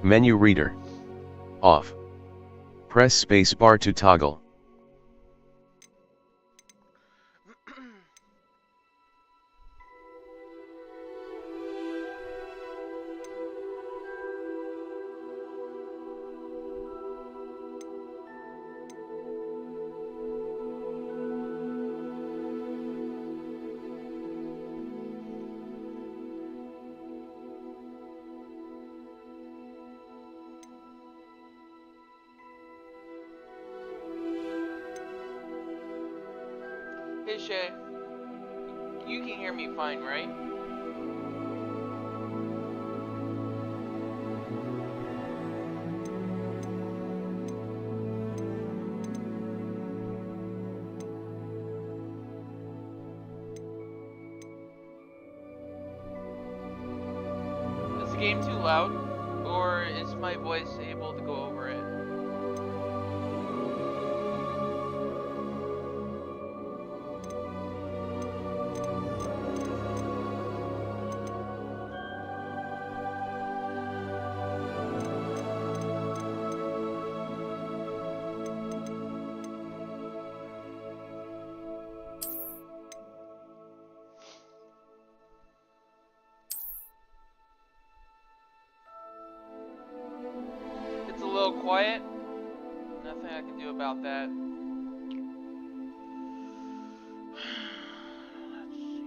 Menu reader. Off. Press space bar to toggle. Hey Shay, you can hear me fine, right? Is the game too loud? Or is my voice able to go over it? It's a little quiet. Nothing I can do about that. Let's see.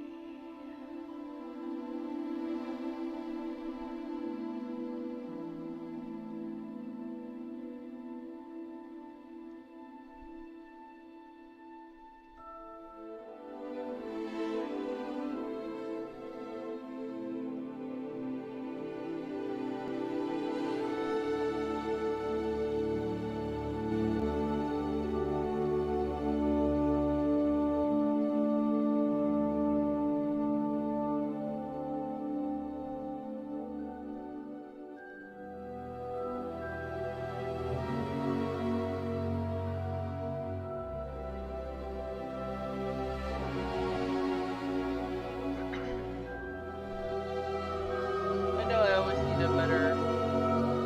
I know I always need a better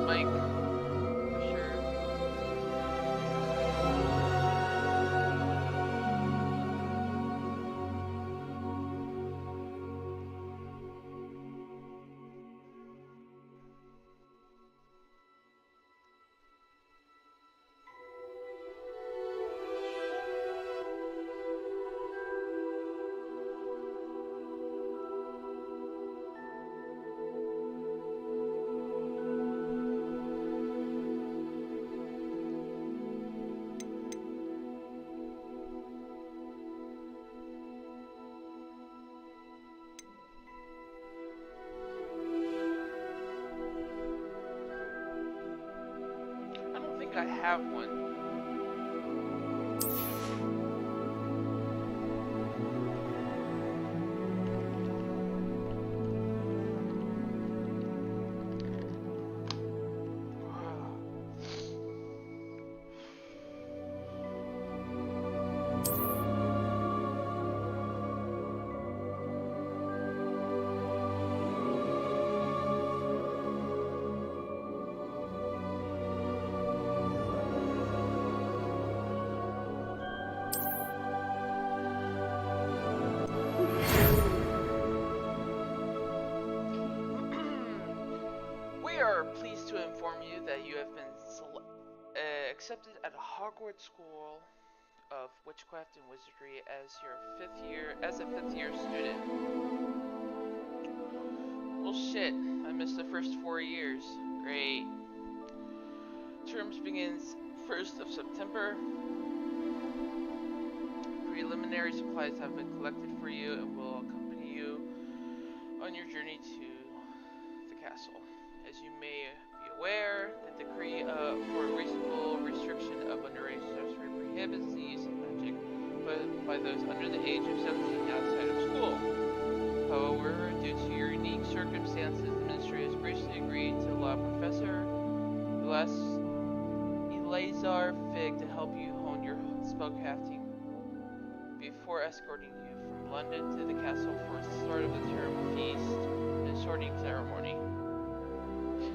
mic, for sure. I don't think I have one. We are pleased to inform you that you have been accepted at Hogwarts School of Witchcraft and Wizardry as a fifth year student. Well, shit, I missed the first 4 years. Great. Terms begins 1st of September. Preliminary supplies have been collected for you and will accompany you on your journey to the castle. As you may be aware, the decree for reasonable restriction of underage sorcery prohibits the use of magic by those under the age of 17 outside of school. However, due to your unique circumstances, the ministry has graciously agreed to allow Professor Eleazar Fig to help you hone your spellcrafting before escorting you from London to the castle for the start of the term feast and sorting ceremony.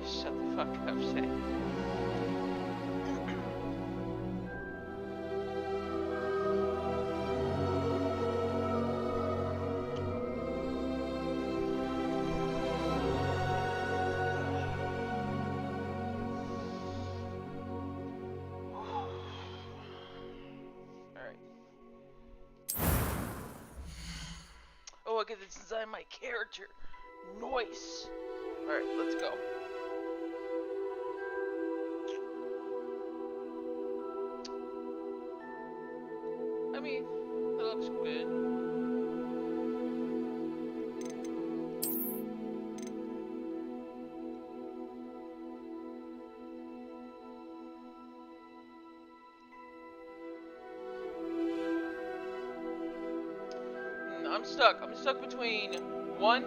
Shut the fuck up, Shay. Oh, I get to design my character. Nice. Alright, let's go. I mean, that looks good. I'm stuck between 1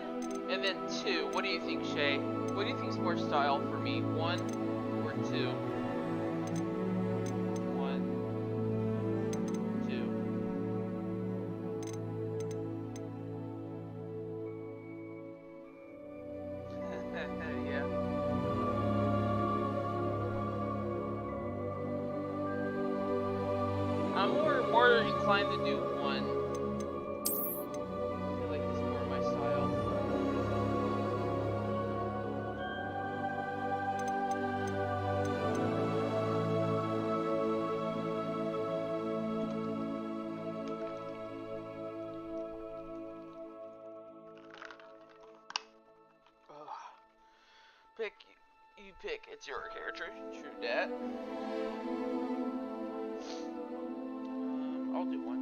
and then 2. What do you think, Shay? What do you think is more style for me? 1 or 2? 1, 2. Yeah. I'm more inclined to do 1. You pick. It's your character. True that. I'll do 1.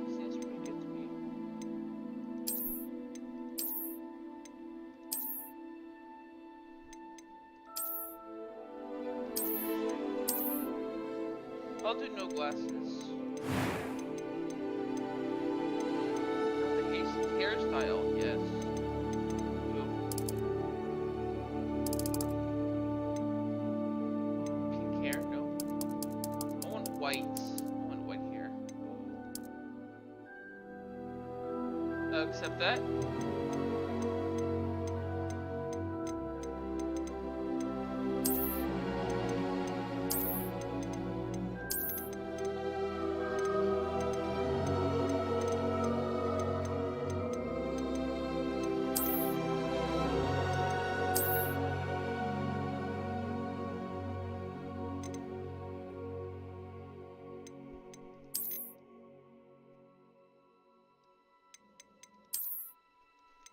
Seems pretty good to me. I'll do no glasses. Hairstyle, yes. Ooh. Pink hair? No. I want white. I want white hair. Accept that.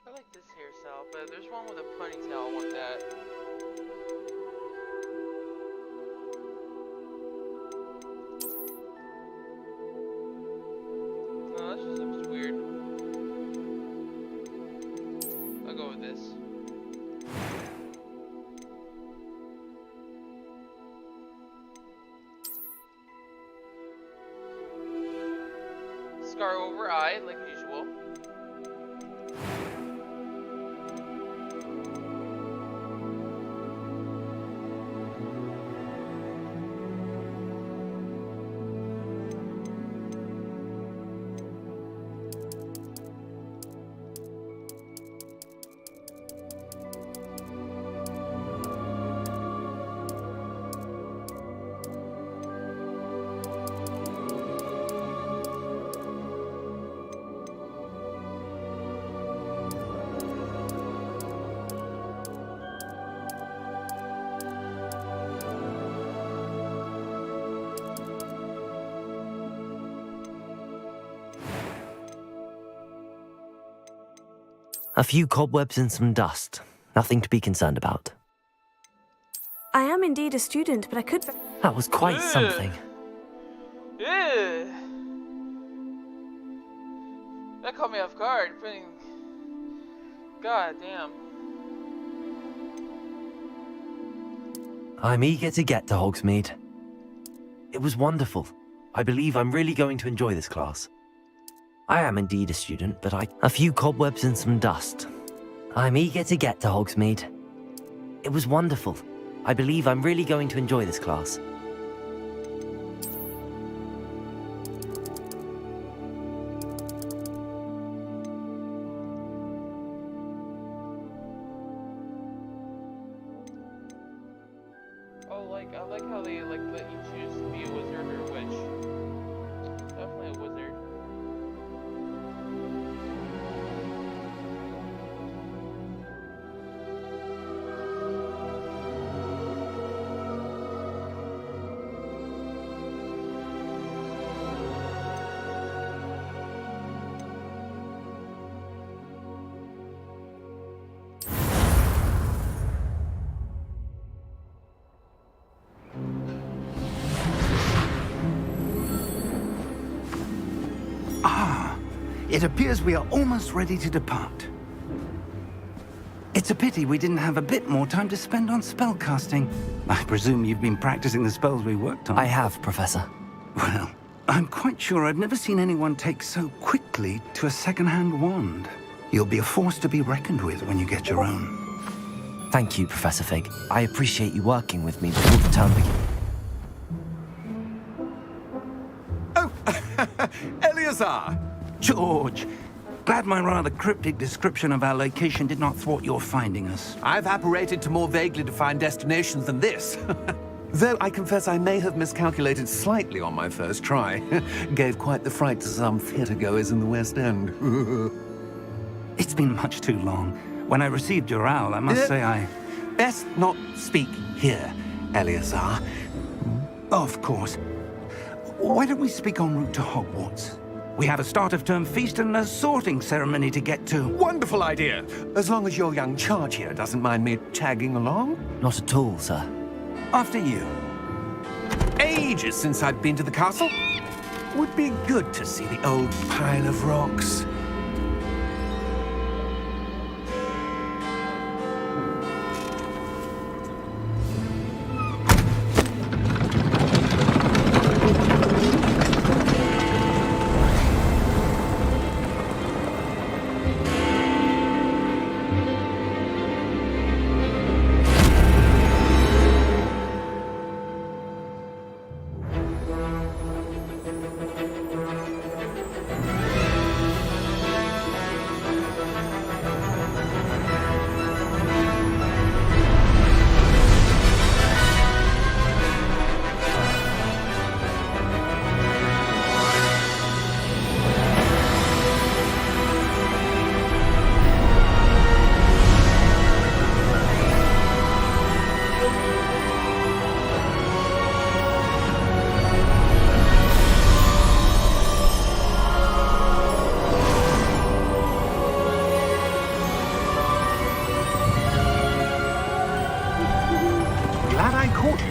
I like this hairstyle, but there's one with a ponytail. I want that. No, that just looks weird. I'll go with this. Scar over eye, like usual. A few cobwebs and some dust. Nothing to be concerned about. I am indeed a student, but I could... That was quite something. That caught me off guard. God damn. I'm eager to get to Hogsmeade. It was wonderful. I believe I'm really going to enjoy this class. I am indeed a student, but a few cobwebs and some dust. I'm eager to get to Hogsmeade. It was wonderful. I believe I'm really going to enjoy this class. Oh, like, I like how they, like, let you choose to be a wizard or a witch. Definitely a wizard. It appears we are almost ready to depart. It's a pity we didn't have a bit more time to spend on spellcasting. I presume you've been practicing the spells we worked on. I have, Professor. Well, I'm quite sure I've never seen anyone take so quickly to a second-hand wand. You'll be a force to be reckoned with when you get your own. Thank you, Professor Fig. I appreciate you working with me before the term begins. Oh, Eleazar! George, glad my rather cryptic description of our location did not thwart your finding us. I've apparated to more vaguely defined destinations than this. Though I confess I may have miscalculated slightly on my first try. Gave quite the fright to some theatre-goers in the West End. It's been much too long. When I received your owl, I must say I... Best not speak here, Eleazar. Of course. Why don't we speak en route to Hogwarts? We have a start-of-term feast and a sorting ceremony to get to. Wonderful idea! As long as your young charge here doesn't mind me tagging along. Not at all, sir. After you. Ages since I've been to the castle. Would be good to see the old pile of rocks.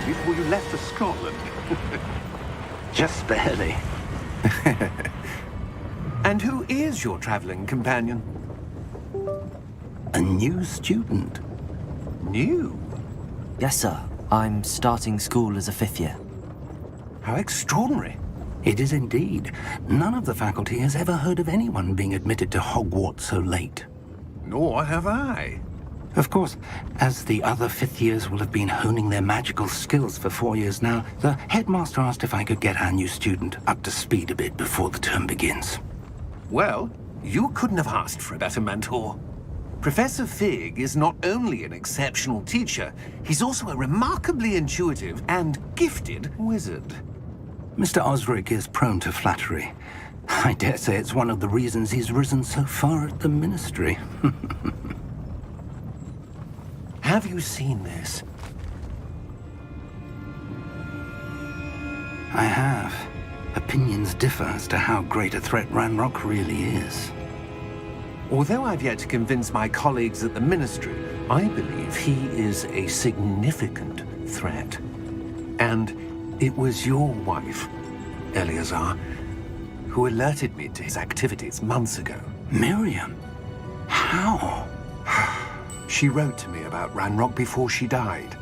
Before you left for Scotland. Just barely. And who is your traveling companion? A new student. New? Yes, sir. I'm starting school as a 5th year. How extraordinary. It is indeed. None of the faculty has ever heard of anyone being admitted to Hogwarts so late. Nor have I. Of course, as the other 5th years will have been honing their magical skills for 4 years now, the headmaster asked if I could get our new student up to speed a bit before the term begins. Well, you couldn't have asked for a better mentor. Professor Fig is not only an exceptional teacher, he's also a remarkably intuitive and gifted wizard. Mr. Osric is prone to flattery. I dare say it's one of the reasons he's risen so far at the Ministry. Have you seen this? I have. Opinions differ as to how great a threat Ranrock really is. Although I've yet to convince my colleagues at the Ministry, I believe he is a significant threat. And it was your wife, Eleazar, who alerted me to his activities months ago. Miriam? How? She wrote to me about Ranrock before she died,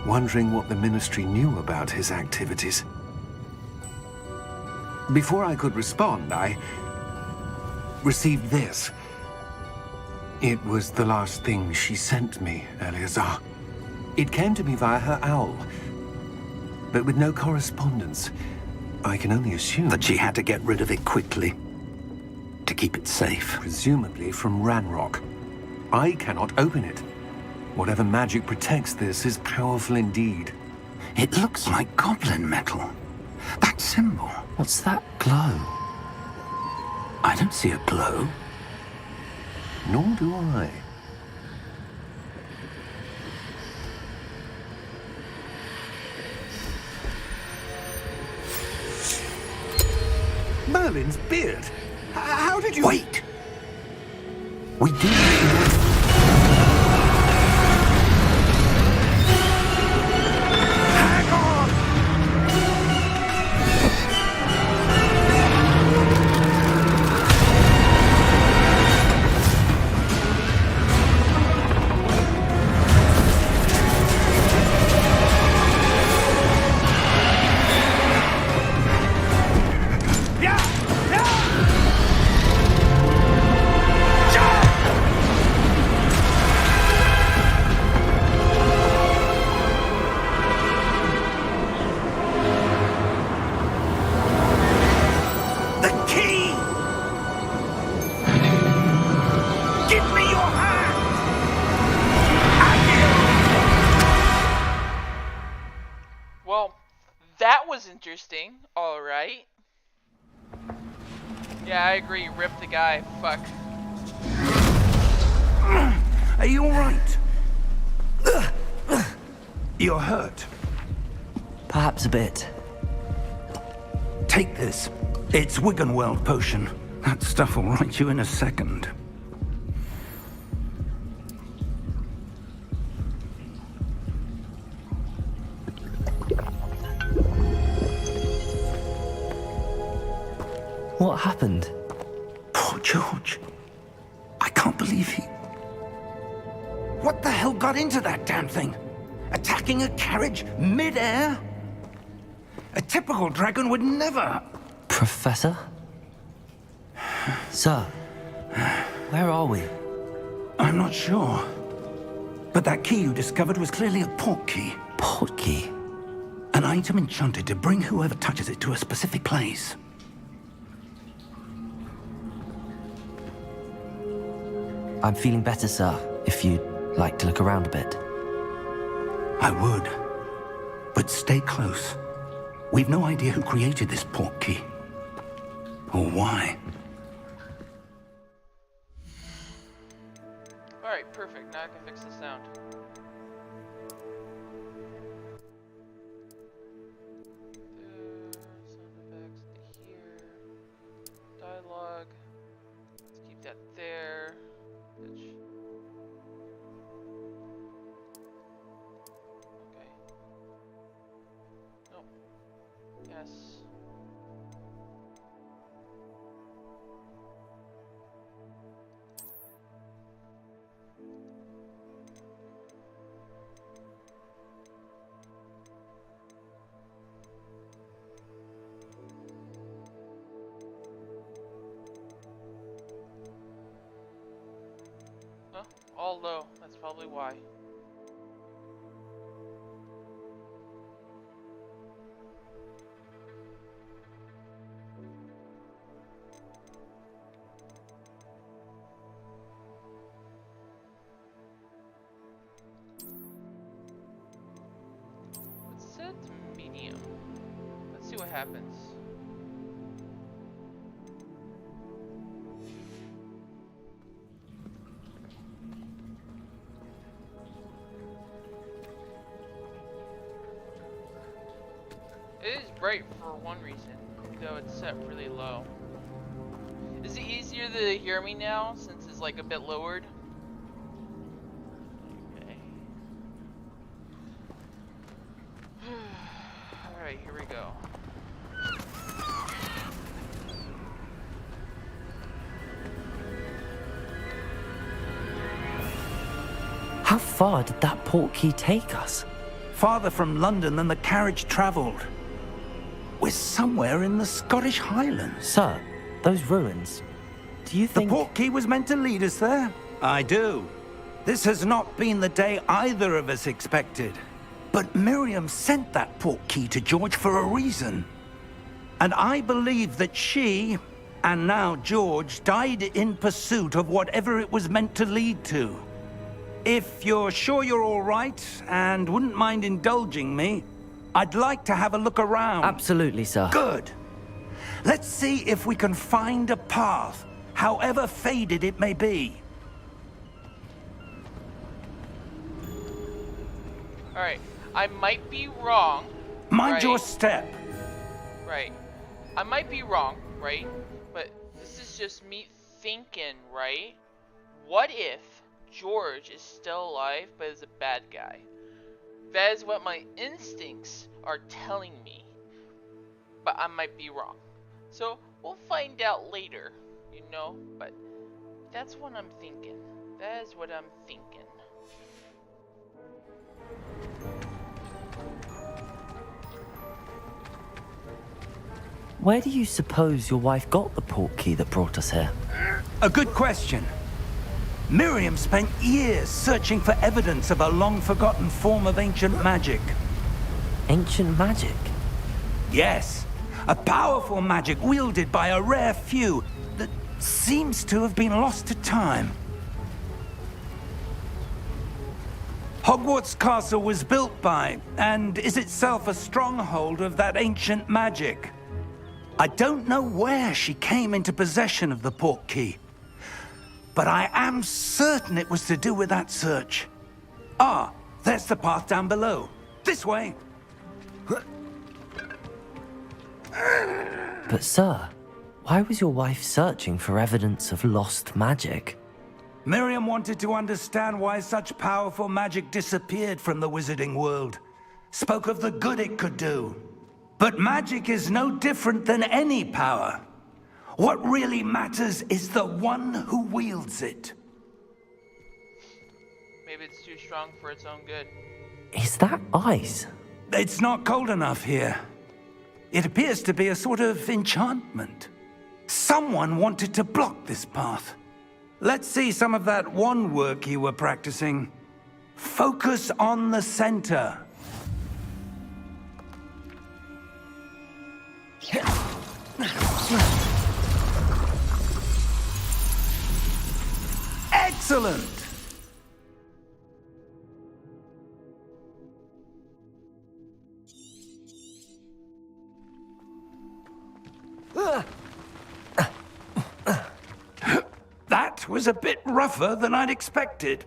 wondering what the Ministry knew about his activities. Before I could respond, I received this. It was the last thing she sent me, Eleazar. It came to me via her owl, but with no correspondence. I can only assume That she had to get rid of it quickly, to keep it safe. presumably from Ranrock. I cannot open it. Whatever magic protects this is powerful indeed. It looks like goblin metal. That symbol. What's that glow? I don't see a glow. Nor do I. Merlin's beard! How did you... Wait! We do... Hang on! Well, that was interesting. Alright. Yeah, I agree. Rip the guy. Fuck. Are you alright? You're hurt. Perhaps a bit. Take this. It's Wiggenweld potion. That stuff will right you in a second. What happened? Poor George. I can't believe he... What the hell got into that damn thing? Attacking a carriage mid-air? A typical dragon would never... Professor? Sir, where are we? I'm not sure. But that key you discovered was clearly a port key. Port key? An item enchanted to bring whoever touches it to a specific place. I'm feeling better, sir, if you'd like to look around a bit. I would. But stay close. We've no idea who created this port key. Or why. Alright, perfect. Now I can fix the sound. Sound effects to here. Dialogue. Let's keep that there. Pitch. Okay. Nope. Yes. Huh? All low. That's probably why. Let's set it to medium. Let's see what happens. It is bright for one reason, though it's set really low. Is it easier to hear me now, since it's like a bit lowered? Okay. Alright, here we go. How far did that port key take us? Farther from London than the carriage travelled. We're somewhere in the Scottish Highlands. Sir, those ruins. Do you think... The port key was meant to lead us there? I do. This has not been the day either of us expected. But Miriam sent that port key to George for a reason. And I believe that she, and now George, died in pursuit of whatever it was meant to lead to. If you're sure you're all right and wouldn't mind indulging me, I'd like to have a look around. Absolutely, sir. Good. Let's see if we can find a path, however faded it may be. Alright, I might be wrong. Mind your right? step. Right. I might be wrong, right? But this is just me thinking, right? What if George is still alive but is a bad guy? That is what my instincts are telling me. But I might be wrong. So we'll find out later, you know? But that's what I'm thinking. That is what I'm thinking. Where do you suppose your wife got the port key that brought us here? A good question. Miriam spent years searching for evidence of a long-forgotten form of ancient magic. Ancient magic? Yes, a powerful magic wielded by a rare few that seems to have been lost to time. Hogwarts Castle was built by, and is itself a stronghold of that ancient magic. I don't know where she came into possession of the port key, but I am certain it was to do with that search. Ah, there's the path down below. This way. But sir, why was your wife searching for evidence of lost magic? Miriam wanted to understand why such powerful magic disappeared from the wizarding world. Spoke of the good it could do. But magic is no different than any power. What really matters is the one who wields it. Maybe it's too strong for its own good. Is that ice? It's not cold enough here. It appears to be a sort of enchantment. Someone wanted to block this path. Let's see some of that wand work you were practicing. Focus on the center. Excellent! That was a bit rougher than I'd expected.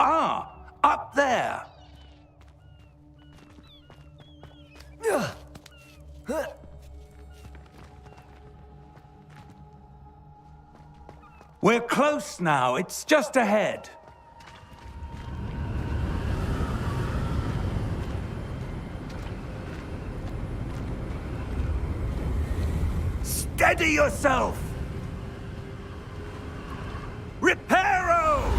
Ah, up there. We're close now. It's just ahead. Steady yourself! Reparo!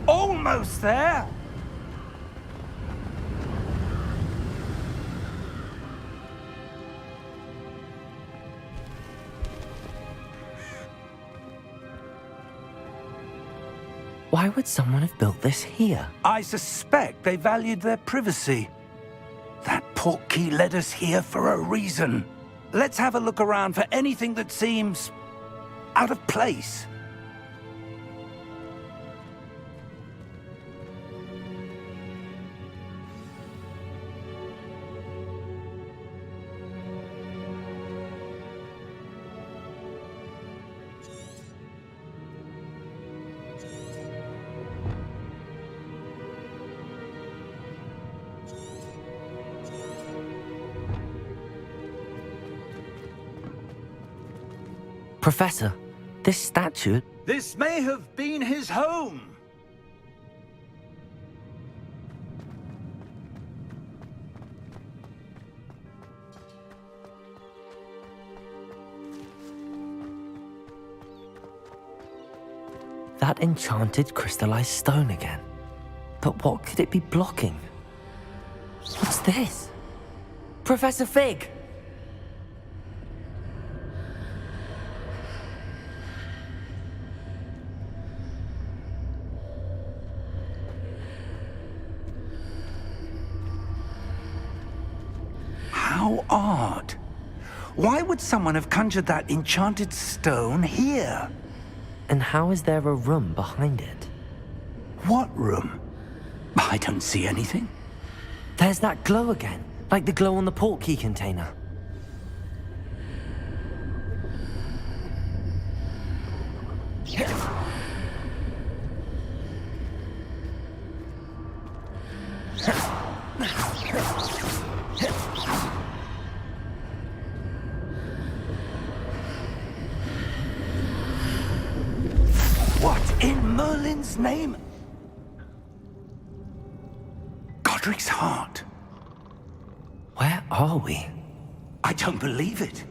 Almost there! Why would someone have built this here? I suspect they valued their privacy. That portkey led us here for a reason. Let's have a look around for anything that seems out of place. Professor, this statue... This may have been his home. That enchanted crystallized stone again. But what could it be blocking? What's this? Professor Fig! How odd. Why would someone have conjured that enchanted stone here? And how is there a room behind it? What room? I don't see anything. There's that glow again, like the glow on the portkey container. What in Merlin's name? Godric's heart. Where are we? I don't believe it.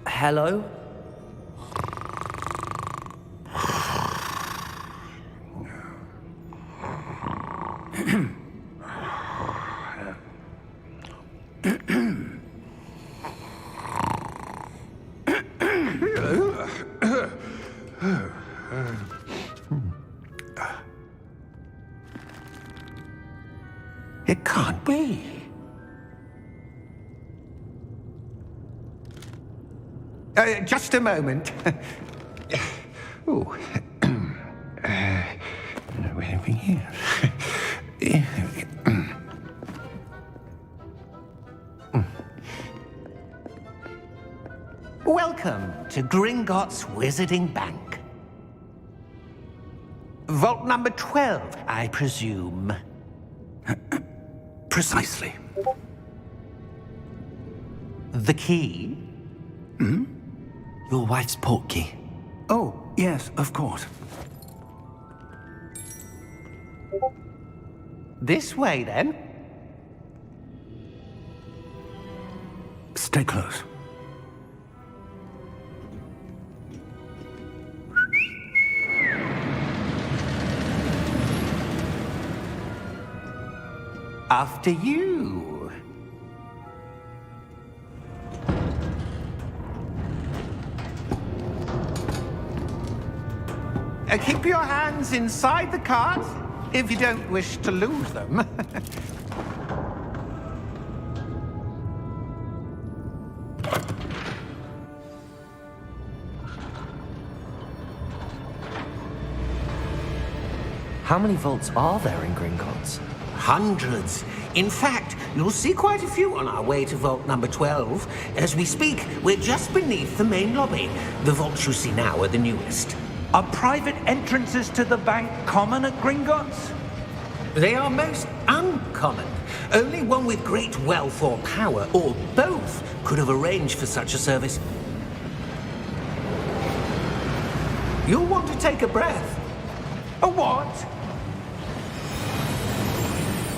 Hello? It can't be. Just a moment. Oh. Where are we here? Welcome to Gringotts Wizarding Bank. Vault number 12, I presume. Precisely. The key? Your wife's portkey. Oh, yes, of course. This way, then. Stay close. After you. Keep your hands inside the cart if you don't wish to lose them. How many vaults are there in Gringotts? Hundreds. In fact, you'll see quite a few on our way to vault number 12. As we speak, we're just beneath the main lobby. The vaults you see now are the newest. Are private entrances to the bank common at Gringotts? They are most uncommon. Only one with great wealth or power, or both, could have arranged for such a service. You'll want to take a breath. A what?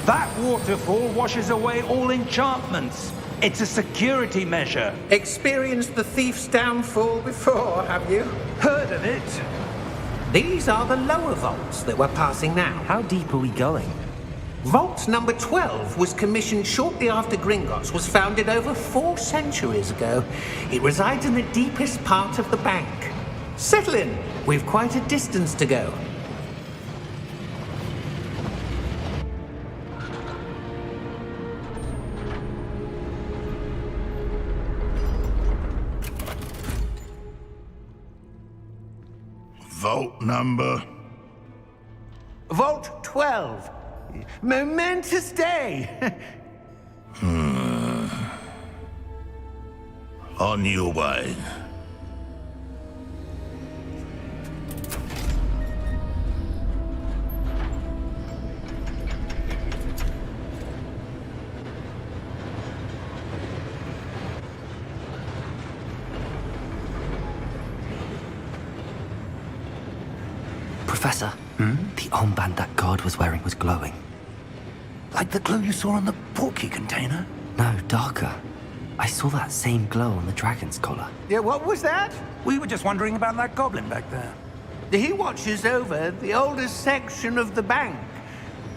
That waterfall washes away all enchantments. It's a security measure. Experienced the thief's downfall before, have you? Heard of it? These are the lower vaults that we're passing now. How deep are we going? Vault number 12 was commissioned shortly after Gringotts was founded over 4 centuries ago. It resides in the deepest part of the bank. Settle in. We've quite a distance to go. Vault number? Vault 12. Momentous day. On your way. Professor, the armband that guard was wearing was glowing. Like the glow you saw on the portkey container? No, darker. I saw that same glow on the dragon's collar. Yeah, what was that? We were just wondering about that goblin back there. He watches over the oldest section of the bank.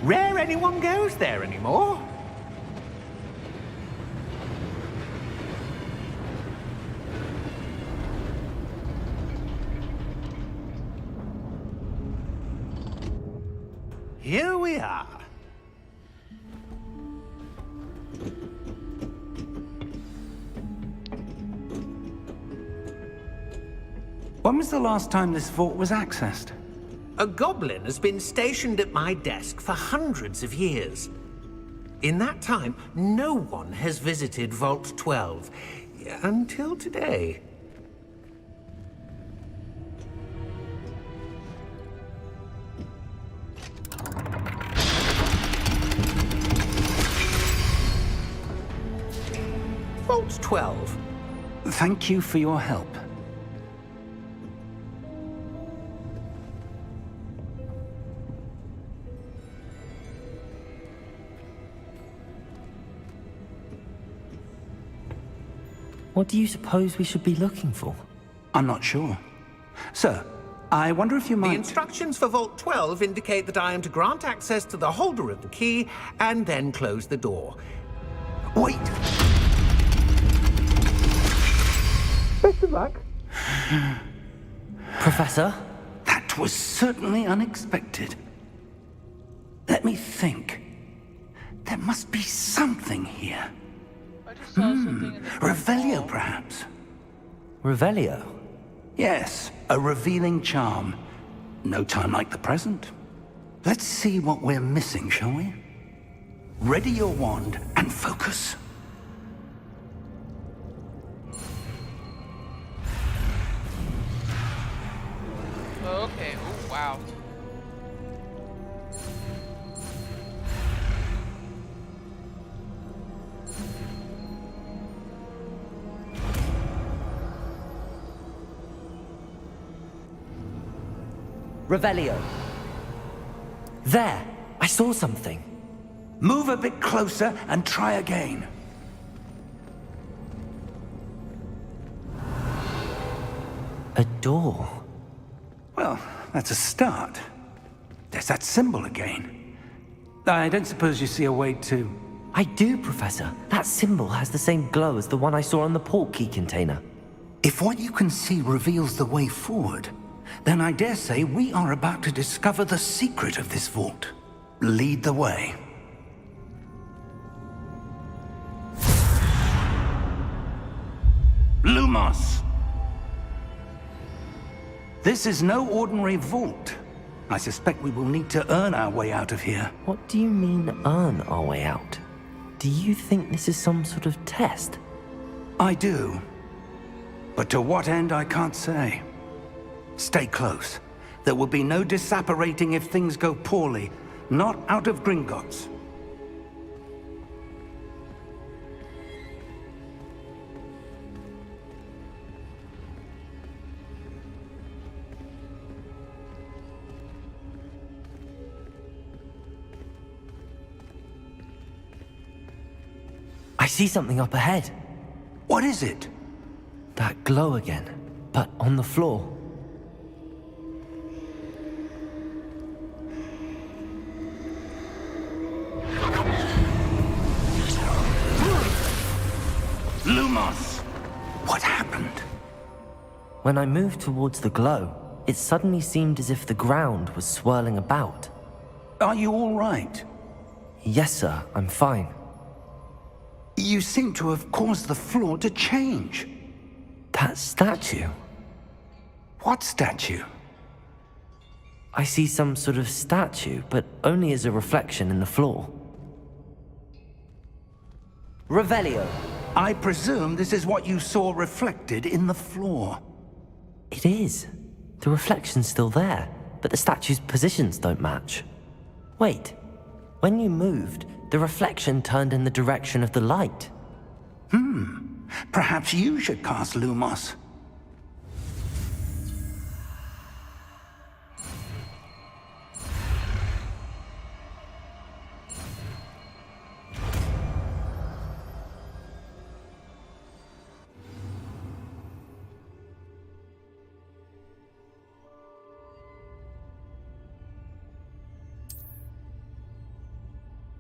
Rare anyone goes there anymore. Here we are. When was the last time this vault was accessed? A goblin has been stationed at my desk for hundreds of years. In that time, no one has visited Vault 12. Until today. Vault 12. Thank you for your help. What do you suppose we should be looking for? I'm not sure. Sir, I wonder if you The might... instructions for Vault 12 indicate that I am to grant access to the holder of the key and then close the door. Wait! Best of luck. Professor? That was certainly unexpected. Let me think. There must be something here. I just saw something in the Revelio, wall. perhaps? Revelio? Yes, a revealing charm. No time like the present. Let's see what we're missing, shall we? Ready your wand and focus. Okay, oh wow. Revelio. There! I saw something. Move a bit closer and try again. A door. Well, that's a start. There's that symbol again. I don't suppose you see a way to... I do, Professor. That symbol has the same glow as the one I saw on the port key container. If what you can see reveals the way forward, then I dare say we are about to discover the secret of this vault. Lead the way. Lumos! This is no ordinary vault. I suspect we will need to earn our way out of here. What do you mean, earn our way out? Do you think this is some sort of test? I do. But to what end, I can't say. Stay close. There will be no disapparating if things go poorly. Not out of Gringotts. I see something up ahead. What is it? That glow again, but on the floor. Lumos! What happened? When I moved towards the glow, it suddenly seemed as if the ground was swirling about. Are you all right? Yes, sir, I'm fine. You seem to have caused the floor to change. That statue. What statue? I see some sort of statue, but only as a reflection in the floor. Revelio. I presume this is what you saw reflected in the floor. It is. The reflection's still there, but the statue's positions don't match. Wait. When you moved, the reflection turned in the direction of the light. Perhaps you should cast Lumos.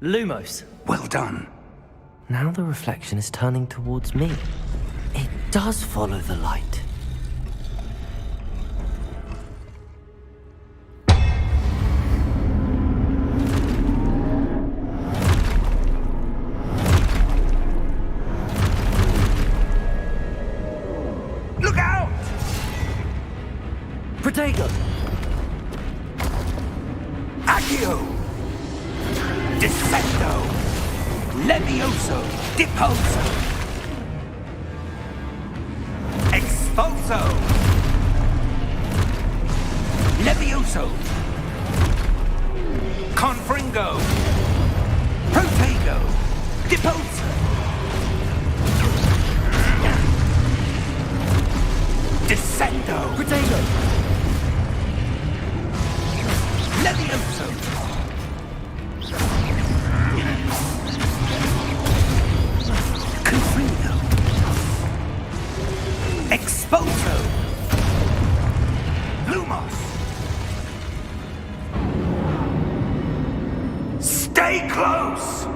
Lumos. Well done. Now the reflection is turning towards me. It does follow the light. Look out! Protego! Accio! Descendo! Levioso! Deposo! Expulso! Levioso! Confringo! Protego! Deposo! Descendo! Protego! Levioso! Confringo! Expulso! Lumos! Stay close!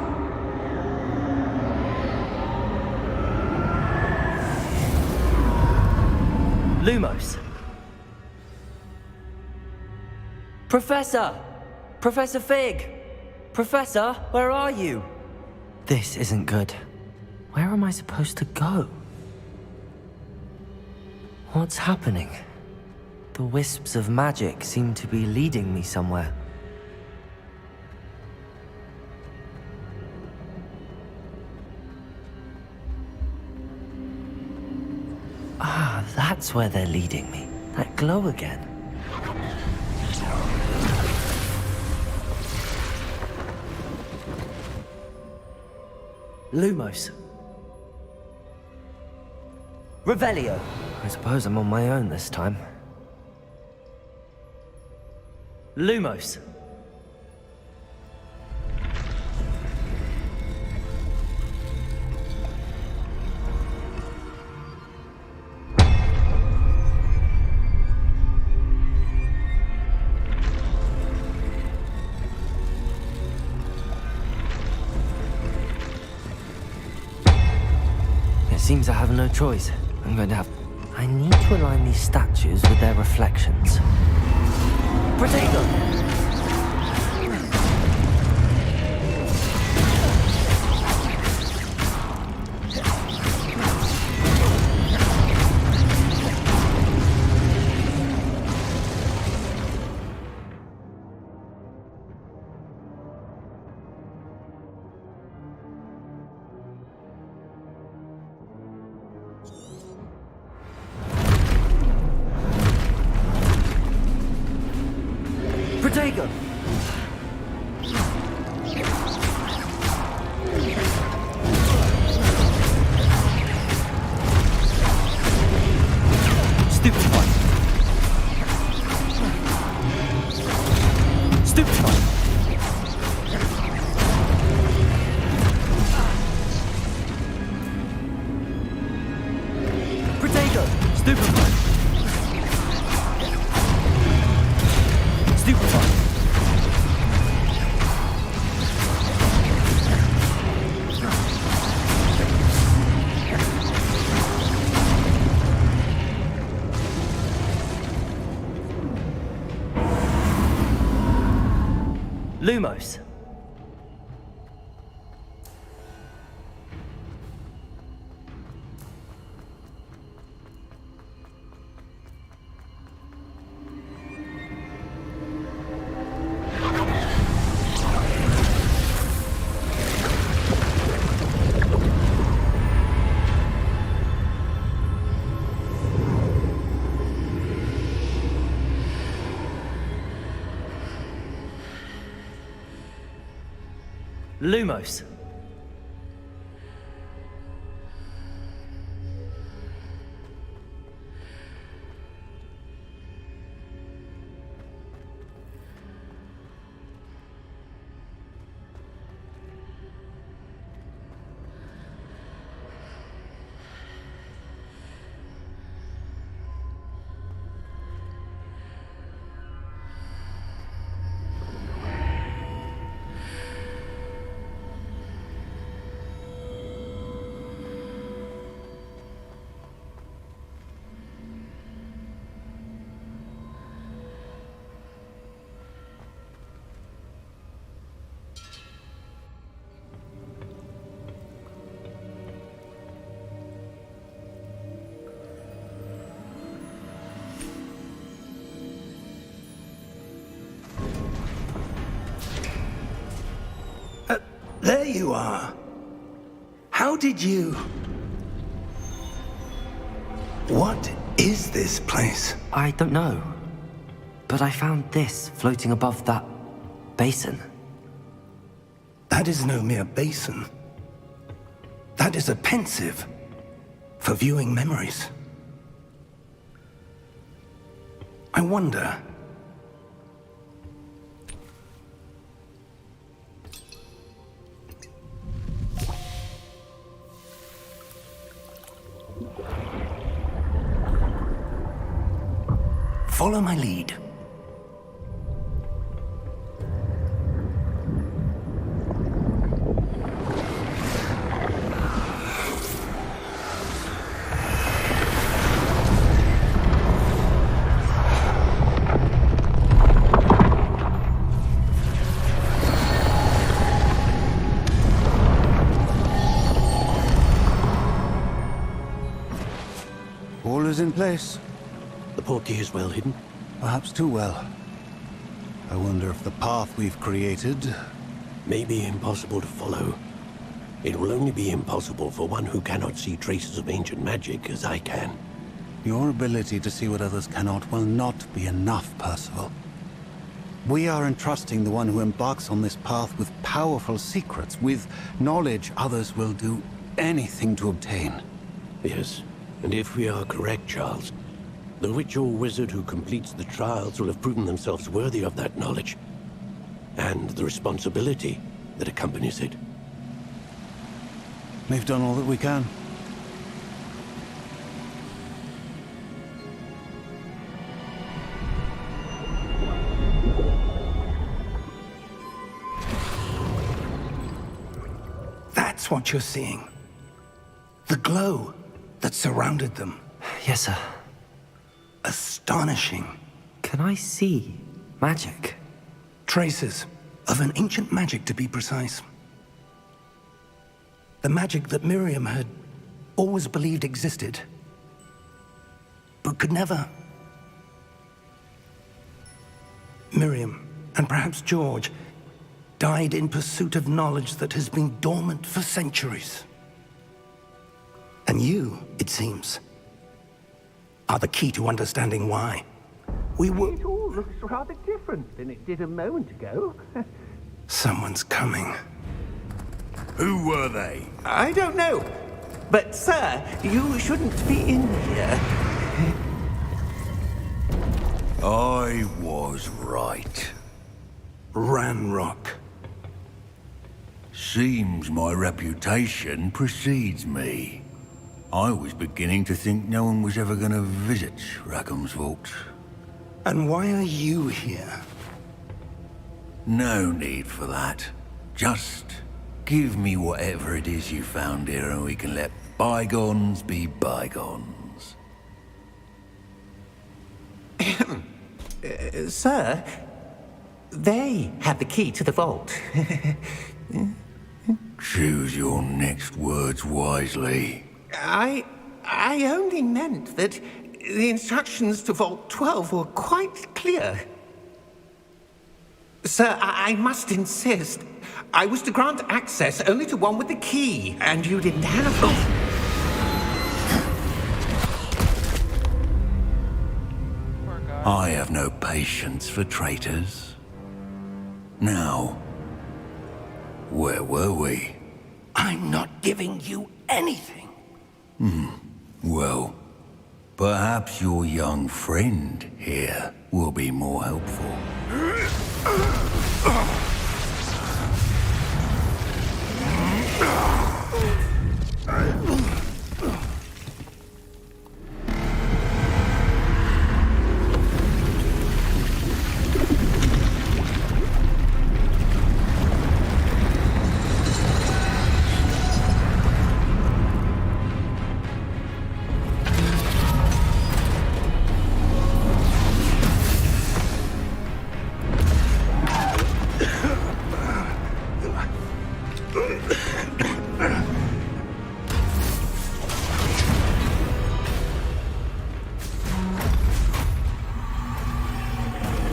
Lumos. Professor! Professor Fig! Professor, where are you? This isn't good. Where am I supposed to go? What's happening? The wisps of magic seem to be leading me somewhere. Ah, that's where they're leading me. That glow again. Lumos. Revelio. I suppose I'm on my own this time. Lumos. It seems I have no choice. I'm going to have... I need to align these statues with their reflections. Protego! Protego! Stupefy! Stupefy! Protego! Stupefy! Stupefy! Lumos. Lumos. there you are. How did you... What is this place? I don't know. But I found this floating above that basin. That is no mere basin. That is a pensive for viewing memories. I wonder... Follow my lead. All is in place. The portkey is well hidden. Perhaps too well. I wonder if the path we've created... May be impossible to follow. It will only be impossible for one who cannot see traces of ancient magic as I can. Your ability to see what others cannot will not be enough, Percival. We are entrusting the one who embarks on this path with powerful secrets, with knowledge others will do anything to obtain. Yes, and if we are correct, Charles, the witch or wizard who completes the trials will have proven themselves worthy of that knowledge, and the responsibility that accompanies it. We've done all that we can. That's what you're seeing. The glow that surrounded them. Yes, sir. Astonishing. Can I see magic? Traces of an ancient magic, to be precise. The magic that Miriam had always believed existed, but could never. Miriam, and perhaps George, died in pursuit of knowledge that has been dormant for centuries. And you, it seems, are the key to understanding why. It all looks rather different than it did a moment ago. Someone's coming. Who were they? I don't know. But, sir, you shouldn't be in here. I was right. Ranrock. Seems my reputation precedes me. I was beginning to think no one was ever going to visit Rackham's vault. And why are you here? No need for that. Just give me whatever it is you found here and we can let bygones be bygones. Sir, they had the key to the vault. Choose your next words wisely. I only meant that the instructions to Vault 12 were quite clear. Sir, I must insist. I was to grant access only to one with the key, and you didn't have it. Poor guy. I have no patience for traitors. Now, where were we? I'm not giving you anything. Well, perhaps your young friend here will be more helpful.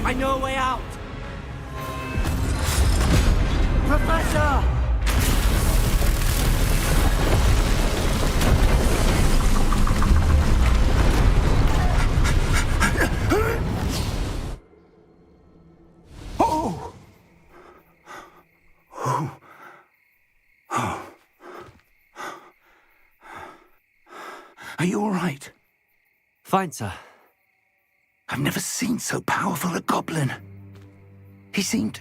I know a way out! Professor! Oh! Oh. Oh. Are you all right? Fine, sir. I've never seen so powerful a goblin. He seemed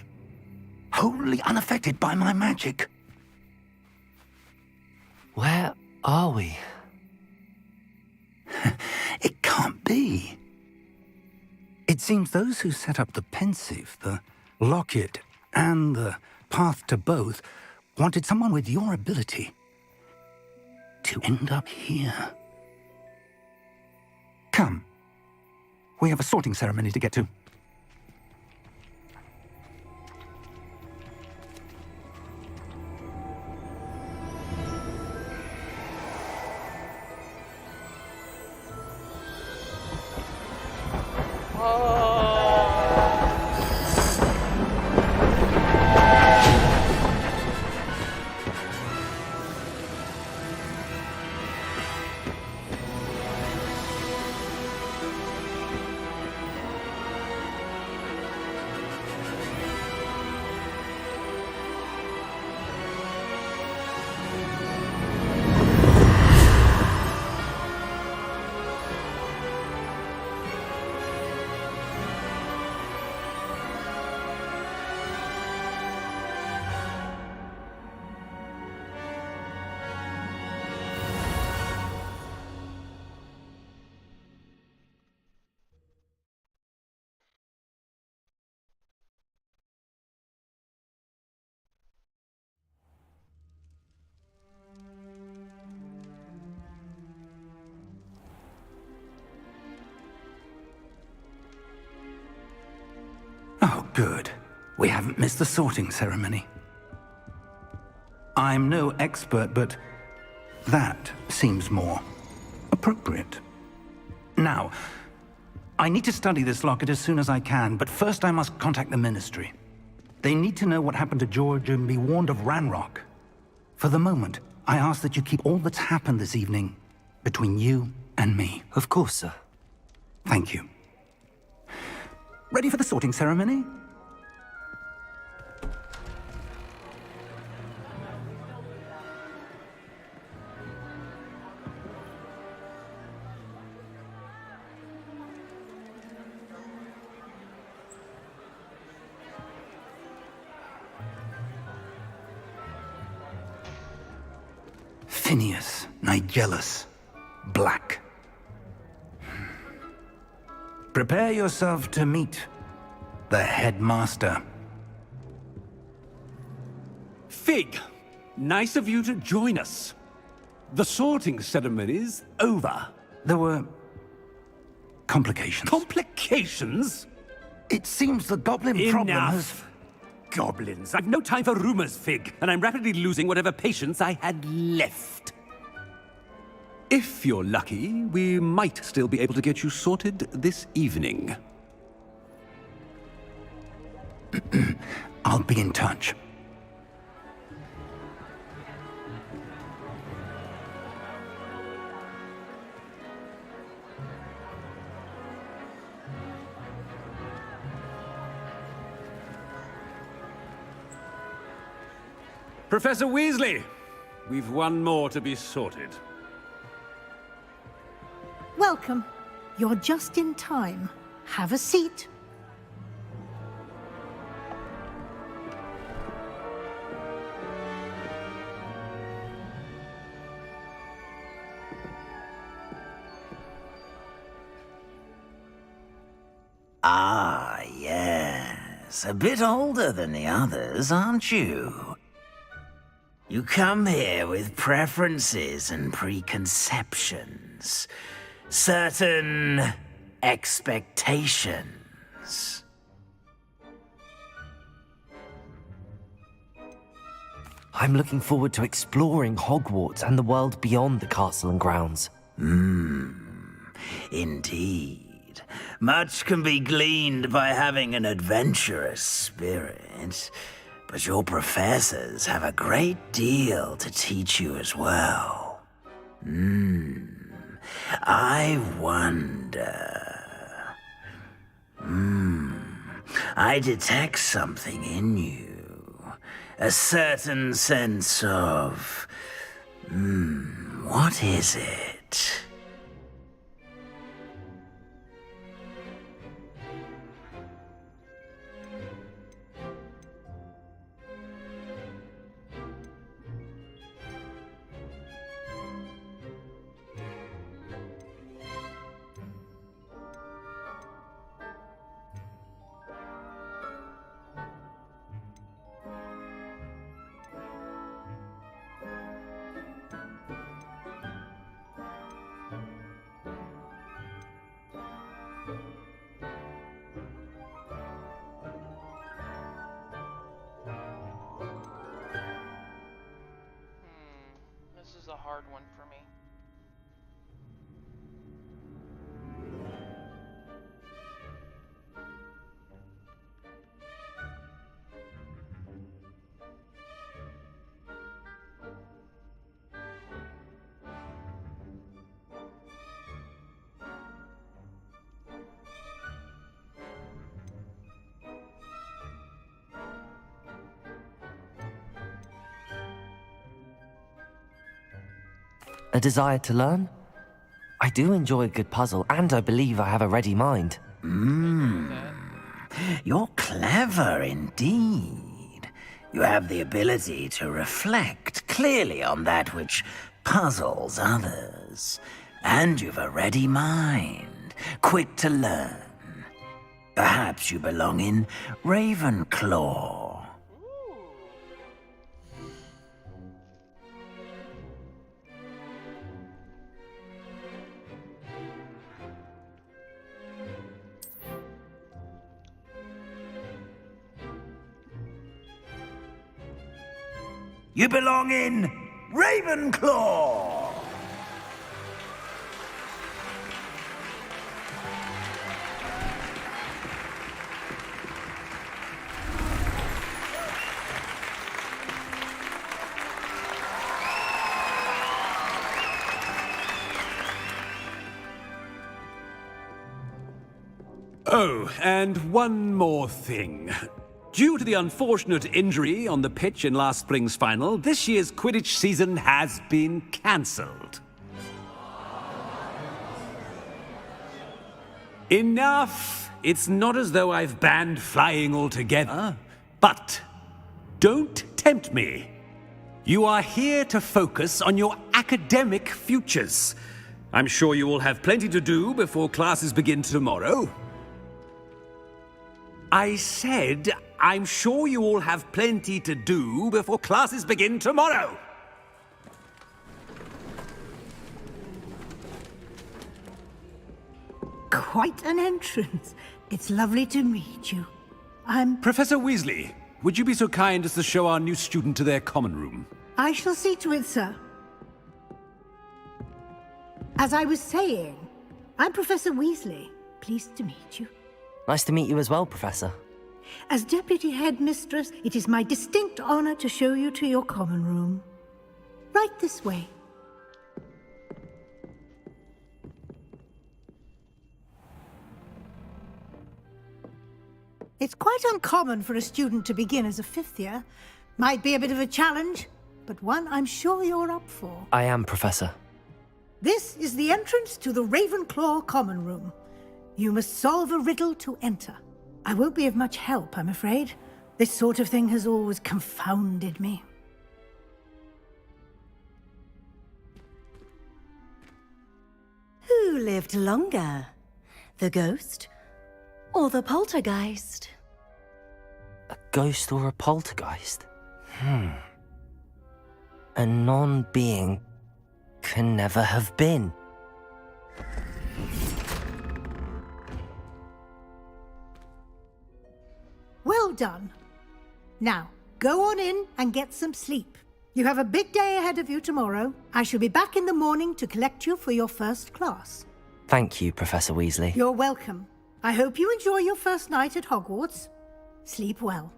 wholly unaffected by my magic. Where are we? It can't be. It seems those who set up the Pensieve, the Locket, and the Path to Both wanted someone with your ability to end up here. Come. We have a sorting ceremony to get to. Oh, good. We haven't missed the sorting ceremony. I'm no expert, but that seems more appropriate. Now, I need to study this locket as soon as I can, but first I must contact the Ministry. They need to know what happened to George and be warned of Ranrock. For the moment, I ask that you keep all that's happened this evening between you and me. Of course, sir. Thank you. Ready for the sorting ceremony? Phineas Nigellus Black. Prepare yourself to meet the headmaster. Fig, nice of you to join us. The sorting ceremony's over. There were complications. Complications? It seems the goblin problem has... Enough. Goblins. I've no time for rumors, Fig, and I'm rapidly losing whatever patience I had left. If you're lucky, we might still be able to get you sorted this evening. I'll be in touch. Professor Weasley, we've one more to be sorted. Welcome. You're just in time. Have a seat. Ah, yes. A bit older than the others, aren't you? You come here with preferences and preconceptions. Certain expectations. I'm looking forward to exploring Hogwarts and the world beyond the castle and grounds. Indeed. Much can be gleaned by having an adventurous spirit, but your professors have a great deal to teach you as well. I wonder... I detect something in you. A certain sense of... what is it? This is a hard one for me. A desire to learn? I do enjoy a good puzzle, and I believe I have a ready mind. You're clever indeed. You have the ability to reflect clearly on that which puzzles others. And you've a ready mind, quick to learn. Perhaps you belong in Ravenclaw. You belong in Ravenclaw! Oh, and one more thing. Due to the unfortunate injury on the pitch in last spring's final, this year's Quidditch season has been cancelled. Enough! It's not as though I've banned flying altogether. But don't tempt me. You are here to focus on your academic futures. I'm sure you will have plenty to do before classes begin tomorrow. I said, I'm sure you all have plenty to do before classes begin tomorrow. Quite an entrance. It's lovely to meet you. I'm... Professor Weasley, would you be so kind as to show our new student to their common room? I shall see to it, sir. As I was saying, I'm Professor Weasley. Pleased to meet you. Nice to meet you as well, Professor. As Deputy Headmistress, it is my distinct honor to show you to your common room. Right this way. It's quite uncommon for a student to begin as a fifth year. Might be a bit of a challenge, but one I'm sure you're up for. I am, Professor. This is the entrance to the Ravenclaw common room. You must solve a riddle to enter. I won't be of much help, I'm afraid. This sort of thing has always confounded me. Who lived longer? The ghost or the poltergeist? A ghost or a poltergeist? A non-being can never have been. Well done. Now, go on in and get some sleep. You have a big day ahead of you tomorrow. I shall be back in the morning to collect you for your first class. Thank you, Professor Weasley. You're welcome. I hope you enjoy your first night at Hogwarts. Sleep well.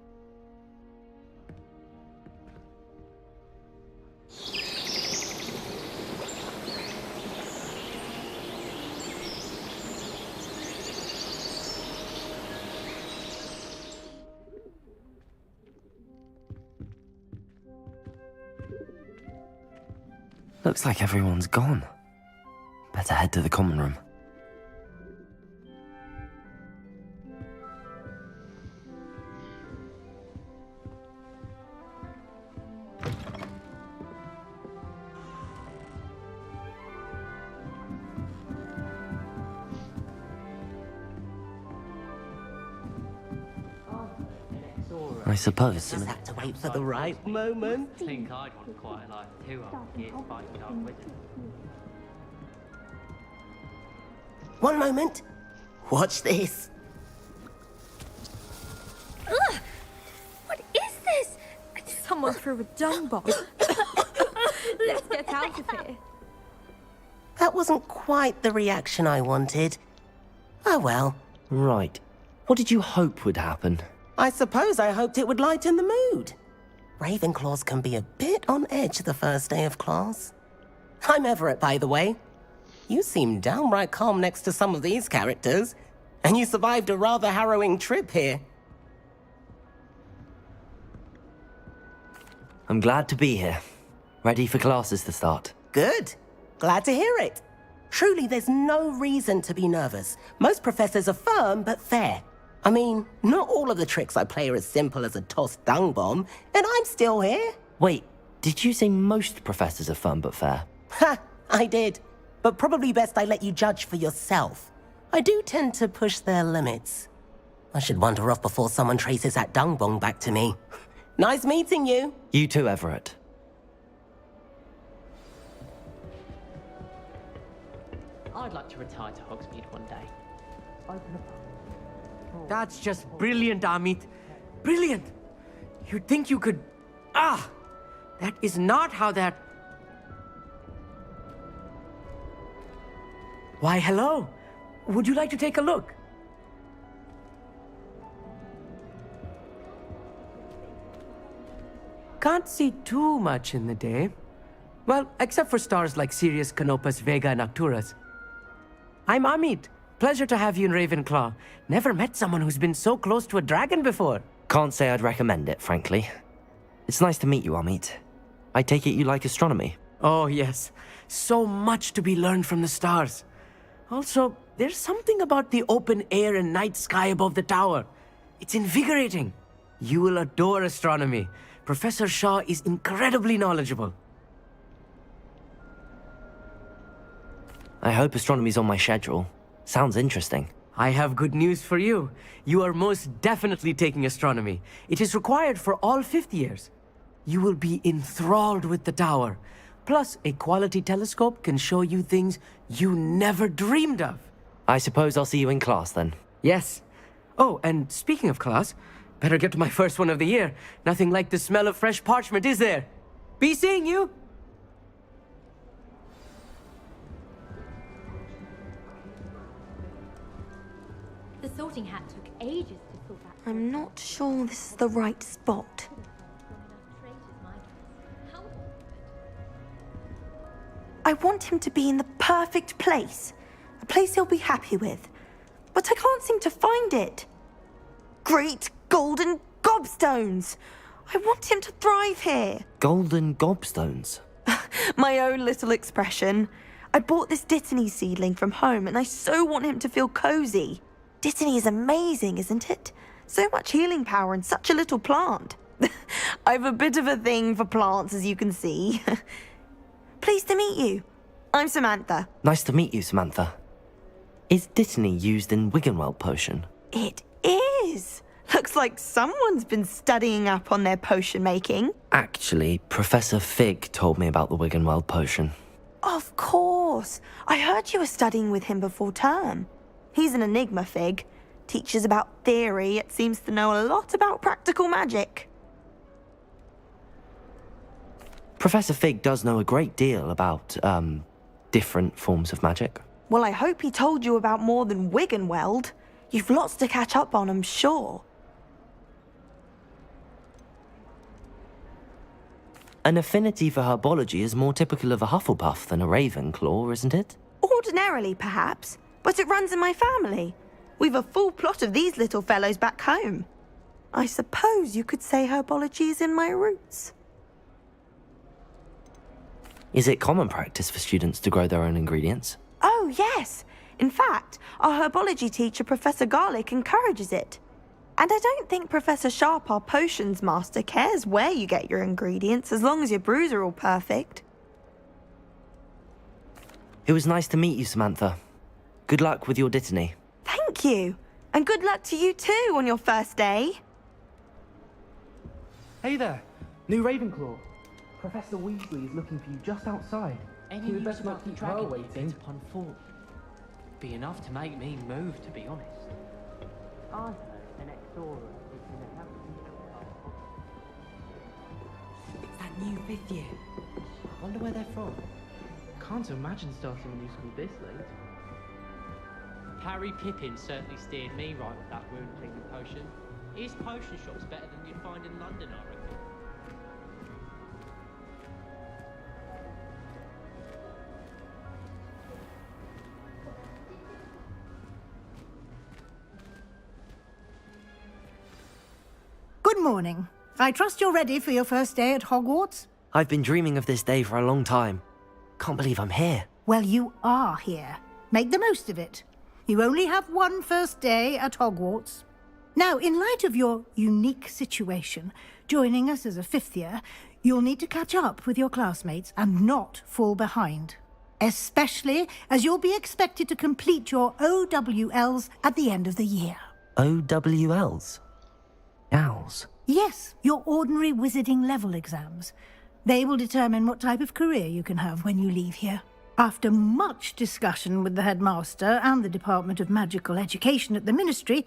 Looks like everyone's gone. Better head to the common room. I suppose. Just have to wait for the right moment. I think I'd want quite like 200 years fighting dark wizard. One moment. Watch this. Ugh! What is this? Someone threw a dung bomb. Let's get out of here. That wasn't quite the reaction I wanted. Oh well. Right. What did you hope would happen? I suppose I hoped it would lighten the mood. Ravenclaws can be a bit on edge the first day of class. I'm Everett, by the way. You seem downright calm next to some of these characters, and you survived a rather harrowing trip here. I'm glad to be here. Ready for classes to start. Good. Glad to hear it. Truly, there's no reason to be nervous. Most professors are firm but fair. I mean, not all of the tricks I play are as simple as a tossed dung bomb, and I'm still here. Wait, did you say most professors are fun but fair? Ha! I did. But probably best I let you judge for yourself. I do tend to push their limits. I should wander off before someone traces that dung bomb back to me. Nice meeting you. You too, Everett. I'd like to retire to Hogsmeade one day. That's just brilliant, Amit. Brilliant! You'd think you could... Ah! That is not how that... Why, hello. Would you like to take a look? Can't see too much in the day. Well, except for stars like Sirius, Canopus, Vega, and Arcturus. I'm Amit. Pleasure to have you in Ravenclaw. Never met someone who's been so close to a dragon before. Can't say I'd recommend it, frankly. It's nice to meet you, Amit. I take it you like astronomy. Oh, yes. So much to be learned from the stars. Also, there's something about the open air and night sky above the tower. It's invigorating. You will adore astronomy. Professor Shaw is incredibly knowledgeable. I hope astronomy's on my schedule. Sounds interesting. I have good news for you. You are most definitely taking astronomy. It is required for all 5th years. You will be enthralled with the tower. Plus, a quality telescope can show you things you never dreamed of. I suppose I'll see you in class then. Yes. Oh, and speaking of class, better get to my first one of the year. Nothing like the smell of fresh parchment, is there? Be seeing you! The sorting hat took ages to sort that. I'm not sure this is the right spot. I want him to be in the perfect place. A place he'll be happy with. But I can't seem to find it. Great golden gobstones! I want him to thrive here. Golden gobstones? My own little expression. I bought this Dittany seedling from home and I so want him to feel cozy. Dittany is amazing, isn't it? So much healing power in such a little plant. I've a bit of a thing for plants, as you can see. Pleased to meet you. I'm Samantha. Nice to meet you, Samantha. Is Dittany used in Wiggenweld potion? It is. Looks like someone's been studying up on their potion making. Actually, Professor Fig told me about the Wiggenweld potion. Of course. I heard you were studying with him before term. He's an enigma, Fig. Teaches about theory, yet seems to know a lot about practical magic. Professor Fig does know a great deal about, different forms of magic. Well, I hope he told you about more than Wiggenweld. You've lots to catch up on, I'm sure. An affinity for herbology is more typical of a Hufflepuff than a Ravenclaw, isn't it? Ordinarily, perhaps, but it runs in my family. We've a full plot of these little fellows back home. I suppose you could say herbology is in my roots. Is it common practice for students to grow their own ingredients? Oh, yes. In fact, our herbology teacher, Professor Garlick, encourages it. And I don't think Professor Sharp, our potions master, cares where you get your ingredients as long as your brews are all perfect. It was nice to meet you, Samantha. Good luck with your Dittany. Thank you. And good luck to you too on your first day. Hey there, new Ravenclaw. Professor Weasley is looking for you just outside. Any You had news best not about the keep her dragon you waiting. bent upon for? Be enough to make me move, to be honest. I heard an ex-Aura is in the house. It's that new 5th year. I wonder where they're from. Can't imagine starting a new school this late. Harry Pippin certainly steered me right with that wound cleaning potion. His potion shop's better than you'd find in London, I reckon. Good morning. I trust you're ready for your first day at Hogwarts? I've been dreaming of this day for a long time. Can't believe I'm here. Well, you are here. Make the most of it. You only have one first day at Hogwarts. Now, in light of your unique situation, joining us as a 5th year, you'll need to catch up with your classmates and not fall behind. Especially as you'll be expected to complete your OWLs at the end of the year. OWLs? Owls? Yes, your ordinary wizarding level exams. They will determine what type of career you can have when you leave here. After much discussion with the headmaster and the Department of Magical Education at the Ministry,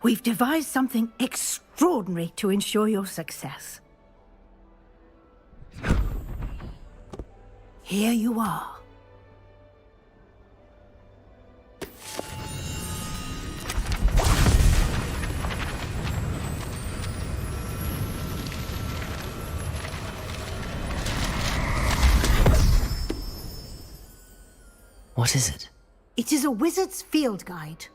we've devised something extraordinary to ensure your success. Here you are. What is it? It is a wizard's field guide.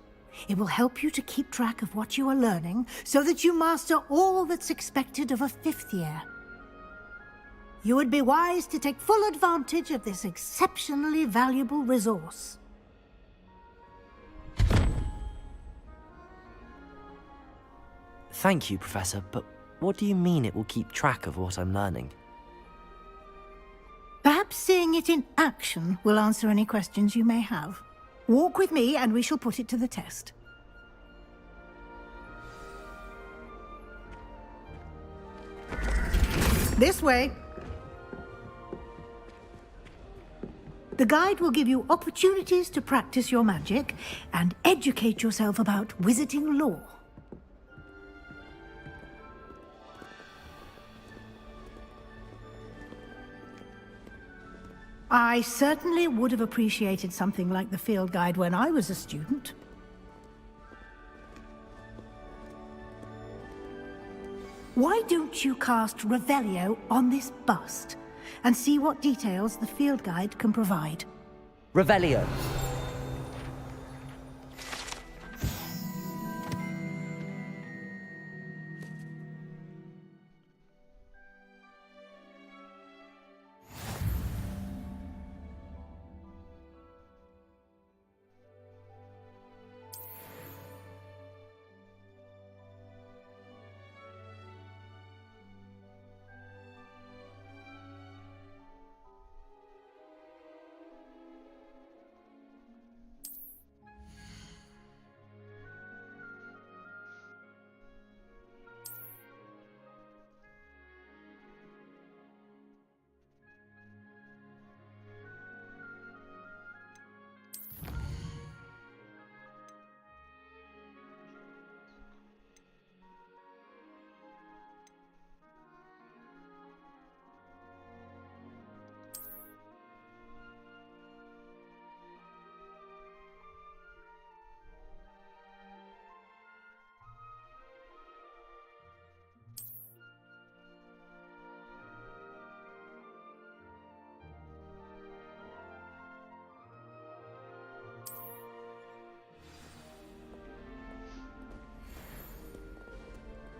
It will help you to keep track of what you are learning so that you master all that's expected of a 5th year. You would be wise to take full advantage of this exceptionally valuable resource. Thank you, Professor, but what do you mean it will keep track of what I'm learning? Perhaps seeing it in action will answer any questions you may have. Walk with me and we shall put it to the test. This way. The guide will give you opportunities to practice your magic and educate yourself about wizarding lore. I certainly would have appreciated something like the field guide when I was a student. Why don't you cast Revelio on this bust and see what details the field guide can provide? Revelio.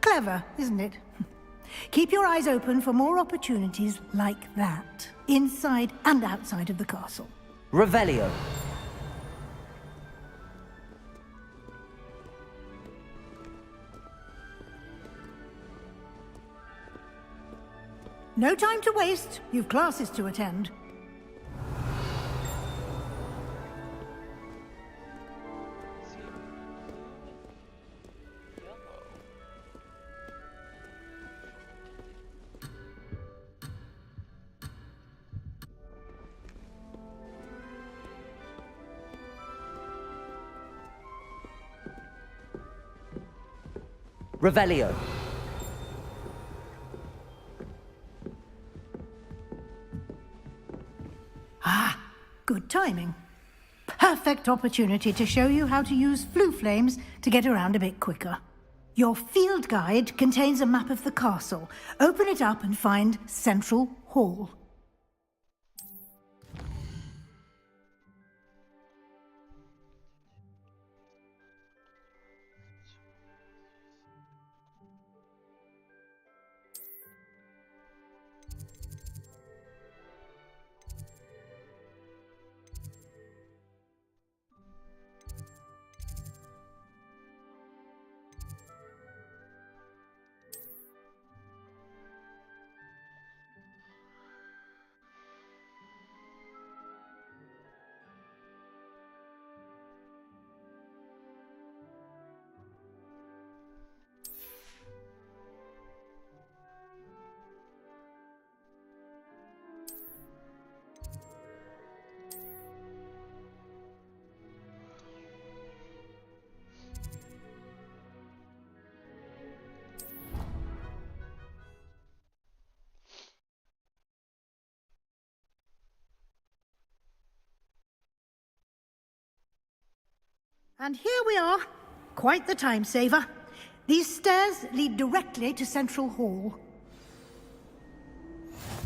Clever, isn't it? Keep your eyes open for more opportunities like that, inside and outside of the castle. Revelio. No time to waste. You've classes to attend. Revelio. Ah, good timing. Perfect opportunity to show you how to use flue flames to get around a bit quicker. Your field guide contains a map of the castle. Open it up and find Central Hall. And here we are. Quite the time saver. These stairs lead directly to Central Hall.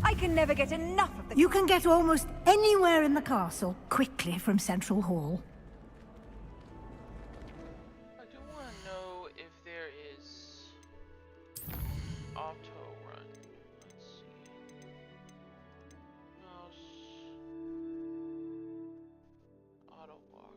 I can never get enough of the... You can get almost anywhere in the castle quickly from Central Hall. I do want to know if there is auto run. Let's see. Mouse. Auto walk.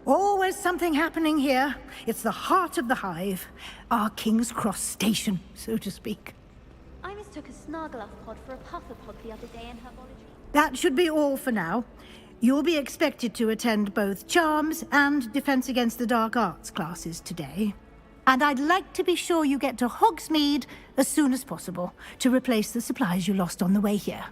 Always something happening here. It's the heart of the hive. Our King's Cross station, so to speak. I mistook a Snargluff pod for a Pufferpod the other day in herbology. That should be all for now. You'll be expected to attend both Charms and Defense Against the Dark Arts classes today. And I'd like to be sure you get to Hogsmeade as soon as possible to replace the supplies you lost on the way here.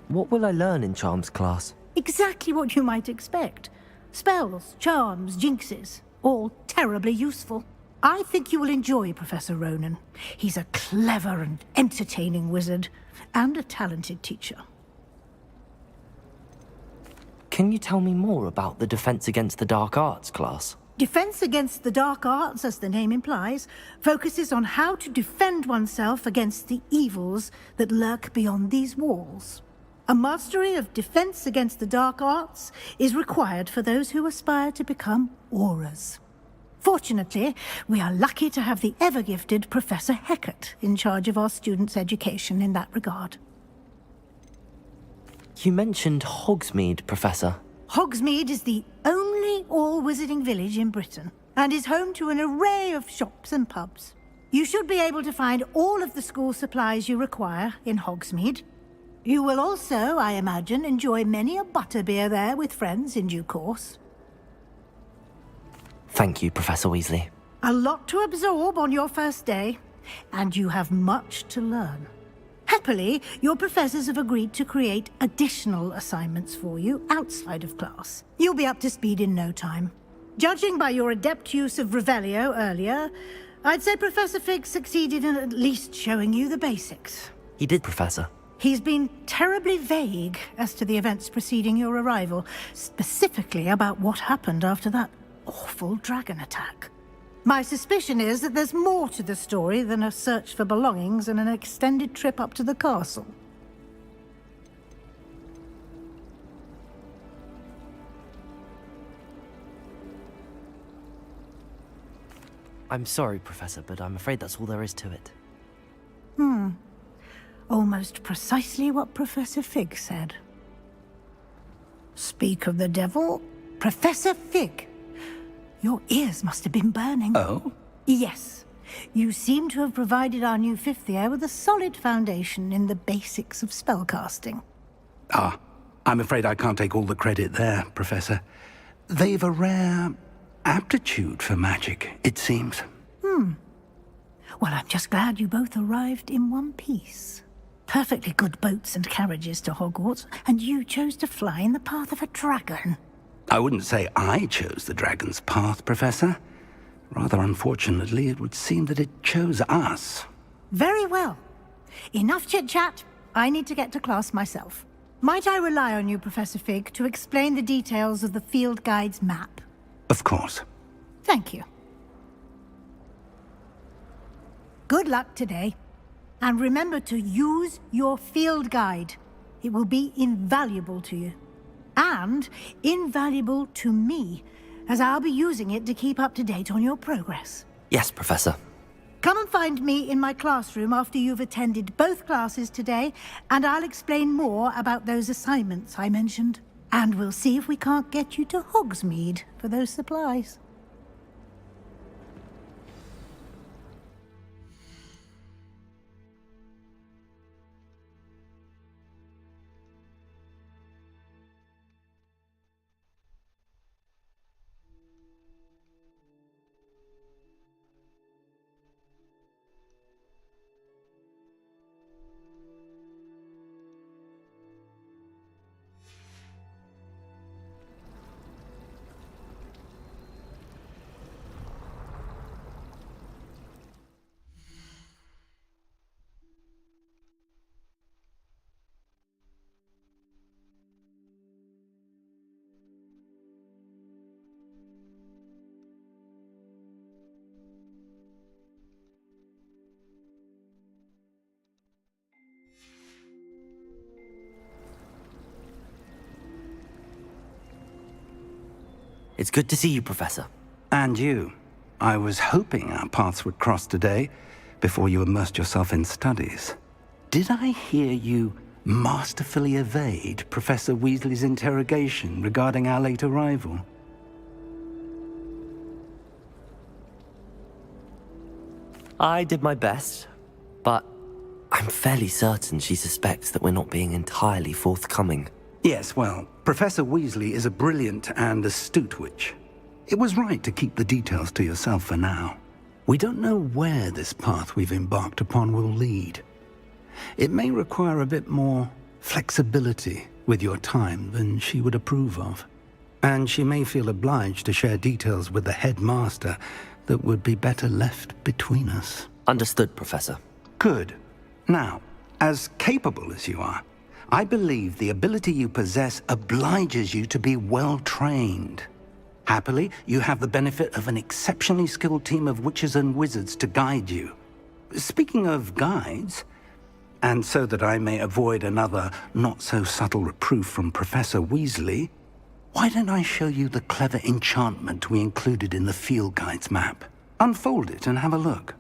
What will I learn in Charms class? Exactly what you might expect. Spells, charms, jinxes, all terribly useful. I think you will enjoy Professor Ronen. He's a clever and entertaining wizard, and a talented teacher. Can you tell me more about the Defense Against the Dark Arts class? Defense Against the Dark Arts, as the name implies, focuses on how to defend oneself against the evils that lurk beyond these walls. A mastery of Defense Against the Dark Arts is required for those who aspire to become Aurors. Fortunately, we are lucky to have the ever-gifted Professor Hecat in charge of our students' education in that regard. You mentioned Hogsmeade, Professor. Hogsmeade is the only all-wizarding village in Britain, and is home to an array of shops and pubs. You should be able to find all of the school supplies you require in Hogsmeade. You will also, I imagine, enjoy many a butterbeer there with friends in due course. Thank you, Professor Weasley. A lot to absorb on your first day, and you have much to learn. Happily, your professors have agreed to create additional assignments for you outside of class. You'll be up to speed in no time. Judging by your adept use of Revelio earlier, I'd say Professor Fig succeeded in at least showing you the basics. He did, Professor. He's been terribly vague as to the events preceding your arrival, specifically about what happened after that awful dragon attack. My suspicion is that there's more to the story than a search for belongings and an extended trip up to the castle. I'm sorry, Professor, but I'm afraid that's all there is to it. Almost precisely what Professor Fig said. Speak of the devil, Professor Fig. Your ears must have been burning. Oh? Yes. You seem to have provided our new fifth year with a solid foundation in the basics of spellcasting. Ah, I'm afraid I can't take all the credit there, Professor. They've a rare aptitude for magic, it seems. Well, I'm just glad you both arrived in one piece. Perfectly good boats and carriages to Hogwarts, and you chose to fly in the path of a dragon. I wouldn't say I chose the dragon's path, Professor. Rather unfortunately, it would seem that it chose us. Very well. Enough chit-chat. I need to get to class myself. Might I rely on you, Professor Fig, to explain the details of the field guide's map? Of course. Thank you. Good luck today. And remember to use your field guide. It will be invaluable to you. And invaluable to me, as I'll be using it to keep up to date on your progress. Yes, Professor. Come and find me in my classroom after you've attended both classes today, and I'll explain more about those assignments I mentioned. And we'll see if we can't get you to Hogsmeade for those supplies. It's good to see you, Professor. And you. I was hoping our paths would cross today, before you immersed yourself in studies. Did I hear you masterfully evade Professor Weasley's interrogation regarding our late arrival? I did my best, but I'm fairly certain she suspects that we're not being entirely forthcoming. Yes, well, Professor Weasley is a brilliant and astute witch. It was right to keep the details to yourself for now. We don't know where this path we've embarked upon will lead. It may require a bit more flexibility with your time than she would approve of. And she may feel obliged to share details with the headmaster that would be better left between us. Understood, Professor. Good. Now, as capable as you are, I believe the ability you possess obliges you to be well trained. Happily, you have the benefit of an exceptionally skilled team of witches and wizards to guide you. Speaking of guides, and so that I may avoid another not-so-subtle reproof from Professor Weasley, why don't I show you the clever enchantment we included in the field guide's map? Unfold it and have a look.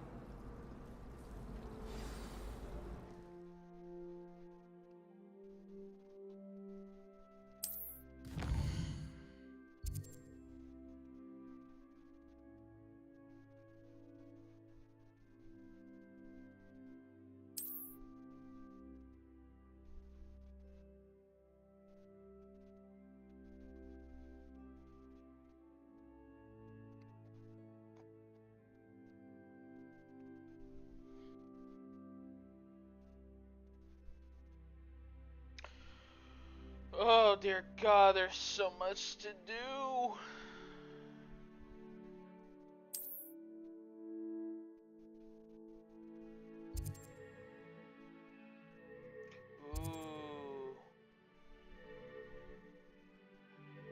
Oh dear God, there's so much to do. Ooh.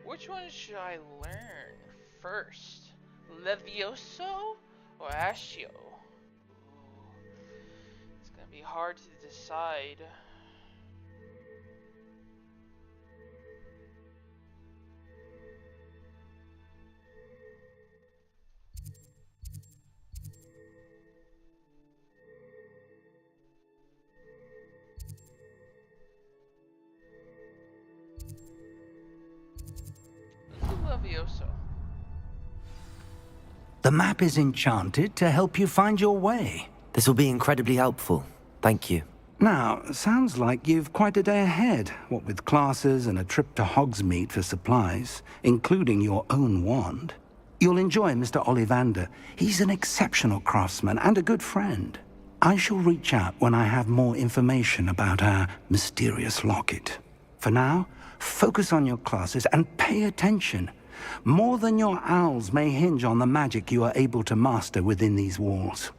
Which one should I learn first? Levioso or Accio? It's gonna be hard to decide. Levioso. The map is enchanted to help you find your way. This will be incredibly helpful. Thank you. Now, sounds like you've quite a day ahead, what with classes and a trip to Hogsmeade for supplies, including your own wand. You'll enjoy Mr. Ollivander. He's an exceptional craftsman and a good friend. I shall reach out when I have more information about our mysterious locket. For now, focus on your classes and pay attention. More than your owls may hinge on the magic you are able to master within these walls.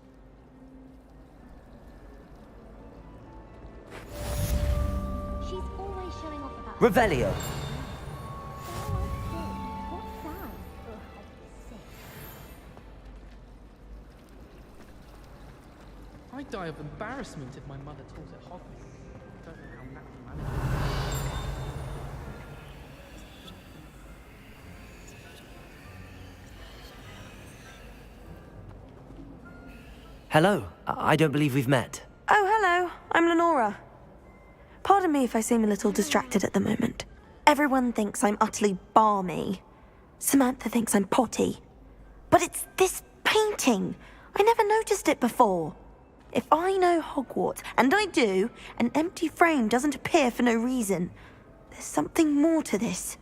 She's always showing off about Revelio. I'd die of embarrassment if my mother taught at Hogwarts. Don't know how Matthew managed. Hello. I don't believe we've met. Oh, hello. I'm Lenora. Pardon me if I seem a little distracted at the moment. Everyone thinks I'm utterly balmy. Samantha thinks I'm potty. But it's this painting. I never noticed it before. If I know Hogwarts, and I do, an empty frame doesn't appear for no reason. There's something more to this.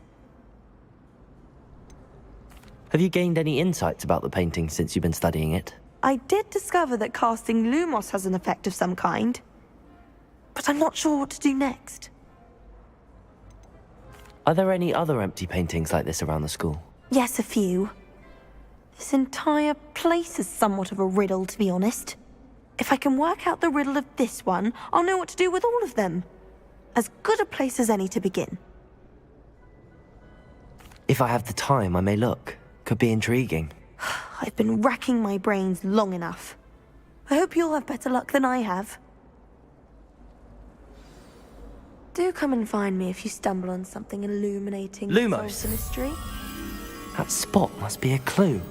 Have you gained any insights about the painting since you've been studying it? I did discover that casting Lumos has an effect of some kind. But I'm not sure what to do next. Are there any other empty paintings like this around the school? Yes, a few. This entire place is somewhat of a riddle, to be honest. If I can work out the riddle of this one, I'll know what to do with all of them. As good a place as any to begin. If I have the time, I may look. Could be intriguing. I've been racking my brains long enough. I hope you'll have better luck than I have. Do come and find me if you stumble on something illuminating that Lumos. solves the mystery. That spot must be a clue.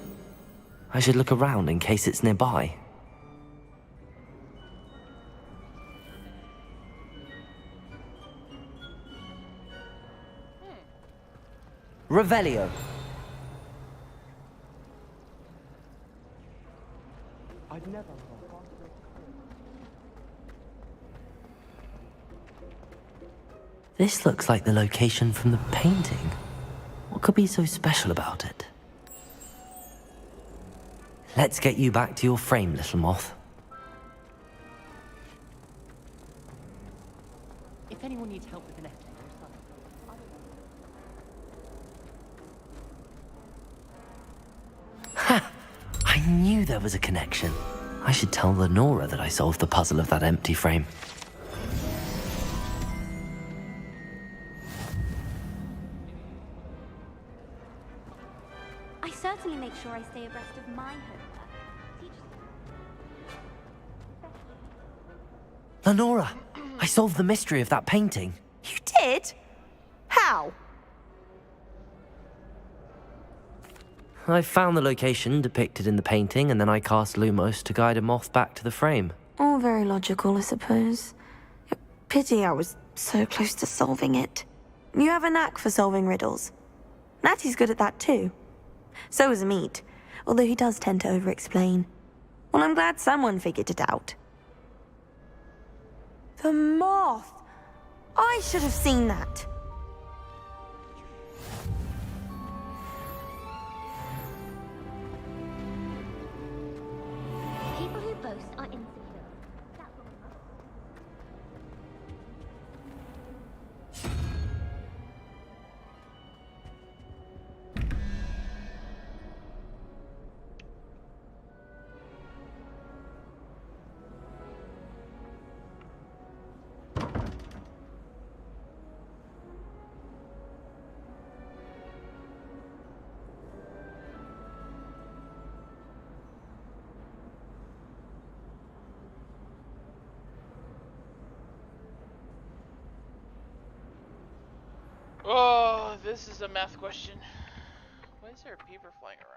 I should look around in case it's nearby. Revelio. I've never. This looks like the location from the painting. What could be so special about it? Let's get you back to your frame, little moth. If anyone needs help with an estimate, Ha! I knew there was a connection. I should tell Lenora that I solved the puzzle of that empty frame. sure I stay abreast of my homework. Lenora, I solved the mystery of that painting. You did? How? I found the location depicted in the painting, and then I cast Lumos to guide a moth back to the frame. All very logical, I suppose. Pity I was so close to solving it. You have a knack for solving riddles. Natty's good at that too. So is Amit, although he does tend to over-explain. Well, I'm glad someone figured it out. The moth! I should have seen that. People who boast are insecure. That's what Oh, this is a math question. Why is there a paper flying around?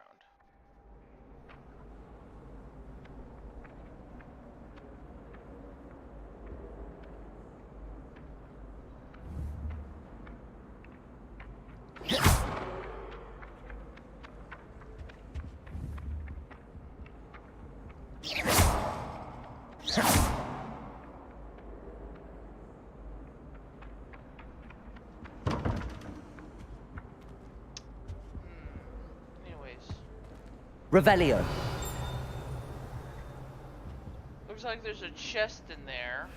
Revelio. Looks like there's a chest in there.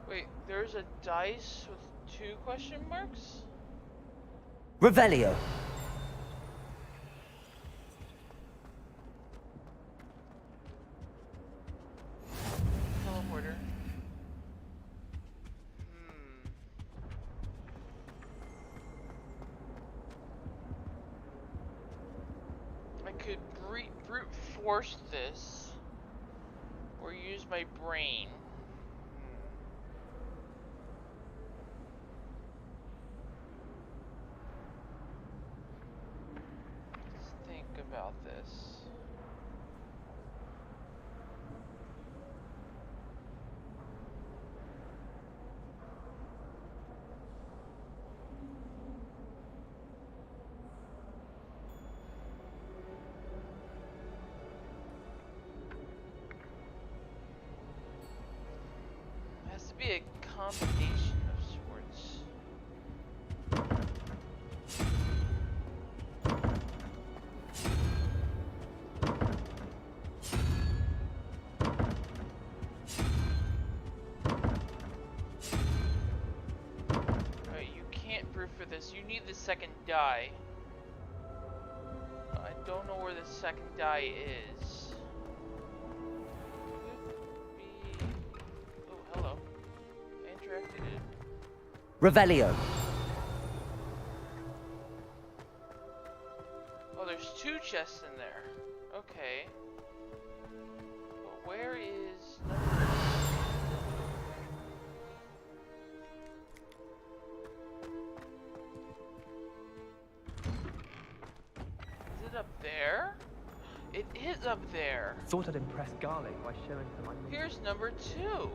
Wait, there's a dice with 2 question marks? Revelio. Teleporter. I could brute force this, or use my brain. About this. It has to be a combination of sorts. For this, you need the second die. I don't know where the second die is. Could be... Oh, hello. I interacted. Revelio. Oh, there's 2 chests in there. Okay. But where is... up there? It is up there. Thought I'd impress Garlic by showing her my... Here's number 2.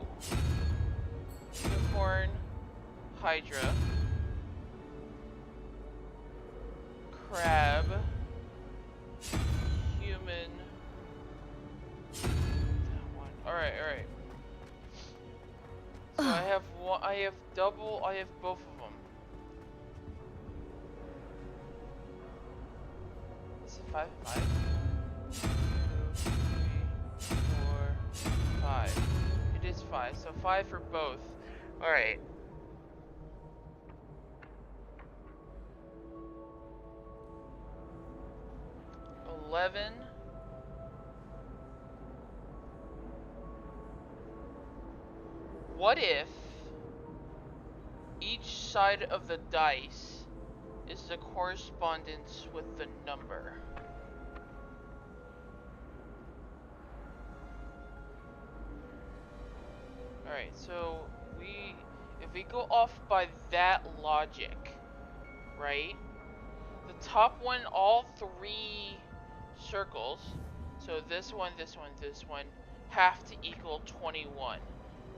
Unicorn, Hydra, Crab, Human. That one. Alright, alright. So I have one, I have double, I have both of them. 5, 5. 5. So 5 for both. Alright. $11. What if each side of the dice is the correspondence with the number? Alright, so if we go off by that logic, right? The top one, all 3 circles, so this one, this one, this one, have to equal 21.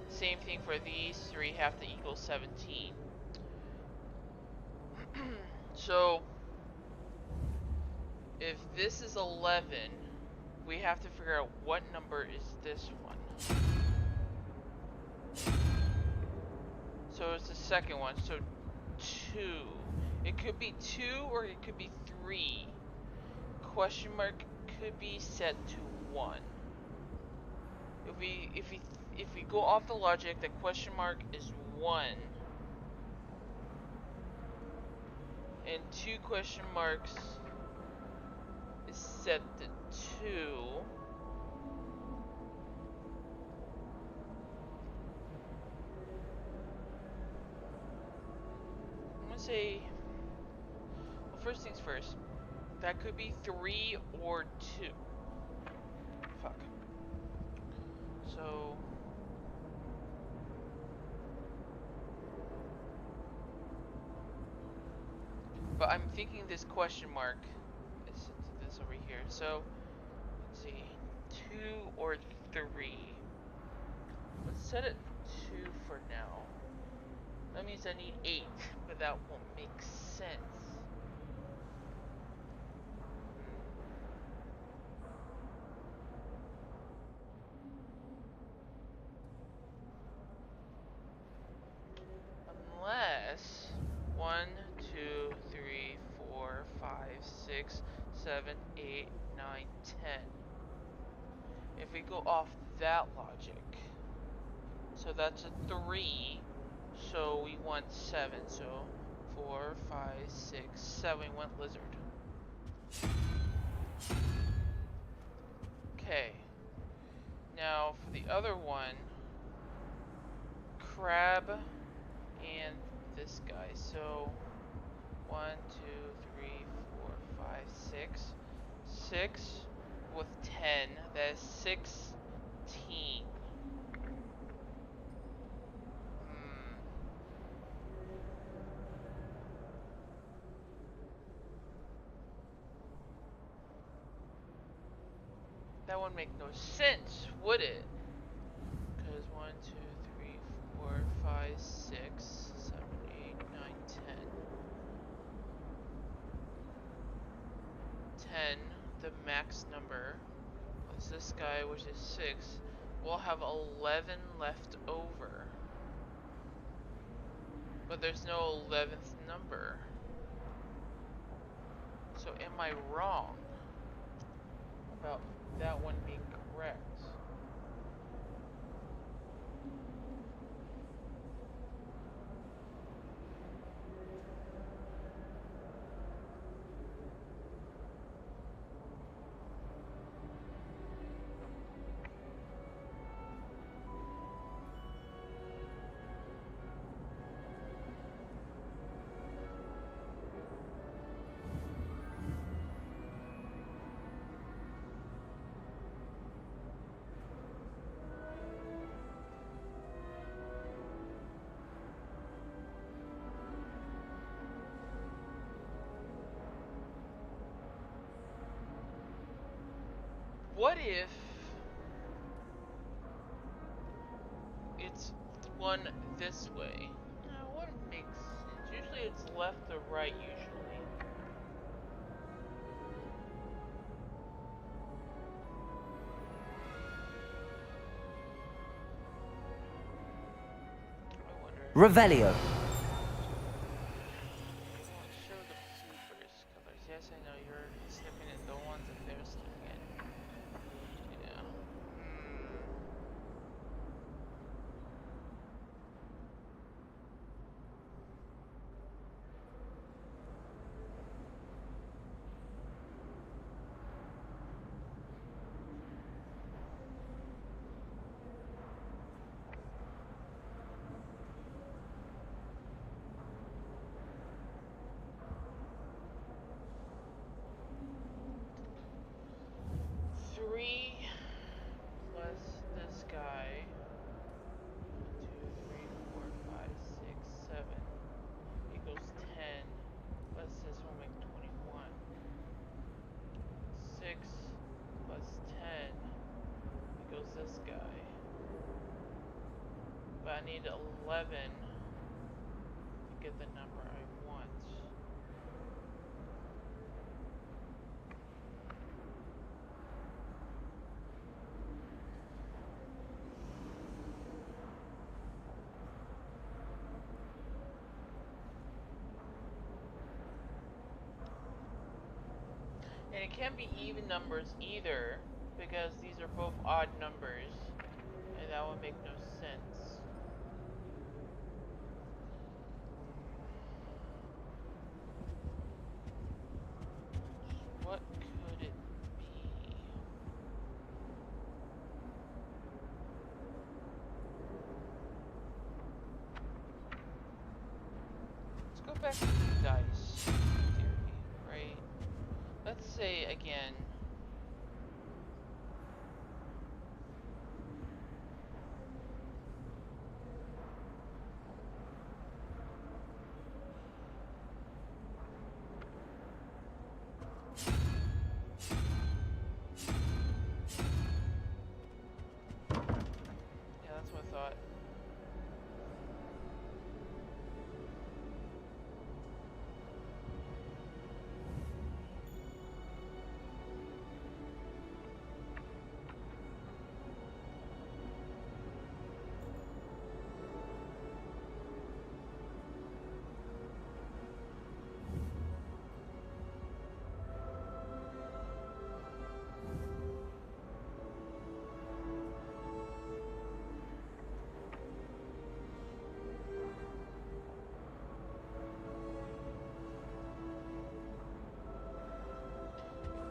Same thing for these 3 have to equal 17. So, if this is 11, we have to figure out what number is this one. So it's the second one, so 2. It could be 2 or it could be 3. Question mark could be set to 1. If we go off the logic that question mark is 1 and 2 question marks is set to 2, I'm gonna say, well, first things first, that could be 3 or 2. Fuck. So but I'm thinking this question mark is this over here. So let's see, 2 or 3. Let's set it 2 for now. That means I need 8, but that won't make sense. Unless 1, 2, 3, 4, 5, 6, 7, 8, 9, 10. If we go off that logic, so that's a 3, so we want 7, so 4, 5, 6, 7, we want lizard. Okay, now for the other one, crab and this guy, so 1, 2, 3, 4, 5, 6. 6 with 10, that is 16. That wouldn't make no sense, would it? Because 1, 2, 3, 4, 5, 6, 7, 8, 9, 10. 10, the max number, was this guy, which is 6. We'll have 11 left over. But there's no 11th number. So am I wrong about that one being correct? What if it's one this way? No, it wouldn't make sense. Usually it's left to right, usually. Revelio. Show the bloopers colors. Yes, I know you're snipping at the ones that they're snipping at. Yeah. I need 11 to get the number I want. And it can't be even numbers either, because these are both odd numbers, and that would make no sense. What could it be? Let's go back to the dice theory, right? Let's say again. Yeah, that's what I thought.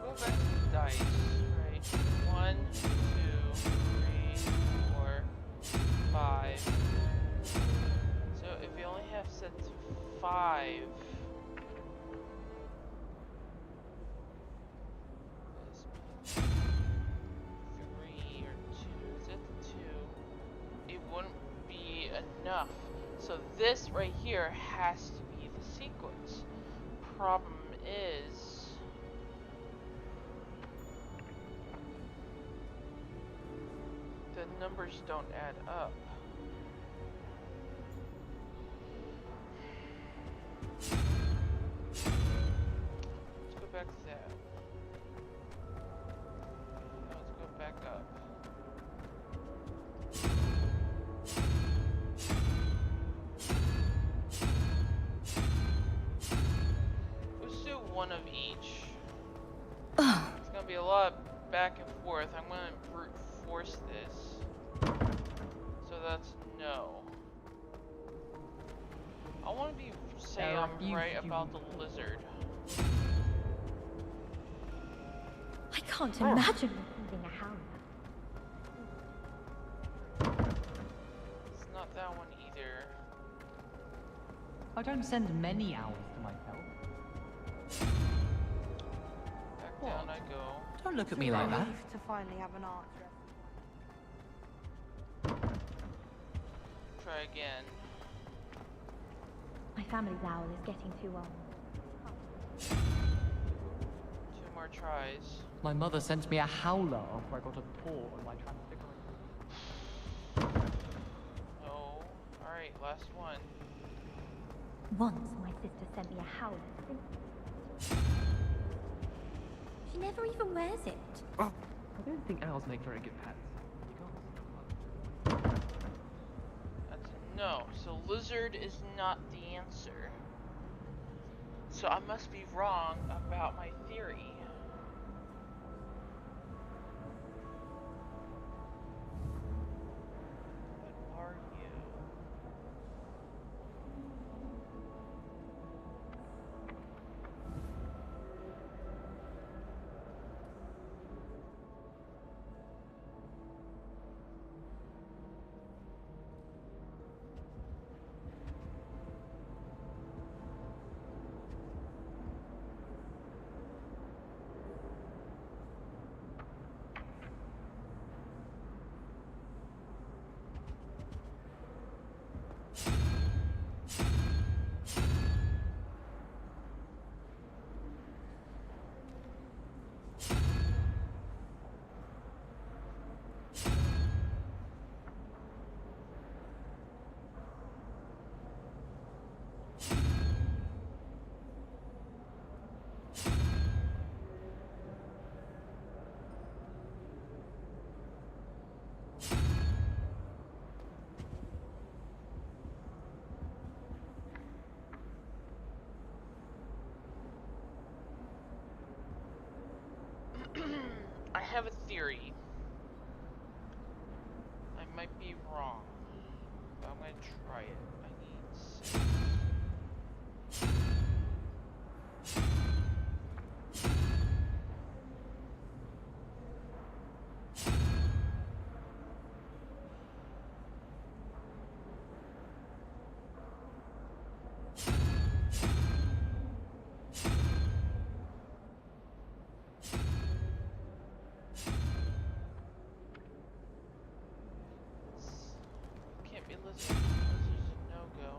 Go back to the dice, right? 1, 2, 3, 4, 5. So if you only have set to 5, this 3 or 2, set to 2, it wouldn't be enough. So this right here has to be the sequence. Problem is, the numbers don't add up. Let's go back to that. Let's go back up. Let's do one of each. It's gonna be a lot back and forth. I'm gonna brute force this. So that's no. I want to say I'm right about the lizard. I can't imagine receiving a howler. It's not that one either. I don't send many owls to myself. Back down I go. Don't look at me like that. To finally have an answer. Try again. My family's owl is getting too old. 2 more tries. My mother sent me a howler after I got a paw on my transfiguration. No. Alright, last one. Once my sister sent me a howler. She never even wears it. I don't think owls make very good pets. That's no. So lizard is not the answer. So I must be wrong about my theory. What are you? have a theory. I might be wrong, but I'm gonna try it. I need 6. Can't be listening. This is a no-go.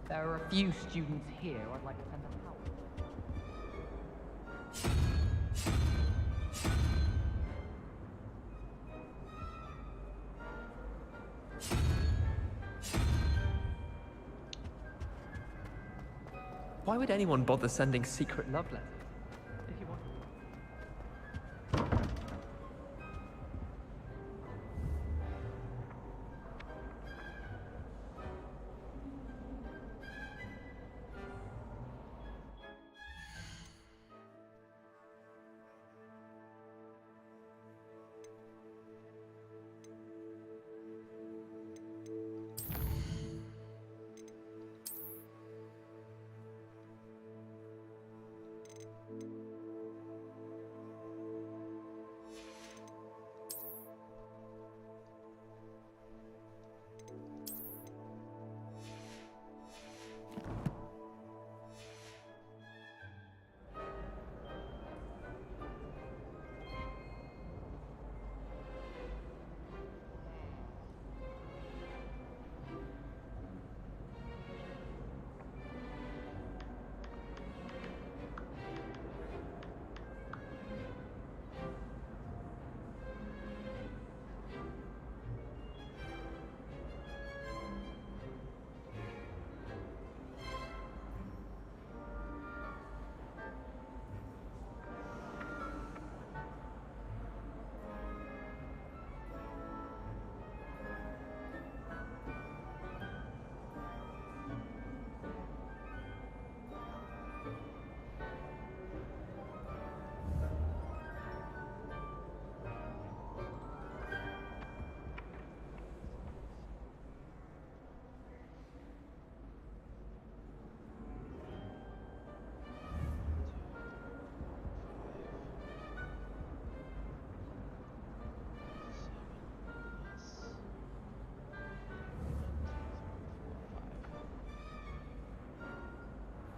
There are a few students here I'd like to send them out. Why would anyone bother sending secret love letters? If you want.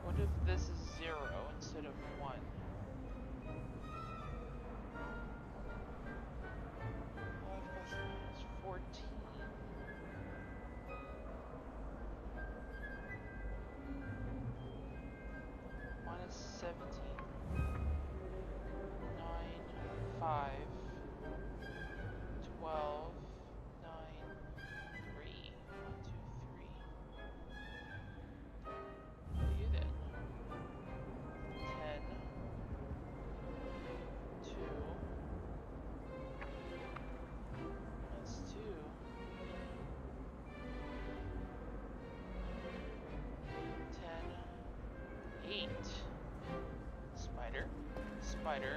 What if this is 0 instead of 1? It's 14. Minus 17. 9, 5, 12, 9, 3. 1, 2, 3. You then. 10, 2, that's 2, 10, 8, spider, spider,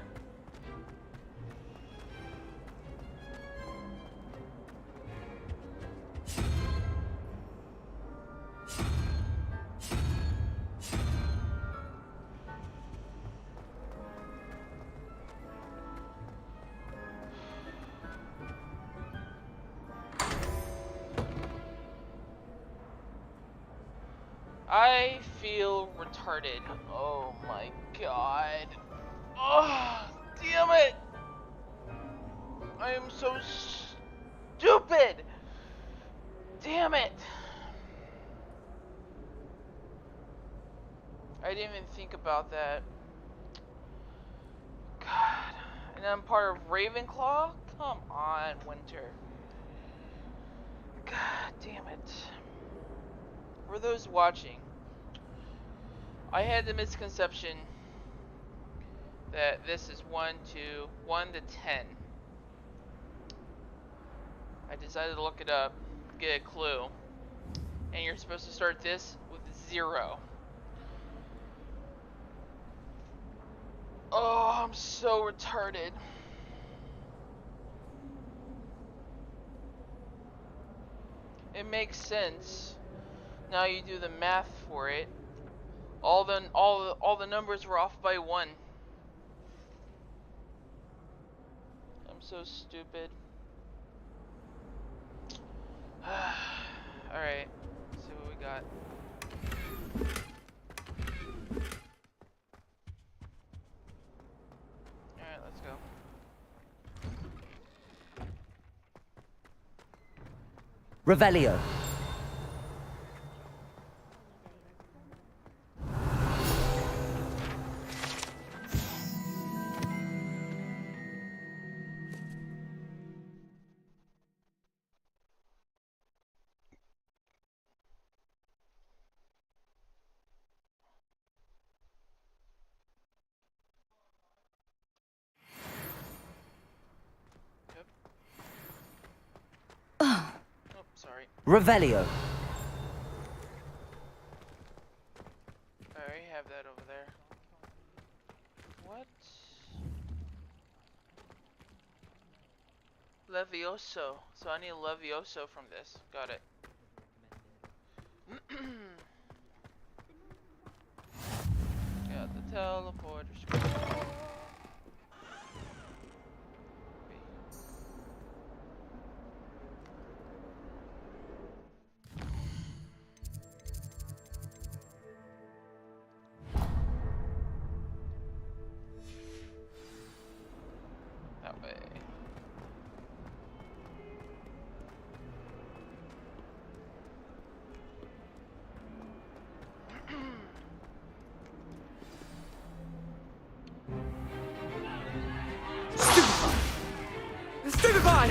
I feel retarded. Oh my god. Oh, damn it! I'm so stupid! Damn it! I didn't even think about that. God. And I'm part of Ravenclaw? Come on, Winter. God damn it. For those watching, I had the misconception that this is 1 to 10. I decided to look it up, get a clue, and you're supposed to start this with 0. Oh, I'm so retarded. It makes sense. Now you do the math for it. All the numbers were off by 1. I'm so stupid. Alright, let's see what we got. Alright, let's go. Revelio. Sorry. Revelio. I already have that over there. What? Levioso. So I need Levioso from this. Got it. Got the teleporter screen. Stupefy!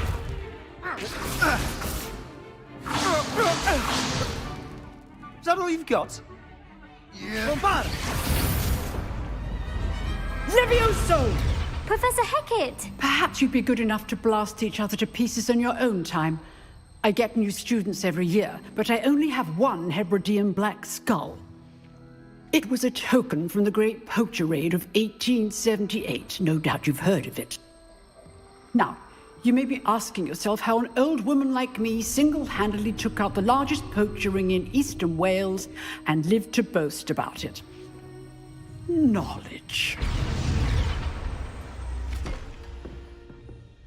Is that all you've got? Yeah. Bombard! Levioso! Professor Hecat! Perhaps you'd be good enough to blast each other to pieces on your own time. I get new students every year, but I only have one Hebridean black skull. It was a token from the Great Poacher Raid of 1878. No doubt you've heard of it. Now, you may be asking yourself how an old woman like me single-handedly took out the largest poacher ring in eastern Wales and lived to boast about it. Knowledge.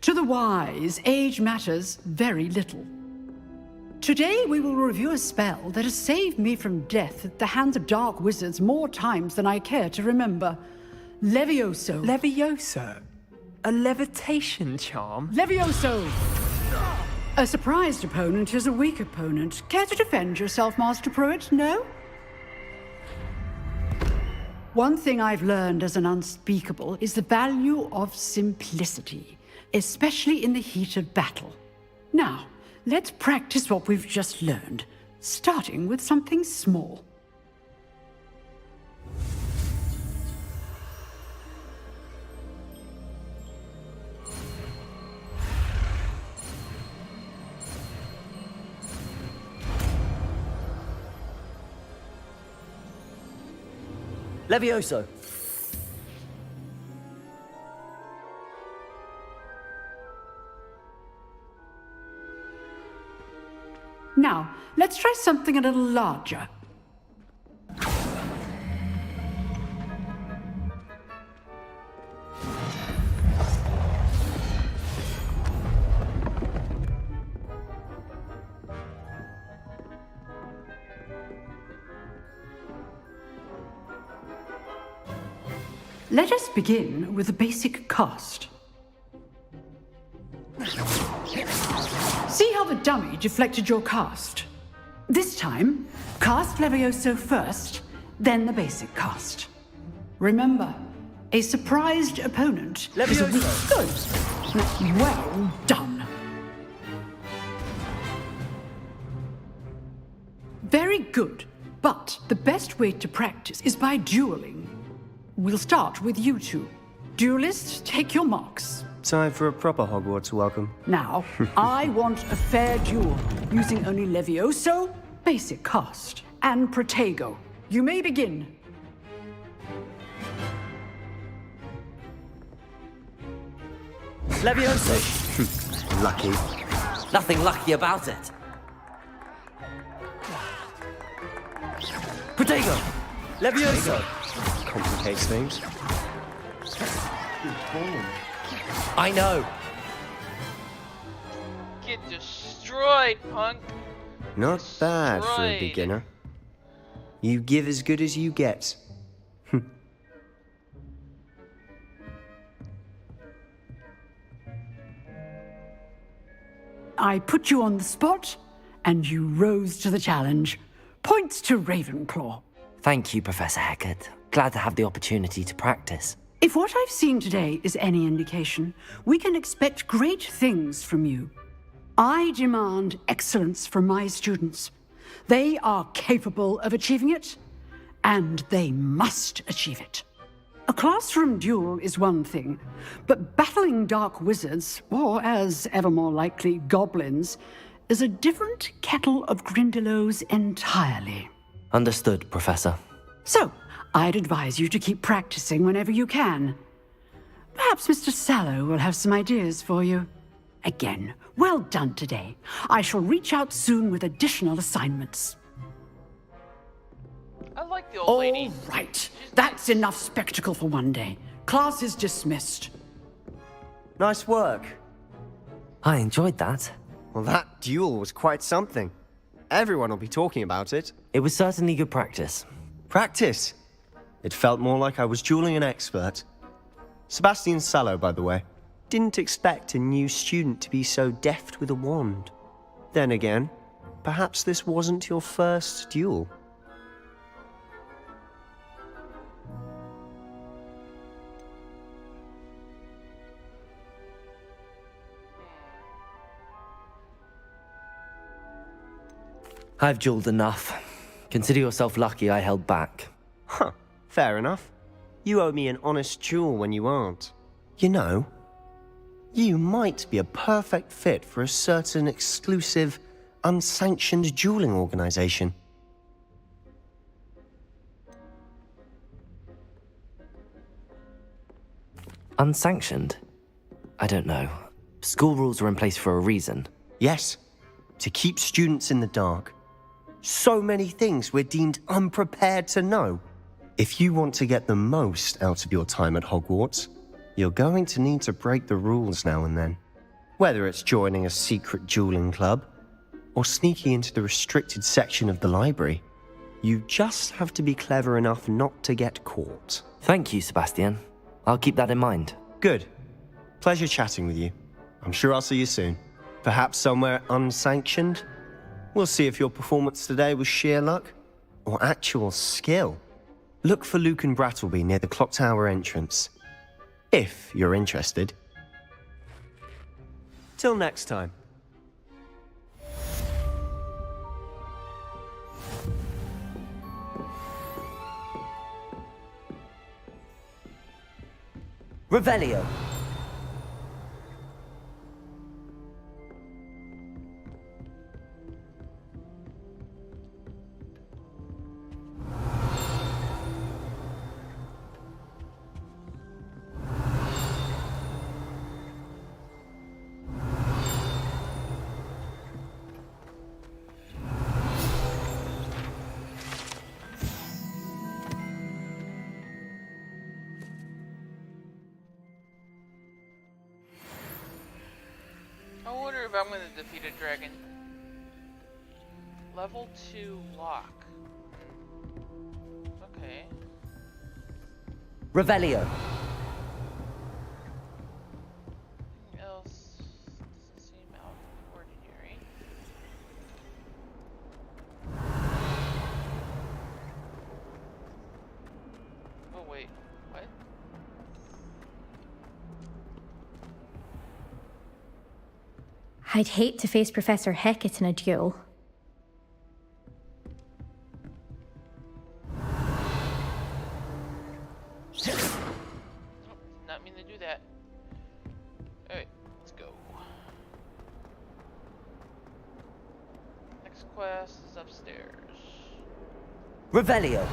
To the wise, age matters very little. Today we will review a spell that has saved me from death at the hands of dark wizards more times than I care to remember. Levioso. Levioso? A levitation charm? Levioso! A surprised opponent is a weak opponent. Care to defend yourself, Master Pruitt? No? One thing I've learned as an unspeakable is the value of simplicity, especially in the heat of battle. Now, let's practice what we've just learned, starting with something small. Levioso. Now, let's try something a little larger. Let us begin with the basic cast. See how the dummy deflected your cast? This time, cast Levioso first, then the basic cast. Remember, a surprised opponent is a weak Good. Well done. Very good, but the best way to practice is by dueling. We'll start with you two. Duelists, take your marks. Time for a proper Hogwarts welcome. Now, I want a fair duel, using only Levioso, basic cast, and Protego. You may begin. Levioso. Lucky. Nothing lucky about it. Protego. Levioso. Complicates things. I know. Get destroyed, punk. Not bad for a Destroyed. beginner. You give as good as you get. I put you on the spot, and you rose to the challenge. Points to Ravenclaw. Thank you, Professor Hecat. Glad to have the opportunity to practice. If what I've seen today is any indication, we can expect great things from you. I demand excellence from my students. They are capable of achieving it, and they must achieve it. A classroom duel is one thing, but battling dark wizards, or as ever more likely, goblins, is a different kettle of Grindylows entirely. Understood, Professor. So, I'd advise you to keep practicing whenever you can. Perhaps Mr. Sallow will have some ideas for you. Again, well done today. I shall reach out soon with additional assignments. I like the old lady. All right. That's enough spectacle for one day. Class is dismissed. Nice work. I enjoyed that. Well, that duel was quite something. Everyone will be talking about it. It was certainly good practice. Practice? It felt more like I was dueling an expert. Sebastian Sallow, by the way. Didn't expect a new student to be so deft with a wand. Then again, perhaps this wasn't your first duel. I've dueled enough. Consider yourself lucky I held back. Huh, fair enough. You owe me an honest duel when you aren't. You know, you might be a perfect fit for a certain exclusive, unsanctioned dueling organization. Unsanctioned? I don't know. School rules are in place for a reason. Yes, to keep students in the dark. So many things we're deemed unprepared to know. If you want to get the most out of your time at Hogwarts, you're going to need to break the rules now and then. Whether it's joining a secret dueling club, or sneaking into the restricted section of the library, you just have to be clever enough not to get caught. Thank you, Sebastian. I'll keep that in mind. Good. Pleasure chatting with you. I'm sure I'll see you soon. Perhaps somewhere unsanctioned? We'll see if your performance today was sheer luck or actual skill. Look for Lucan Brattleby near the Clock Tower entrance, if you're interested. Till next time. Revelio. I wonder if I'm gonna defeat a dragon. Level 2 lock. Okay. Revelio. Anything else doesn't seem out of the ordinary. I'd hate to face Professor Hecat in a duel. Not mean to do that. Alright, let's go. Next quest is upstairs. Revelio.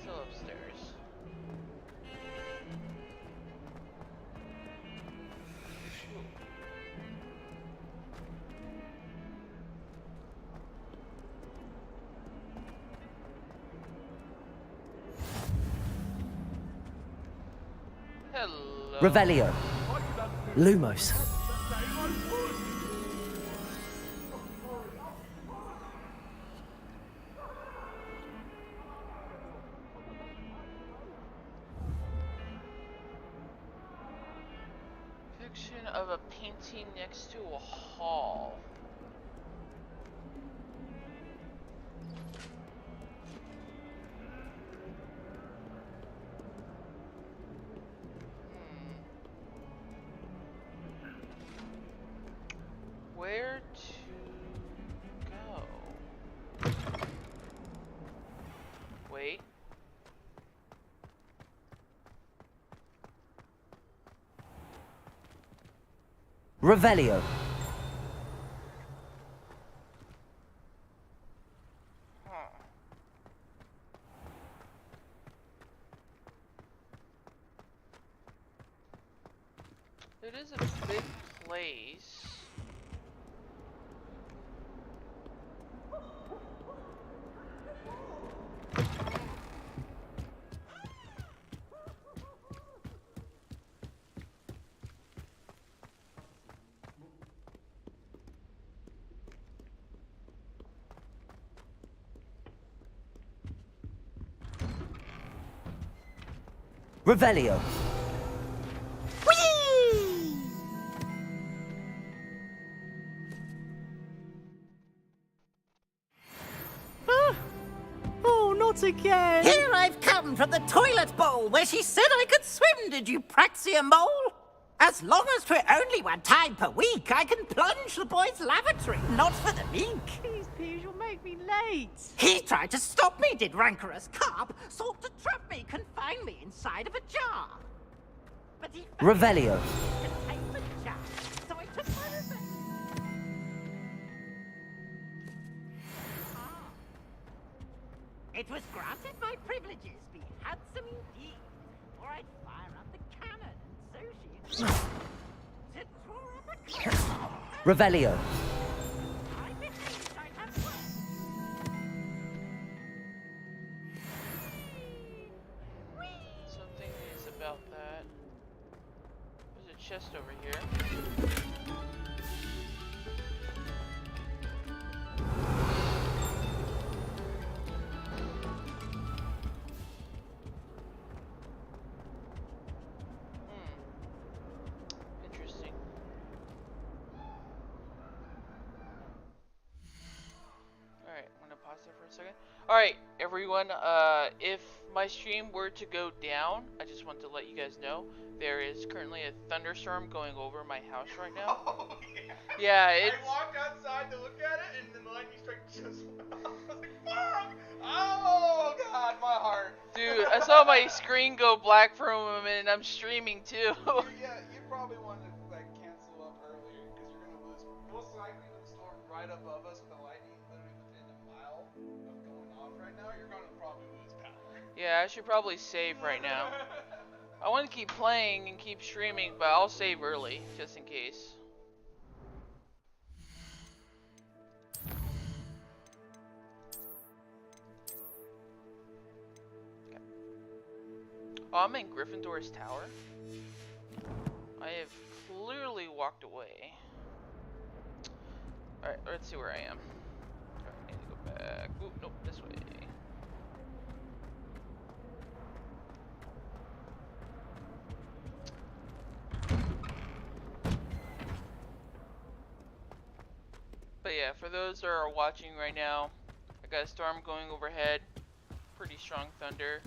Still upstairs. Hello. Revelio. Lumos. Depiction of a painting next to a hall. Where to go? Wait. Revelio. It is a big place. Revelio. Oh, not again! Here I've come from the toilet bowl where she said I could swim, did you praxia mole? As long as 'twere only one time per week, I can plunge the boy's lavatory, not for the meek. Please, please, you'll make me late. He tried to stop me, did rancorous carp, sought to trap me, confine me inside of a jar. But he Revelio. contained the jar, so I took my revenge. It was granted my privileges be handsome indeed, or I'd fire up the cannon, and so she'd to draw up a Revelio. I behaved, I'd have fun. Something is about that. There's a chest over here. Interesting. Alright, I'm gonna pause there for a second. Alright, everyone, if my stream were to go down, I just want to let you guys know, there is currently a thunderstorm going over my house right now. Oh, yeah. Yeah, it's... I walked outside to look at it, and then the lightning strike just went off. I was like, fuck! Oh, God, my heart. Dude, I saw my screen go black for a moment, and I'm streaming too. Yeah, you probably want to, like, cancel up earlier, because you're going to lose, most likely with the storm right above us with the lightning literally within a mile of going off right now, you're going to probably lose power. Yeah, I should probably save right now. I want to keep playing and keep streaming, but I'll save early, just in case. Okay. Oh, I'm in Gryffindor's tower. I have clearly walked away. Alright, let's see where I am. Alright, I need to go back. Ooh, nope, this way. But yeah, for those that are watching right now, I got a storm going overhead. Pretty strong thunder.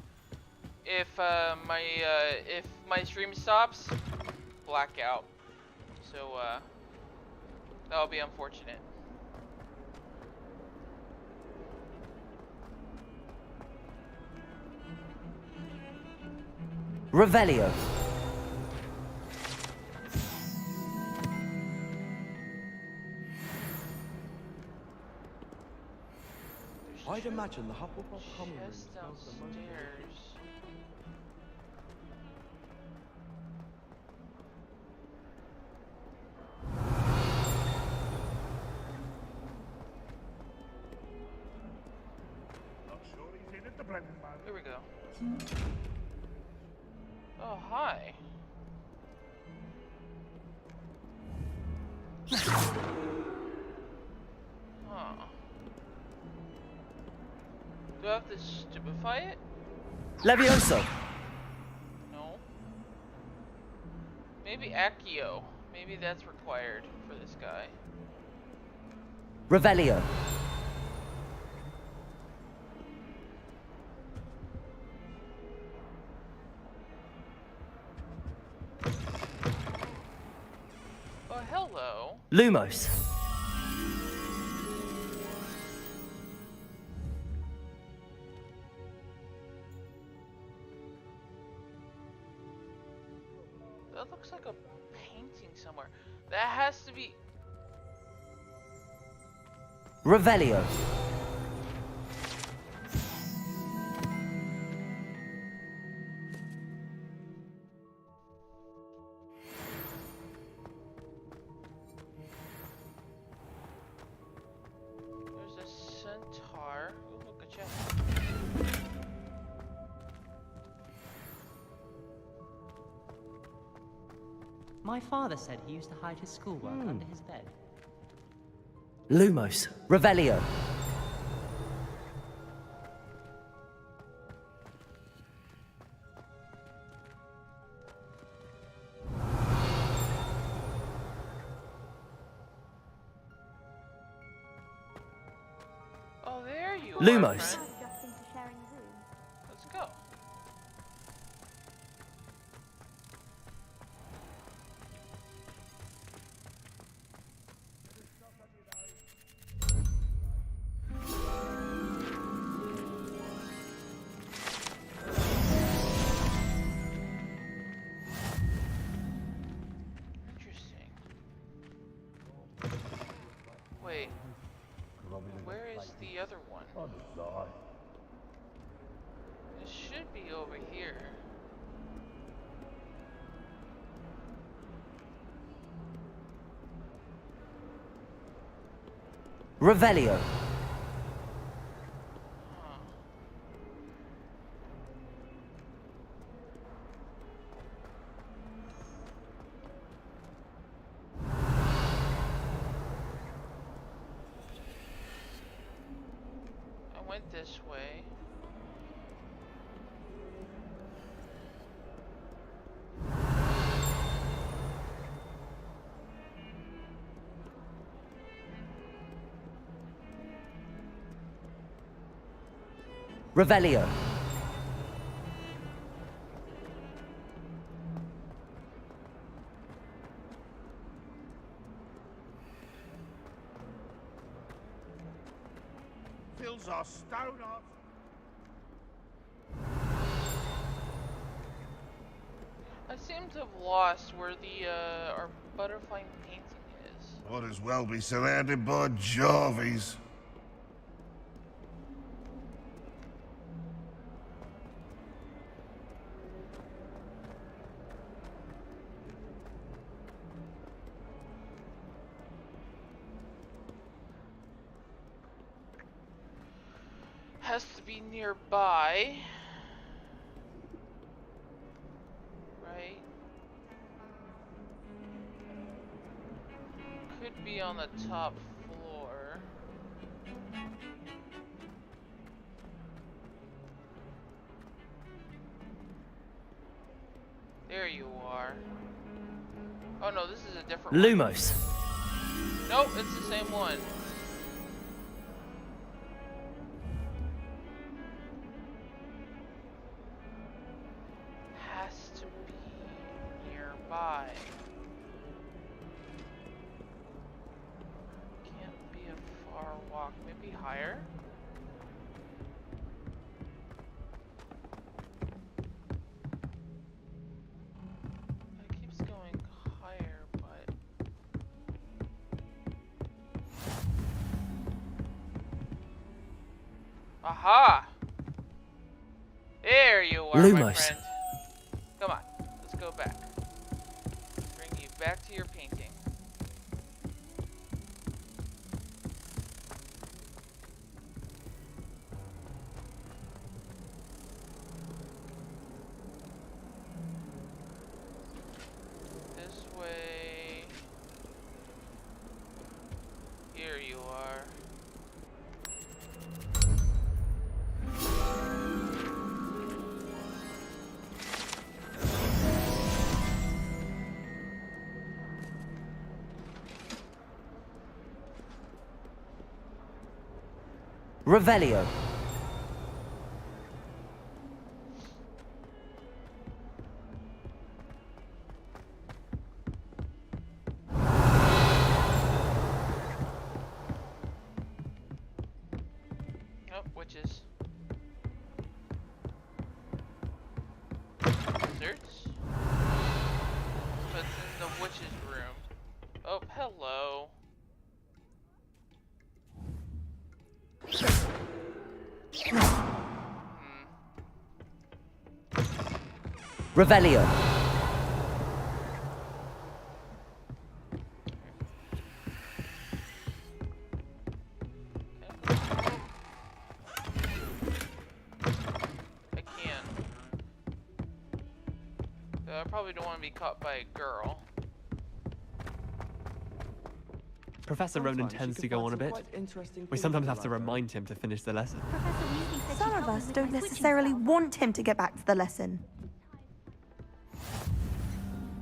If my stream stops, blackout. So that'll be unfortunate. Revelio. I'd imagine the Hufflepuff common room Just smells the most. downstairs. Here we go. Oh, hi. Huh. Do I have to stupefy it? Levioso. No. Maybe Accio. Maybe that's required for this guy. Revelio. Oh, hello. Lumos. That looks like a painting somewhere. That has to be... Revelio. There's a centaur. Ooh, look, a chest. My father said he used to hide his schoolwork under his bed. Lumos. Revelio. Oh, there you are. Lumos. Friend. Let's go. Interesting. Wait. Where is the other one? It should be over here. Revelio. I went this way. Revelio. Fills our stone up. I seem to have lost where the our butterfly painting is. Might as well be surrounded by Jarvies. Has to be nearby. Right? Could be on the top floor. There you are. Oh no, this is a different Lumos. one. Nope, it's the same one. Has to be nearby. Can't be a far walk. Maybe higher? It keeps going higher, but... Aha! There you are, my Lumos. friend. Come on, let's go back. Bring you back to your painting. This way. Here you are. Revelio. Oh, witches. Wizards? But it's in the witch's room. Oh, hello. Revelio. I can. I probably don't want to be caught by a girl. Professor Ronan tends to go on a bit. We sometimes have to remind him to finish the lesson. Some of us don't necessarily want him to get back to the lesson.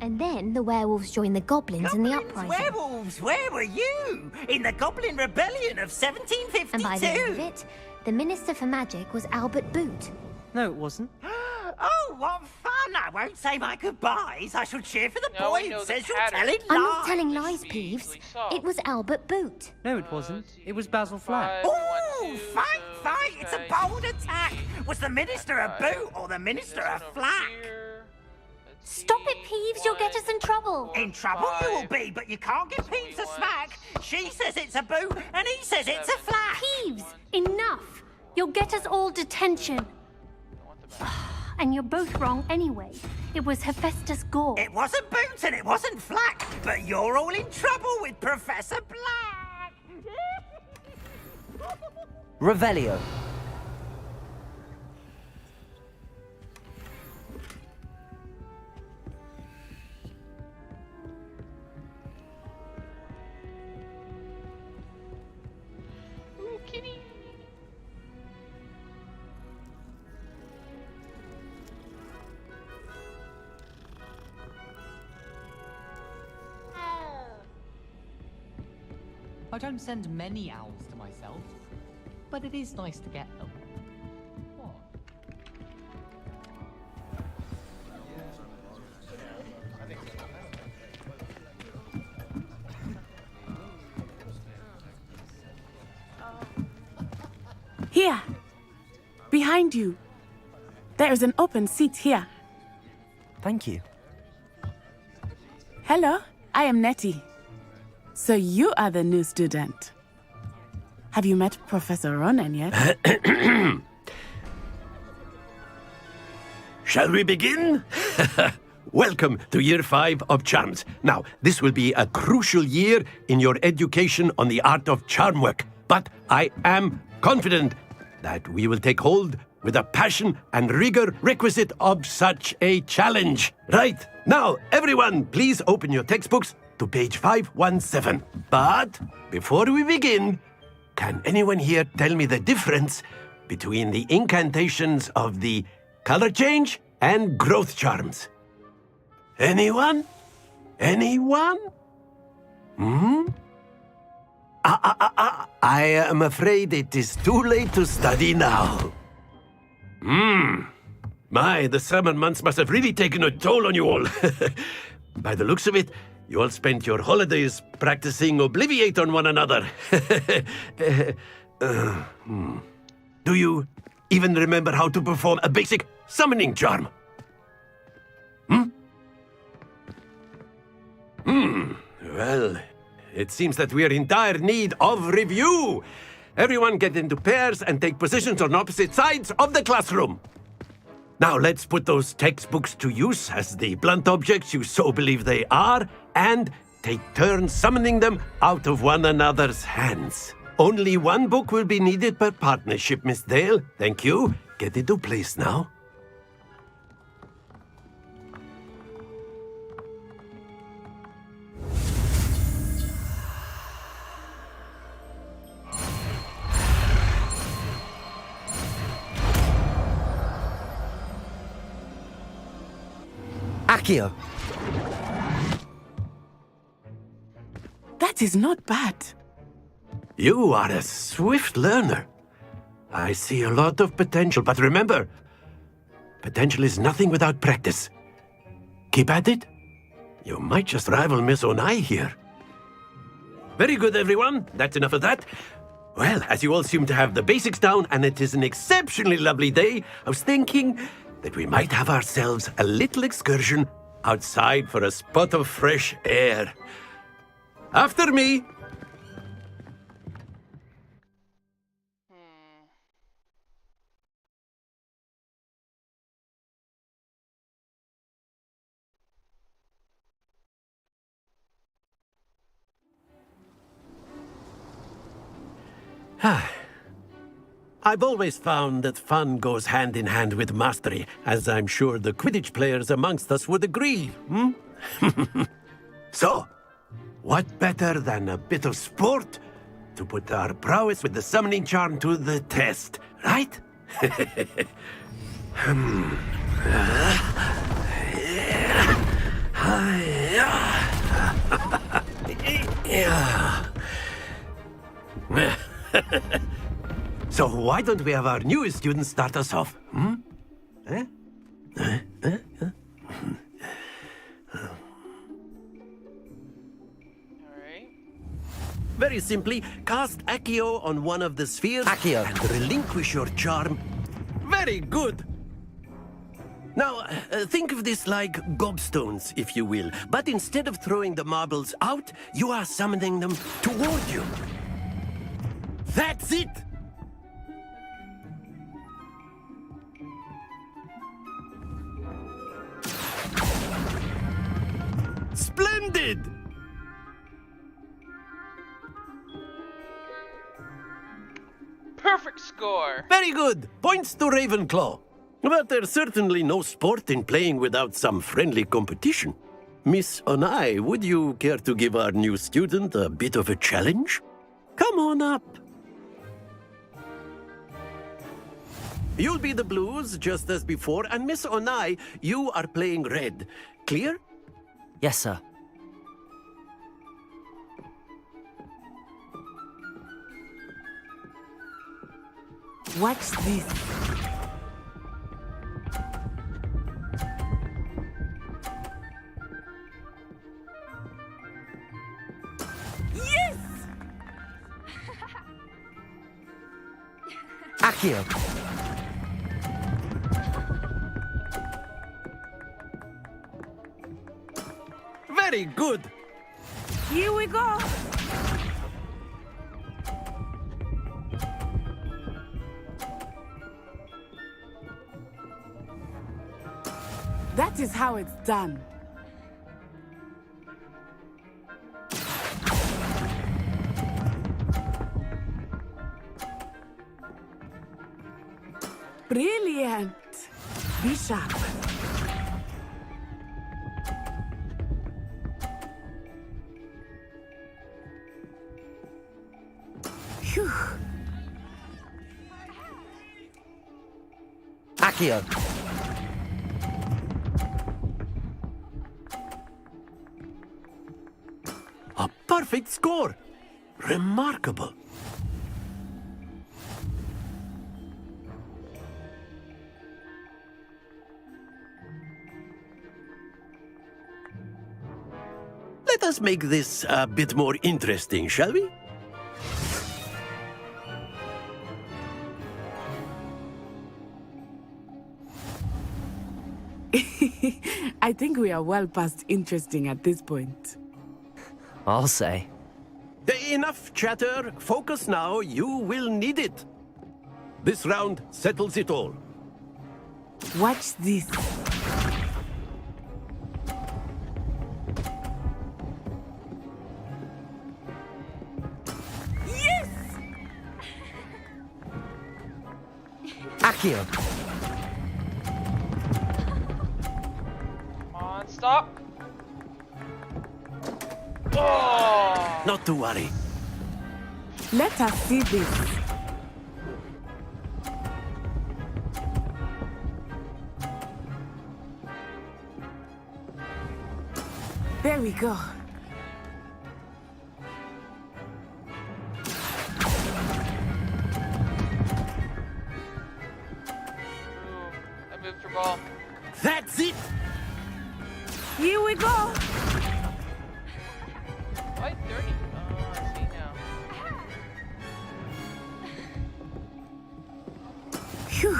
And then the werewolves joined the goblins in the uprising. Werewolves, where were you? In the Goblin Rebellion of 1752? And by the end of it, the Minister for Magic was Albert Boot. No, it wasn't. Oh, what fun! I won't say my goodbyes. I shall cheer for the No, boy we who know the says you're pattern. telling I'm lies. not telling lies, Peeves. It was Albert Boot. No, it wasn't. It was Basil Flack. Ooh, fight! It's a bold attack. Was the Minister a boot or the Minister a flack? Stop it, Peeves. You'll get us in trouble. In trouble you will be, but you can't give Peeves a smack. She says it's a boot and he says it's a flack. Peeves, enough. You'll get us all detention. And you're both wrong anyway. It was Hephaestus Gore. It wasn't boot and it wasn't flack, but you're all in trouble with Professor Black. Revelio. Ooh, kitty. I don't send many owls to myself, but it is nice to get them. What? Here. Behind you. There is an open seat here. Thank you. Hello, I am Nettie. So you are the new student. Have you met Professor Ronan yet? Shall we begin? Welcome to Year 5 of Charms. Now, this will be a crucial year in your education on the art of charm work, but I am confident that we will take hold with the passion and rigor requisite of such a challenge. Right, now, everyone, please open your textbooks to page 517. But before we begin, can anyone here tell me the difference between the incantations of the color change and growth charms? Anyone? Anyone? Hmm? I am afraid it is too late to study now. My, the summer months must have really taken a toll on you all. By the looks of it, you all spent your holidays practicing Obliviate on one another. Do you even remember how to perform a basic summoning charm? Well, it seems that we are in dire need of review. Everyone get into pairs and take positions on opposite sides of the classroom. Now let's put those textbooks to use as the blunt objects you so believe they are, and take turns summoning them out of one another's hands. Only one book will be needed per partnership, Miss Dale. Thank you. Get into place now. Accio. That is not bad. You are a swift learner. I see a lot of potential, but remember, potential is nothing without practice. Keep at it. You might just rival Miss Onai here. Very good, everyone. That's enough of that. Well, as you all seem to have the basics down, and it is an exceptionally lovely day, I was thinking that we might have ourselves a little excursion outside for a spot of fresh air. After me! I've always found that fun goes hand in hand with mastery, as I'm sure the Quidditch players amongst us would agree, So, what better than a bit of sport to put our prowess with the summoning charm to the test, right? So why don't we have our newest student start us off? Very simply, cast Accio on one of the spheres and relinquish your charm. Very good! Now, think of this like gobstones, if you will. But instead of throwing the marbles out, you are summoning them toward you. That's it! Splendid! Perfect score! Very good! Points to Ravenclaw. But there's certainly no sport in playing without some friendly competition. Miss Onai, would you care to give our new student a bit of a challenge? Come on up. You'll be the blues, just as before, and Miss Onai, you are playing red. Clear? Yes, sir. Watch this. Yes! Accio. Very good. Here we go. That is how it's done. Brilliant. Be sharp. Phew. Accio. perfect score. Remarkable. Let us make this a bit more interesting, shall we? I think we are well past interesting at this point. I'll say. Enough chatter. Focus now. You will need it. This round settles it all. Watch this. Yes! Accio! Come on, stop. Oh! Not to worry. Let us see this. There we go. I moved your ball. That's it! Here we go! Quite dirty. Oh, I see now. Phew.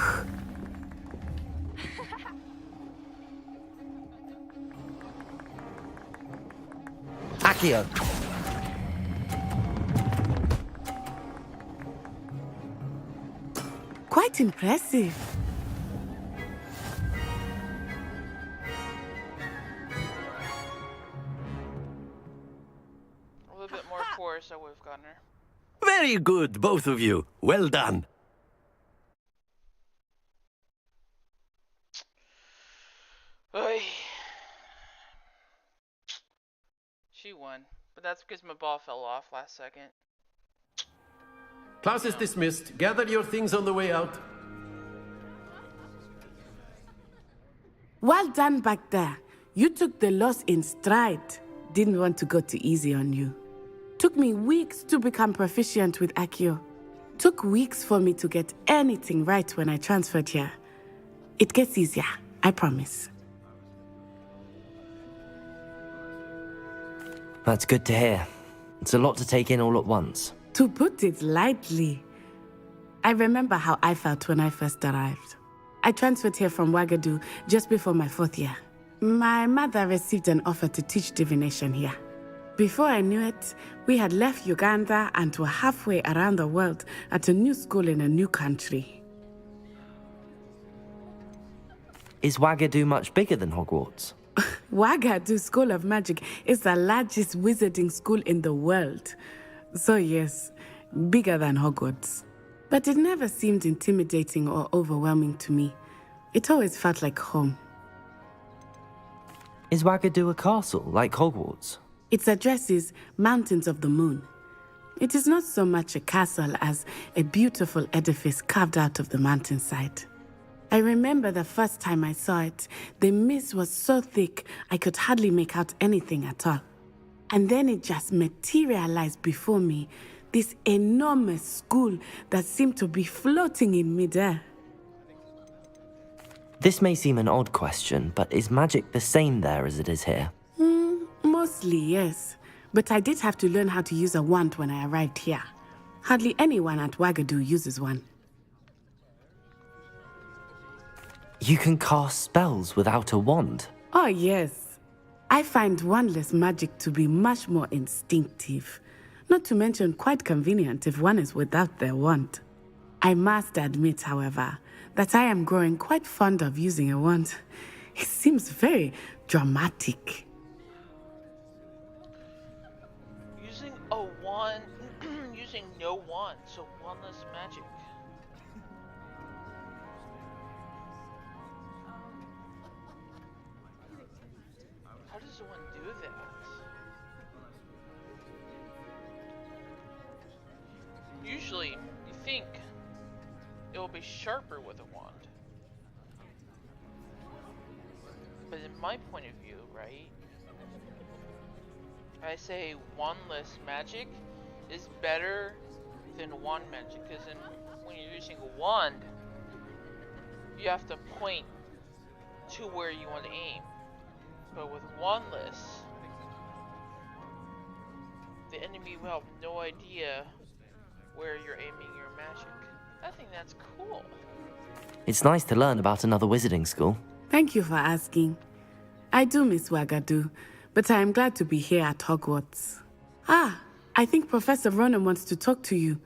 Accio! Quite impressive. A little bit more force, I would have gotten her. Very good, both of you. Well done. Oy. She won, but that's because my ball fell off last second. Class is dismissed. Gather your things on the way out. Well done back there. You took the loss in stride. Didn't want to go too easy on you. Took me weeks to become proficient with Accio. Took weeks for me to get anything right when I transferred here. It gets easier, I promise. That's good to hear. It's a lot to take in all at once. To put it lightly, I remember how I felt when I first arrived. I transferred here from Wagadu just before my 4th year. My mother received an offer to teach divination here. Before I knew it, we had left Uganda and were halfway around the world at a new school in a new country. Is Wagadu much bigger than Hogwarts? Wagadu School of Magic is the largest wizarding school in the world. So yes, bigger than Hogwarts. But it never seemed intimidating or overwhelming to me. It always felt like home. Is Wagadu a castle, like Hogwarts? Its address is Mountains of the Moon. It is not so much a castle as a beautiful edifice carved out of the mountainside. I remember the first time I saw it, the mist was so thick I could hardly make out anything at all. And then it just materialized before me, this enormous school that seemed to be floating in midair. This may seem an odd question, but is magic the same there as it is here? Mostly, yes. But I did have to learn how to use a wand when I arrived here. Hardly anyone at Wagadu uses one. You can cast spells without a wand? Oh, yes. I find wandless magic to be much more instinctive. Not to mention quite convenient if one is without their wand. I must admit, however, that I am growing quite fond of using a wand. It seems very dramatic. Using a wand, using no wand, so wandless magic. How does one do that? Usually, you think it will be sharper with a wand. But in my point of view, right? I say wandless magic is better than wand magic, because when you're using a wand, you have to point to where you want to aim. But with wandless, the enemy will have no idea where you're aiming your magic. I think that's cool. It's nice to learn about another wizarding school. Thank you for asking. I do miss Wagadu, but I am glad to be here at Hogwarts. Ah, I think Professor Ronen wants to talk to you.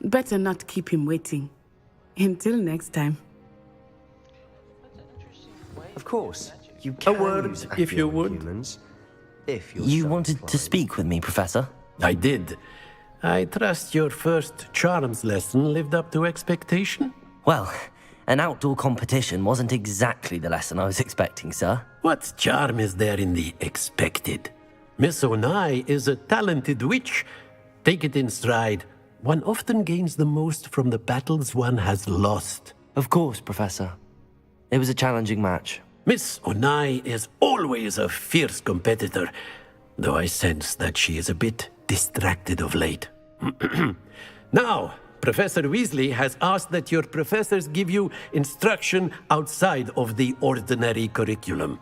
Better not keep him waiting. Until next time. Of course, you can use if you Accio on would. humans, if you're You so wanted to inclined. speak with me, Professor? I did. I trust your first charms lesson lived up to expectation? Well, an outdoor competition wasn't exactly the lesson I was expecting, sir. What charm is there in the expected? Miss Onai is a talented witch. Take it in stride. One often gains the most from the battles one has lost. Of course, Professor. It was a challenging match. Miss Onai is always a fierce competitor, though I sense that she is a bit distracted of late. Now, Professor Weasley has asked that your professors give you instruction outside of the ordinary curriculum.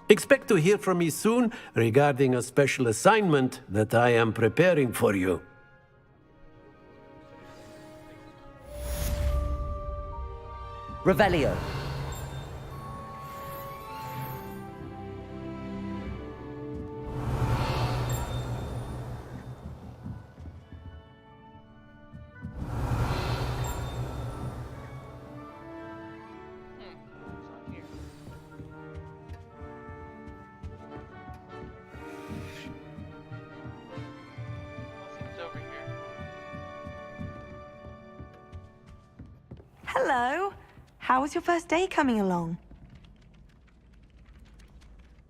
Expect to hear from me soon regarding a special assignment that I am preparing for you. Revelio. Hello. How was your first day coming along?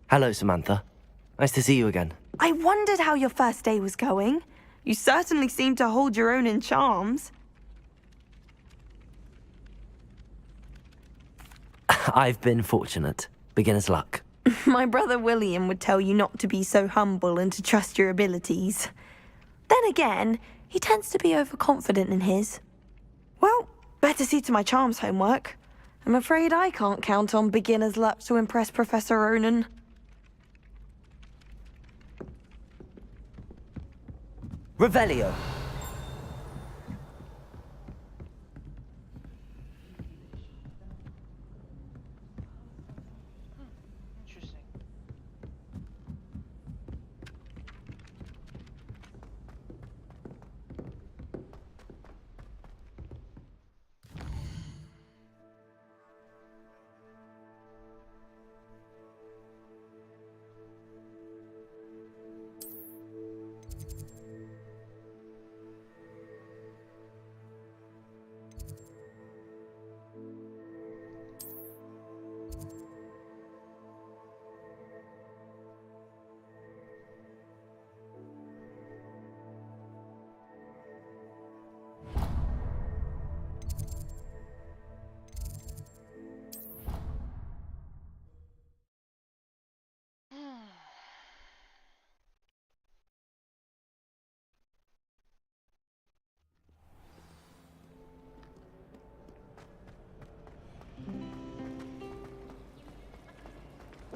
Hello, Samantha. Nice to see you again. I wondered how your first day was going. You certainly seem to hold your own in charms. I've been fortunate. Beginner's luck. My brother William would tell you not to be so humble and to trust your abilities. Then again, he tends to be overconfident in his. Well, better see to my charms homework. I'm afraid I can't count on beginner's luck to impress Professor Ronen. Revelio.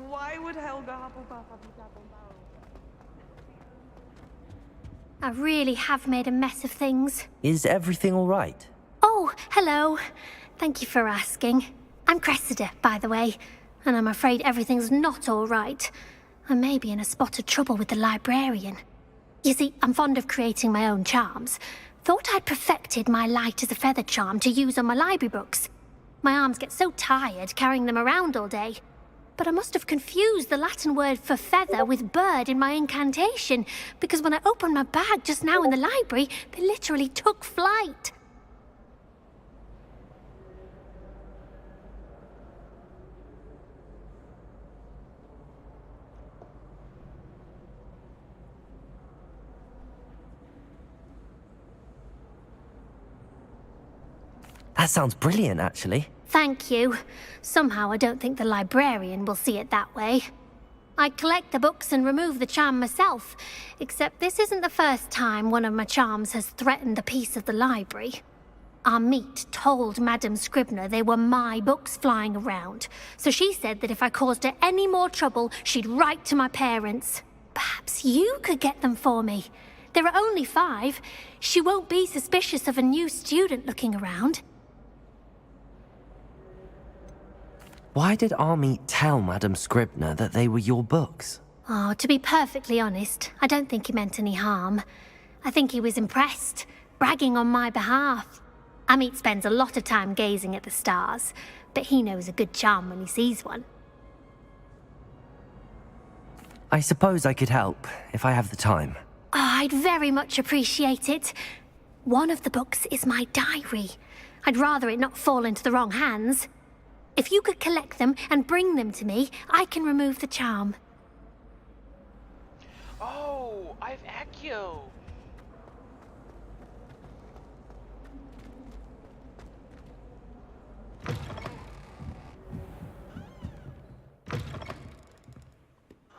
Why would Helga Hufflepuff have you double barrel? I really have made a mess of things. Is everything all right? Oh, hello. Thank you for asking. I'm Cressida, by the way, and I'm afraid everything's not all right. I may be in a spot of trouble with the librarian. You see, I'm fond of creating my own charms. Thought I'd perfected my light as a feather charm to use on my library books. My arms get so tired carrying them around all day. But I must have confused the Latin word for feather with bird in my incantation, because when I opened my bag just now in the library, they literally took flight. That sounds brilliant, actually. Thank you. Somehow I don't think the librarian will see it that way. I collect the books and remove the charm myself, except this isn't the first time one of my charms has threatened a piece of the library. Amit told Madame Scribner they were my books flying around, so she said that if I caused her any more trouble, she'd write to my parents. Perhaps you could get them for me. There are only 5. She won't be suspicious of a new student looking around. Why did Amit tell Madame Scribner that they were your books? Oh, to be perfectly honest, I don't think he meant any harm. I think he was impressed, bragging on my behalf. Amit spends a lot of time gazing at the stars, but he knows a good charm when he sees one. I suppose I could help, if I have the time. Oh, I'd very much appreciate it. One of the books is my diary. I'd rather it not fall into the wrong hands. If you could collect them and bring them to me, I can remove the charm. Oh, I have Accio.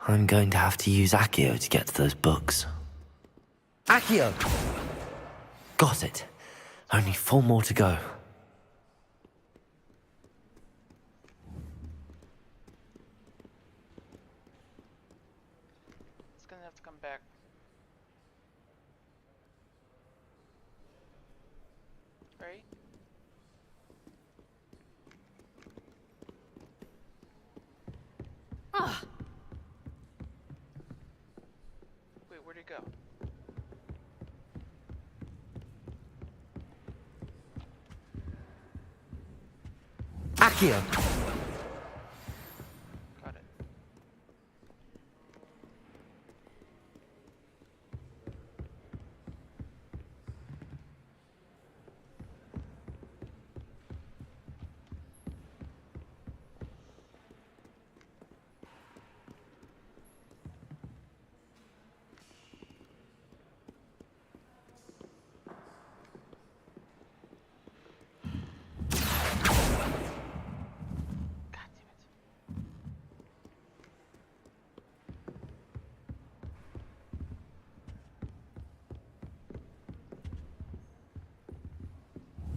I'm going to have to use Accio to get to those books. Accio! Got it. Only 4 more to go. It's gonna have to come back. Right? Ah! Wait, where'd it go? Accio! Got it.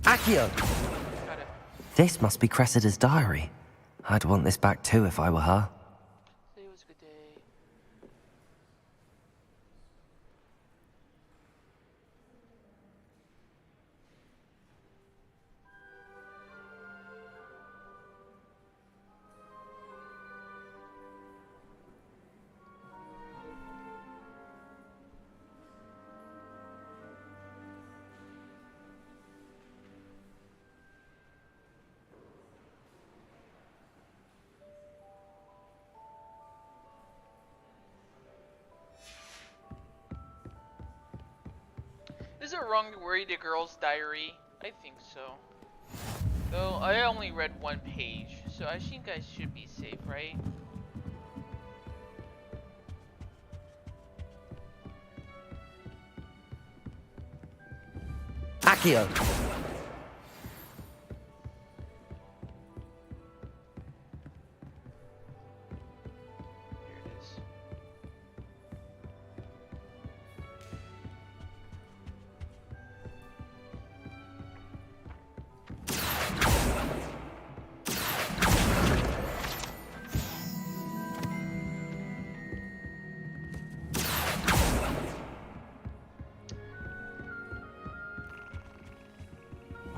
Accio! This must be Cressida's diary. I'd want this back too if I were her. Today was a good day. Is it wrong to read a girl's diary? I think so. Though I only read 1 page, so I think I should be safe, right? Accio!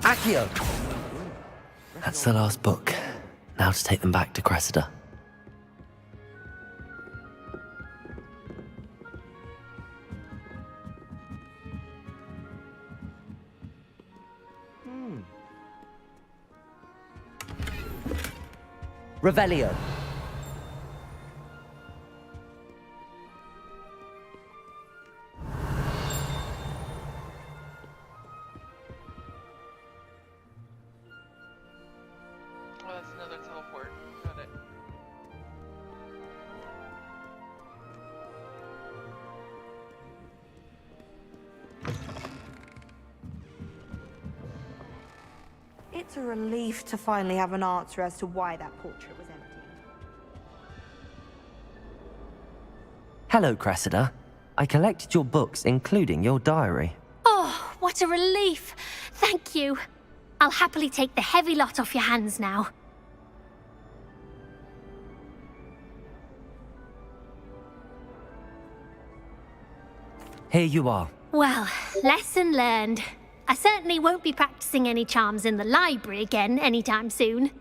Accio! That's the last book. Now to take them back to Cressida. Revelio. Oh, that's another teleport. Got it. It's a relief to finally have an answer as to why that portrait was empty. Hello, Cressida. I collected your books, including your diary. Oh, what a relief. Thank you. I'll happily take the heavy lot off your hands now. Here you are. Well, lesson learned. I certainly won't be practicing any charms in the library again anytime soon.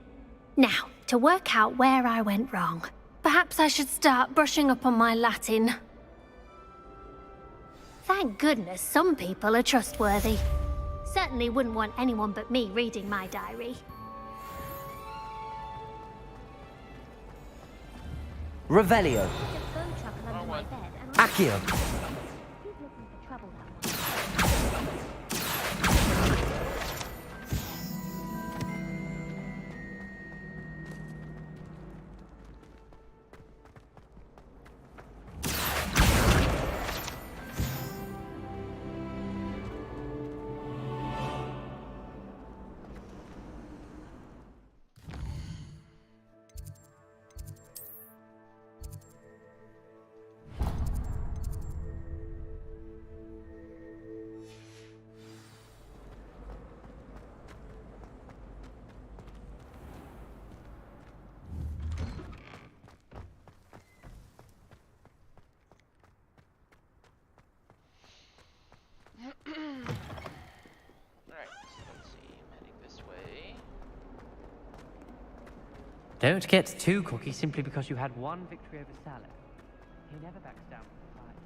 Now, to work out where I went wrong. Perhaps I should start brushing up on my Latin. Thank goodness some people are trustworthy. Certainly wouldn't want anyone but me reading my diary. Revelio. Accio. Don't get too cocky simply because you had one victory over Salad. He never backs down from the fight.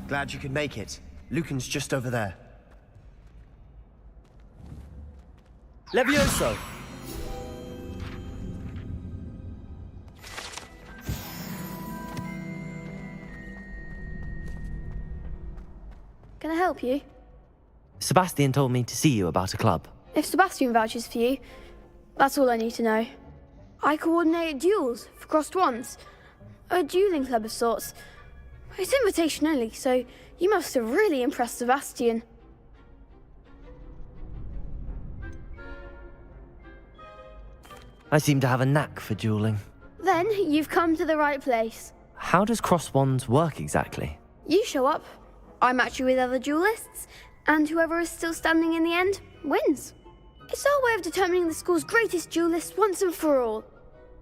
Glad you could make it. Lucan's just over there. Levioso! Can I help you? Sebastian told me to see you about a club. If Sebastian vouches for you, that's all I need to know. I coordinate duels for crossed wands. A dueling club of sorts. It's invitation only, so you must have really impressed Sebastian. I seem to have a knack for dueling. Then you've come to the right place. How does cross wands work exactly? You show up, I match you with other duelists, and whoever is still standing in the end wins. It's our way of determining the school's greatest duelist once and for all.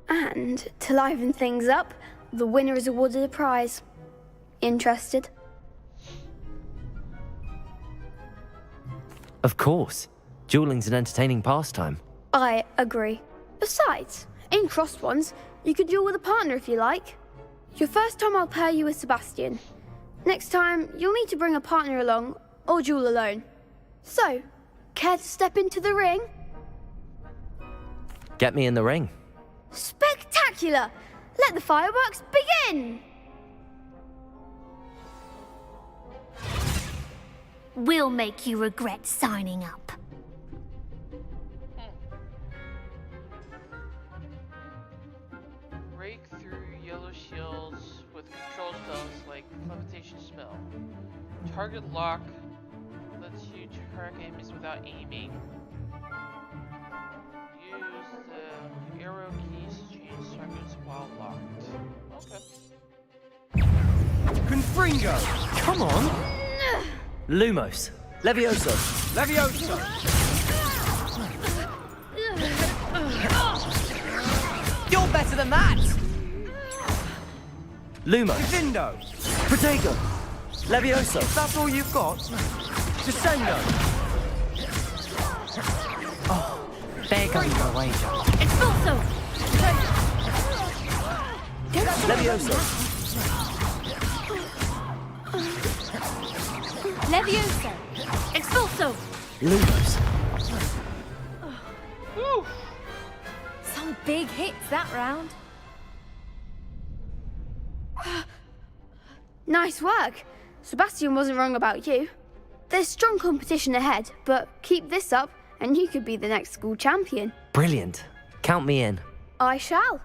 And to liven things up, the winner is awarded a prize. Interested? Of course. Dueling's an entertaining pastime. I agree. Besides, in crossed ones, you could duel with a partner if you like. Your first time I'll pair you with Sebastian. Next time, you'll need to bring a partner along, or duel alone. So, care to step into the ring? Get me in the ring. Spectacular! Let the fireworks begin! We'll make you regret signing up. Break through yellow shields with control spells like Levitation Spell. Target lock lets you to crack enemies without aiming. Use the arrow keys to change targets while locked. Okay. Confringo! Come on! Lumos. Levioso. Levioso! You're better than that! Lumos. Vindo! Protego. Levioso. That's all you've got? Descendo! Oh, there goes my wager. Expulso! Levioso. Levioso! Expulso! Lumos. Some big hits that round. Nice work. Sebastian wasn't wrong about you. There's strong competition ahead, but keep this up and you could be the next school champion. Brilliant. Count me in. I shall.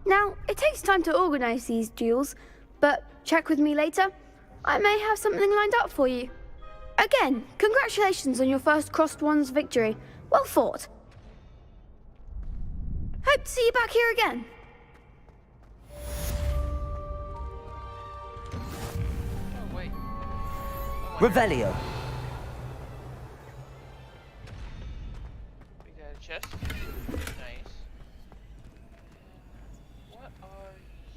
Now, it takes time to organise these duels, but check with me later. I may have something lined up for you. Again, congratulations on your first Crossed Wands victory. Well fought. Hope to see you back here again. Oh, wait. Revelio. We got a chest. Nice. What are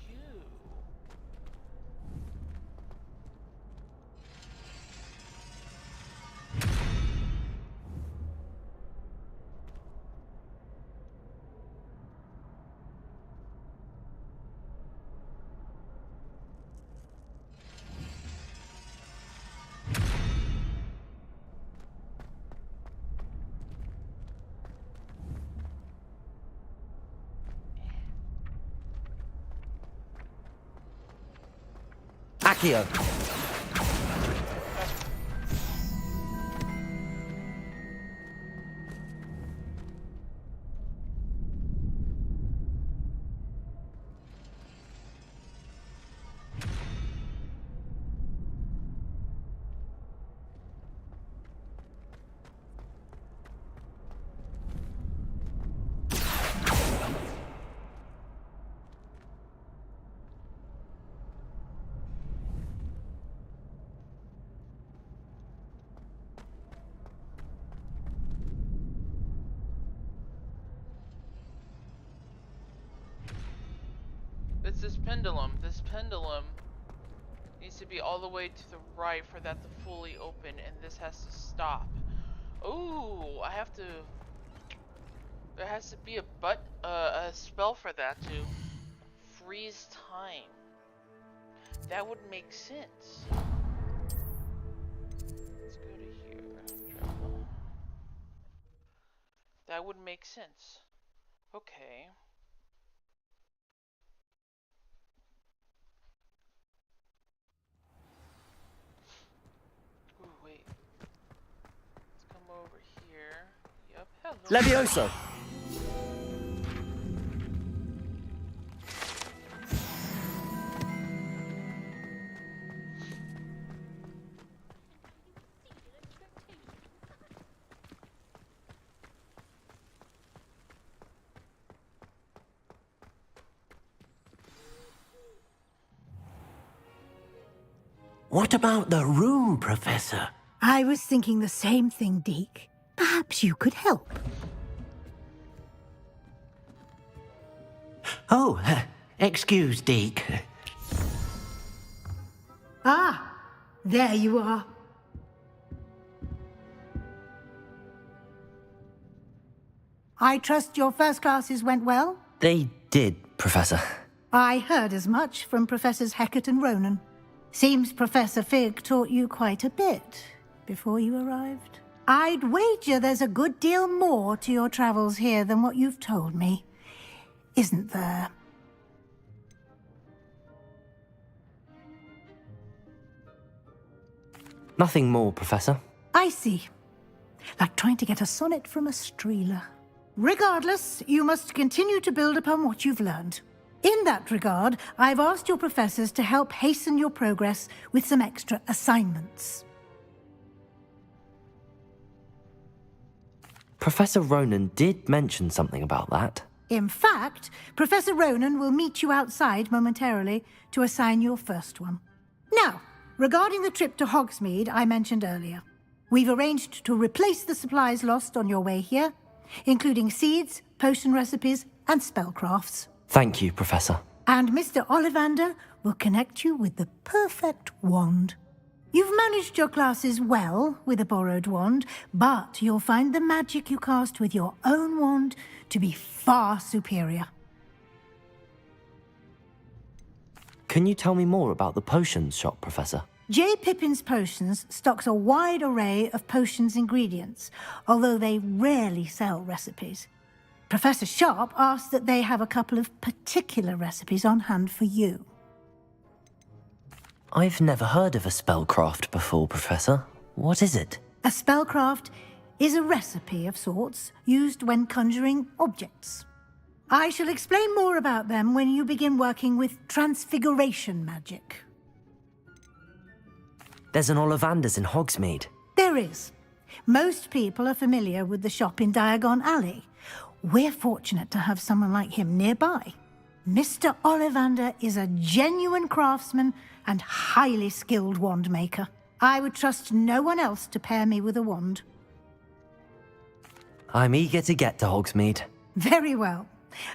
you? Accio. It's this pendulum. This pendulum needs to be all the way to the right for that to fully open, and this has to stop. Oh, I have to. There has to be a spell for that to freeze time. That would make sense. Let's go to here. Travel. That would make sense. Okay. Ooh, wait. Let's come over here. Yep, hello. Levioso. What about the room, Professor? I was thinking the same thing, Deke. Perhaps you could help. Oh, excuse, Deke. Ah, there you are. I trust your first classes went well? They did, Professor. I heard as much from Professors Hecat and Ronan. Seems Professor Fig taught you quite a bit before you arrived. I'd wager there's a good deal more to your travels here than what you've told me, isn't there? Nothing more, Professor. I see. Like trying to get a sonnet from a streeler. Regardless, you must continue to build upon what you've learned. In that regard, I've asked your professors to help hasten your progress with some extra assignments. Professor Ronan did mention something about that. In fact, Professor Ronan will meet you outside momentarily to assign your first one. Now, regarding the trip to Hogsmeade I mentioned earlier, we've arranged to replace the supplies lost on your way here, including seeds, potion recipes, and spellcrafts. Thank you, Professor. And Mr. Ollivander will connect you with the perfect wand. You've managed your classes well with a borrowed wand, but you'll find the magic you cast with your own wand to be far superior. Can you tell me more about the potions shop, Professor? J. Pippin's Potions stocks a wide array of potions ingredients, although they rarely sell recipes. Professor Sharp asked that they have a couple of particular recipes on hand for you. I've never heard of a spellcraft before, Professor. What is it? A spellcraft is a recipe of sorts used when conjuring objects. I shall explain more about them when you begin working with transfiguration magic. There's an Ollivanders in Hogsmeade. There is. Most people are familiar with the shop in Diagon Alley. We're fortunate to have someone like him nearby. Mr. Ollivander is a genuine craftsman and highly skilled wand maker. I would trust no one else to pair me with a wand. I'm eager to get to Hogsmeade. Very well.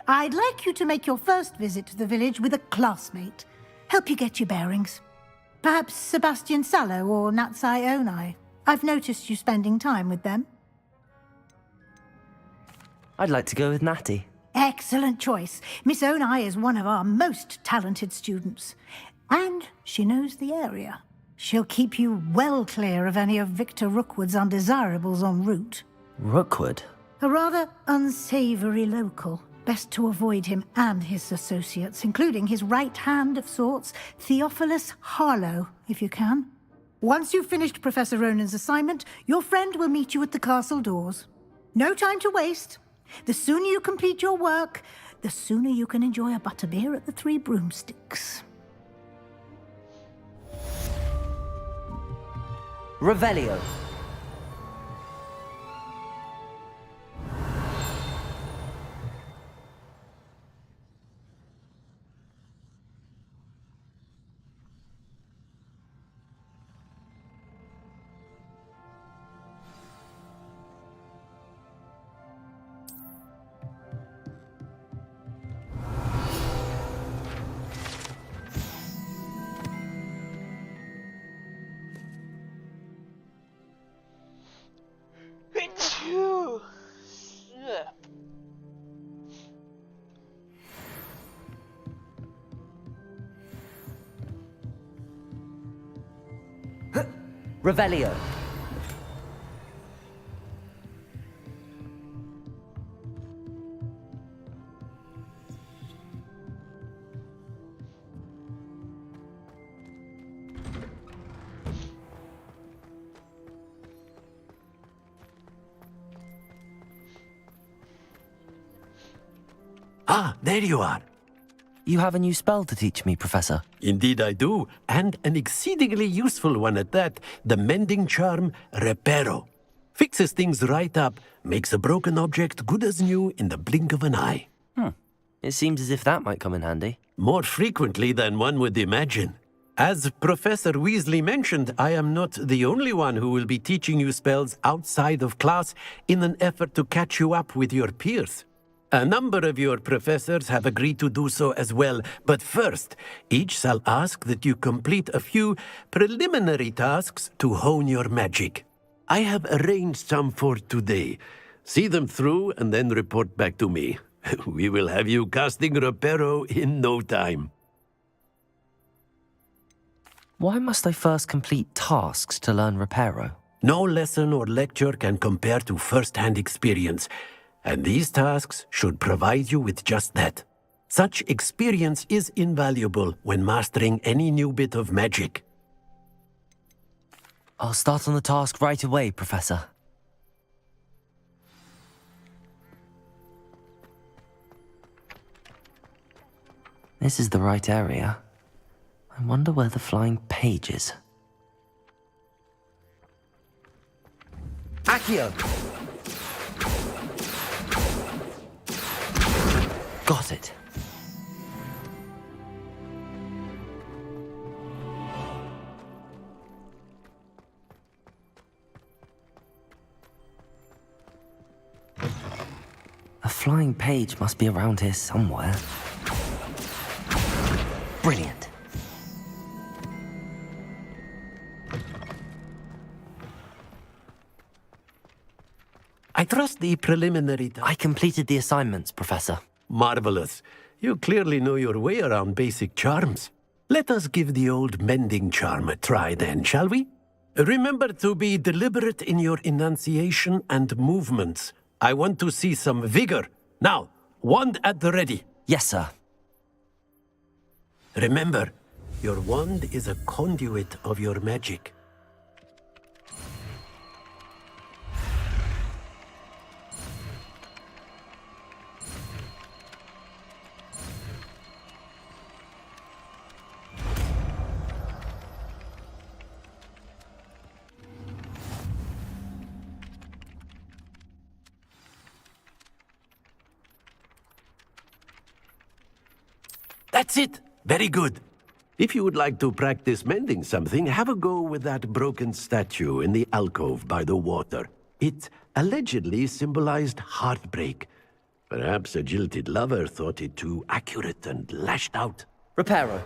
I'd like you to make your first visit to the village with a classmate. Help you get your bearings. Perhaps Sebastian Sallow or Natsai Onai. I've noticed you spending time with them. I'd like to go with Natty. Excellent choice. Miss Onai is one of our most talented students. And she knows the area. She'll keep you well clear of any of Victor Rookwood's undesirables en route. Rookwood? A rather unsavory local. Best to avoid him and his associates, including his right hand of sorts, Theophilus Harlow, if you can. Once you've finished Professor Ronan's assignment, your friend will meet you at the castle doors. No time to waste. The sooner you complete your work, the sooner you can enjoy a butterbeer at the Three Broomsticks. Revelio. Revelio. Ah, there you are. You have a new spell to teach me, Professor. Indeed I do, and an exceedingly useful one at that, the mending charm Reparo. Fixes things right up, makes a broken object good as new in the blink of an eye. It seems as if that might come in handy. More frequently than one would imagine. As Professor Weasley mentioned, I am not the only one who will be teaching you spells outside of class in an effort to catch you up with your peers. A number of your professors have agreed to do so as well, but first, each shall ask that you complete a few preliminary tasks to hone your magic. I have arranged some for today. See them through and then report back to me. We will have you casting Reparo in no time. Why must I first complete tasks to learn Reparo? No lesson or lecture can compare to first-hand experience. And these tasks should provide you with just that. Such experience is invaluable when mastering any new bit of magic. I'll start on the task right away, Professor. This is the right area. I wonder where the flying page is. Accio! Got it. A flying page must be around here somewhere. Brilliant. I trust the preliminary... I completed the assignments, Professor. Marvelous. You clearly know your way around basic charms. Let us give the old mending charm a try then, shall we? Remember to be deliberate in your enunciation and movements. I want to see some vigor. Now, wand at the ready. Yes, sir. Remember, your wand is a conduit of your magic. That's it! Very good. If you would like to practice mending something, have a go with that broken statue in the alcove by the water. It allegedly symbolized heartbreak. Perhaps a jilted lover thought it too accurate and lashed out. Reparo.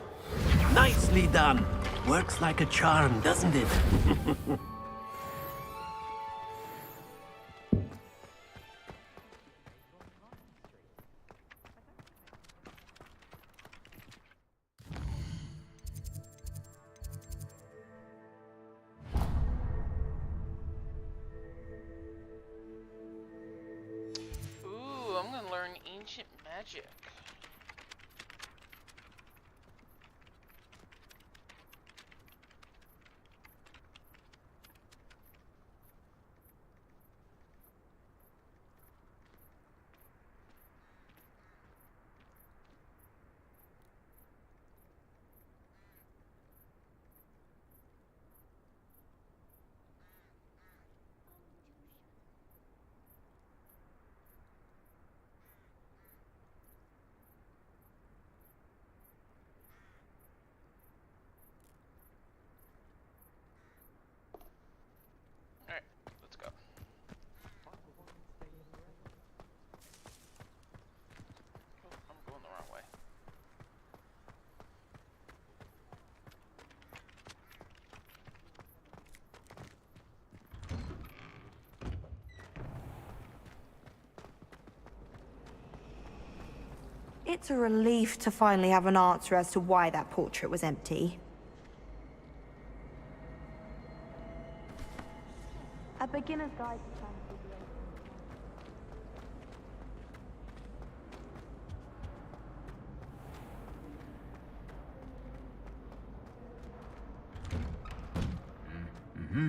Nicely done! Works like a charm, doesn't it? I'm gonna learn ancient magic. Alright, let's go. Oh, I'm going the wrong way. It's a relief to finally have an answer as to why that portrait was empty. A beginner's guide to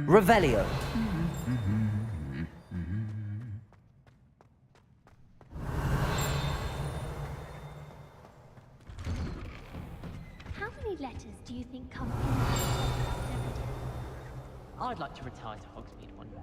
Revelio. How many letters do you think come in? I'd like to retire to Hogsmeade one day.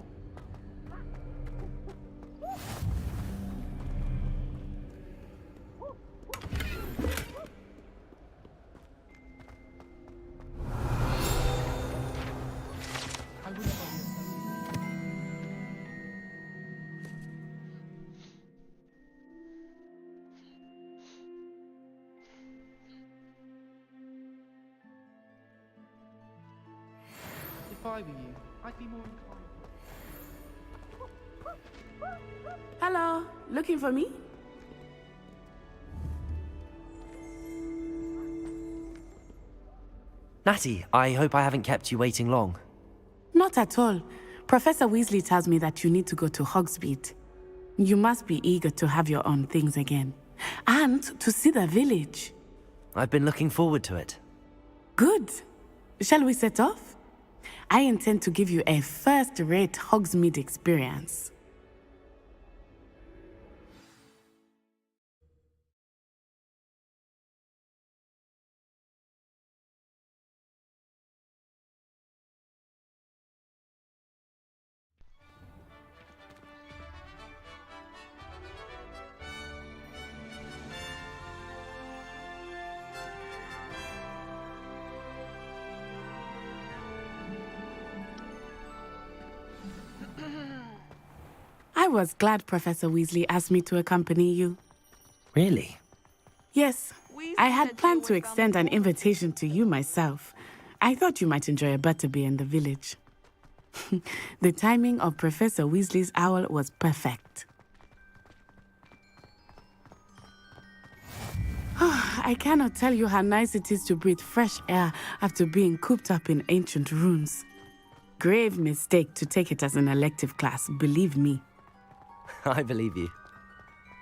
If I were you, I'd be more inclined. Hello, looking for me? Natty, I hope I haven't kept you waiting long. Not at all. Professor Weasley tells me that you need to go to Hogsmeade. You must be eager to have your own things again. And to see the village. I've been looking forward to it. Good. Shall we set off? I intend to give you a first-rate Hogsmeade experience. I was glad Professor Weasley asked me to accompany you. Really? Yes, I had planned to extend an invitation to you myself. I thought you might enjoy a butterbeer in the village. The timing of Professor Weasley's owl was perfect. I cannot tell you how nice it is to breathe fresh air after being cooped up in ancient ruins. Grave mistake to take it as an elective class, believe me. I believe you.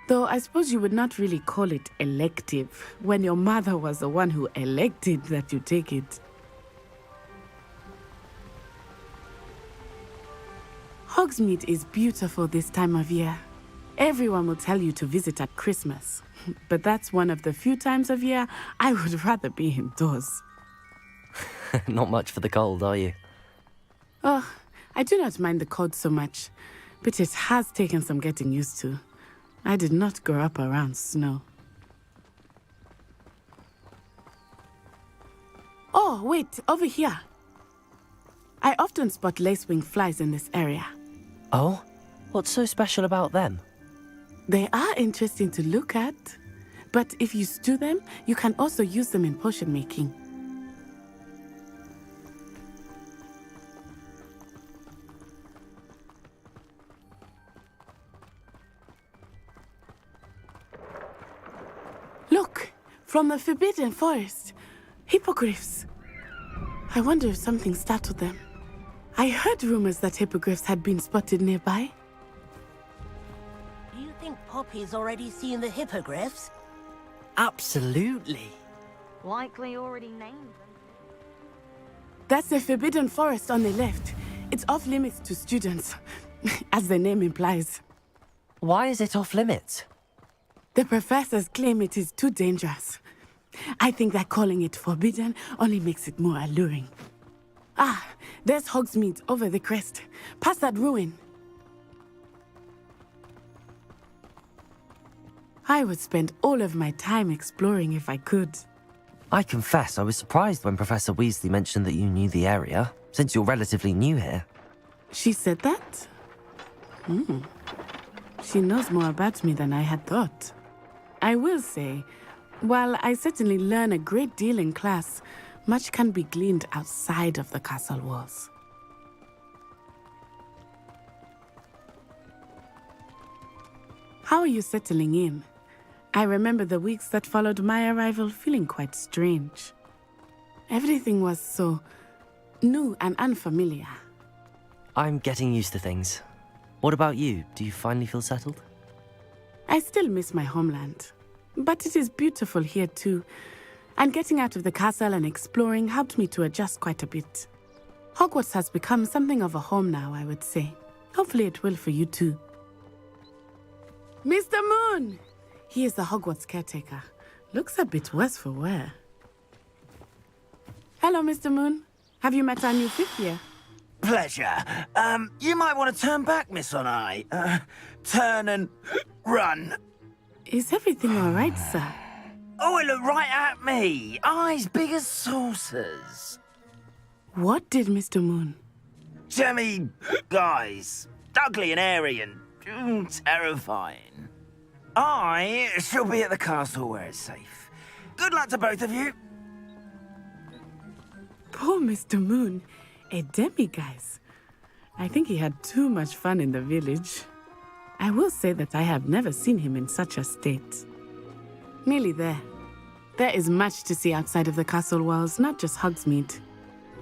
Though I suppose you would not really call it elective when your mother was the one who elected that you take it. Hogsmeade is beautiful this time of year. Everyone will tell you to visit at Christmas, but that's one of the few times of year I would rather be indoors. Not much for the cold, are you? Oh, I do not mind the cold so much, but it has taken some getting used to. I did not grow up around snow. Oh, wait, over here. I often spot lacewing flies in this area. Oh? What's so special about them? They are interesting to look at, but if you stew them, you can also use them in potion making. Look, from the Forbidden Forest, hippogriffs. I wonder if something startled them. I heard rumors that hippogriffs had been spotted nearby. Do you think Poppy's already seen the hippogriffs? Absolutely. Likely already named. That's the Forbidden Forest on the left. It's off limits to students, as the name implies. Why is it off limits? The professors claim it is too dangerous. I think that calling it forbidden only makes it more alluring. Ah, there's Hogsmeade over the crest, past that ruin. I would spend all of my time exploring if I could. I confess I was surprised when Professor Weasley mentioned that you knew the area, since you're relatively new here. She said that? She knows more about me than I had thought. I will say, while I certainly learn a great deal in class, much can be gleaned outside of the castle walls. How are you settling in? I remember the weeks that followed my arrival feeling quite strange. Everything was so new and unfamiliar. I'm getting used to things. What about you? Do you finally feel settled? I still miss my homeland, but it is beautiful here too. And getting out of the castle and exploring helped me to adjust quite a bit. Hogwarts has become something of a home now, I would say. Hopefully it will for you too. Mr. Moon! He is the Hogwarts caretaker. Looks a bit worse for wear. Hello, Mr. Moon. Have you met our new fifth year? Pleasure. You might want to turn back, Miss Onai. Turn and run. Is everything all right, sir? Oh, it looked right at me. Eyes big as saucers. What did Mr. Moon? Jemmy, guys. Ugly and airy and terrifying. I shall be at the castle where it's safe. Good luck to both of you. Poor Mr. Moon. A demiguise. I think he had too much fun in the village. I will say that I have never seen him in such a state. Nearly there. There is much to see outside of the castle walls, not just Hogsmeade.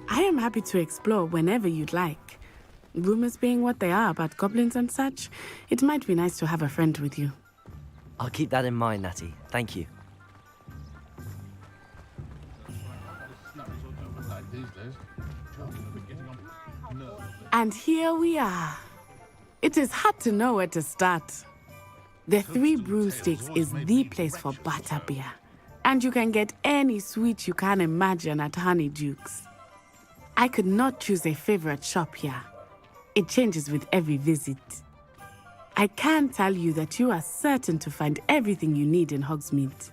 I am happy to explore whenever you'd like. Rumors being what they are about goblins and such, it might be nice to have a friend with you. I'll keep that in mind, Natty. Thank you. And here we are. It is hard to know where to start. The Three Broomsticks is the place for butterbeer. And you can get any sweet you can imagine at Honeydukes. I could not choose a favorite shop here. It changes with every visit. I can tell you that you are certain to find everything you need in Hogsmeade.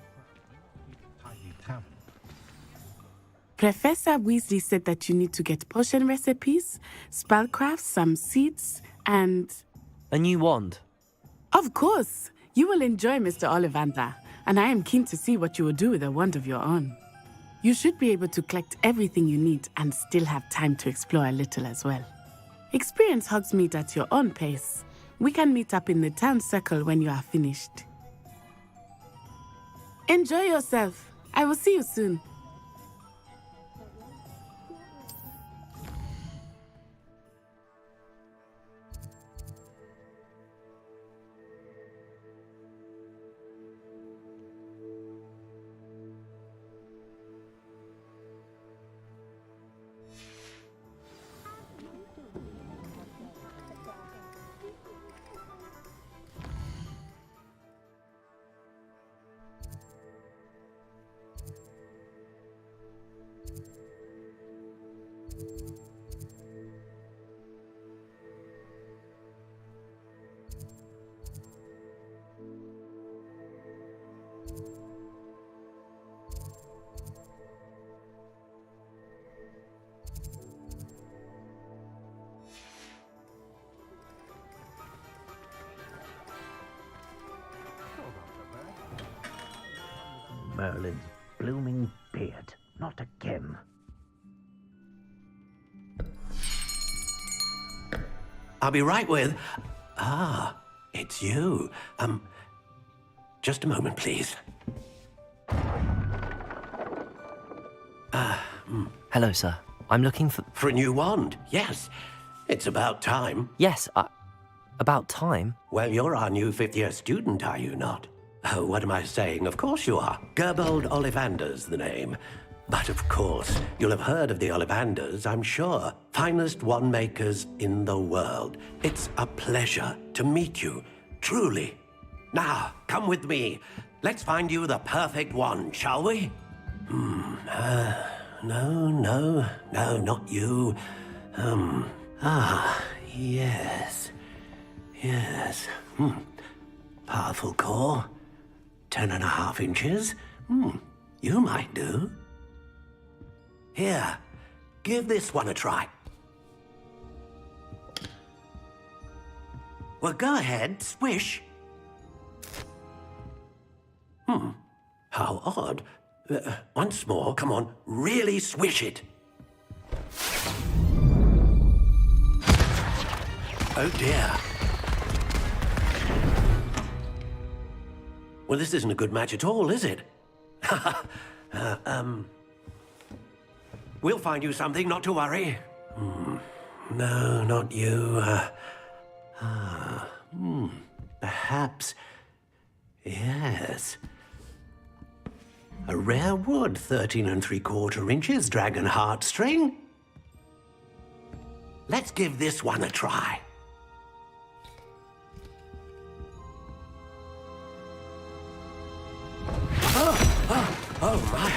Professor Weasley said that you need to get potion recipes, spellcrafts, some seeds, and... A new wand? Of course! You will enjoy Mr. Ollivander, and I am keen to see what you will do with a wand of your own. You should be able to collect everything you need and still have time to explore a little as well. Experience Hogsmeade at your own pace. We can meet up in the town circle when you are finished. Enjoy yourself. I will see you soon. Merlin's blooming beard. Not again. I'll be right with... Ah, it's you. Just a moment, please. Hello, sir. I'm looking for... For a new wand, yes. It's about time. Yes, about time? Well, you're our new fifth-year student, are you not? Oh, what am I saying? Of course you are. Gerbold Ollivander's the name. But of course, you'll have heard of the Ollivanders, I'm sure. Finest wand makers in the world. It's a pleasure to meet you, truly. Now, come with me. Let's find you the perfect wand, shall we? No, not you. Yes. Powerful core. 10.5 inches. You might do. Here, give this one a try. Well, go ahead, swish. How odd. Once more, come on, really swish it. Oh dear. Well, this isn't a good match at all, is it? We'll find you something, not to worry. No, not you. Perhaps... Yes. A rare wood, 13 3/4 inches, dragon heartstring. Let's give this one a try. Oh my.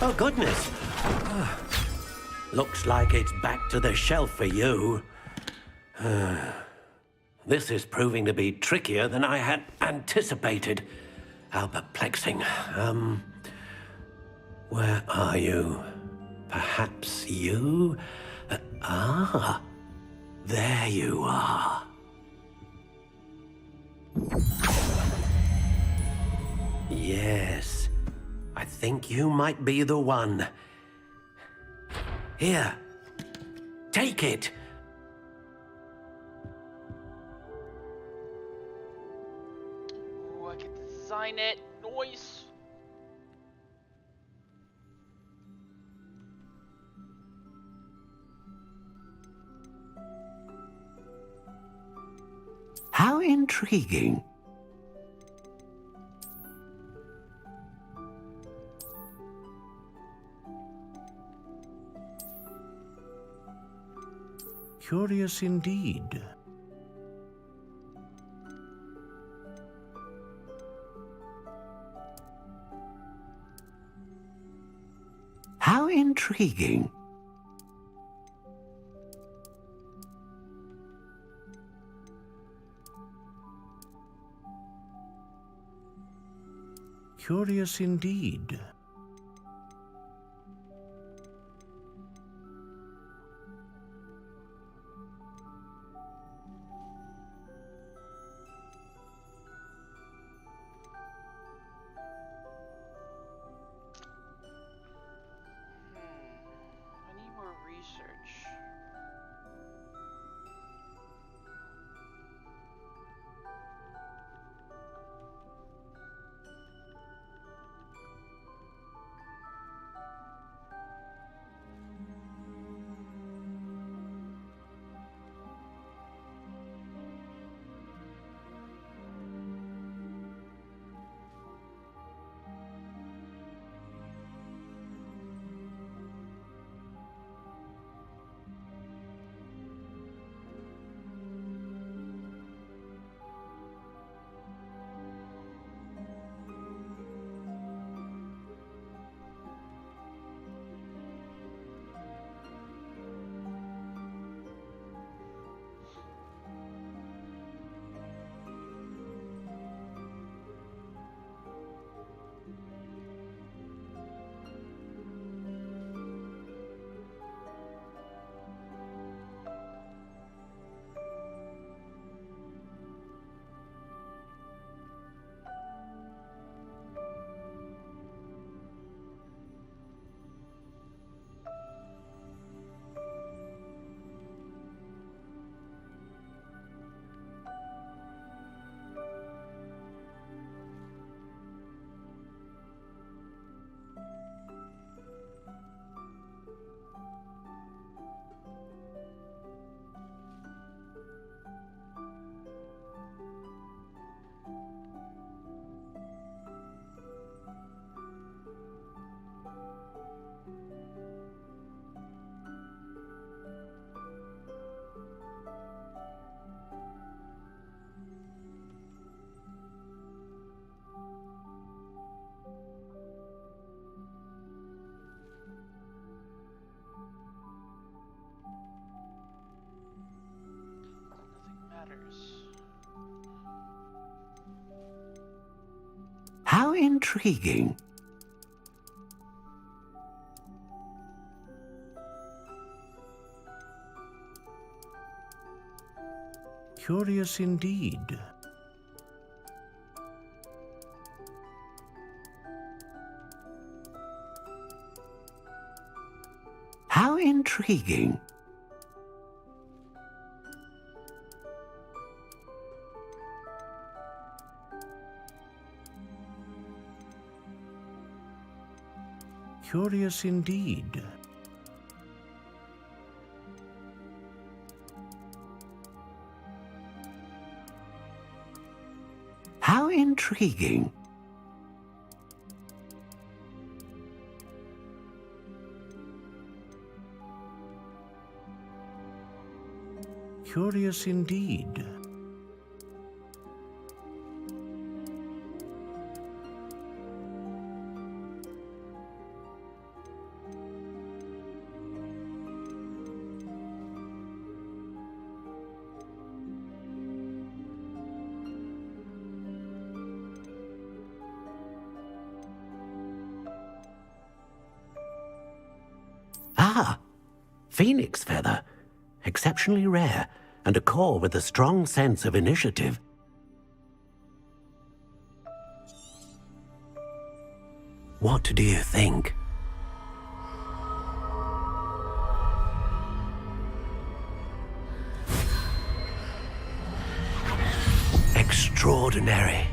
Oh, goodness. Looks like it's back to the shelf for you. This is proving to be trickier than I had anticipated. How perplexing. Where are you? Perhaps you? There you are. Yes, I think you might be the one. Here, take it. Ooh, I can design it. Nice. How intriguing. Curious indeed. How intriguing. Curious indeed. I need more research. How intriguing. Curious indeed. How intriguing. Curious indeed. How intriguing. Curious indeed. Ah, phoenix feather. Exceptionally rare, and a core with a strong sense of initiative. What do you think? Extraordinary.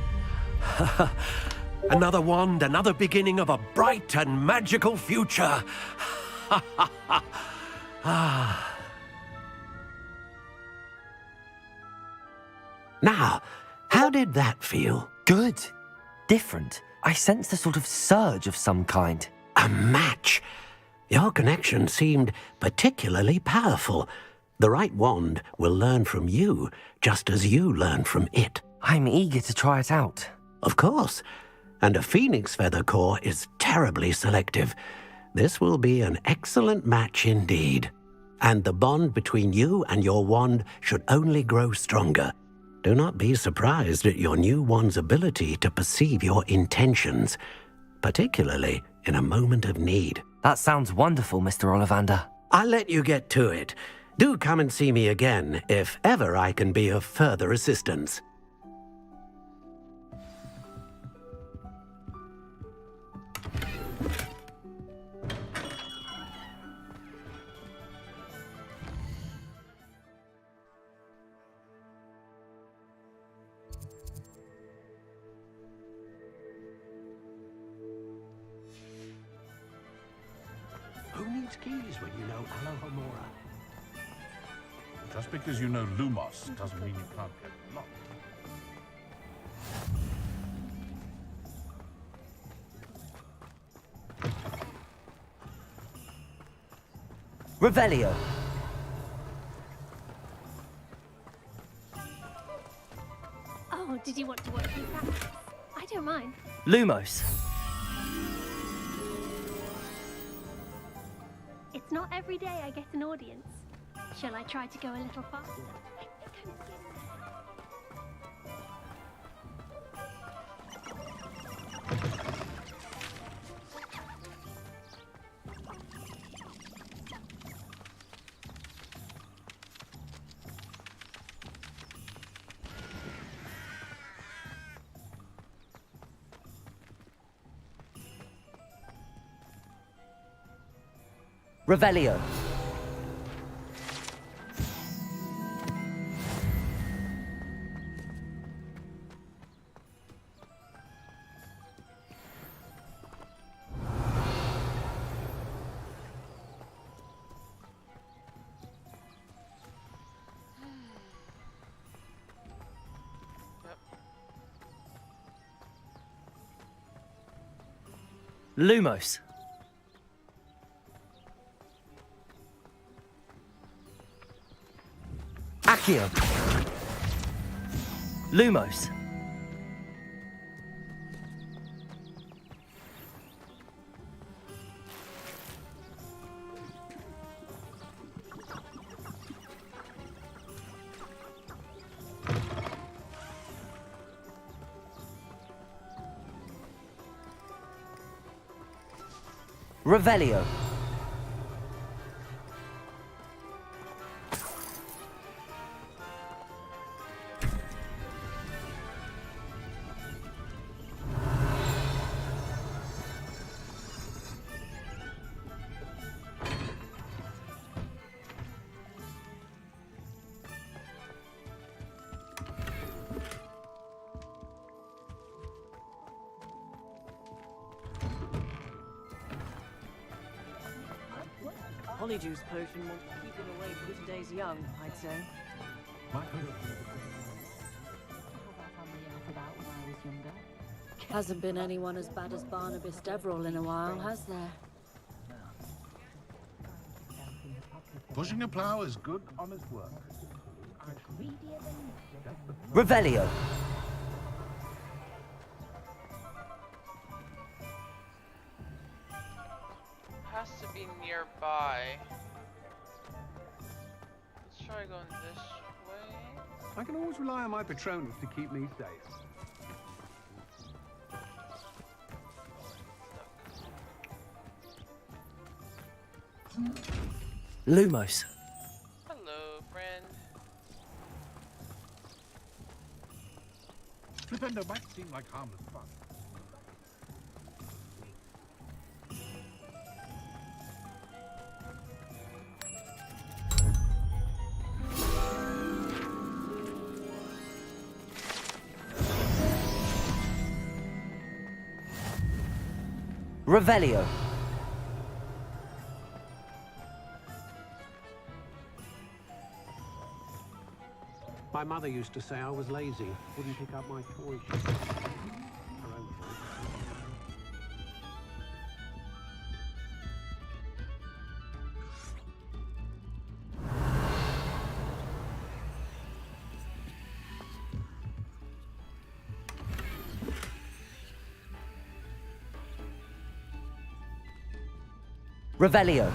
Another wand, another beginning of a bright and magical future. Ah. Now, how did that feel? Good. Different. I sensed a sort of surge of some kind. A match. Your connection seemed particularly powerful. The right wand will learn from you, just as you learn from it. I'm eager to try it out. Of course. And a phoenix feather core is terribly selective. This will be an excellent match indeed. And the bond between you and your wand should only grow stronger. Do not be surprised at your new wand's ability to perceive your intentions, particularly in a moment of need. That sounds wonderful, Mr. Ollivander. I'll let you get to it. Do come and see me again if ever I can be of further assistance. Who needs keys when you know Alohomora? Just because you know Lumos doesn't mean you can't get the lock. Revelio. Oh, did you want to watch me practice? I don't mind. Lumos. It's not every day I get an audience. Shall I try to go a little faster? I think I'm getting Revelio. Lumos. Accio. Lumos. Revelio. Polyjuice potion wants to keep him away from today's young, I'd say. Hasn't been anyone as bad as Barnabas Deverell in a while, has there? Pushing a plough is good, honest work. Revelio. Has to be nearby. Let's try going this way. I can always rely on my Patronus to keep me safe. Lumos. Hello, friend. Flipendo might seem like harmless fun. Revelio. My mother used to say I was lazy, wouldn't pick up my toys. Her own fault. Revelio.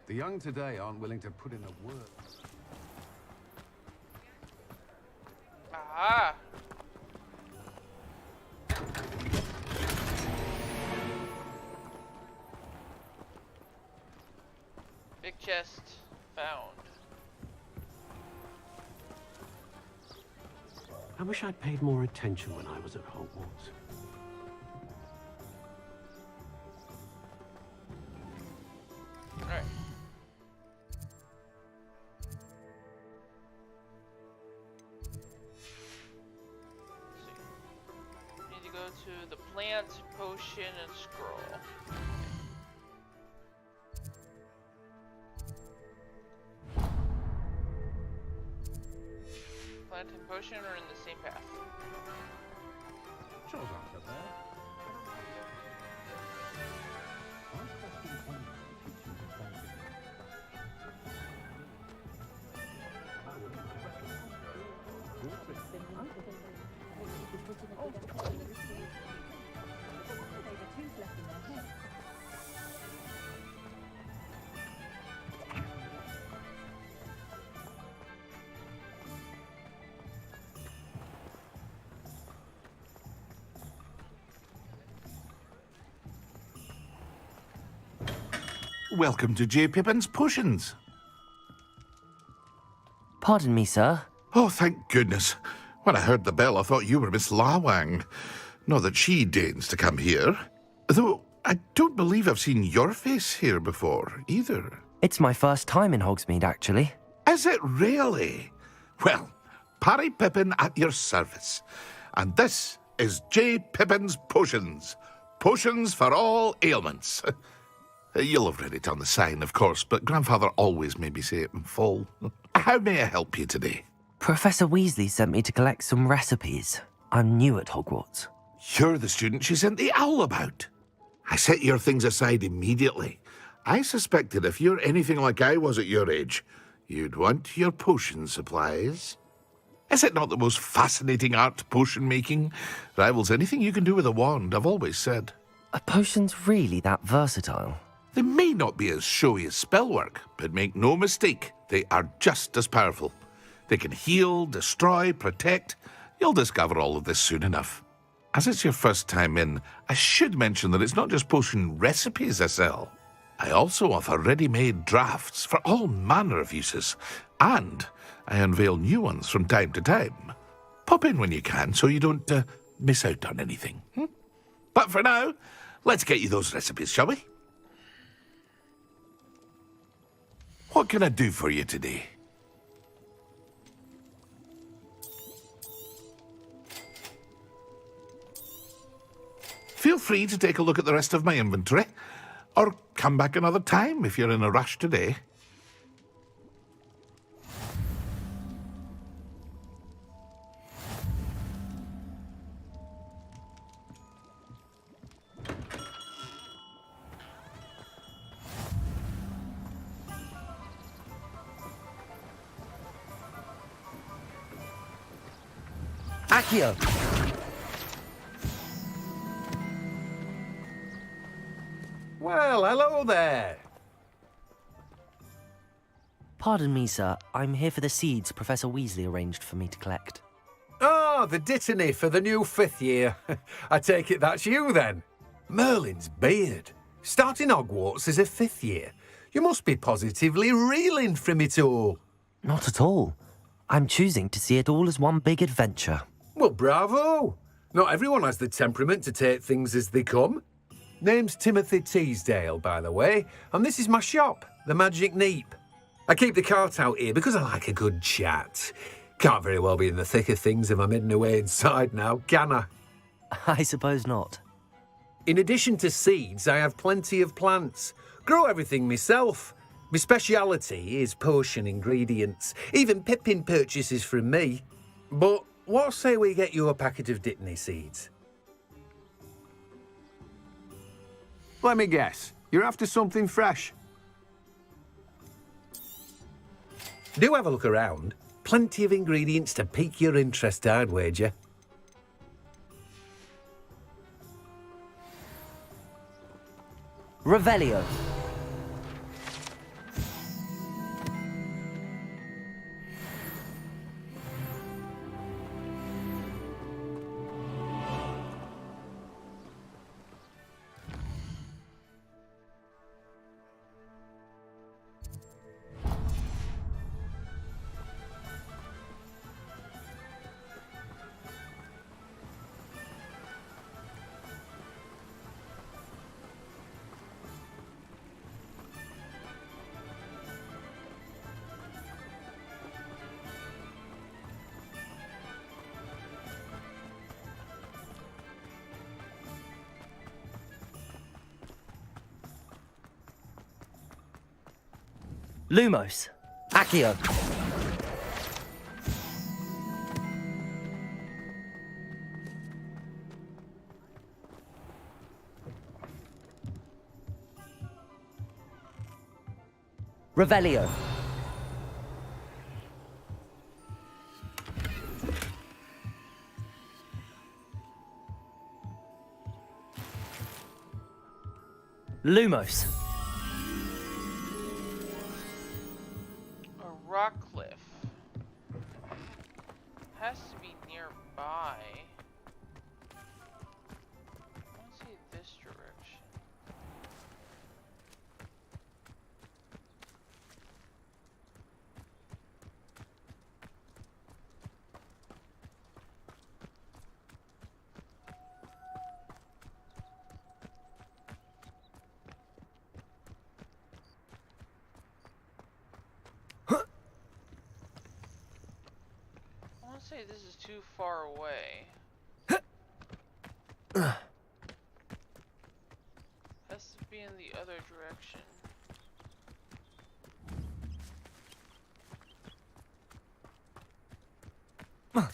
The young today aren't willing to put in a word. Aha! Big chest found. I wish I'd paid more attention when I was at Hogwarts. Alright. Need to go to the plant, potion, and scroll. Plant and potion are in the same path. Shows aren't so bad. Welcome to J. Pippin's Potions. Pardon me, sir. Oh, thank goodness. When I heard the bell, I thought you were Miss Lawang. Not that she deigns to come here. Though, I don't believe I've seen your face here before, either. It's my first time in Hogsmeade, actually. Is it really? Well, Parry Pippin at your service. And this is J. Pippin's Potions. Potions for all ailments. You'll have read it on the sign, of course, but Grandfather always made me say it in full. How may I help you today? Professor Weasley sent me to collect some recipes. I'm new at Hogwarts. You're the student she sent the owl about. I set your things aside immediately. I suspected if you're anything like I was at your age, you'd want your potion supplies. Is it not the most fascinating art, potion making? Rivals anything you can do with a wand, I've always said. Are potions really that versatile? They may not be as showy as spellwork, but make no mistake, they are just as powerful. They can heal, destroy, protect. You'll discover all of this soon enough. As it's your first time in, I should mention that it's not just potion recipes I sell. I also offer ready-made drafts for all manner of uses, and I unveil new ones from time to time. Pop in when you can so you don't miss out on anything. But for now, let's get you those recipes, shall we? What can I do for you today? Feel free to take a look at the rest of my inventory, or come back another time if you're in a rush today. Accio! Well, hello there. Pardon me, sir. I'm here for the seeds Professor Weasley arranged for me to collect. Oh, the Dittany for the new 5th year. I take it that's you, then. Merlin's beard. Starting Hogwarts as a 5th year. You must be positively reeling from it all. Not at all. I'm choosing to see it all as one big adventure. Well, bravo. Not everyone has the temperament to take things as they come. Name's Timothy Teasdale, by the way, and this is my shop, the Magic Neep. I keep the cart out here because I like a good chat. Can't very well be in the thick of things if I'm hidden away inside now, can I? I suppose not. In addition to seeds, I have plenty of plants. Grow everything myself. My speciality is potion ingredients. Even Pippin purchases from me. But what say we get you a packet of Dittany seeds? Let me guess. You're after something fresh. Do have a look around. Plenty of ingredients to pique your interest, I'd wager. Revelio. Lumos. Accio. Revelio. Lumos. Rockcliffe. Has to be nearby. I want to see this direction. I say this is too far away. Has to be in the other direction. I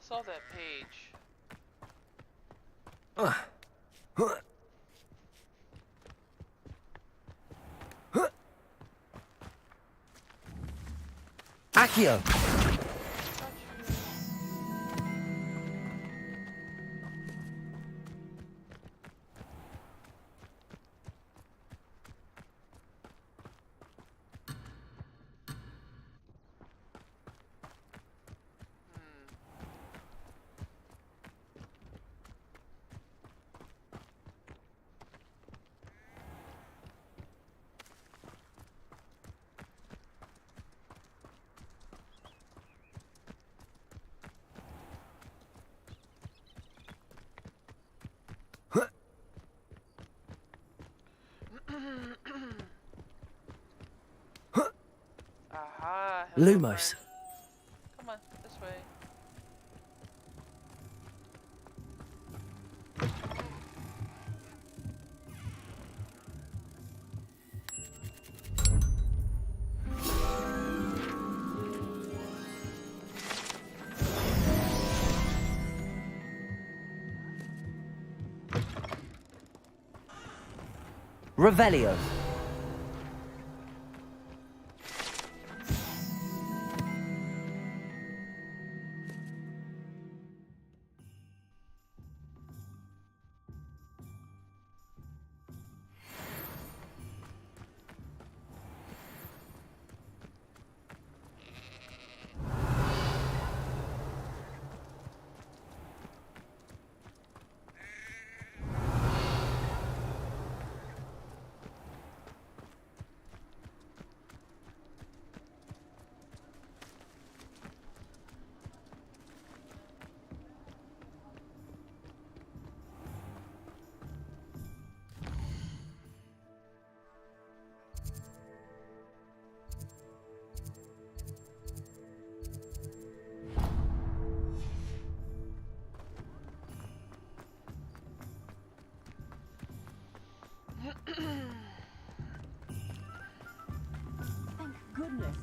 saw that page. Accio. Lumos. Come on, this way. Revelio. Thank goodness.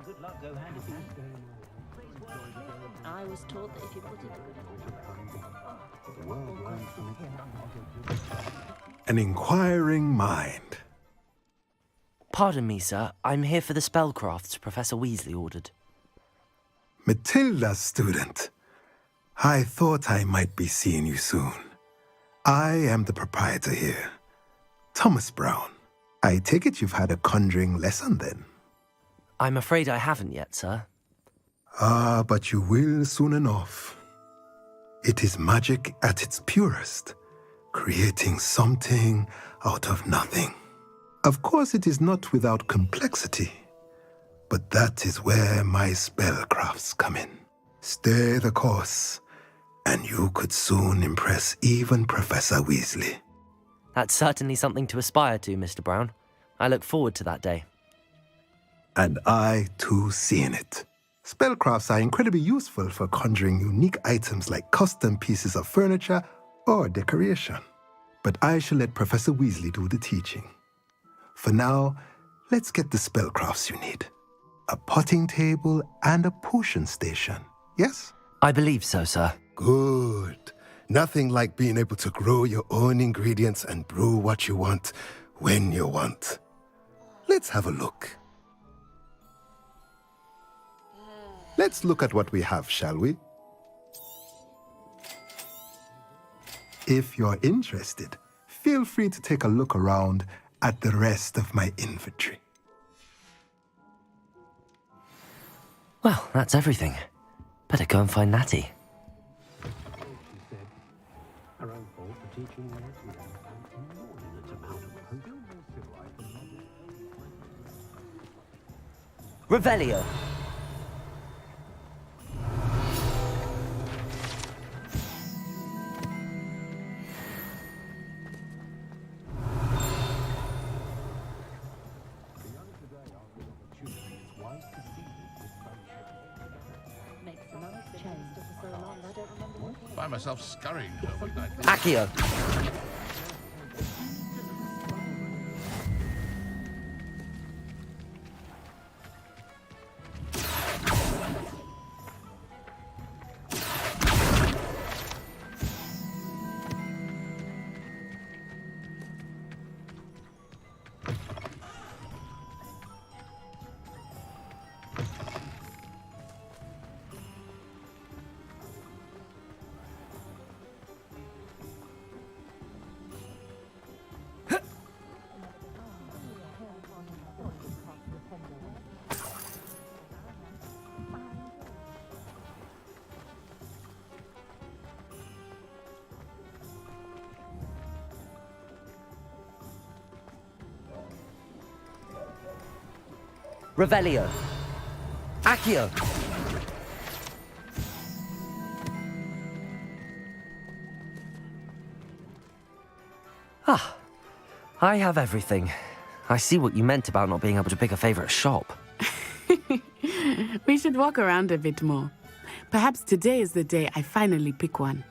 Good luck go hand in hand. I was told that if you put in a good An inquiring mind. Pardon me, sir. I'm here for the spellcrafts Professor Weasley ordered. Matilda, student. I thought I might be seeing you soon. I am the proprietor here, Thomas Brown. I take it you've had a conjuring lesson then? I'm afraid I haven't yet, sir. Ah, but you will soon enough. It is magic at its purest, creating something out of nothing. Of course, it is not without complexity, but that is where my spellcrafts come in. Stay the course, and you could soon impress even Professor Weasley. That's certainly something to aspire to, Mr. Brown. I look forward to that day. And I, too, see in it. Spellcrafts are incredibly useful for conjuring unique items like custom pieces of furniture or decoration. But I shall let Professor Weasley do the teaching. For now, let's get the spellcrafts you need. A potting table and a potion station, yes? I believe so, sir. Good. Nothing like being able to grow your own ingredients and brew what you want when you want. Let's have a look. Let's look at what we have, shall we? If you're interested, feel free to take a look around at the rest of my inventory. Well, that's everything. Better go and find Natty. Her own fault for teaching her lessons and more than its amount of Revelio. Find myself scurrying over like this. Accio. Revelio. Accio. Ah, I have everything. I see what you meant about not being able to pick a favorite shop. We should walk around a bit more. Perhaps today is the day I finally pick one.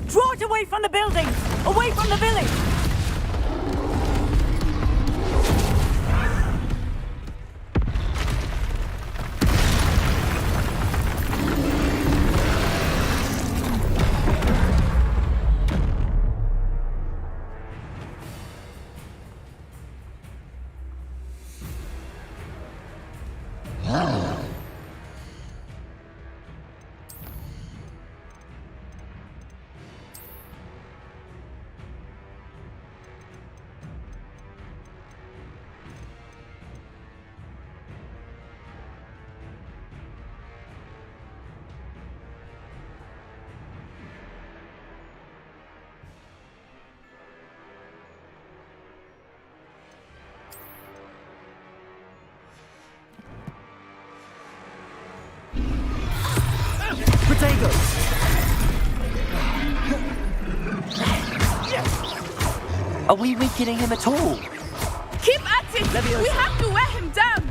Draw it away from the buildings! Away from the village! Are we weakening him at all? Keep at it! We have to wear him down!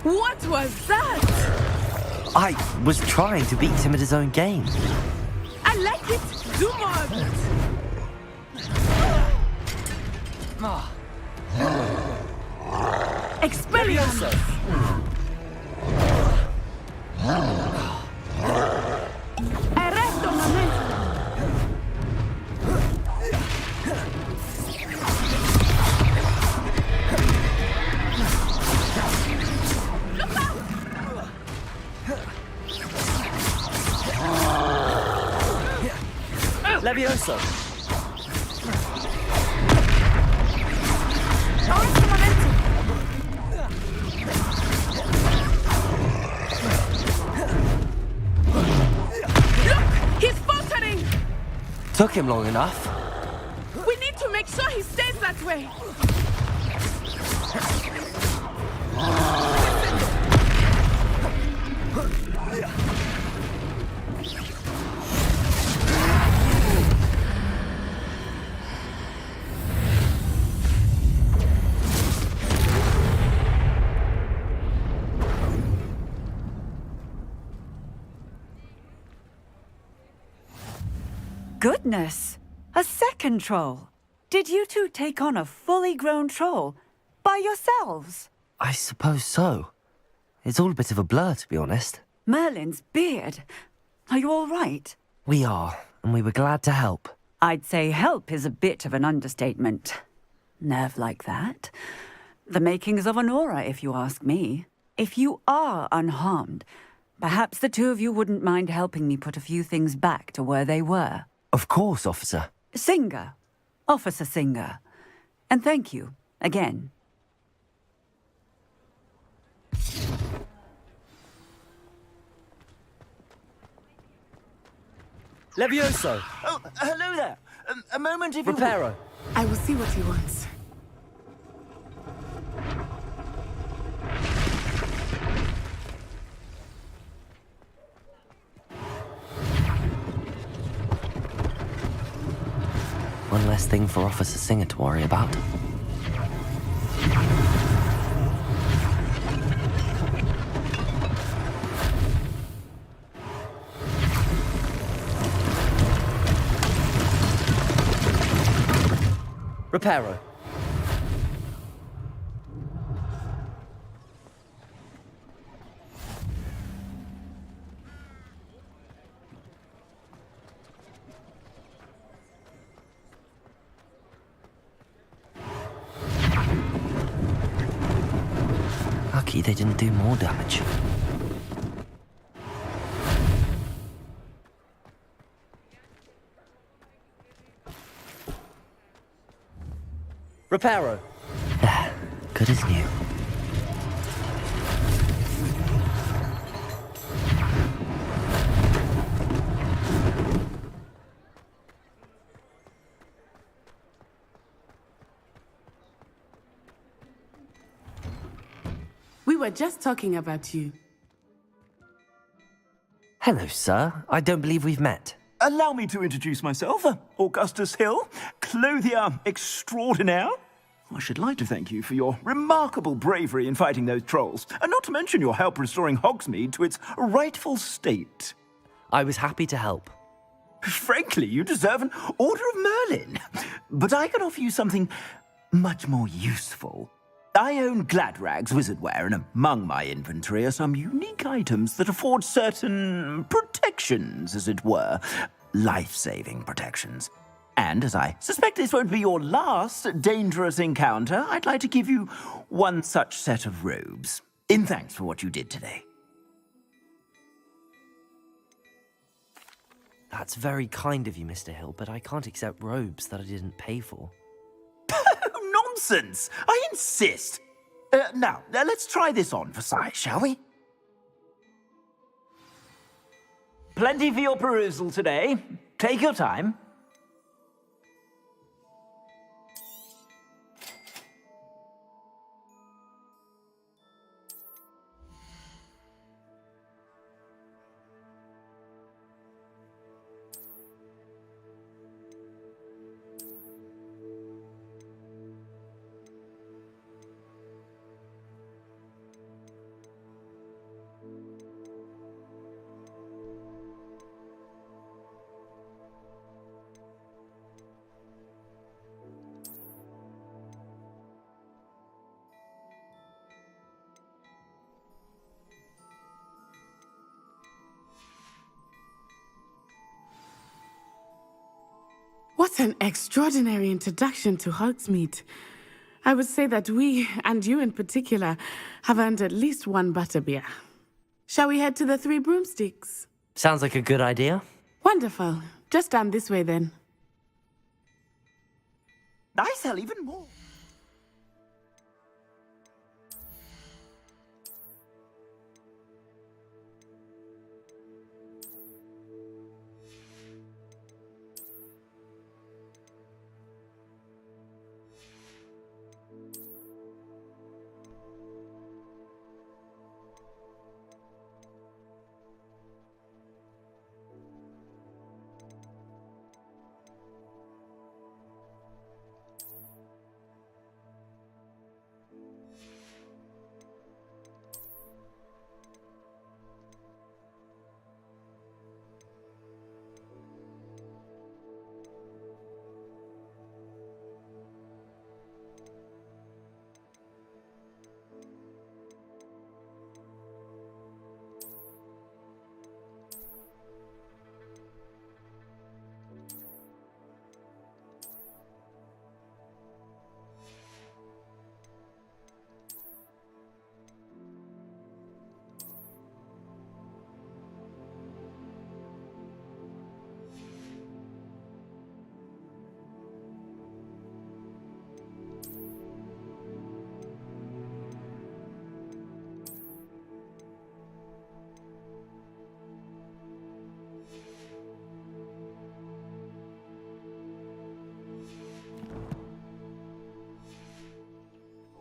What was that? I was trying to beat him at his own game. I like it! Do more of it! Expelliarmus! Arresto momento! Look out! Levioso! Took him long enough. We need to make sure he stays that way. Goodness! A second troll! Did you two take on a fully grown troll? By yourselves? I suppose so. It's all a bit of a blur, to be honest. Merlin's beard. Are you all right? We are, and we were glad to help. I'd say help is a bit of an understatement. Nerve like that. The makings of an aura, if you ask me. If you are unharmed, perhaps the two of you wouldn't mind helping me put a few things back to where they were. Of course, officer. Singer. Officer Singer. And thank you, again. Levioso! Oh, hello there. A moment if you... Reparo. I will see what he wants. One less thing for Officer Singer to worry about. Reparo. lucky they didn't do more damage. Reparo. Good as new. We were just talking about you. Hello, sir. I don't believe we've met. Allow me to introduce myself, Augustus Hill, clothier extraordinaire. I should like to thank you for your remarkable bravery in fighting those trolls, and not to mention your help restoring Hogsmeade to its rightful state. I was happy to help. Frankly, you deserve an Order of Merlin. But I can offer you something much more useful. I own Gladrag's wizardware, and among my inventory are some unique items that afford certain protections, as it were. Life-saving protections. And as I suspect this won't be your last dangerous encounter, I'd like to give you one such set of robes, in thanks for what you did today. That's very kind of you, Mr. Hill, but I can't accept robes that I didn't pay for. Nonsense! I insist! Now, let's try this on for size, shall we? Plenty for your perusal today. Take your time. What an extraordinary introduction to Hogsmeade. I would say that we, and you in particular, have earned at least one butterbeer. Shall we head to the Three Broomsticks? Sounds like a good idea. Wonderful. Just down this way then. I sell even more.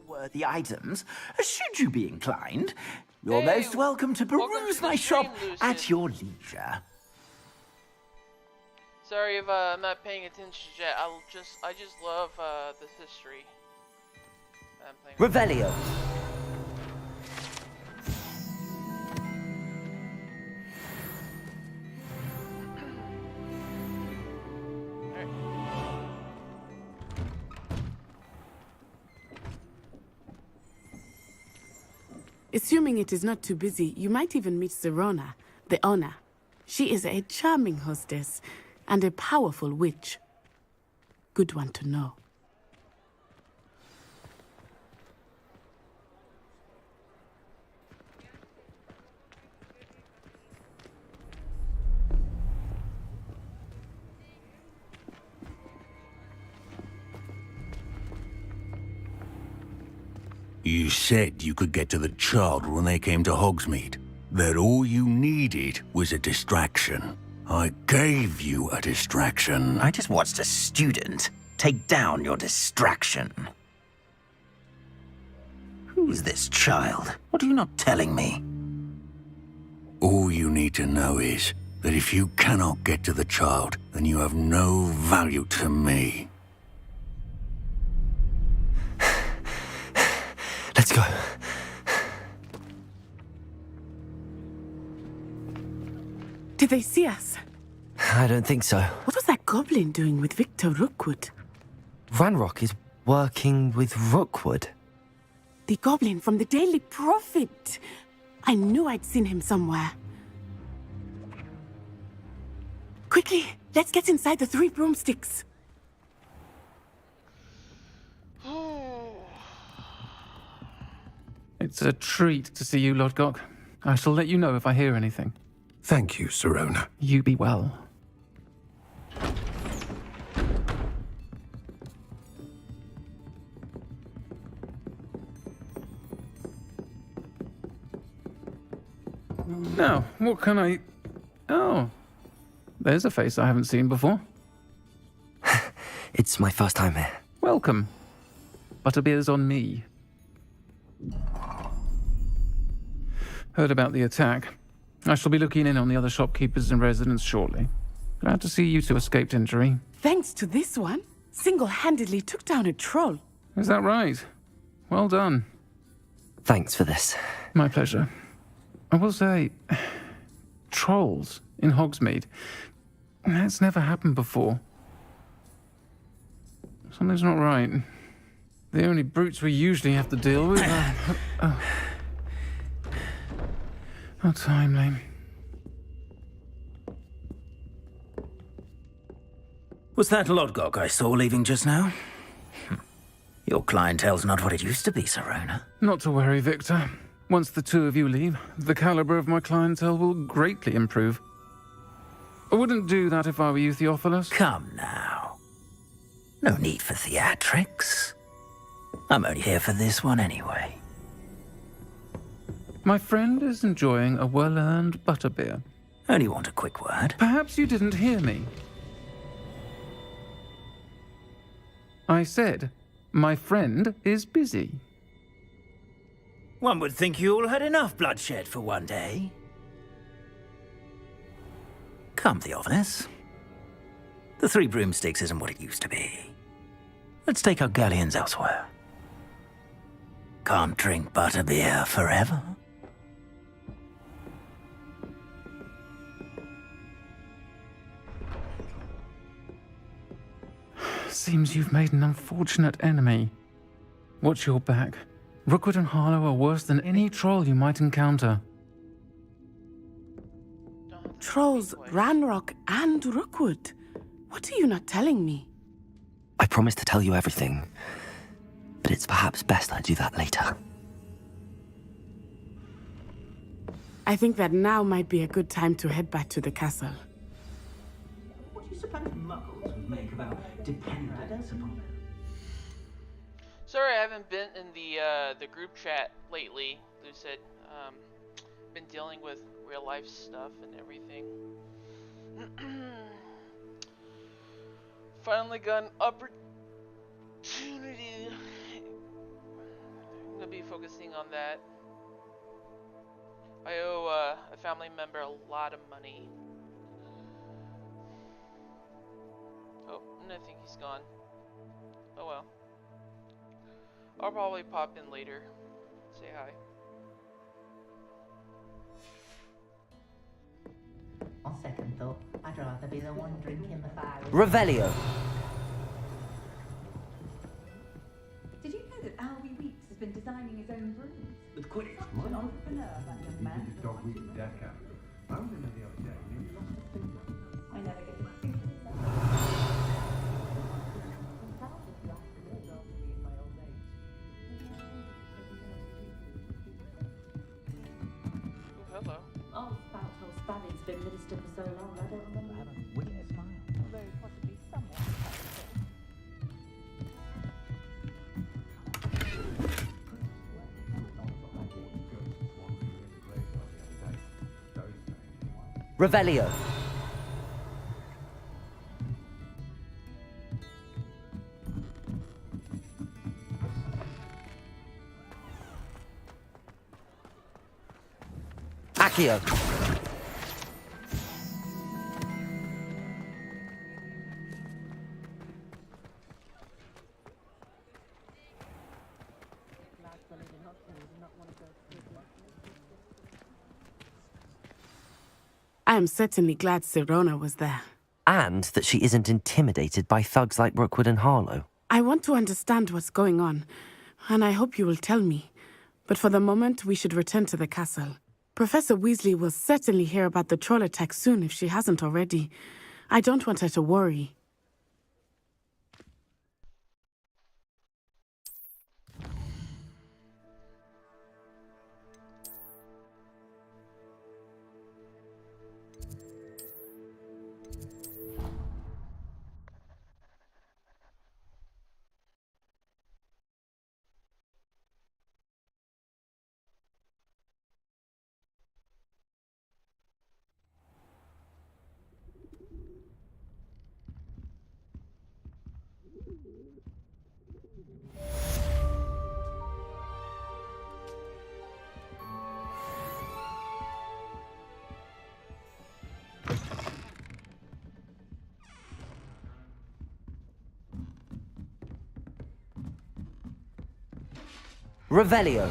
Worthy items, should you be inclined. You're most welcome to peruse my shop at your leisure. Sorry if I'm not paying attention yet. I just love this history. Revelio. Assuming it is not too busy, you might even meet Sirona, the owner. She is a charming hostess and a powerful witch. Good one to know. You said you could get to the child when they came to Hogsmeade. That all you needed was a distraction. I gave you a distraction. I just watched a student take down your distraction. Who's this child? What are you not telling me? All you need to know is that if you cannot get to the child, then you have no value to me. Let's go. Did they see us? I don't think so. What was that goblin doing with Victor Rookwood? Ranrock is working with Rookwood. The goblin from the Daily Prophet. I knew I'd seen him somewhere. Quickly, let's get inside the 3 broomsticks. It's a treat to see you, Lodgok. I shall let you know if I hear anything. Thank you, Sirona. You be well. Now, what can I... Oh, there's a face I haven't seen before. It's my first time here. Welcome. Butterbeer's on me. Heard about the attack. I shall be looking in on the other shopkeepers and residents shortly. Glad to see you two escaped injury. Thanks to this one, single-handedly took down a troll. Is that right? Well done. Thanks for this. My pleasure. I will say, trolls in Hogsmeade. That's never happened before. Something's not right. The only brutes we usually have to deal with are... How timely. Was that Lodgok I saw leaving just now? Your clientele's not what it used to be, Sirona. Not to worry, Victor. Once the two of you leave, the caliber of my clientele will greatly improve. I wouldn't do that if I were you, Theophilus. Come now. No need for theatrics. I'm only here for this one anyway. My friend is enjoying a well-earned butterbeer. Only want a quick word. Perhaps you didn't hear me. I said, my friend is busy. One would think you all had enough bloodshed for one day. Come, Theophilus. The 3 broomsticks isn't what it used to be. Let's take our galleons elsewhere. Can't drink butterbeer forever. Seems you've made an unfortunate enemy. Watch your back. Rookwood and Harlow are worse than any troll you might encounter. Trolls, Ranrock, and Rookwood. What are you not telling me? I promised to tell you everything, but it's perhaps best I do that later. I think that now might be a good time to head back to the castle. What do you suppose muggles would make about dependence upon them? Sorry, I haven't been in the group chat lately, Lucid. Been dealing with real life stuff and everything. Finally got an opportunity. I'm gonna be focusing on that. I owe a family member a lot of money. Oh, and I think he's gone. Oh well. I'll probably pop in later. Say hi. On second thought, I'd rather be the one drinking the fire. Revelio. Did you know that Albie Weeks has been designing his own brooms? With Quidditch. Such an entrepreneur, that young man. I never get to think of Hello. Oh, Spout Spavvy's been minister for so long, I don't remember. I haven't wit a smile, although possibly somewhat. Revelio. Accio. I am certainly glad Sirona was there. And that she isn't intimidated by thugs like Rookwood and Harlow. I want to understand what's going on, and I hope you will tell me. But for the moment, we should return to the castle. Professor Weasley will certainly hear about the troll attack soon if she hasn't already. I don't want her to worry. Revelio.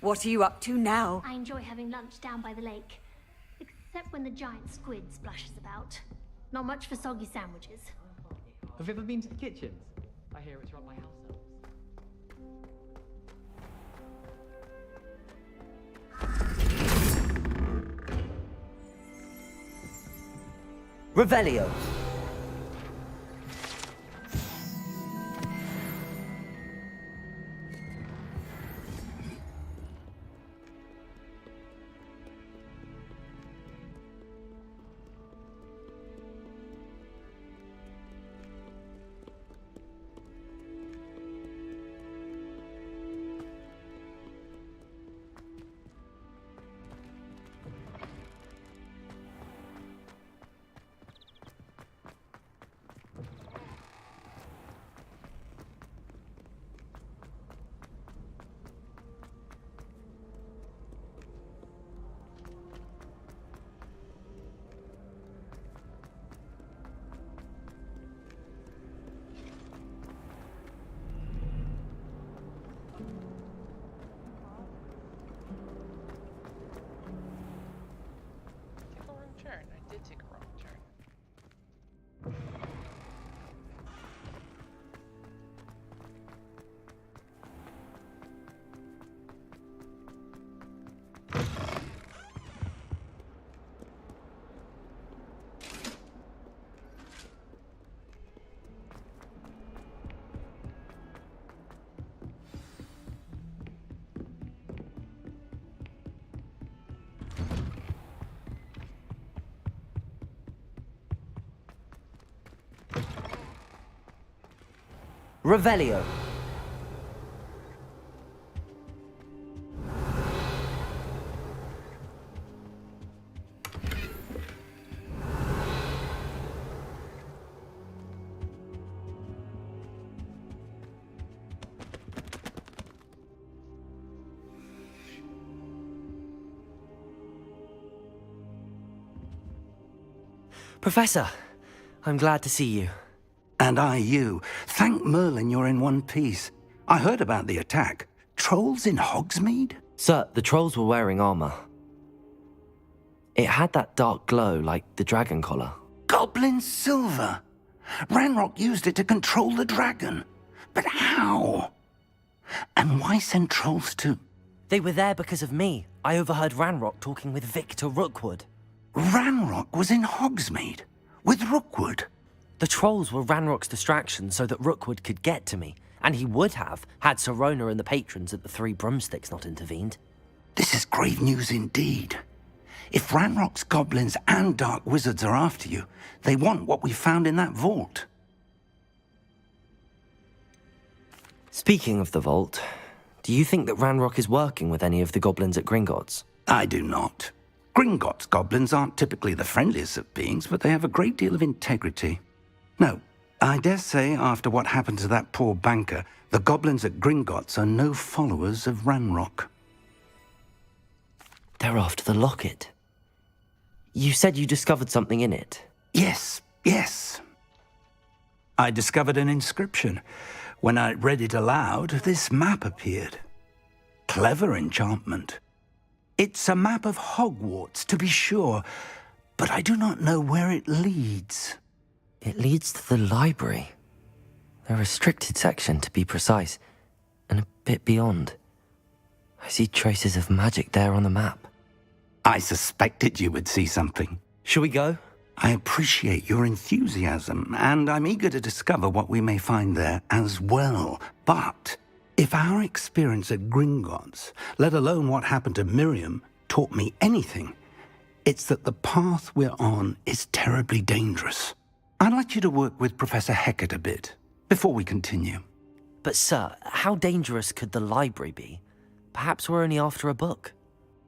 What are you up to now? I enjoy having lunch down by the lake. Except when the giant squid splashes about. Not much for soggy sandwiches. Have you ever been to the kitchens? I hear it's run by house elves. Revelio. I did take a wrong turn. Revelio. Professor, I'm glad to see you. And I you. Thank Merlin you're in one piece. I heard about the attack. Trolls in Hogsmeade? Sir, the trolls were wearing armor. It had that dark glow like the dragon collar. Goblin silver! Ranrock used it to control the dragon. But how? And why send trolls too? They were there because of me. I overheard Ranrock talking with Victor Rookwood. Ranrock was in Hogsmeade? With Rookwood? The trolls were Ranrock's distraction so that Rookwood could get to me. And he would have, had Sirona and the patrons at the Three Broomsticks not intervened. This is grave news indeed. If Ranrock's goblins and dark wizards are after you, they want what we found in that vault. Speaking of the vault, do you think that Ranrock is working with any of the goblins at Gringotts? I do not. Gringotts goblins aren't typically the friendliest of beings, but they have a great deal of integrity. No, I dare say after what happened to that poor banker, the goblins at Gringotts are no followers of Ranrock. They're after the locket. You said you discovered something in it. Yes. I discovered an inscription. When I read it aloud, this map appeared. Clever enchantment. It's a map of Hogwarts, to be sure, but I do not know where it leads. It leads to the library. A restricted section, to be precise, and a bit beyond. I see traces of magic there on the map. I suspected you would see something. Shall we go? I appreciate your enthusiasm, and I'm eager to discover what we may find there as well. But if our experience at Gringotts, let alone what happened to Miriam, taught me anything, it's that the path we're on is terribly dangerous. I'd like you to work with Professor Hecat a bit before we continue. But sir, how dangerous could the library be? Perhaps we're only after a book.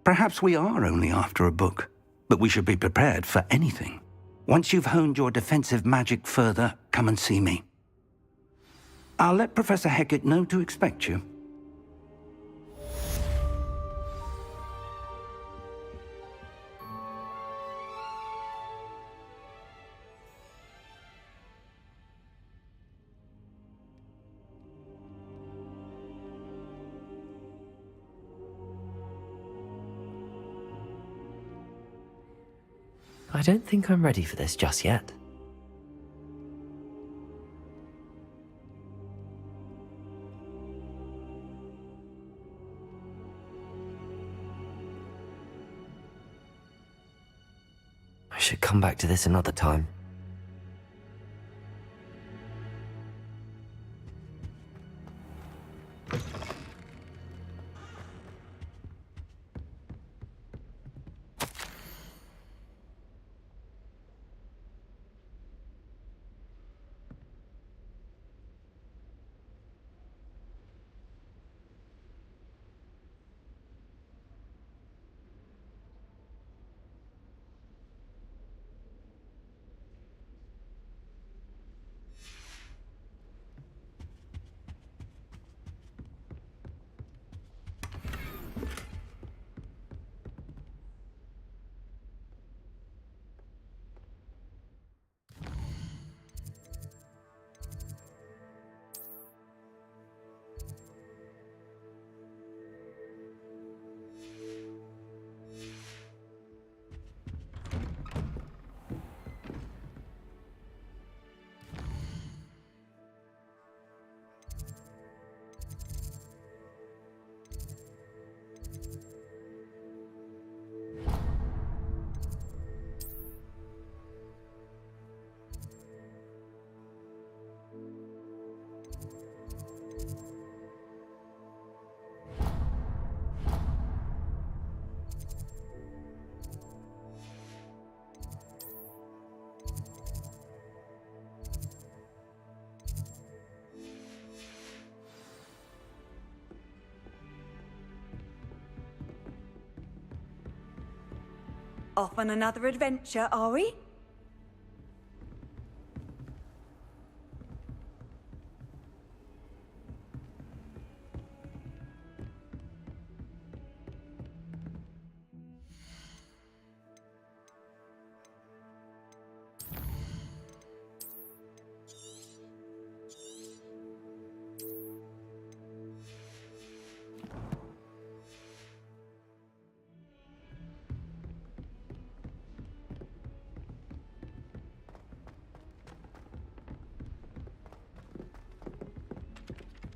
Perhaps we are only after a book, but we should be prepared for anything. Once you've honed your defensive magic further, come and see me. I'll let Professor Hecat know to expect you. I don't think I'm ready for this just yet. I should come back to this another time. Off on another adventure, are we?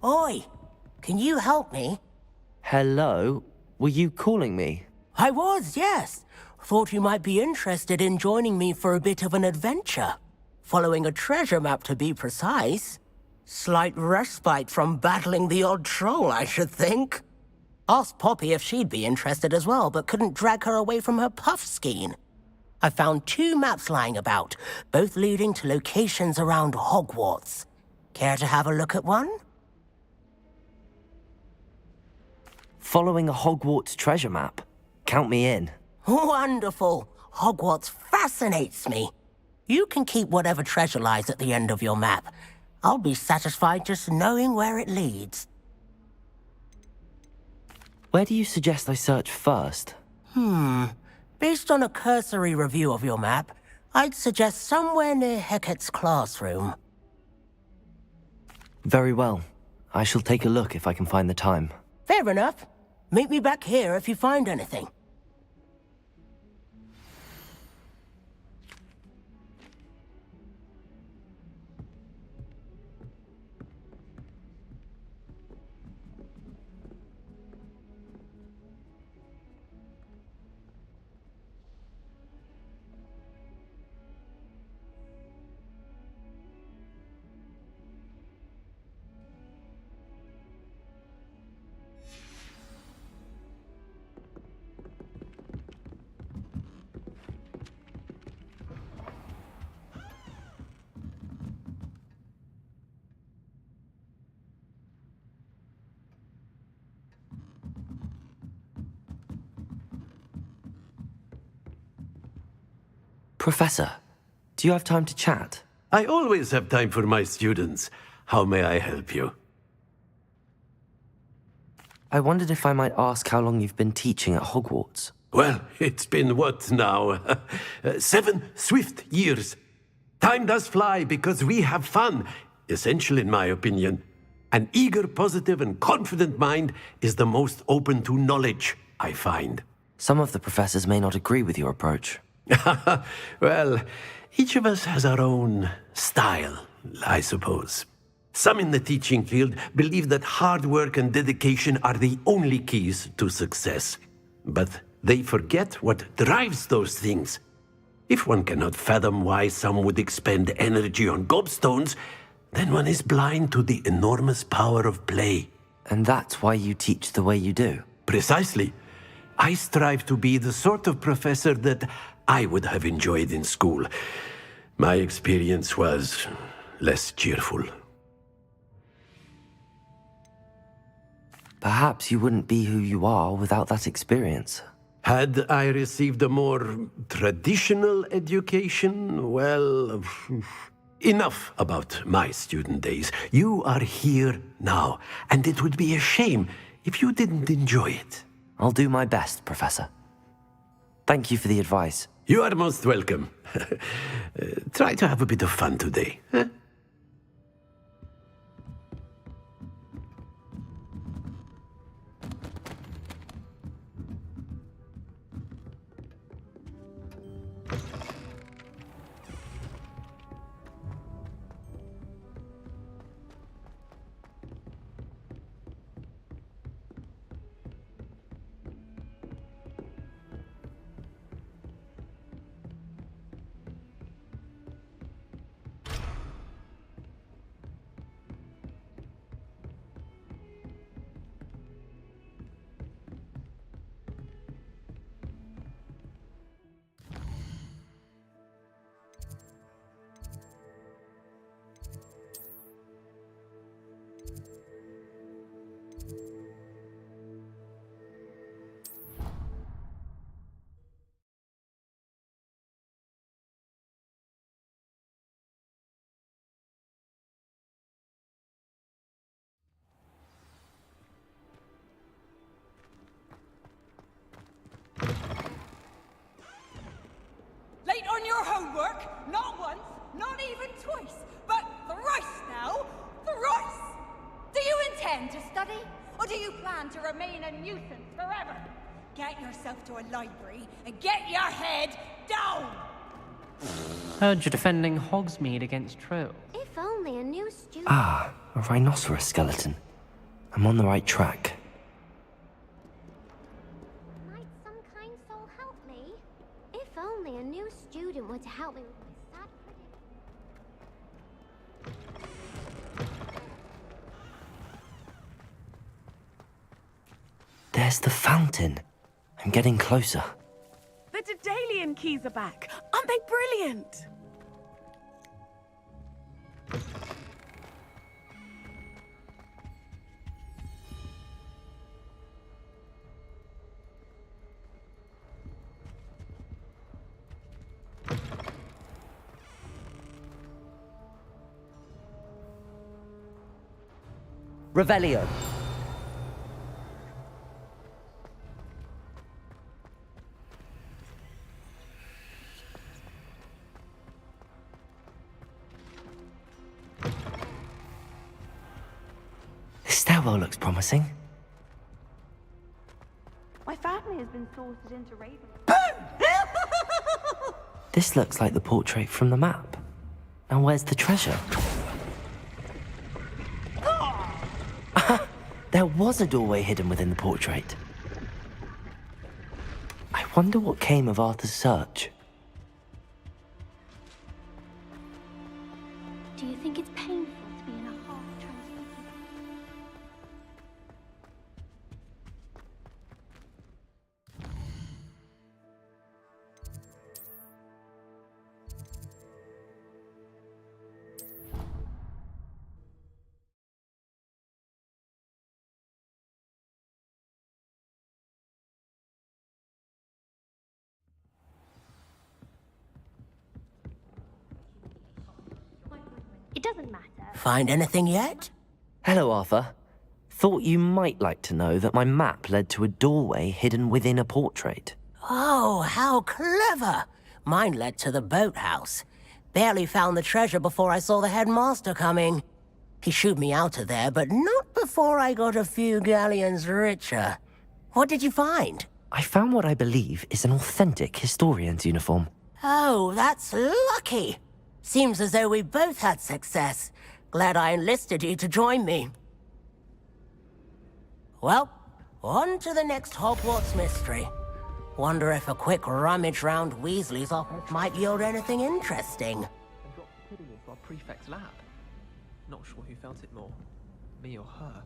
Oi! Can you help me? Hello? Were you calling me? I was, yes. Thought you might be interested in joining me for a bit of an adventure. Following a treasure map, to be precise. Slight respite from battling the odd troll, I should think. Asked Poppy if she'd be interested as well, but couldn't drag her away from her Puffskein. I found 2 maps lying about, both leading to locations around Hogwarts. Care to have a look at one? Following a Hogwarts treasure map. Count me in. Wonderful. Hogwarts fascinates me. You can keep whatever treasure lies at the end of your map. I'll be satisfied just knowing where it leads. Where do you suggest I search first? Based on a cursory review of your map, I'd suggest somewhere near Hecat's classroom. Very well. I shall take a look if I can find the time. Fair enough. Meet me back here if you find anything. Professor, do you have time to chat? I always have time for my students. How may I help you? I wondered if I might ask how long you've been teaching at Hogwarts. Well, it's been what now? 7 swift years. Time does fly because we have fun. Essential in my opinion. An eager, positive, and confident mind is the most open to knowledge, I find. Some of the professors may not agree with your approach. Well, each of us has our own style, I suppose. Some in the teaching field believe that hard work and dedication are the only keys to success. But they forget what drives those things. If one cannot fathom why some would expend energy on gobstones, then one is blind to the enormous power of play. And that's why you teach the way you do? Precisely. I strive to be the sort of professor that I would have enjoyed in school. My experience was less cheerful. Perhaps you wouldn't be who you are without that experience. Had I received a more traditional education, well, enough about my student days. You are here now, and it would be a shame if you didn't enjoy it. I'll do my best, Professor. Thank you for the advice. You are most welcome. Try to have a bit of fun today. Huh? Late on your homework? Not once, not even twice, but thrice now! Thrice! Do you intend to study, or do you plan to remain a nuisance forever? Get yourself to a library and get your head down! Heard you're defending Hogsmeade against trolls. If only a new student... Ah, a rhinoceros skeleton. I'm on the right track. Might some kind soul help me? If only a new student were to help me with my sad prediction. There's the fountain. I'm getting closer. The Daedalian keys are back. Aren't they brilliant? Revelio. This stairwell looks promising. My family has been sorted into Raven. This looks like the portrait from the map. Now where's the treasure? There was a doorway hidden within the portrait. I wonder what came of Arthur's search. Do you think it's painful to be in a half-translucent? It doesn't matter. Find anything yet? Hello, Arthur. Thought you might like to know that my map led to a doorway hidden within a portrait. Oh, how clever! Mine led to the boathouse. Barely found the treasure before I saw the headmaster coming. He shooed me out of there, but not before I got a few galleons richer. What did you find? I found what I believe is an authentic historian's uniform. Oh, that's lucky. Seems as though we both had success. Glad I enlisted you to join me. Well, on to the next Hogwarts mystery. Wonder if a quick rummage round Weasley's office might yield anything interesting. And dropped the pudding into our prefect's lap. Not sure who felt it more, me or her.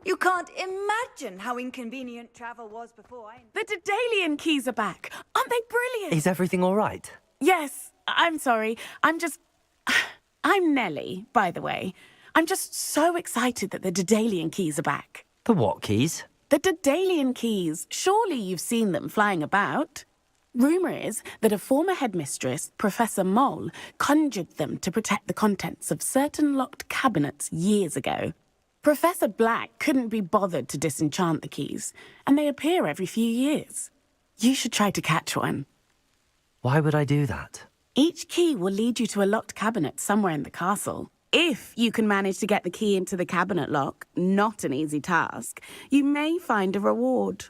You can't imagine how inconvenient travel was before I... The Daedalian keys are back. Aren't they brilliant? Is everything all right? Yes, I'm sorry. I'm Nellie, by the way. I'm just so excited that the Daedalian keys are back. The what keys? The Daedalian keys. Surely you've seen them flying about. Rumour is that a former headmistress, Professor Mole, conjured them to protect the contents of certain locked cabinets years ago. Professor Black couldn't be bothered to disenchant the keys, and they appear every few years. You should try to catch one. Why would I do that? Each key will lead you to a locked cabinet somewhere in the castle. If you can manage to get the key into the cabinet lock, not an easy task, you may find a reward.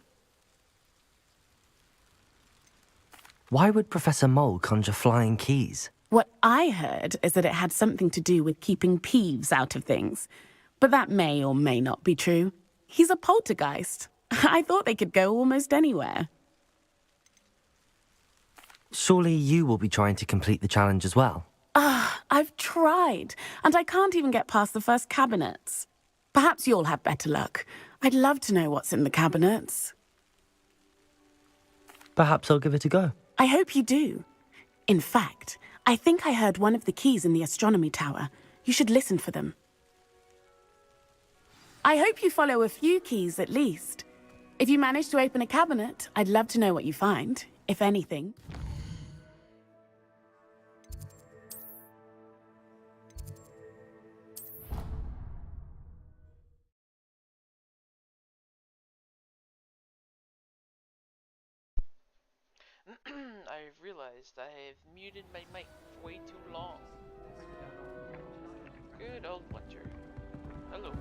Why would Professor Mole conjure flying keys? What I heard is that it had something to do with keeping Peeves out of things. But that may or may not be true. He's a poltergeist. I thought they could go almost anywhere. Surely you will be trying to complete the challenge as well. I've tried, and I can't even get past the first cabinets. Perhaps you'll have better luck. I'd love to know what's in the cabinets. Perhaps I'll give it a go. I hope you do. In fact, I think I heard one of the keys in the astronomy tower. You should listen for them. I hope you follow a few keys at least. If you manage to open a cabinet, I'd love to know what you find, if anything. I've realized I have muted my mic way too long. Good old Fletcher. Hello.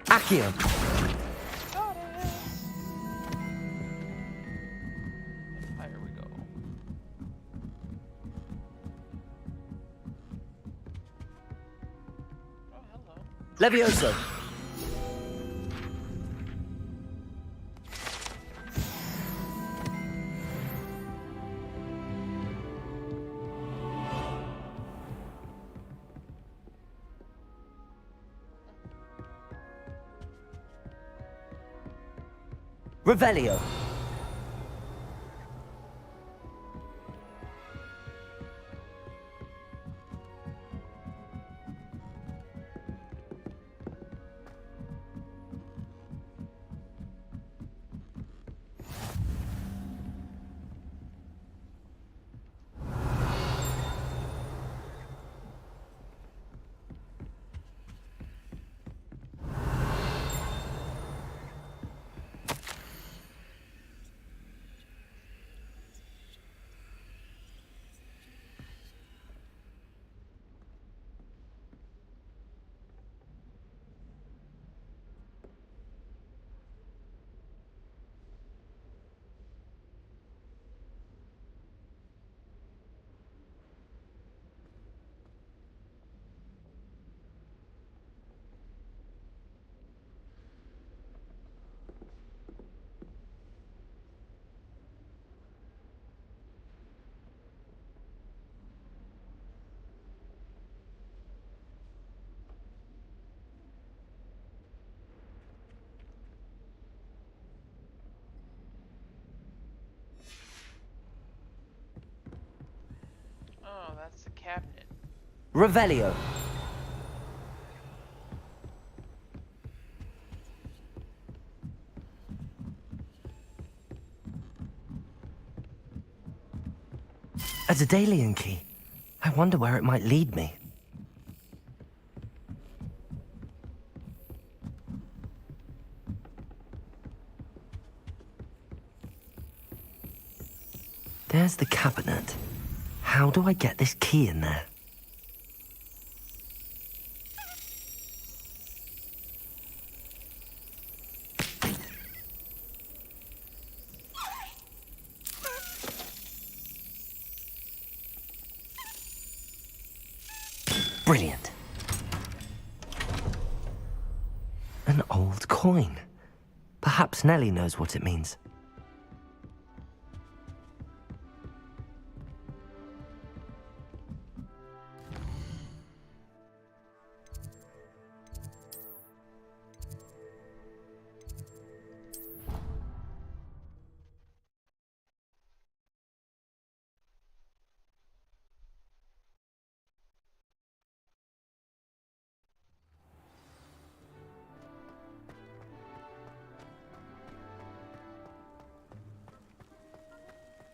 Accio! Got it! Fire we go. Levioso. Revelio. Oh, that's the cabinet. Revelio. A Daedalian key. I wonder where it might lead me. There's the cabinet. How do I get this key in there? Brilliant. An old coin. Perhaps Nellie knows what it means.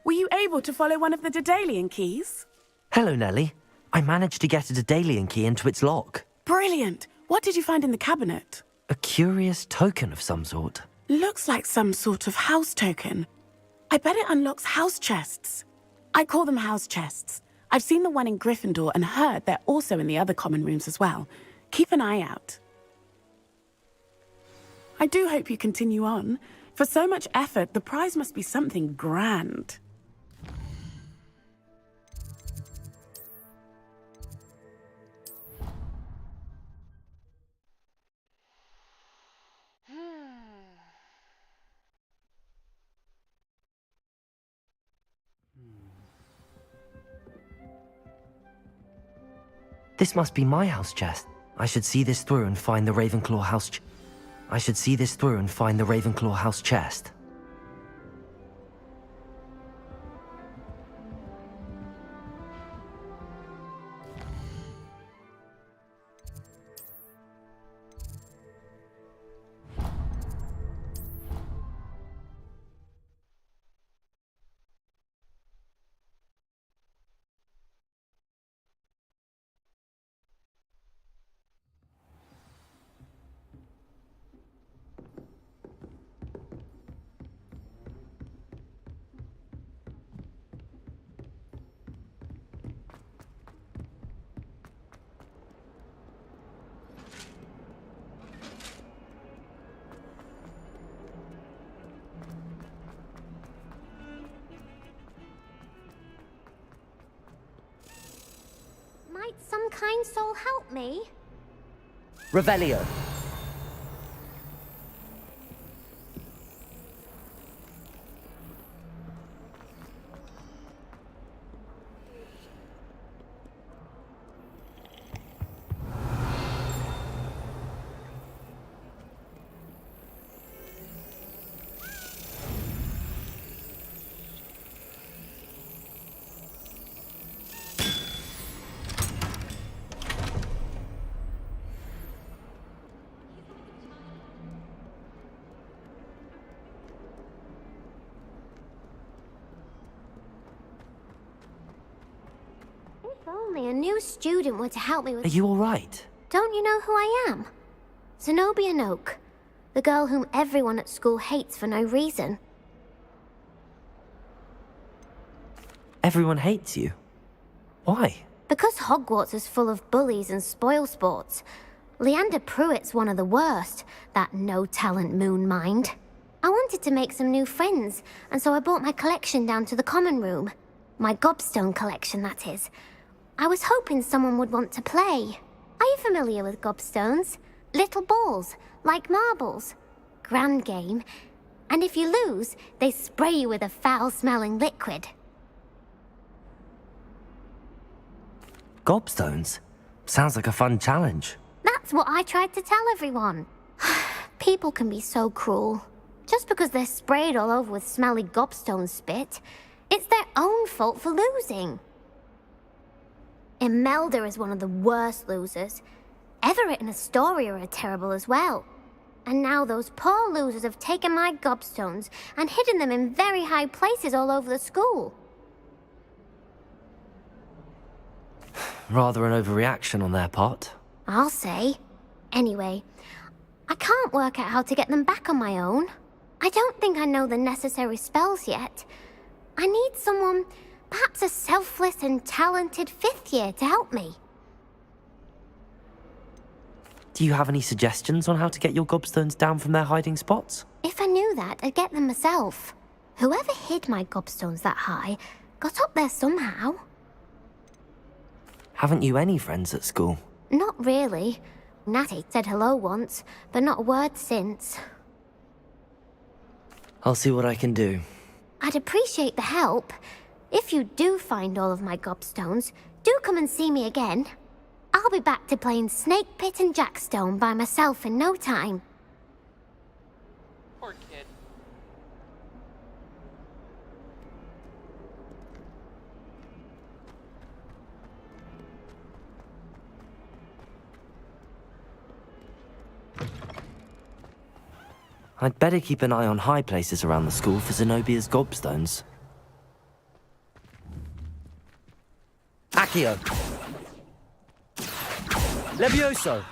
Were you able to follow one of the Daedalian keys? Hello, Nellie. I managed to get a Daedalian key into its lock. Brilliant! What did you find in the cabinet? A curious token of some sort. Looks like some sort of house token. I bet it unlocks house chests. I call them house chests. I've seen the one in Gryffindor and heard they're also in the other common rooms as well. Keep an eye out. I do hope you continue on. For so much effort, the prize must be something grand. This must be my house chest. I should see this through and find the Ravenclaw house house chest. Might some kind soul help me? Revelio. If only a new student were to help me with... Are you alright? Don't you know who I am? Zenobia Noak, the girl whom everyone at school hates for no reason. Everyone hates you. Why? Because Hogwarts is full of bullies and spoilsports. Leander Pruitt's one of the worst, that no-talent moon mind. I wanted to make some new friends, and so I brought my collection down to the common room. My gobstone collection, that is. I was hoping someone would want to play. Are you familiar with gobstones? Little balls, like marbles. Grand game. And if you lose, they spray you with a foul-smelling liquid. Gobstones? Sounds like a fun challenge. That's what I tried to tell everyone. People can be so cruel. Just because they're sprayed all over with smelly gobstone spit, it's their own fault for losing. Imelda is one of the worst losers. Everett and Astoria are terrible as well. And now those poor losers have taken my gobstones and hidden them in very high places all over the school. Rather an overreaction on their part. I'll say. Anyway, I can't work out how to get them back on my own. I don't think I know the necessary spells yet. I need someone, perhaps a selfless and talented fifth year to help me. Do you have any suggestions on how to get your gobstones down from their hiding spots? If I knew that, I'd get them myself. Whoever hid my gobstones that high got up there somehow. Haven't you any friends at school? Not really. Natty said hello once, but not a word since. I'll see what I can do. I'd appreciate the help. If you do find all of my gobstones, do come and see me again. I'll be back to playing Snake Pit and Jackstone by myself in no time. Poor kid. I'd better keep an eye on high places around the school for Zenobia's gobstones. Accio! Levioso!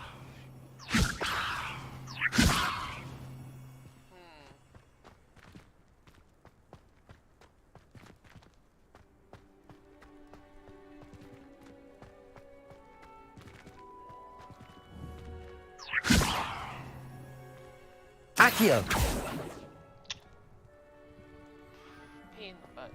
Accio! Pain in the butt.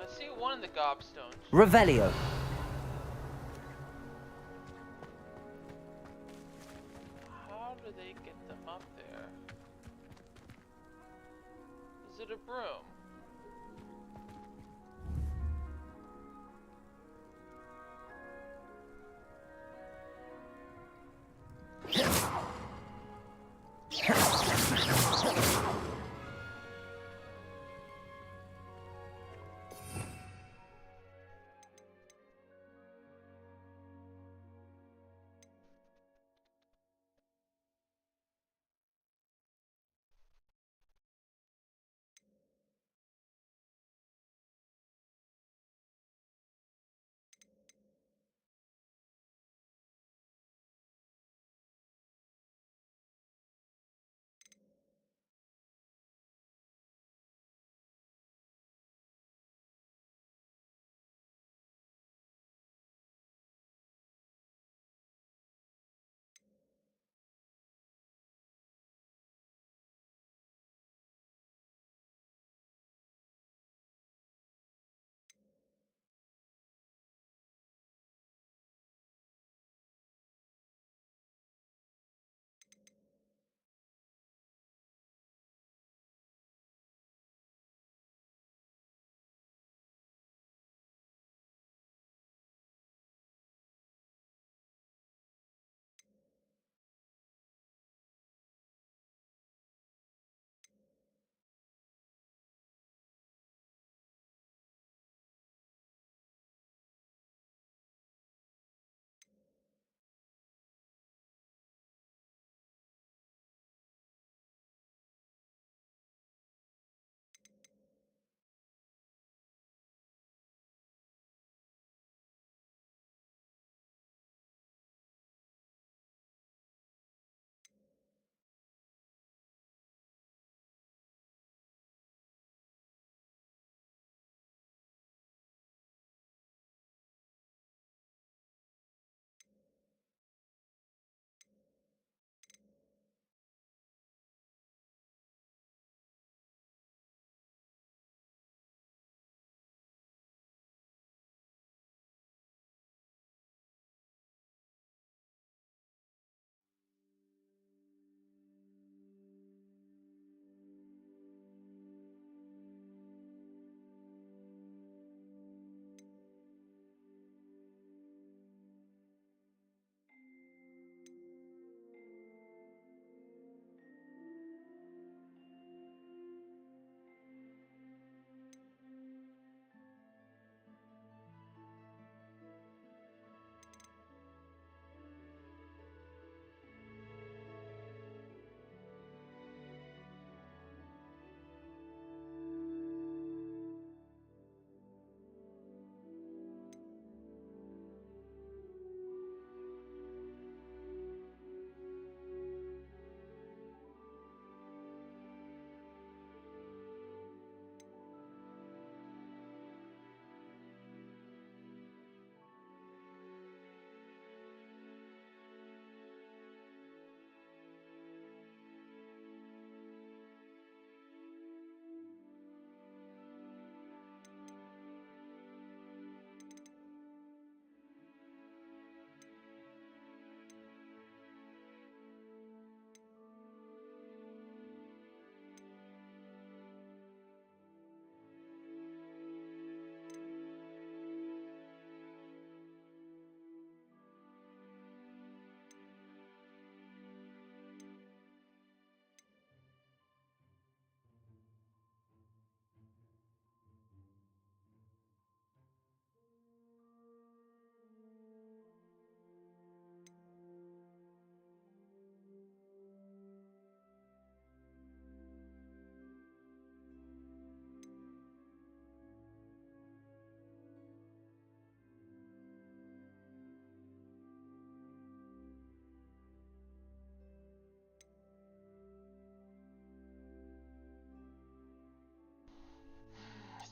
I see one of the gobstones. Revelio! How do they get them up there? Is it a broom?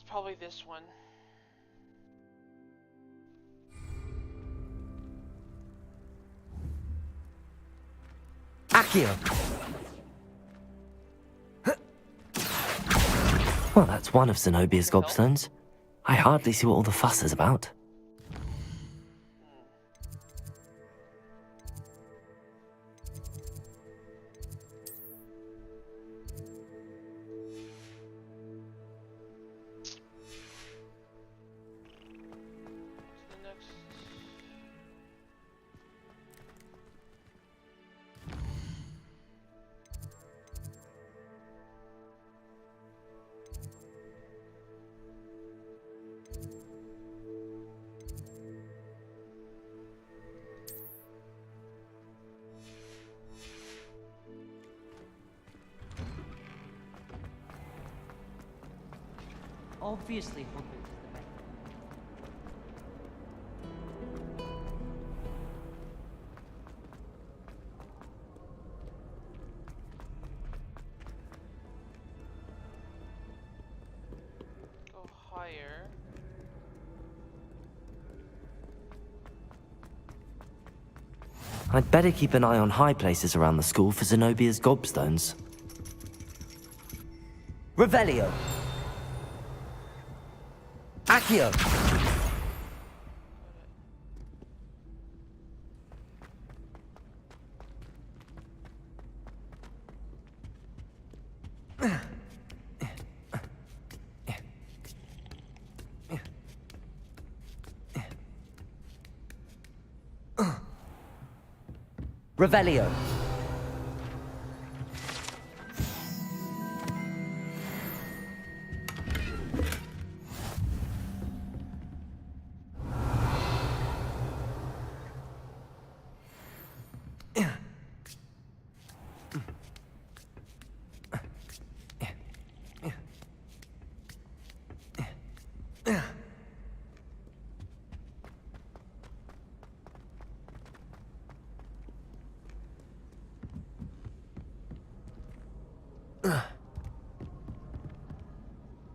probably this one. Accio! Well, that's one of Zenobia's gobstones. I hardly see what all the fuss is about. Obviously, Hogwarts is the best. Go higher. I'd better keep an eye on high places around the school for Zenobia's gobstones. Revelio! Accio! Revelio!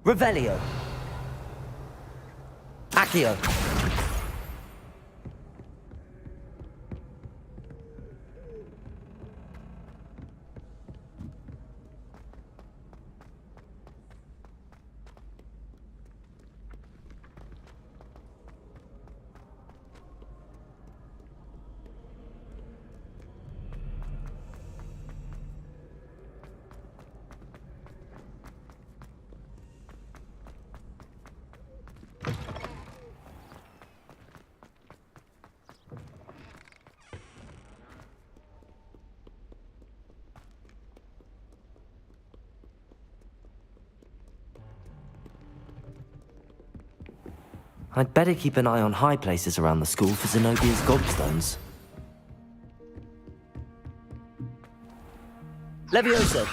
Revelio! Accio! I'd better keep an eye on high places around the school for Zenobia's gobstones. Leviosa!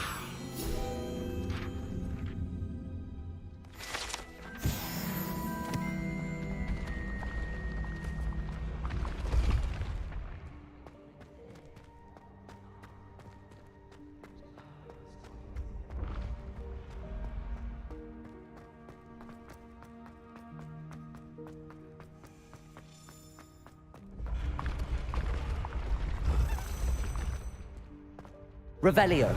Revelio.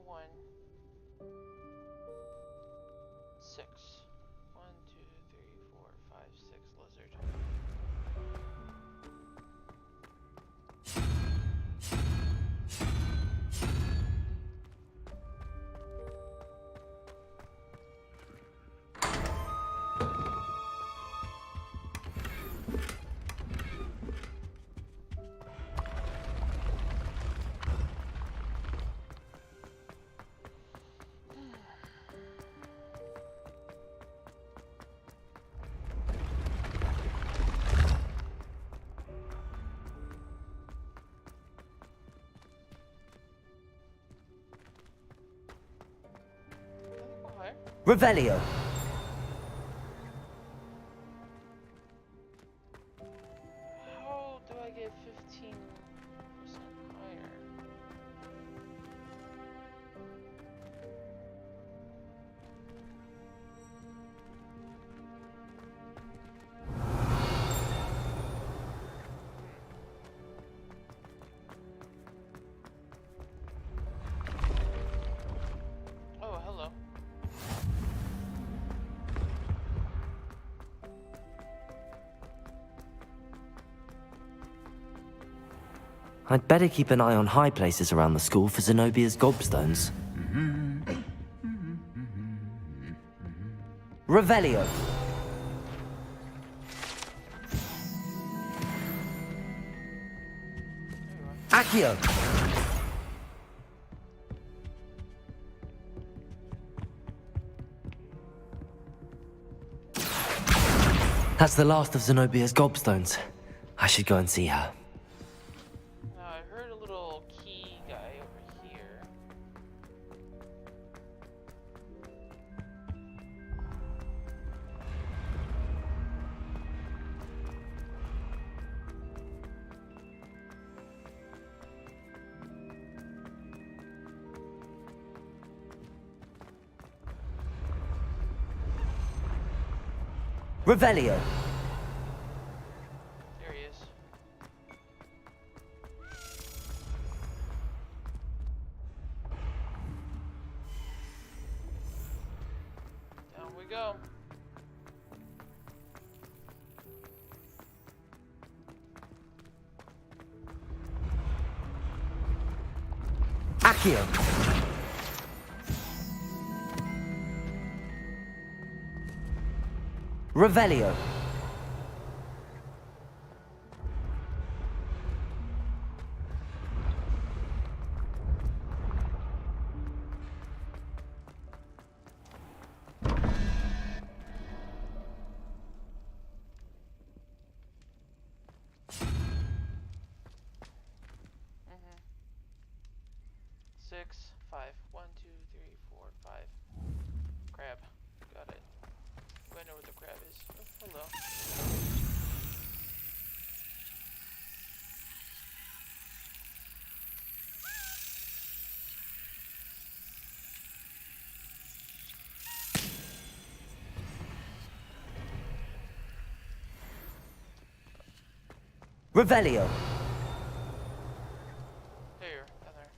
1, 6. 1, 2, 3, 4, 5, 6 lizard. Revelio. How do I get 15% higher? Oh, hello. I'd better keep an eye on high places around the school for Zenobia's gobstones. Revelio. Accio. That's the last of Zenobia's gobstones. I should go and see her. Now I heard a little key guy over here. Revelio. There he is. Down we go. Accio. Revelio. Mm-hmm. 6, 5. 1, 2, 3, 4, 5. Crab. Got it. I know what the crab is. Oh, hello. Revelio. Here, down there.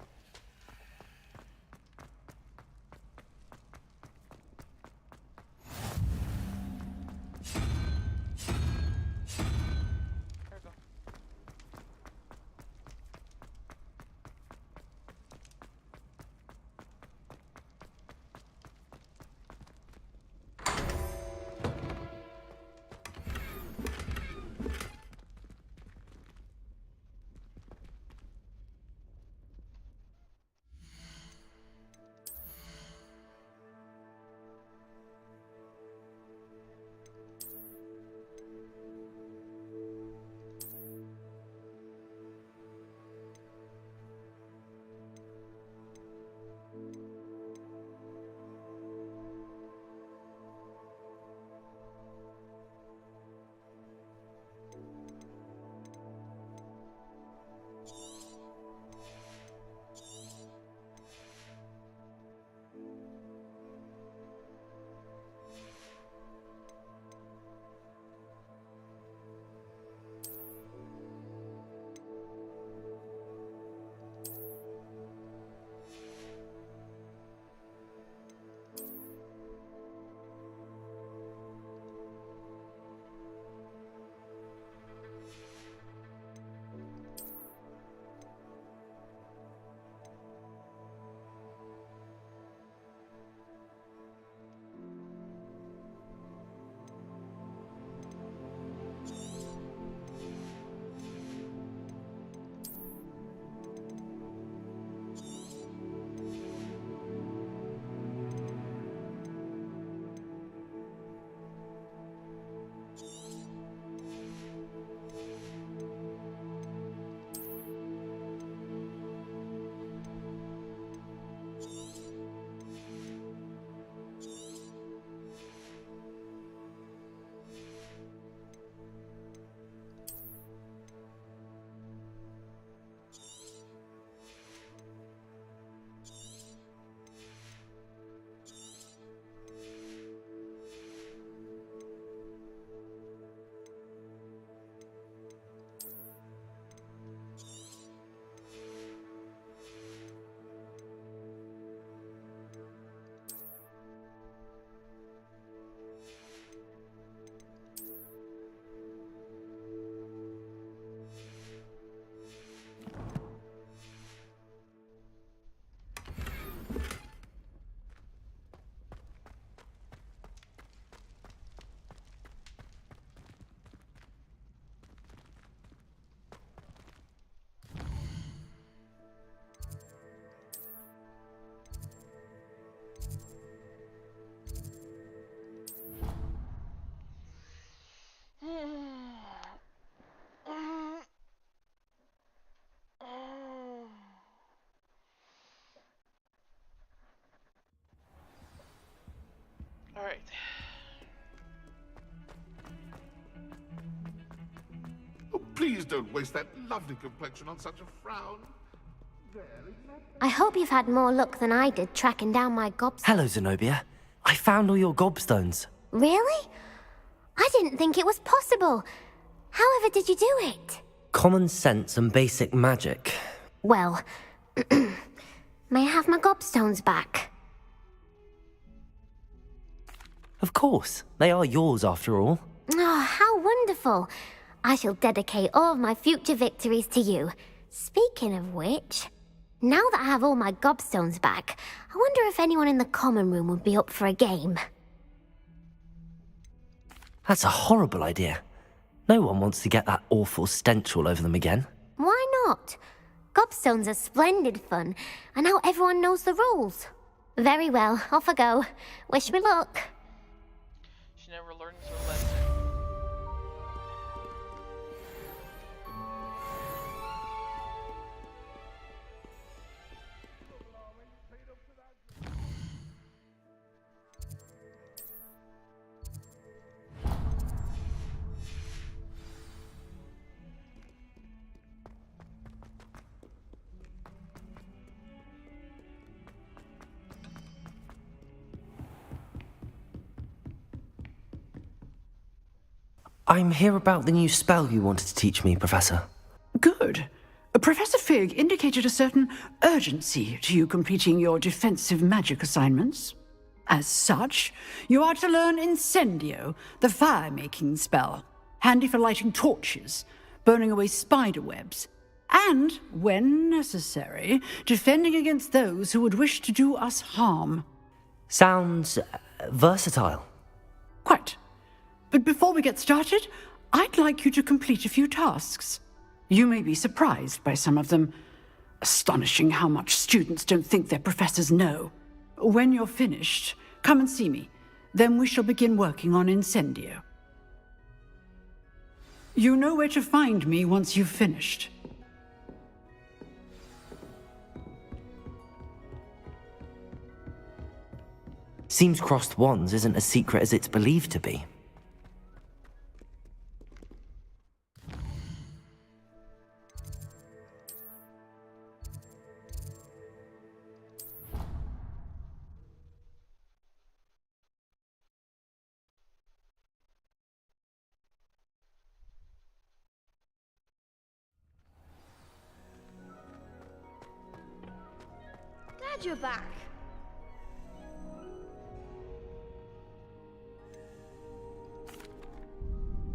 There we go. Alright. Oh, please don't waste that lovely complexion on such a frown. I hope you've had more luck than I did tracking down my gobstones. Hello, Zenobia. I found all your gobstones. Really? I didn't think it was possible. However did you do it? Common sense and basic magic. Well, may I have my gobstones back? Of course. They are yours after all. Oh, how wonderful. I shall dedicate all of my future victories to you. Speaking of which, now that I have all my gobstones back, I wonder if anyone in the common room would be up for a game. That's a horrible idea. No one wants to get that awful stench all over them again. Why not? Gobstones are splendid fun, and now everyone knows the rules. Very well, off I go. Wish me luck. She never learns her lesson. I'm here about the new spell you wanted to teach me, Professor. Good. Professor Fig indicated a certain urgency to you completing your defensive magic assignments. As such, you are to learn Incendio, the fire-making spell, handy for lighting torches, burning away spider webs, and, when necessary, defending against those who would wish to do us harm. Sounds versatile. Quite. But before we get started, I'd like you to complete a few tasks. You may be surprised by some of them. Astonishing how much students don't think their professors know. When you're finished, come and see me. Then we shall begin working on Incendio. You know where to find me once you've finished. Seems crossed wands isn't as secret as it's believed to be. Glad you're back.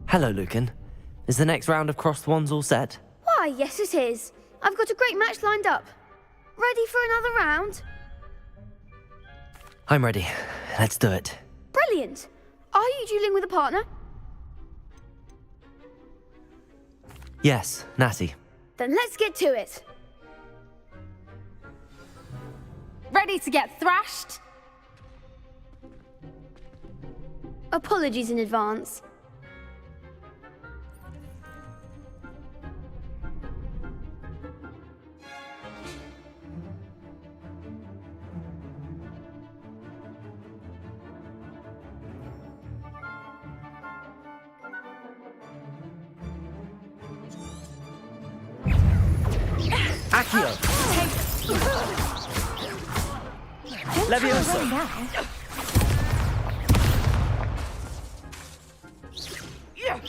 Hello, Lucan. Is the next round of crossed wands all set? Why, yes it is. I've got a great match lined up. Ready for another round? I'm ready. Let's do it. Brilliant. Are you dueling with a partner? Yes, Natty. Then let's get to it. Ready to get thrashed? Apologies in advance. Accio! Levioso!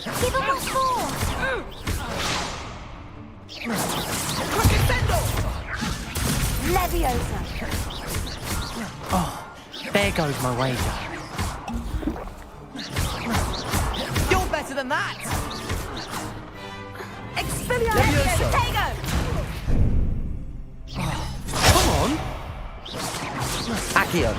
Give him a four! Leviosa! Oh, there goes my wager. You're better than that! Levioso! Leviosa! Come on! Accio!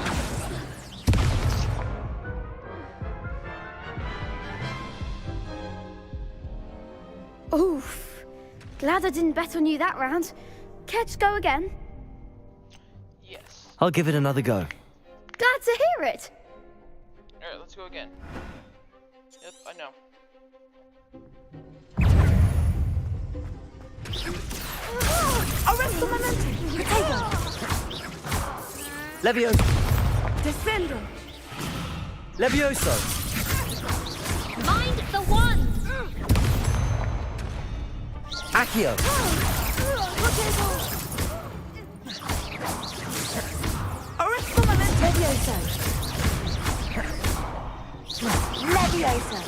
Oof. Glad I didn't bet on you that round. Care to go again? Yes. I'll give it another go. Glad to hear it. Alright, let's go again. Yep, I know. Arrest the momentum. Levioso! Descendo. Levioso! Mind the one! Accio! Levioso. Levioso.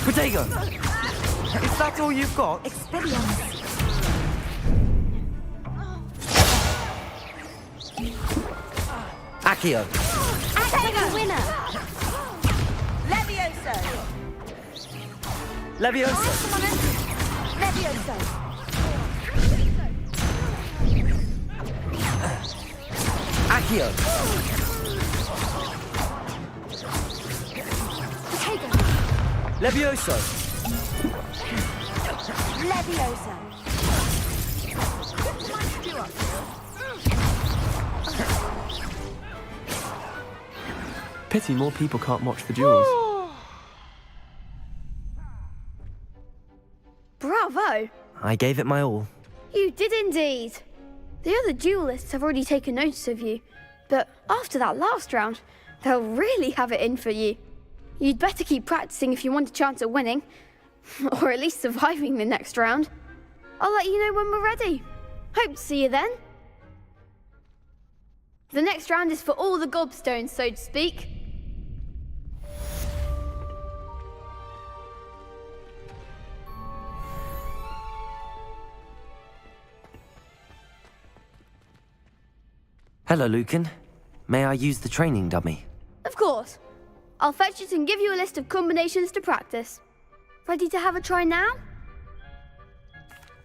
Protego! Is that all you've got? Expelliarmus. Accio! Take a winner! Levioso. Levioso! Levioso. Accio! Protego! Levioso! Levioso. Pity more people can't watch the duels. Bravo! I gave it my all. You did indeed. The other duelists have already taken notice of you, but after that last round, they'll really have it in for you. You'd better keep practicing if you want a chance at winning, or at least surviving the next round. I'll let you know when we're ready. Hope to see you then. The next round is for all the gobstones, so to speak. Hello, Lucan. May I use the training dummy? Of course. I'll fetch it and give you a list of combinations to practice. Ready to have a try now?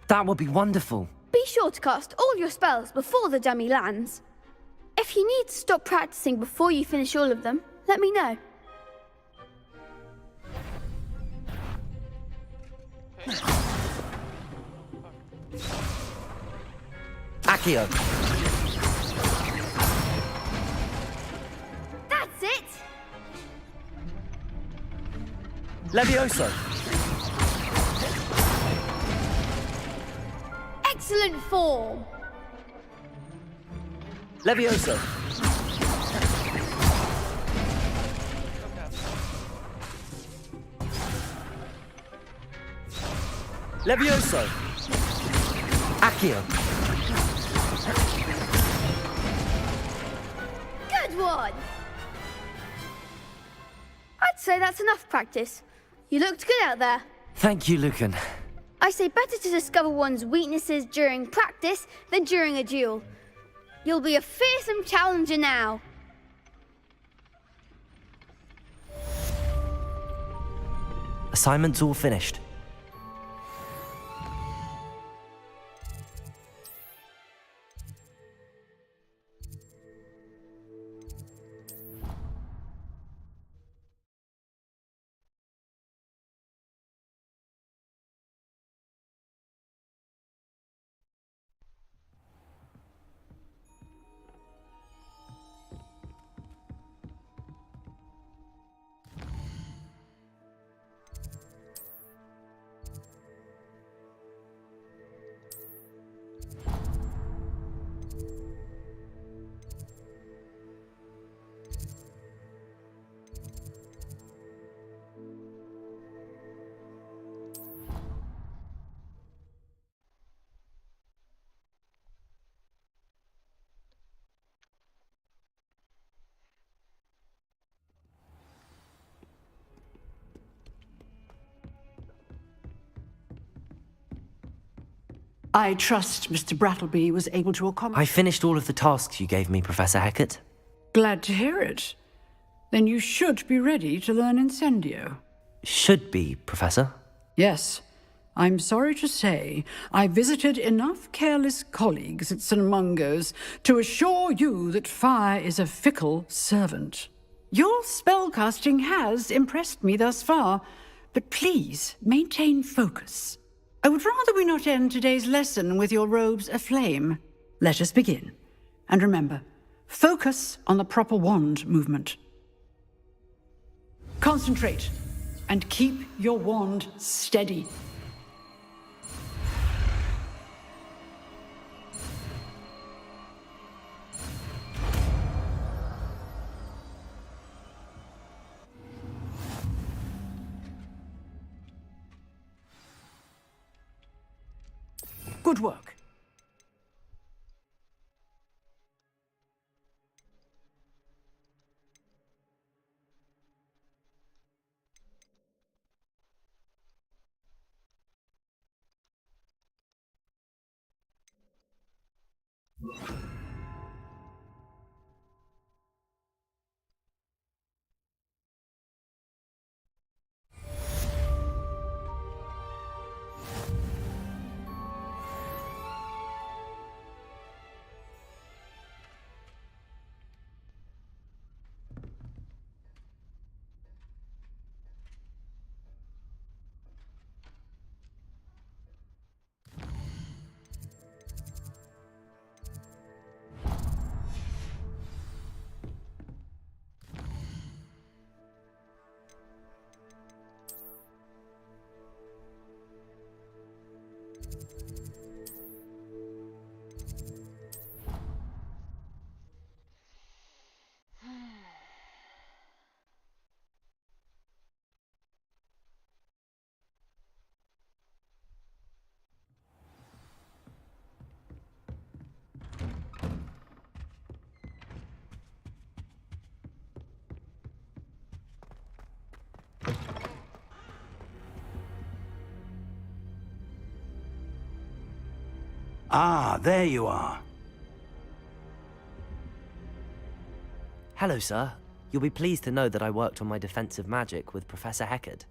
That would be wonderful. Be sure to cast all your spells before the dummy lands. If you need to stop practicing before you finish all of them, let me know. Accio! That's it! Levioso! Excellent form! Levioso! Levioso! Accio! Good one! I'd say that's enough practice. You looked good out there. Thank you, Lucan. I say better to discover one's weaknesses during practice than during a duel. You'll be a fearsome challenger now. Assignment's all finished. I trust Mr. Brattleby was able to accommodate... I finished all of the tasks you gave me, Professor Hecat. Glad to hear it. Then you should be ready to learn Incendio. Should be, Professor. Yes. I'm sorry to say, I visited enough careless colleagues at St. Mungo's to assure you that fire is a fickle servant. Your spellcasting has impressed me thus far, but please maintain focus. I would rather we not end today's lesson with your robes aflame. Let us begin. And remember, focus on the proper wand movement. Concentrate, and keep your wand steady. Good work. Ah, there you are. Hello, sir. You'll be pleased to know that I worked on my defensive magic with Professor Heckard.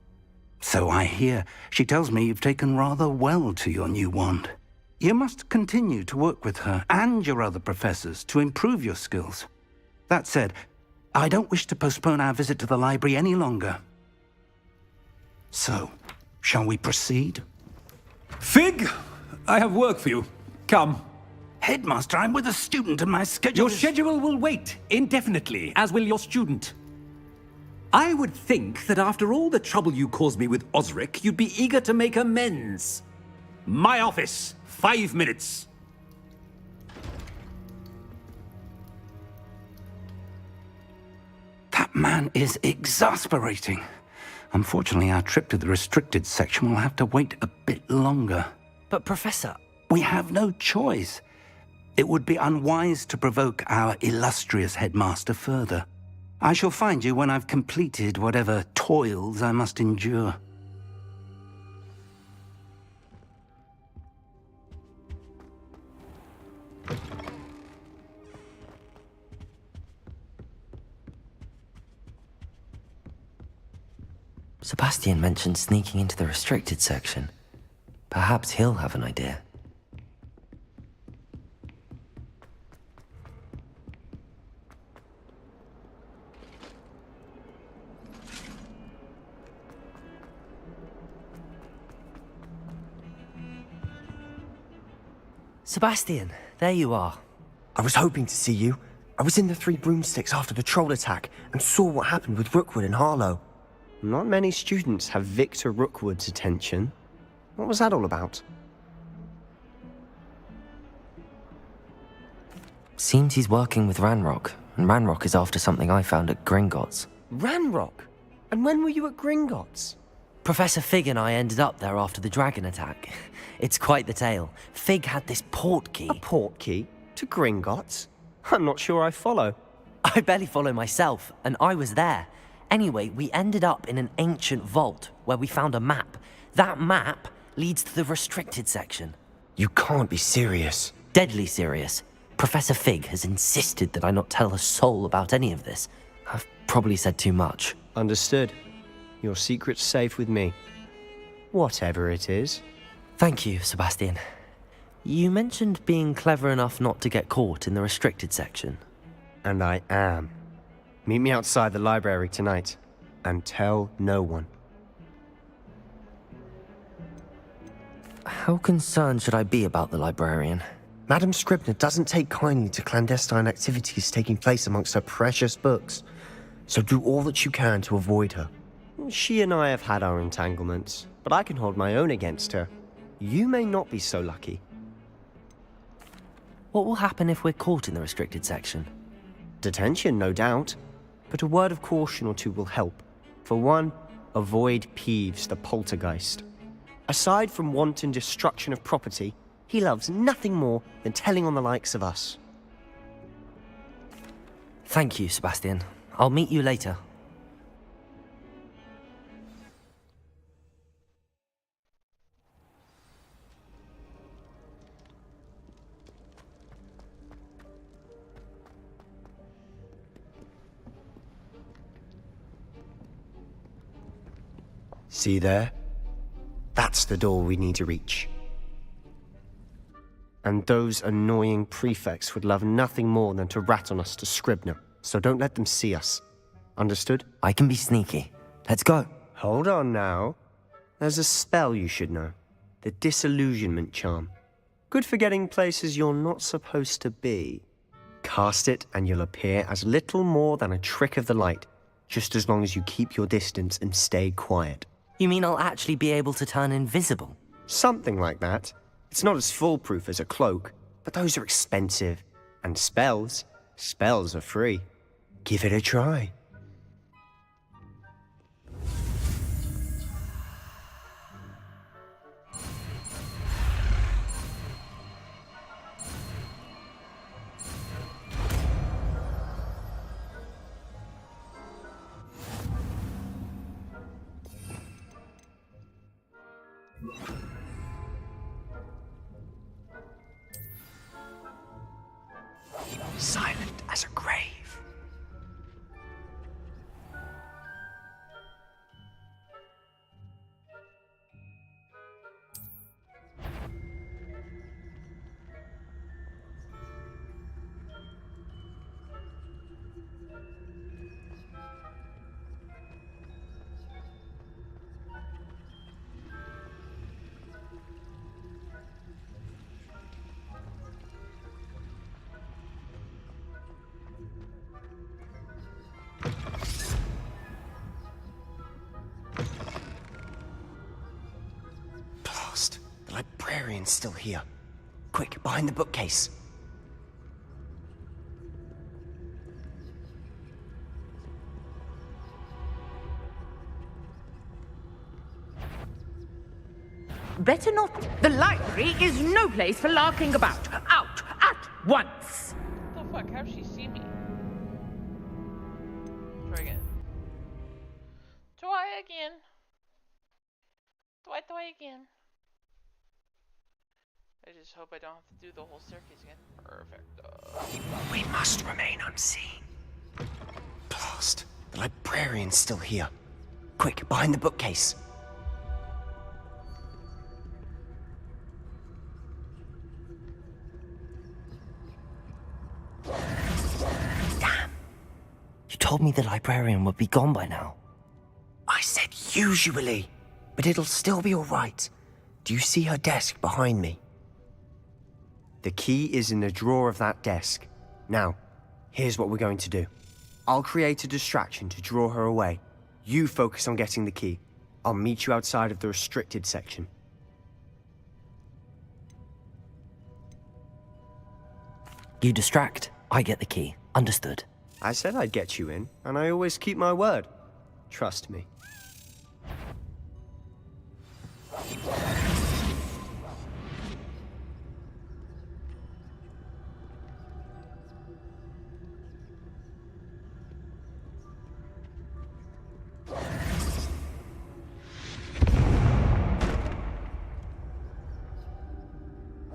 So I hear. She tells me you've taken rather well to your new wand. You must continue to work with her and your other professors to improve your skills. That said, I don't wish to postpone our visit to the library any longer. So, shall we proceed? Fig, I have work for you. Come. Headmaster, I'm with a student and my schedule Your schedule will wait indefinitely, as will your student. I would think that after all the trouble you caused me with Osric, you'd be eager to make amends. My office, 5 minutes. That man is exasperating. Unfortunately, our trip to the restricted section will have to wait a bit longer. But, Professor... We have no choice. It would be unwise to provoke our illustrious headmaster further. I shall find you when I've completed whatever toils I must endure. Sebastian mentioned sneaking into the restricted section. Perhaps he'll have an idea. Sebastian, there you are. I was hoping to see you. I was in the Three Broomsticks after the troll attack and saw what happened with Rookwood and Harlow. Not many students have Victor Rookwood's attention. What was that all about? Seems he's working with Ranrock, and Ranrock is after something I found at Gringotts. Ranrock? And when were you at Gringotts? Professor Fig and I ended up there after the dragon attack. It's quite the tale. Fig had this portkey. A portkey? To Gringotts? I'm not sure I follow. I barely follow myself, and I was there. Anyway, we ended up in an ancient vault where we found a map. That map leads to the restricted section. You can't be serious. Deadly serious. Professor Fig has insisted that I not tell a soul about any of this. I've probably said too much. Understood. Your secret's safe with me. Whatever it is. Thank you, Sebastian. You mentioned being clever enough not to get caught in the restricted section. And I am. Meet me outside the library tonight, and tell no one. How concerned should I be about the librarian? Madam Scribner doesn't take kindly to clandestine activities taking place amongst her precious books, so do all that you can to avoid her. She and I have had our entanglements, but I can hold my own against her. You may not be so lucky. What will happen if we're caught in the restricted section? Detention, no doubt. But a word of caution or two will help. For one, avoid Peeves, the poltergeist. Aside from wanton destruction of property, He loves nothing more than telling on the likes of us. Thank you, Sebastian. I'll meet you later. See there? That's the door we need to reach. And those annoying prefects would love nothing more than to rat on us to Scribner, so don't let them see us. Understood? I can be sneaky. Let's go. Hold on now. There's a spell you should know. The Disillusionment Charm. Good for getting places you're not supposed to be. Cast it and you'll appear as little more than a trick of the light, just as long as you keep your distance and stay quiet. You mean I'll actually be able to turn invisible? Something like that. It's not as foolproof as a cloak, but those are expensive. And spells are free. Give it a try. Silent as a grave. The librarian's still here. Quick, behind the bookcase. Better not. The library is no place for larking about. Out at once. What the fuck? How'd she see me? Try again. Try again. Try again. I just hope I don't have to do the whole staircase again. Perfect. We must remain unseen. Blast. The librarian's still here. Quick, behind the bookcase. Damn. You told me the librarian would be gone by now. I said usually, but it'll still be all right. Do you see her desk behind me? The key is in the drawer of that desk. Now, here's what we're going to do. I'll create a distraction to draw her away. You focus on getting the key. I'll meet you outside of the restricted section. You distract, I get the key. Understood. I said I'd get you in, and I always keep my word. Trust me.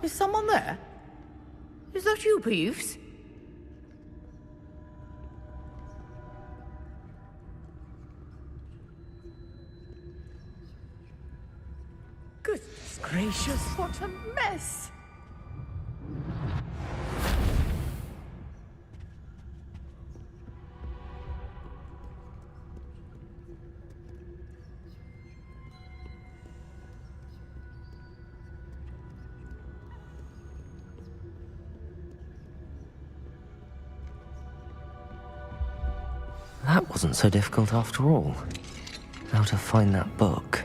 Is someone there? Is that you, Peeves? Goodness gracious, what a mess! That wasn't so difficult after all. How to find that book.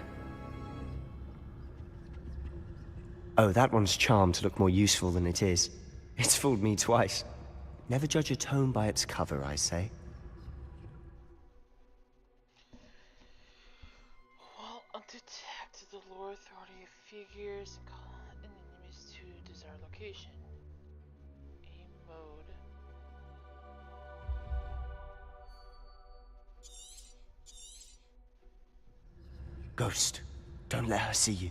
Oh, that one's charmed to look more useful than it is. It's fooled me twice. Never judge a tome by its cover, I say. While undetected, the lore authority figures and enemies is to desired location. Aim mode. Ghost, don't let her see you.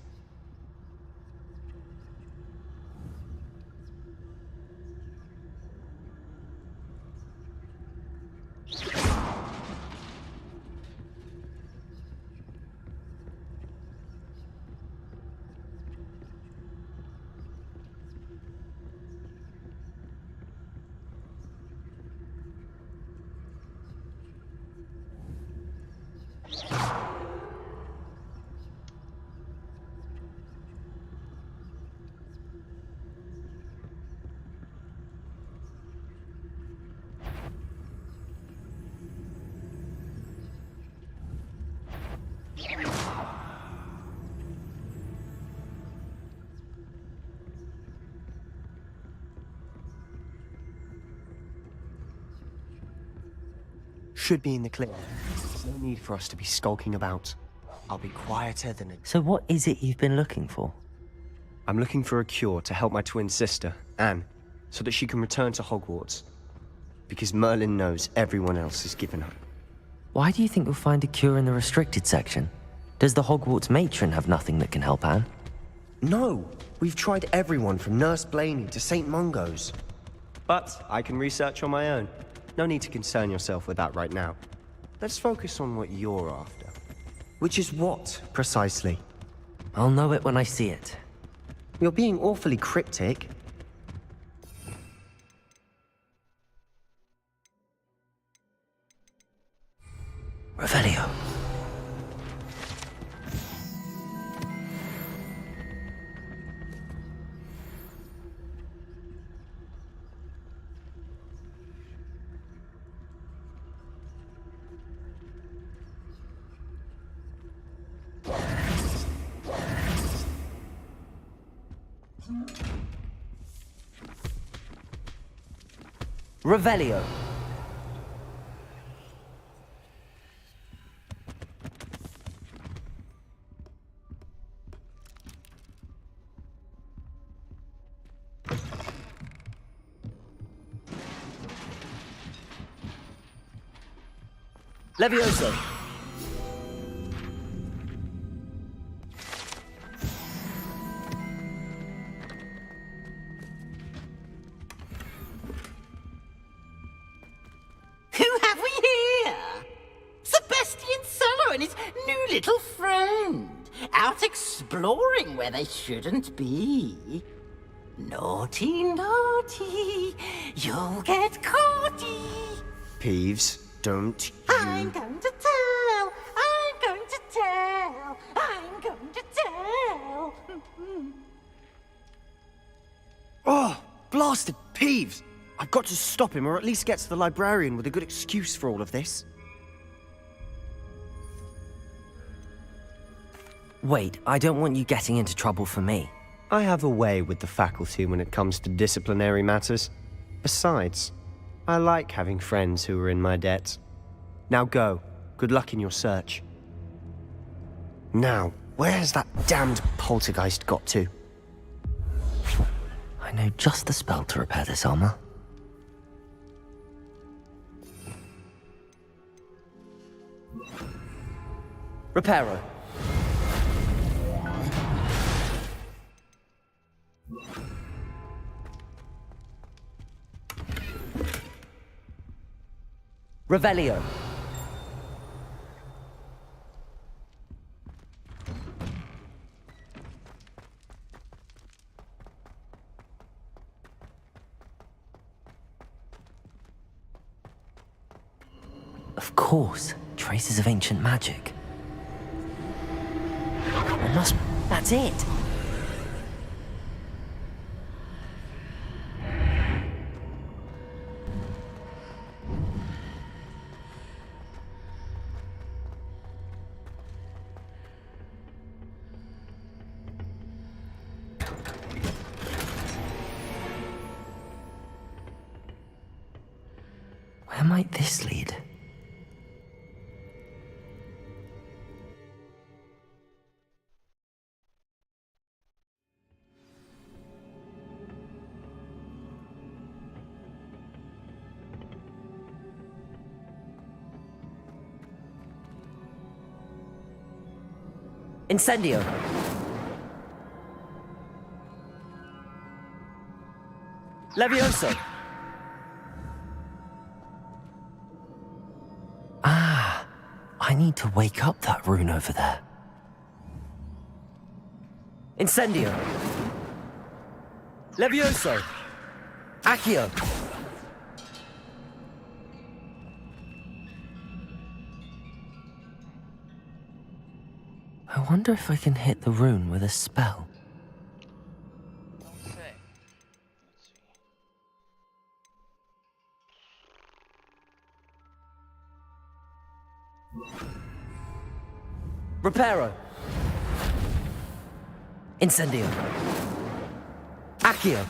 Should be in the clear. No need for us to be skulking about. I'll be quieter than a... So what is it you've been looking for? I'm looking for a cure to help my twin sister, Anne, so that she can return to Hogwarts. Because Merlin knows everyone else is given up. Why do you think you'll find a cure in the restricted section? Does the Hogwarts matron have nothing that can help Anne? No! We've tried everyone from Nurse Blaney to St. Mungo's. But I can research on my own. No need to concern yourself with that right now. Let's focus on what you're after. Which is what, precisely? I'll know it when I see it. You're being awfully cryptic. Revelio. Revelio. Levioso. Who have we here? Sebastian Sallow and his new little friend, out exploring where they shouldn't be. Naughty, naughty, you'll get caughty. Peeves, don't I'm going to tell, I'm going to tell, I'm going to tell. Oh, blasted Peeves! I've got to stop him, or at least get to the librarian with a good excuse for all of this. Wait, I don't want you getting into trouble for me. I have a way with the faculty when it comes to disciplinary matters. Besides, I like having friends who are in my debt. Now go. Good luck in your search. Now, where's that damned poltergeist got to? I know just the spell to repair this armor. Reparo. Revelio. Of course, traces of ancient magic. That's it. Where might this lead? Incendio. Levioso. Ah, I need to wake up that rune over there. Incendio. Levioso. Accio. I wonder if I can hit the rune with a spell. Okay. Let's see. Reparo. Incendio. Accio.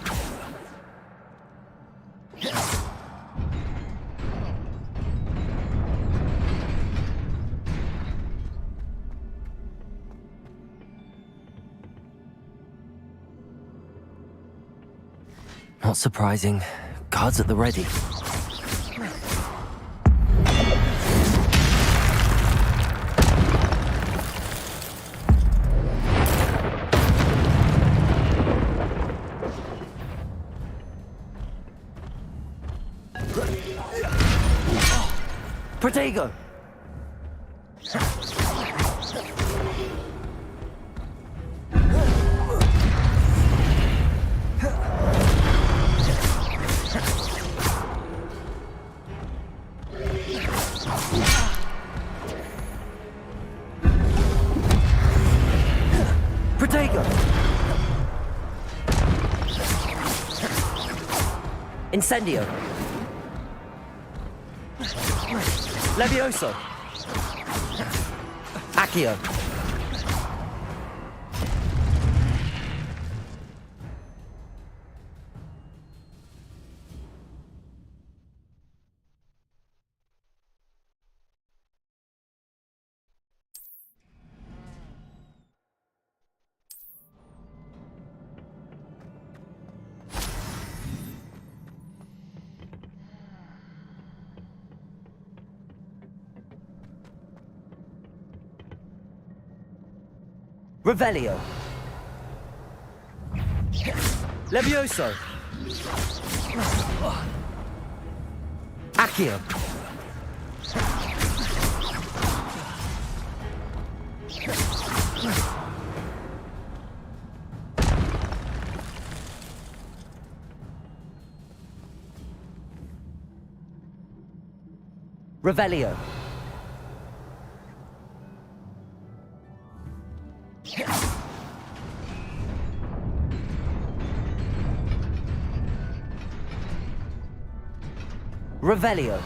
Not surprising. Guards at the ready. Protego! Protego! Incendio! Levioso! Accio! Revelio. Levioso. Accio. Revelio. Revelio.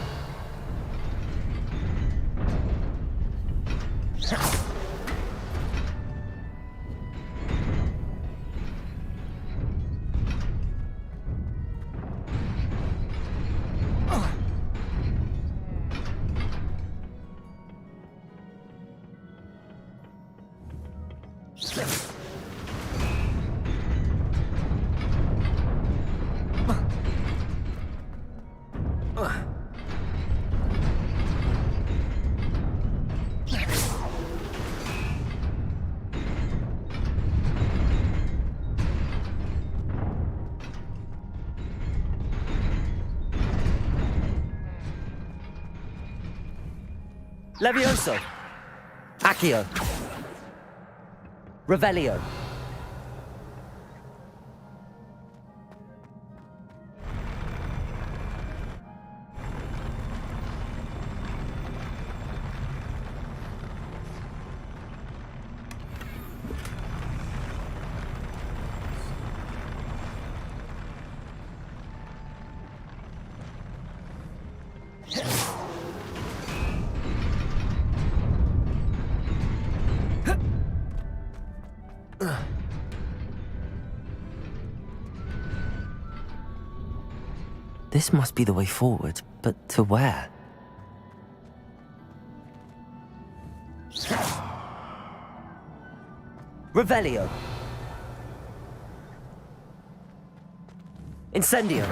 Levioso. Accio. Revelio. This must be the way forward, but to where? Revelio. Incendio.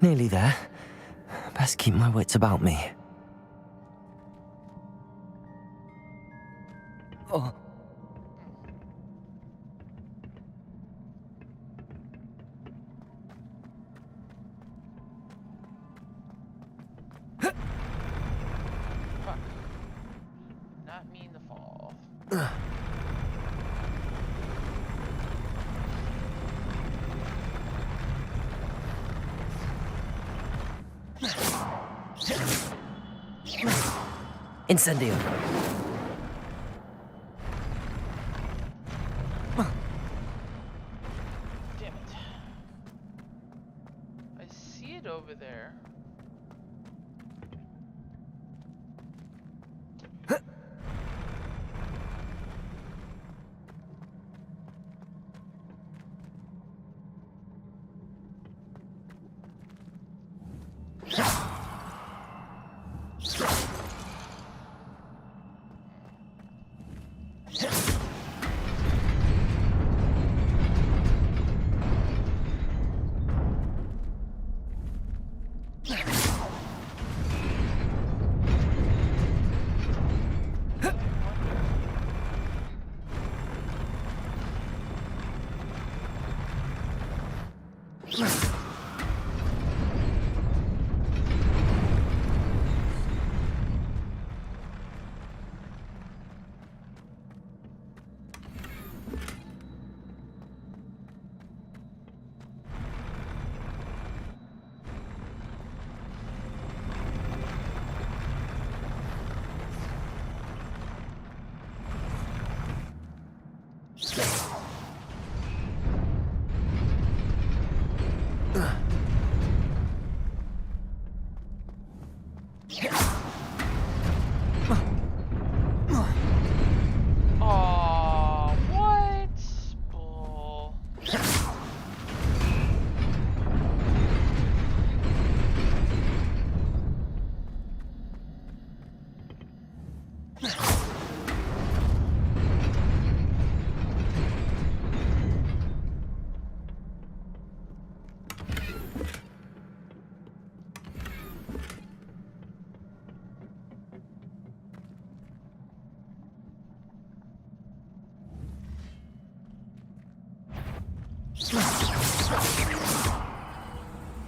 Nearly there. Best keep my wits about me. Oh. Fuck. Not mean to fall. Incendio. Damn it. I see it over there.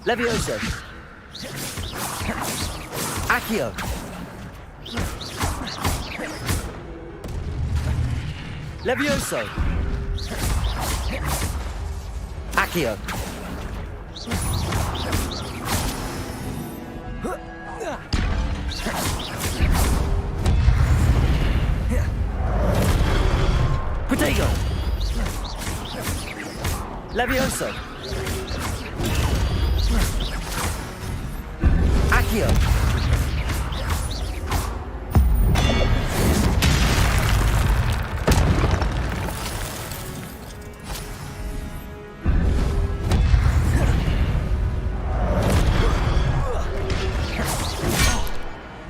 Levioso. Accio. Levioso. Accio. Protego. Levioso. Accio.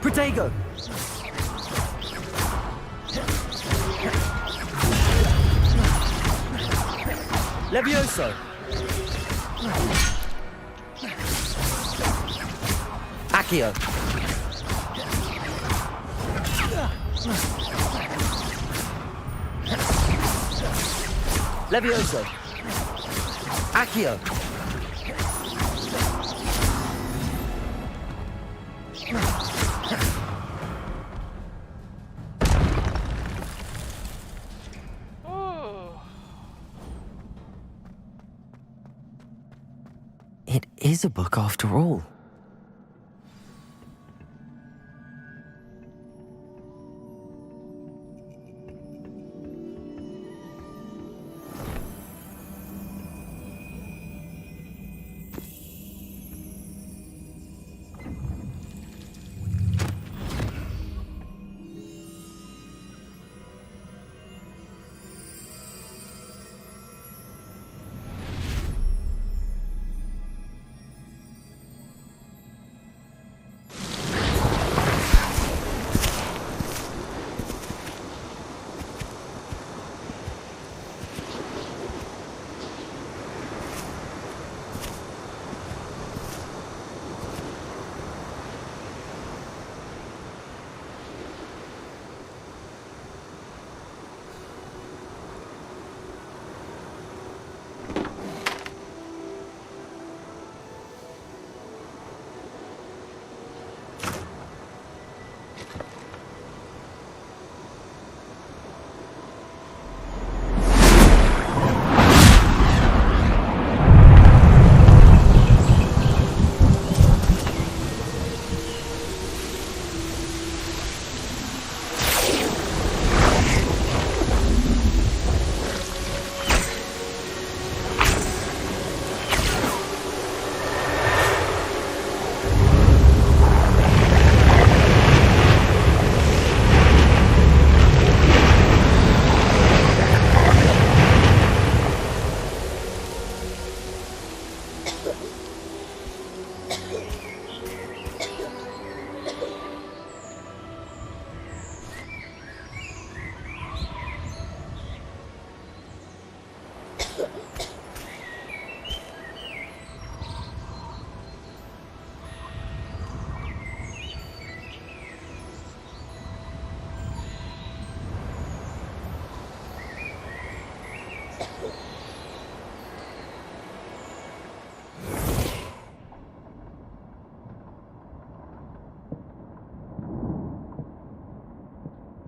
Protego. Levioso. Accio. Levioso. Accio. It is a book after all.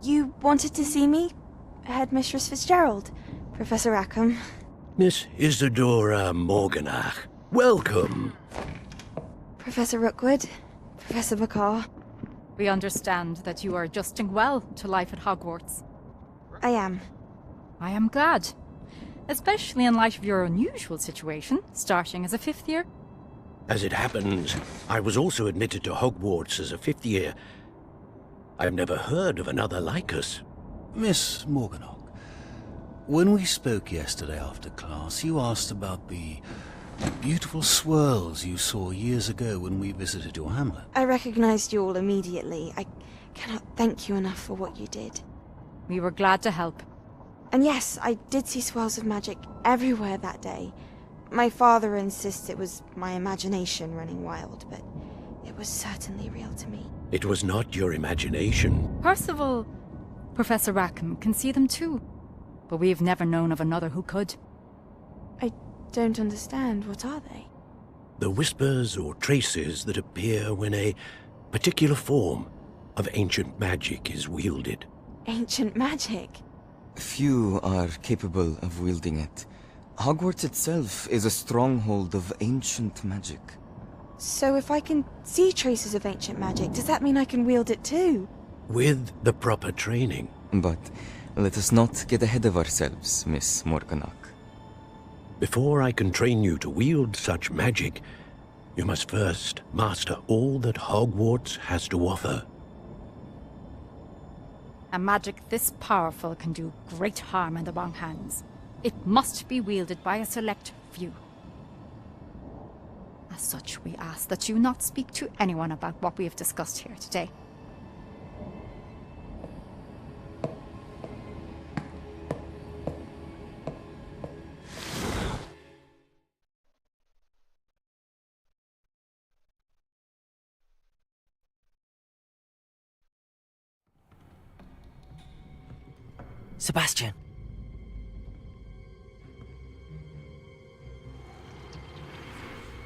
You wanted to see me? Headmistress Fitzgerald, Professor Rackham. Miss Isadora Morganach, welcome. Professor Rookwood, Professor Bakar. We understand that you are adjusting well to life at Hogwarts. I am. I am glad. Especially in light of your unusual situation, starting as a 5th year. As it happens, I was also admitted to Hogwarts as a 5th year. I've never heard of another like us. Miss Morganach, when we spoke yesterday after class, you asked about the beautiful swirls you saw years ago when we visited your hamlet. I recognized you all immediately. I cannot thank you enough for what you did. We were glad to help. And yes, I did see swirls of magic everywhere that day. My father insists it was my imagination running wild, but it was certainly real to me. It was not your imagination. Percival, Professor Rackham can see them too. But we've never known of another who could. I don't understand. What are they? The whispers or traces that appear when a particular form of ancient magic is wielded. Ancient magic? Few are capable of wielding it. Hogwarts itself is a stronghold of ancient magic. So if I can see traces of ancient magic, does that mean I can wield it too? With the proper training. But let us not get ahead of ourselves, Miss Morganach. Before I can train you to wield such magic, you must first master all that Hogwarts has to offer. A magic this powerful can do great harm in the wrong hands. It must be wielded by a select few. As such, we ask that you not speak to anyone about what we have discussed here today. Sebastian.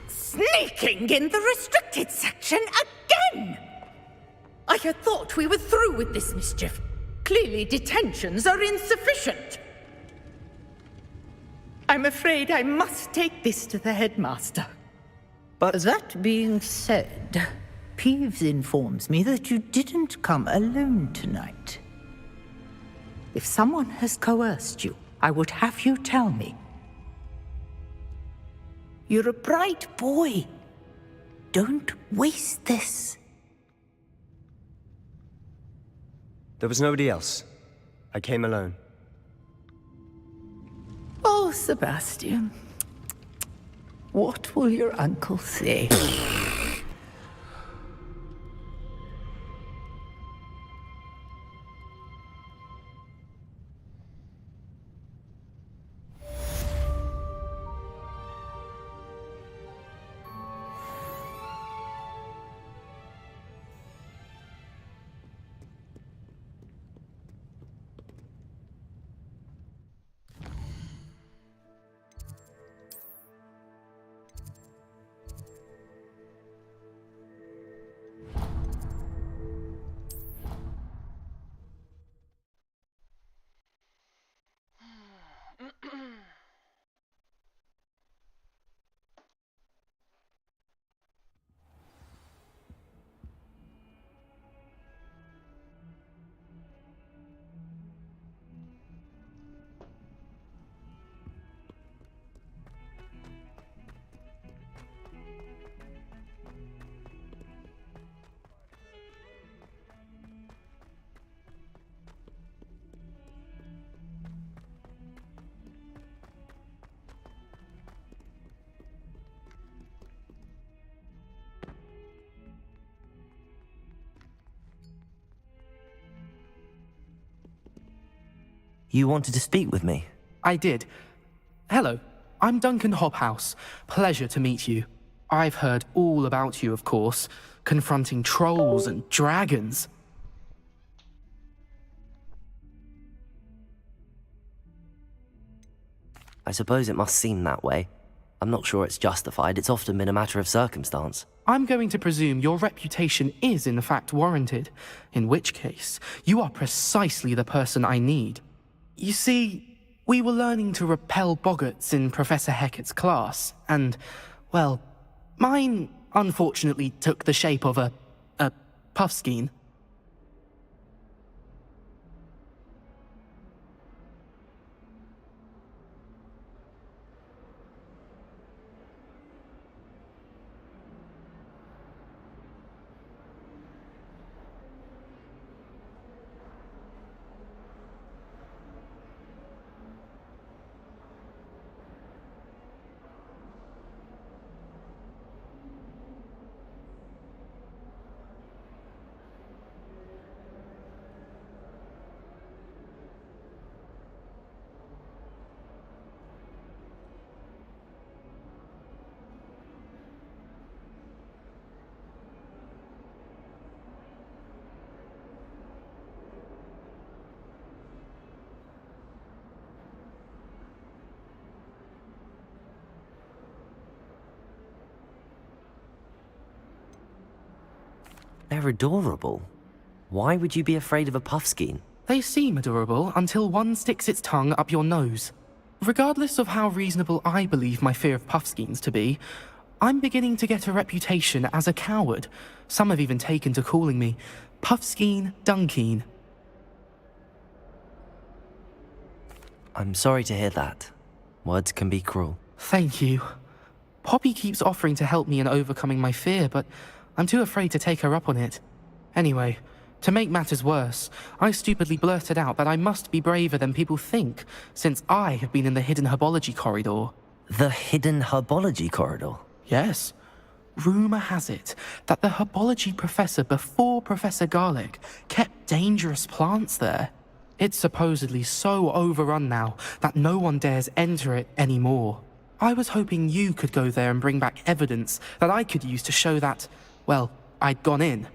Sneaking in the restricted section again! I had thought we were through with this mischief. Clearly detentions are insufficient. I'm afraid I must take this to the headmaster. But that being said, Peeves informs me that you didn't come alone tonight. If someone has coerced you, I would have you tell me. You're a bright boy. Don't waste this. There was nobody else. I came alone. Oh, Sebastian. What will your uncle say? You wanted to speak with me? I did. Hello, I'm Duncan Hobhouse. Pleasure to meet you. I've heard all about you, of course, confronting trolls and dragons. I suppose it must seem that way. I'm not sure it's justified. It's often been a matter of circumstance. I'm going to presume your reputation is in fact warranted, in which case, you are precisely the person I need. You see, we were learning to repel boggarts in Professor Hecat's class, and, well, mine unfortunately took the shape of a puffskein. They're adorable. Why would you be afraid of a puffskein? They seem adorable until one sticks its tongue up your nose. Regardless of how reasonable I believe my fear of puffskeins to be, I'm beginning to get a reputation as a coward. Some have even taken to calling me Puffskein Dunkeen. I'm sorry to hear that. Words can be cruel. Thank you. Poppy keeps offering to help me in overcoming my fear, but I'm too afraid to take her up on it. Anyway, to make matters worse, I stupidly blurted out that I must be braver than people think, since I have been in the Hidden Herbology Corridor. The Hidden Herbology Corridor? Yes. Rumour has it that the herbology professor before Professor Garlick kept dangerous plants there. It's supposedly so overrun now that no one dares enter it anymore. I was hoping you could go there and bring back evidence that I could use to show that, well, I'd gone in.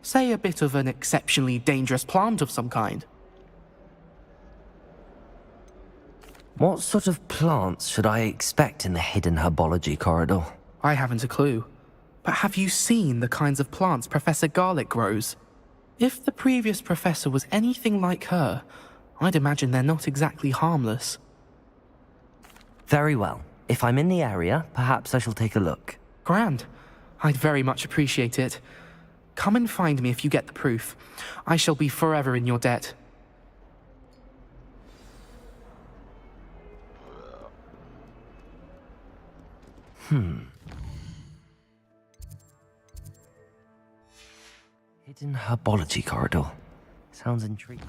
Say a bit of an exceptionally dangerous plant of some kind. What sort of plants should I expect in the Hidden Herbology Corridor? I haven't a clue. But have you seen the kinds of plants Professor Garlick grows? If the previous professor was anything like her, I'd imagine they're not exactly harmless. Very well. If I'm in the area, perhaps I shall take a look. Grand. I'd very much appreciate it. Come and find me if you get the proof. I shall be forever in your debt. Hidden Herbology Corridor. Sounds intriguing.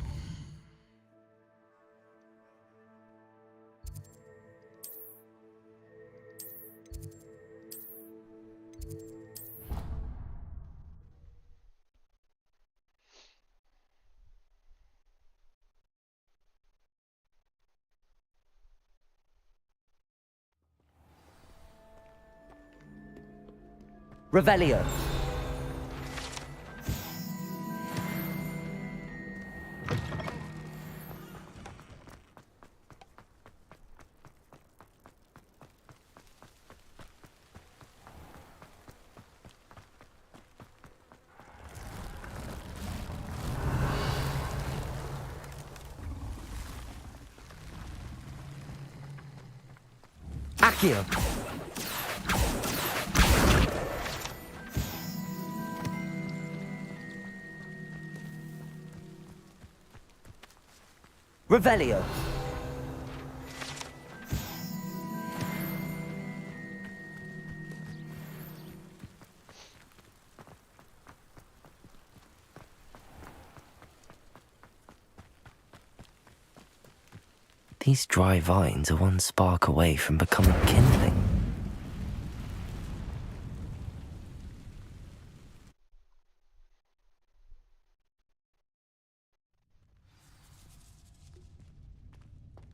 Revelio. Accio. Revelio. These dry vines are one spark away from becoming kindling.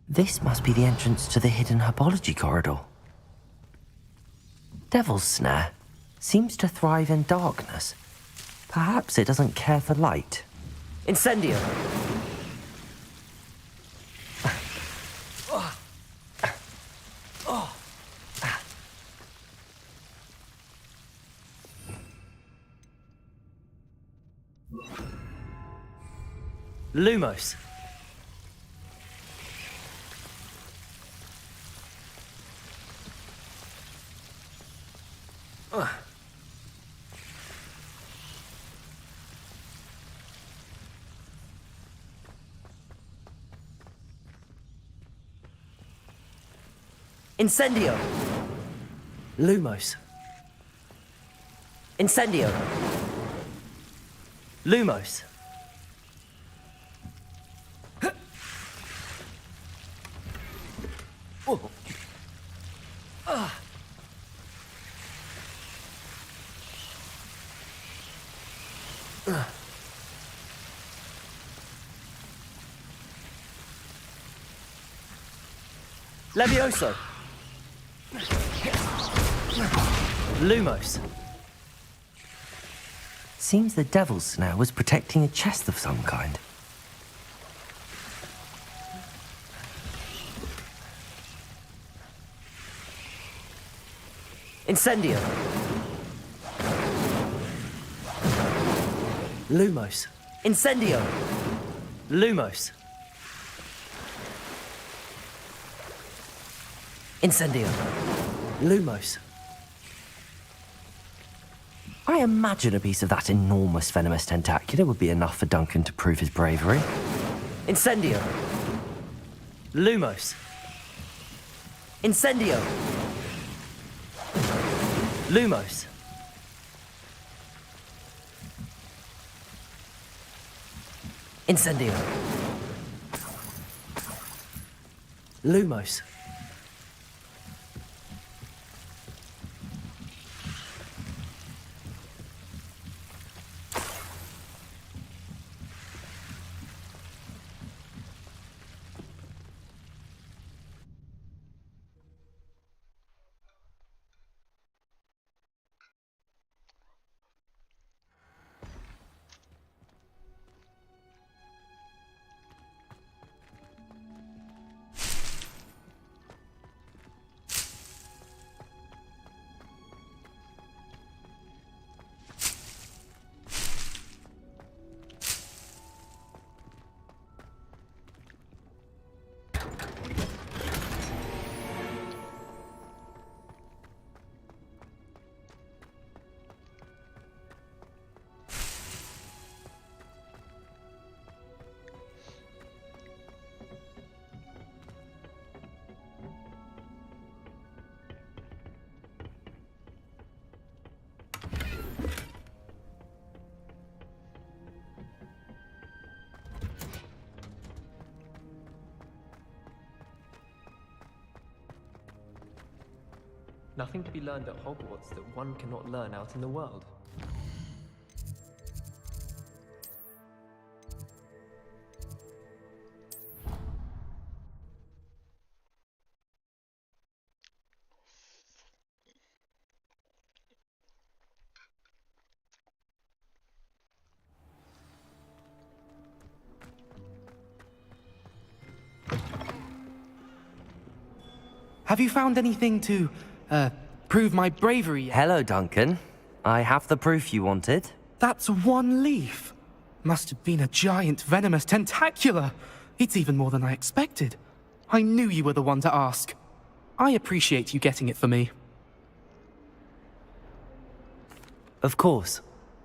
This must be the entrance to the Hidden Herbology Corridor. Devil's Snare seems to thrive in darkness. Perhaps it doesn't care for light. Incendio! Lumos. Incendio. Lumos. Incendio. Lumos. Oh. Levioso. Lumos. Seems the devil's snare was protecting a chest of some kind. Incendio. Lumos. Incendio. Lumos. Incendio. Lumos. I imagine a piece of that enormous venomous tentacular would be enough for Duncan to prove his bravery. Incendio. Lumos. Incendio. Lumos. Incendio. Lumos. Nothing to be learned at Hogwarts that one cannot learn out in the world. Have you found anything to, prove my bravery yet? Hello, Duncan. I have the proof you wanted. That's one leaf. Must have been a giant venomous tentacula. It's even more than I expected. I knew you were the one to ask. I appreciate you getting it for me. Of course.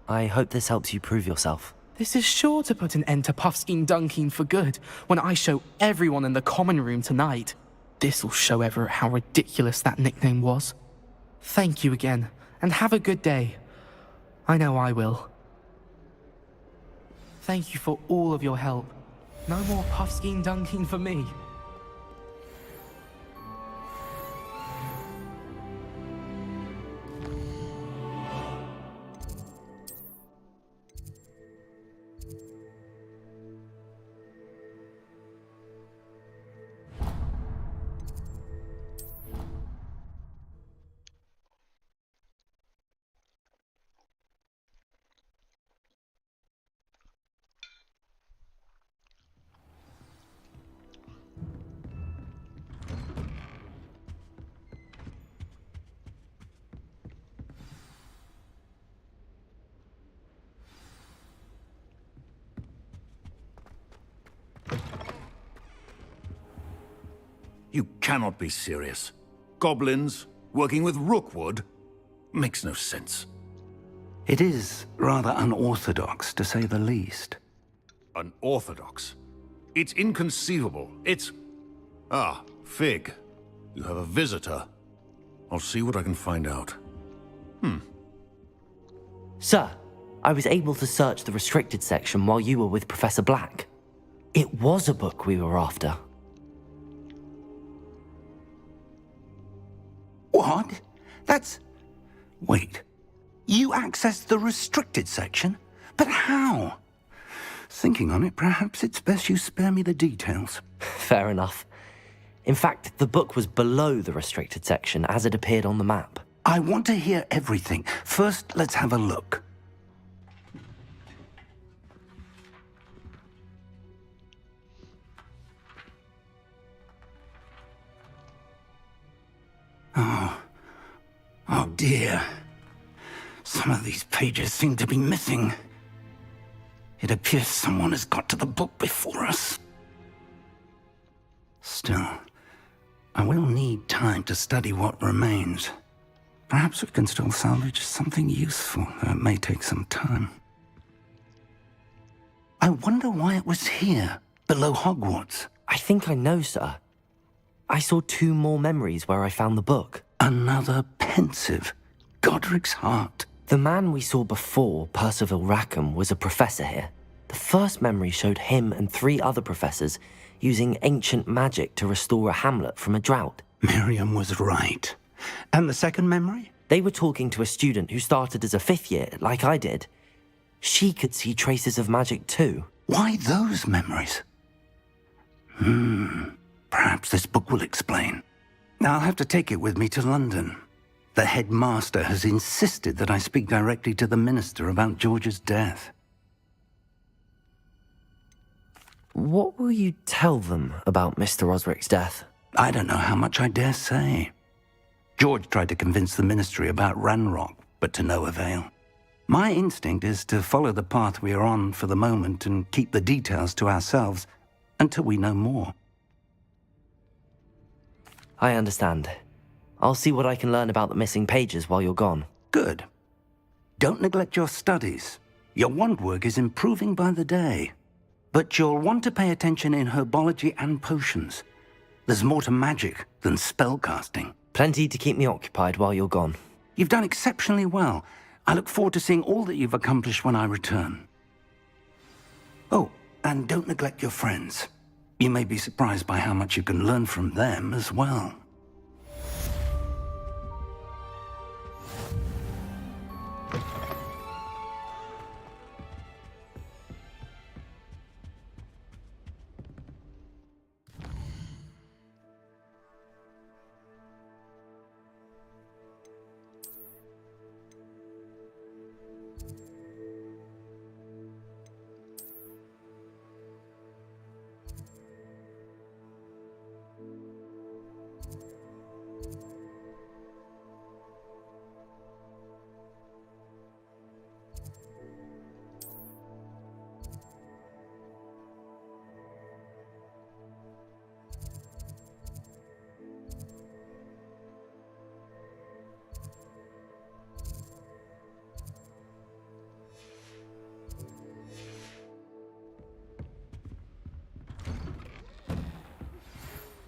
I hope this helps you prove yourself. This is sure to put an end to Puffskein Dunkin for good when I show everyone in the common room tonight. This'll show Everett how ridiculous that nickname was. Thank you again, and have a good day. I know I will. Thank you for all of your help. No more Puffskein Dunkin for me. You cannot be serious. Goblins working with Rookwood? Makes no sense. It is rather unorthodox, to say the least. Unorthodox? It's inconceivable. It's... Ah, Fig. You have a visitor. I'll see what I can find out. Sir, I was able to search the restricted section while you were with Professor Black. It was a book we were after. What? That's... Wait. You accessed the restricted section? But how? Thinking on it, perhaps it's best you spare me the details. Fair enough. In fact, the book was below the restricted section as it appeared on the map. I want to hear everything. First, let's have a look. Oh dear. Some of these pages seem to be missing. It appears someone has got to the book before us. Still, I will need time to study what remains. Perhaps we can still salvage something useful, though it may take some time. I wonder why it was here, below Hogwarts. I think I know, sir. I saw 2 more memories where I found the book. Another pensive. Godric's heart. The man we saw before, Percival Rackham, was a professor here. The first memory showed him and 3 other professors using ancient magic to restore a hamlet from a drought. Miriam was right. And the second memory? They were talking to a student who started as a 5th year, like I did. She could see traces of magic too. Why those memories? Perhaps this book will explain. I'll have to take it with me to London. The headmaster has insisted that I speak directly to the minister about George's death. What will you tell them about Mr. Osric's death? I don't know how much I dare say. George tried to convince the ministry about Ranrock, but to no avail. My instinct is to follow the path we are on for the moment and keep the details to ourselves until we know more. I understand. I'll see what I can learn about the missing pages while you're gone. Good. Don't neglect your studies. Your wand work is improving by the day. But you'll want to pay attention in herbology and potions. There's more to magic than spellcasting. Plenty to keep me occupied while you're gone. You've done exceptionally well. I look forward to seeing all that you've accomplished when I return. Oh, and don't neglect your friends. You may be surprised by how much you can learn from them as well.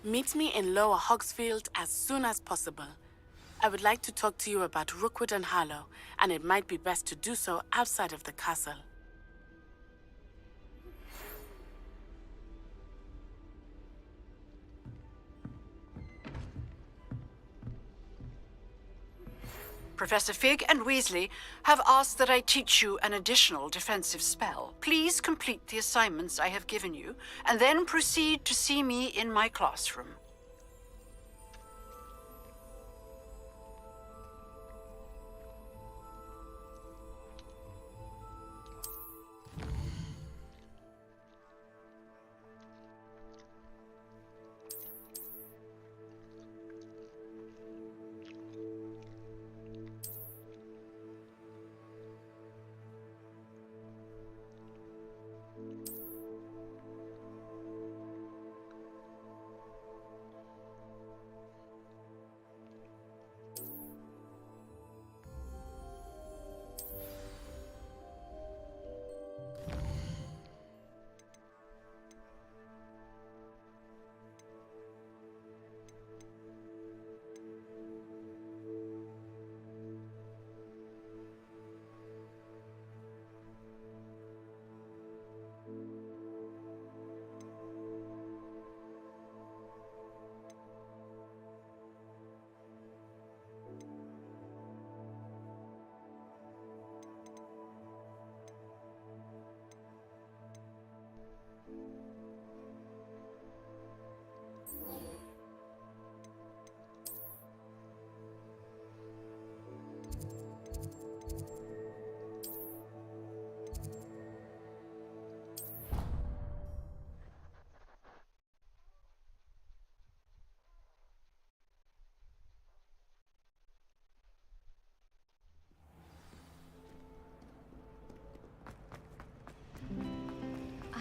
Meet me in Lower Hogsfield as soon as possible. I would like to talk to you about Rookwood and Harlow, and it might be best to do so outside of the castle. Professor Fig and Weasley have asked that I teach you an additional defensive spell. Please complete the assignments I have given you, and then proceed to see me in my classroom.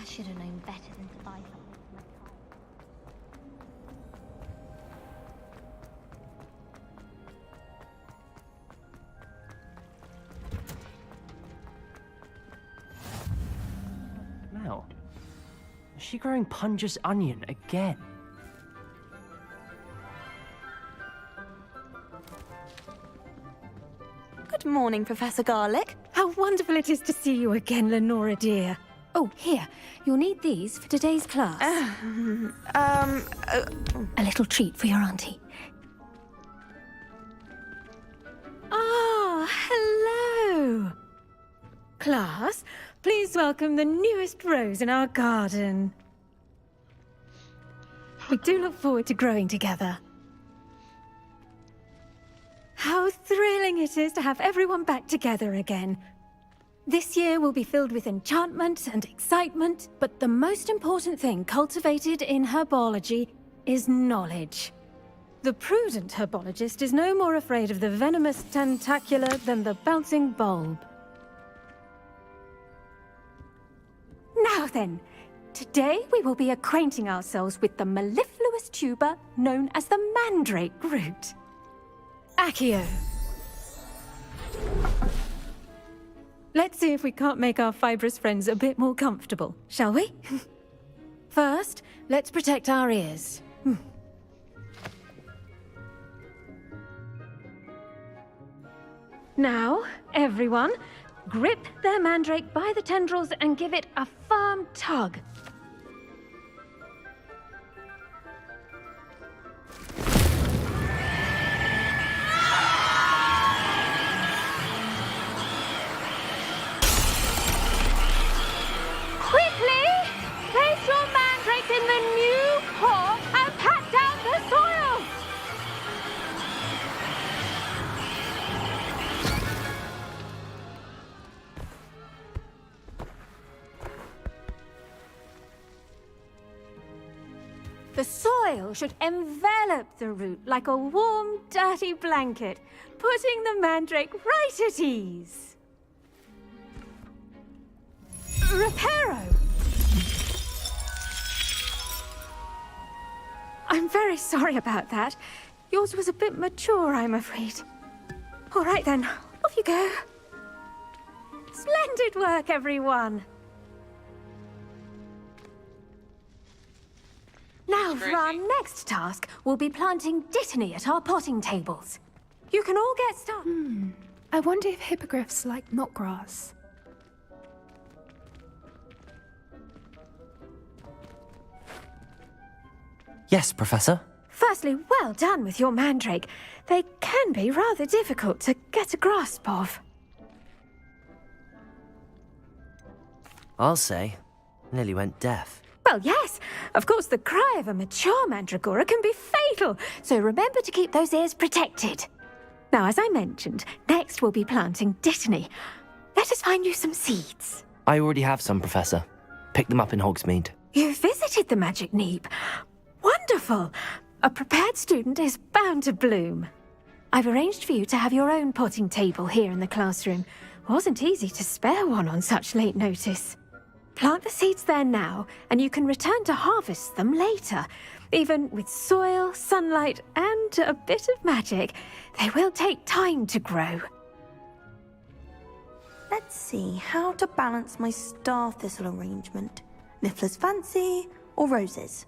I should have known better than to buy something. Mel, is she growing Punja's onion again? Good morning, Professor Garlick. How wonderful it is to see you again, Lenora dear. Oh, here. You'll need these for today's class. A little treat for your auntie. Ah, hello. Class, please welcome the newest rose in our garden. We do look forward to growing together. How thrilling it is to have everyone back together again. This year will be filled with enchantment and excitement, but the most important thing cultivated in herbology is knowledge. The prudent herbologist is no more afraid of the venomous tentacula than the bouncing bulb. Now then, today we will be acquainting ourselves with the mellifluous tuber known as the mandrake root. Accio. Let's see if we can't make our fibrous friends a bit more comfortable, shall we? First, let's protect our ears. Now, everyone, grip their mandrake by the tendrils and give it a firm tug. Quickly! Place your mandrake in the new pot and pat down the soil! The soil should envelop the root like a warm, dirty blanket, putting the mandrake right at ease. Reparo! I'm very sorry about that. Yours was a bit mature, I'm afraid. All right then, off you go. Splendid work, everyone. Now, for our next task, we'll be planting dittany at our potting tables. You can all get started. I wonder if hippogriffs like knotgrass. Yes, Professor. Firstly, well done with your mandrake. They can be rather difficult to get a grasp of. I'll say. Nearly went deaf. Well, yes. Of course, the cry of a mature mandragora can be fatal, so remember to keep those ears protected. Now, as I mentioned, next we'll be planting dittany. Let us find you some seeds. I already have some, Professor. Picked them up in Hogsmeade. You visited the Magic Neep. Wonderful! A prepared student is bound to bloom. I've arranged for you to have your own potting table here in the classroom. Wasn't easy to spare one on such late notice. Plant the seeds there now, and you can return to harvest them later. Even with soil, sunlight, and a bit of magic, they will take time to grow. Let's see how to balance my star thistle arrangement. Niffler's fancy or roses?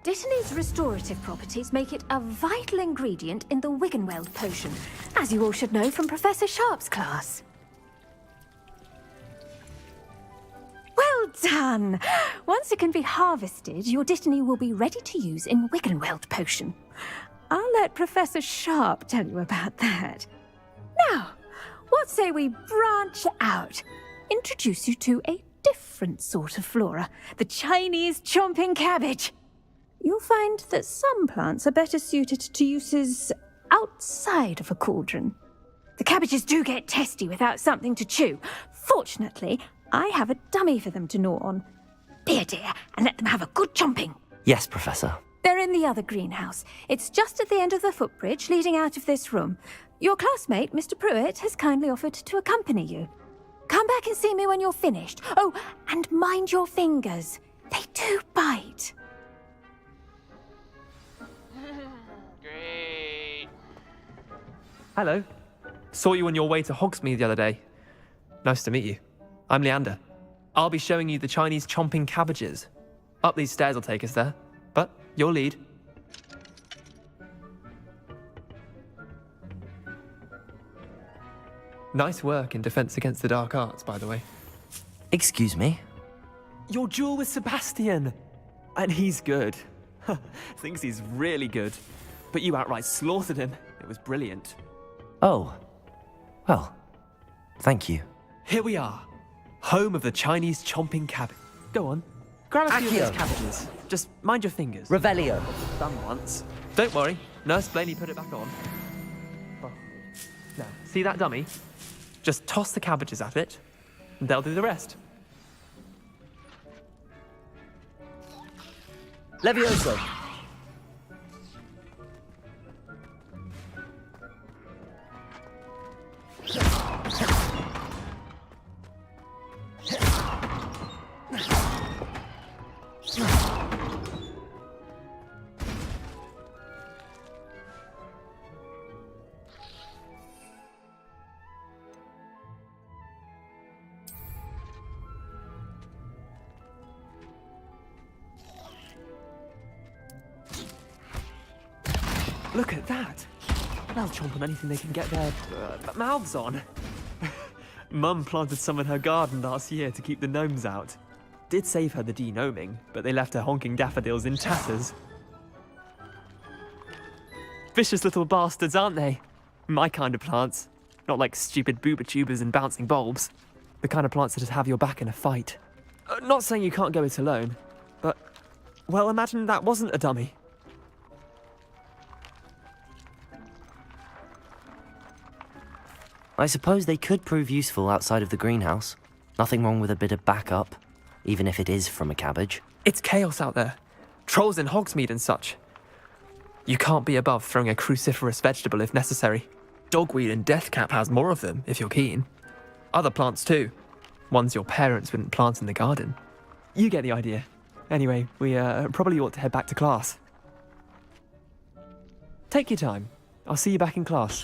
Dittany's restorative properties make it a vital ingredient in the Wiggenweld potion, as you all should know from Professor Sharp's class. Well done! Once it can be harvested, your dittany will be ready to use in Wiggenweld potion. I'll let Professor Sharp tell you about that. Now, what say we branch out? Introduce you to a different sort of flora, the Chinese chomping cabbage. You'll find that some plants are better suited to uses outside of a cauldron. The cabbages do get testy without something to chew. Fortunately, I have a dummy for them to gnaw on. Be a dear and let them have a good chomping. Yes, Professor. They're in the other greenhouse. It's just at the end of the footbridge leading out of this room. Your classmate, Mr. Pruitt, has kindly offered to accompany you. Come back and see me when you're finished. Oh, and mind your fingers. They do bite. Great. Hello. Saw you on your way to Hogsmeade the other day. Nice to meet you. I'm Leander. I'll be showing you the Chinese chomping cabbages. Up these stairs will take us there, but you'll lead. Nice work in Defense Against the Dark Arts, by the way. Excuse me? Your duel with Sebastian! And he's good. Thinks he's really good. But you outright slaughtered him. It was brilliant. Oh. Well, thank you. Here we are. Home of the Chinese chomping cabbage. Go on. Grab a few of Accio. those cabbages. Just mind your fingers. Revelio. Done once. Don't worry. Nurse Blaney put it back on. Oh. Now, see that dummy? Just toss the cabbages at it, and they'll do the rest. Levioso. Look at that. They'll chomp on anything they can get their mouths on. Mum planted some in her garden last year to keep the gnomes out. Did save her the de-gnoming, but they left her honking daffodils in tatters. Vicious little bastards, aren't they? My kind of plants. Not like stupid booba tubers and bouncing bulbs. The kind of plants that just have your back in a fight. Not saying you can't go it alone, but, well, imagine that wasn't a dummy. I suppose they could prove useful outside of the greenhouse. Nothing wrong with a bit of backup, even if it is from a cabbage. It's chaos out there. Trolls in Hogsmeade and such. You can't be above throwing a cruciferous vegetable if necessary. Dogweed and deathcap has more of them, if you're keen. Other plants too. Ones your parents wouldn't plant in the garden. You get the idea. Anyway, we probably ought to head back to class. Take your time. I'll see you back in class.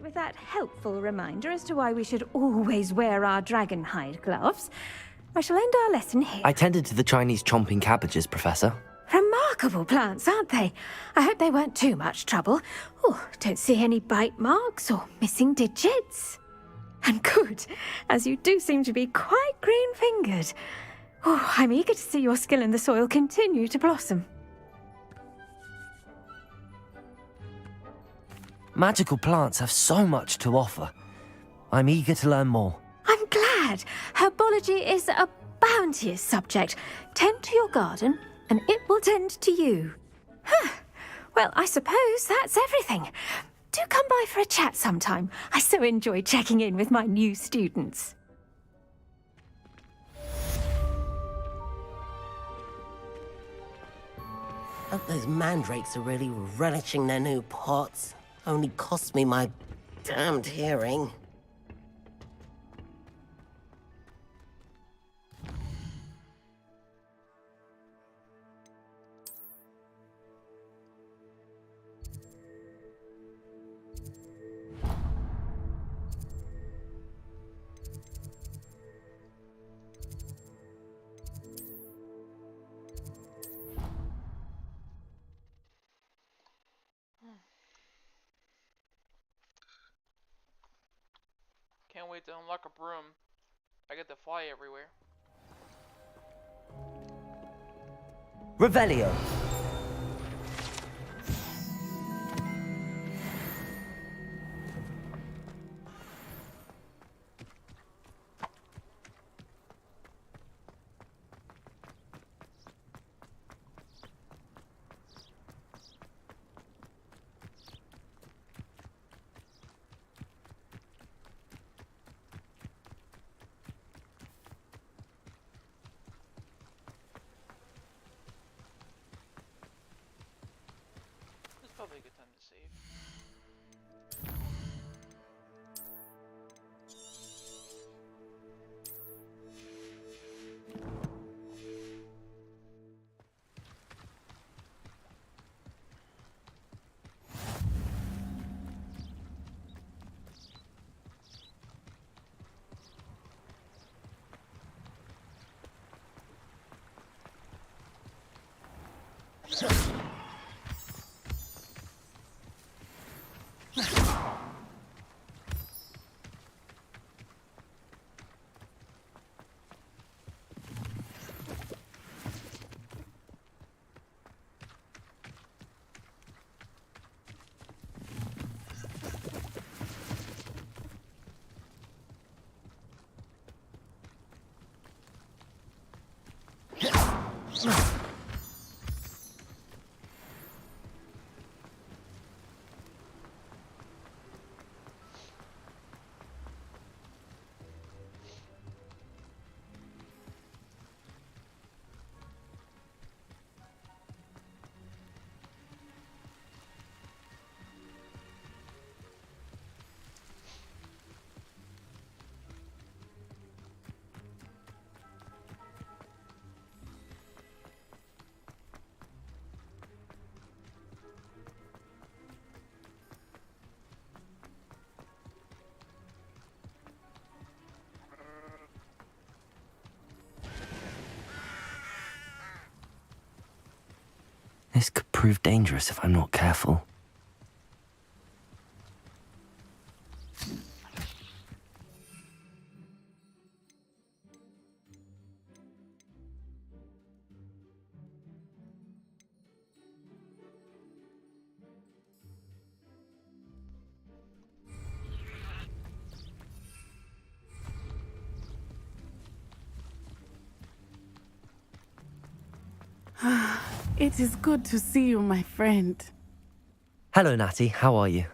With that helpful reminder as to why we should always wear our dragon hide gloves, I shall end our lesson here. I tended to the Chinese chomping cabbages, Professor. Remarkable plants, aren't they? I hope they weren't too much trouble. Oh, don't see any bite marks or missing digits. And good, as you do seem to be quite green-fingered. Oh, I'm eager to see your skill in the soil continue to blossom. Magical plants have so much to offer. I'm eager to learn more. I'm glad. Herbology is a bounteous subject. Tend to your garden, and it will tend to you. Huh. Well, I suppose that's everything. Do come by for a chat sometime. I so enjoy checking in with my new students. Hope those mandrakes are really relishing their new pots. Only cost me my damned hearing. Can't wait to unlock a broom. I get to fly everywhere. Revelio. This could prove dangerous if I'm not careful. It is good to see you, my friend. Hello, Natty. How are you?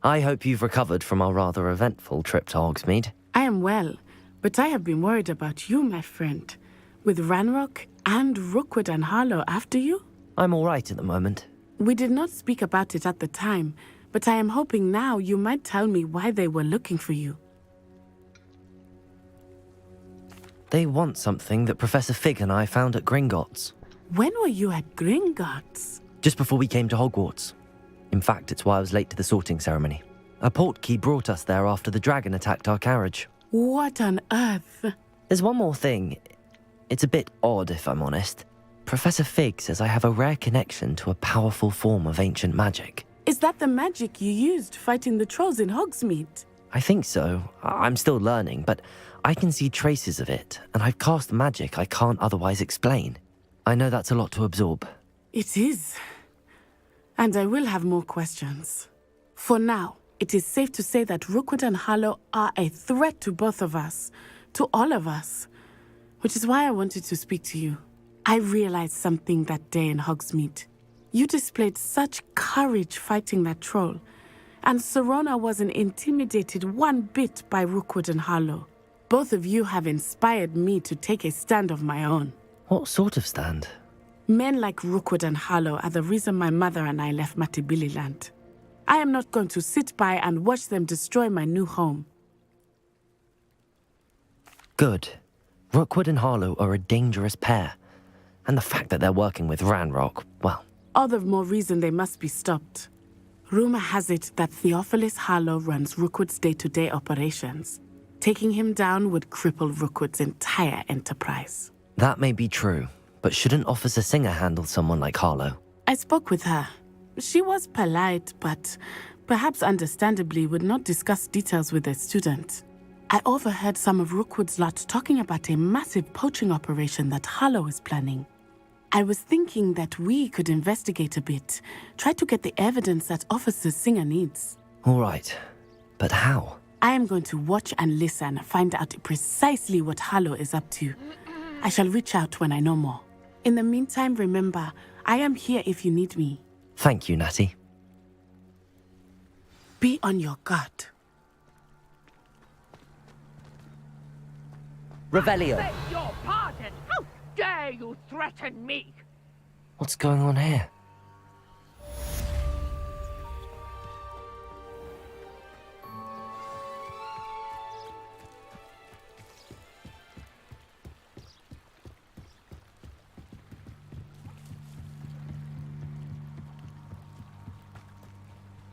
I hope you've recovered from our rather eventful trip to Hogsmeade. I am well, but I have been worried about you, my friend. With Ranrock and Rookwood and Harlow after you? I'm all right at the moment. We did not speak about it at the time, but I am hoping now you might tell me why they were looking for you. They want something that Professor Fig and I found at Gringotts. When were you at Gringotts? Just before we came to Hogwarts. In fact, it's why I was late to the sorting ceremony. A portkey brought us there after the dragon attacked our carriage. What on earth? There's one more thing. It's a bit odd, if I'm honest. Professor Fig says I have a rare connection to a powerful form of ancient magic. Is that the magic you used fighting the trolls in Hogsmeade? I think so. I'm still learning, but I can see traces of it, and I've cast magic I can't otherwise explain. I know that's a lot to absorb. It is. And I will have more questions. For now, it is safe to say that Rookwood and Harlow are a threat to both of us, to all of us, which is why I wanted to speak to you. I realized something that day in Hogsmeade. You displayed such courage fighting that troll, and Sirona wasn't intimidated one bit by Rookwood and Harlow. Both of you have inspired me to take a stand of my own. What sort of stand? Men like Rookwood and Harlow are the reason my mother and I left Matabeleland. I am not going to sit by and watch them destroy my new home. Good. Rookwood and Harlow are a dangerous pair. And the fact that they're working with Ranrock, well... All the more reason they must be stopped. Rumor has it that Theophilus Harlow runs Rookwood's day-to-day operations. Taking him down would cripple Rookwood's entire enterprise. That may be true, but shouldn't Officer Singer handle someone like Harlow? I spoke with her. She was polite, but perhaps understandably would not discuss details with a student. I overheard some of Rookwood's lot talking about a massive poaching operation that Harlow is planning. I was thinking that we could investigate a bit, try to get the evidence that Officer Singer needs. All right, but how? I am going to watch and listen, find out precisely what Harlow is up to. I shall reach out when I know more. In the meantime, remember, I am here if you need me. Thank you, Natty. Be on your guard. Revelio! Beg your pardon! How dare you threaten me? What's going on here?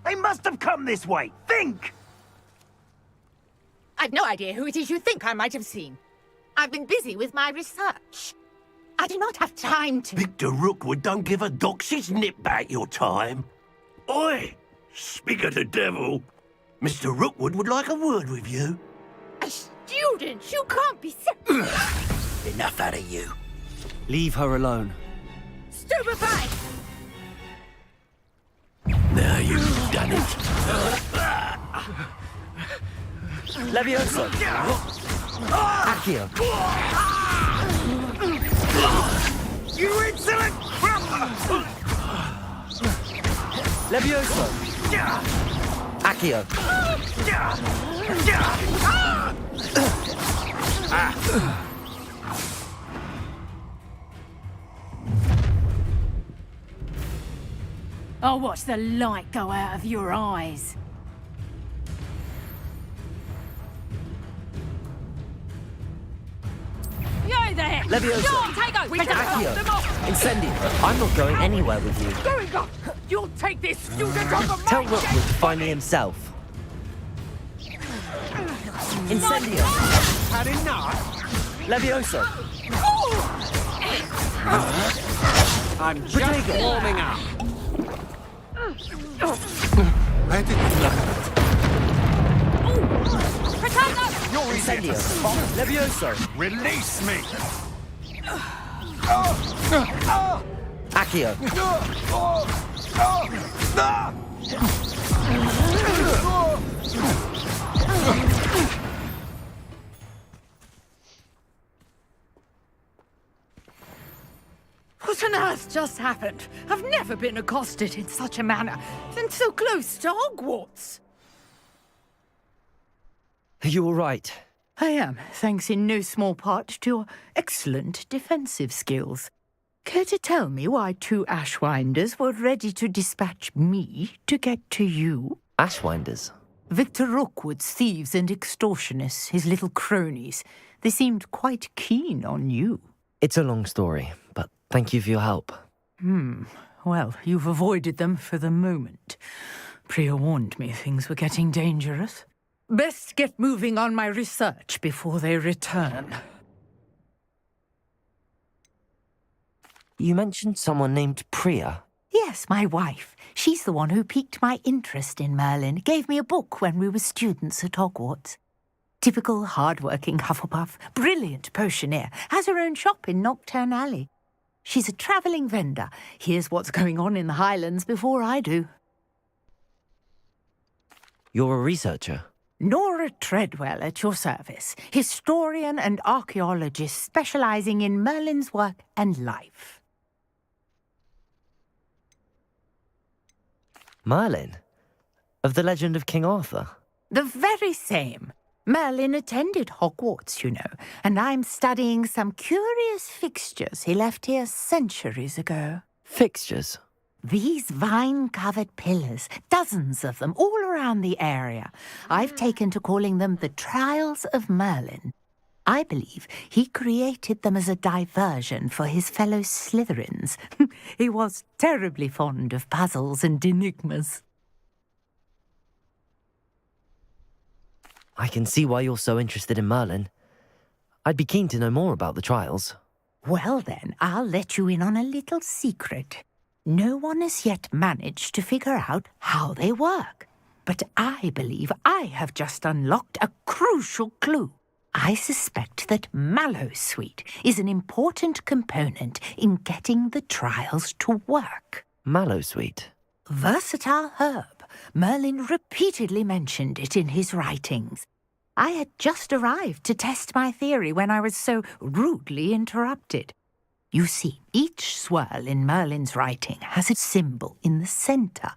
They must have come this way. Think! I've no idea who it is you think I might have seen. I've been busy with my research. I do not have time to... Victor Rookwood don't give a doxy's nip back your time. Oi! Speak of the devil. Mr. Rookwood would like a word with you. A student? You can't be Enough out of you. Leave her alone. Stupefy! Now you've done it. Levioso! Accio! You insolent! Levioso! Accio! I'll watch the light go out of your eyes. You there! Levioso! John, take over! Accio! Incendio! I'm not going anywhere with you. Going up! You'll take this student off of Tell my Rookwood to find me himself. Incendio! Had enough? Levioso! I'm just warming up. I didn't look at You're Incendio! Levioso! Release me! Accio! What on earth just happened? I've never been accosted in such a manner, and so close to Hogwarts. Are you all right? I am, thanks in no small part to your excellent defensive skills. Care to tell me why two Ashwinders were ready to dispatch me to get to you? Ashwinders? Victor Rookwood's thieves and extortionists, his little cronies. They seemed quite keen on you. It's a long story, but thank you for your help. Well, you've avoided them for the moment. Priya warned me things were getting dangerous. Best get moving on my research before they return. You mentioned someone named Priya. Yes, my wife. She's the one who piqued my interest in Merlin. Gave me a book when we were students at Hogwarts. Typical hard-working Hufflepuff, brilliant potioneer, has her own shop in Knockturn Alley. She's a travelling vendor. Hears what's going on in the Highlands before I do. You're a researcher? Nora Treadwell at your service, historian and archaeologist specialising in Merlin's work and life. Merlin? Of the legend of King Arthur? The very same. Merlin attended Hogwarts, you know, and I'm studying some curious fixtures he left here centuries ago. Fixtures? These vine-covered pillars, dozens of them, all around the area. I've taken to calling them the Trials of Merlin. I believe he created them as a diversion for his fellow Slytherins. He was terribly fond of puzzles and enigmas. I can see why you're so interested in Merlin. I'd be keen to know more about the trials. Well then, I'll let you in on a little secret. No one has yet managed to figure out how they work. But I believe I have just unlocked a crucial clue. I suspect that Mallowsweet is an important component in getting the trials to work. Mallowsweet? Versatile herb. Merlin repeatedly mentioned it in his writings. I had just arrived to test my theory when I was so rudely interrupted. You see, each swirl in Merlin's writing has a symbol in the centre.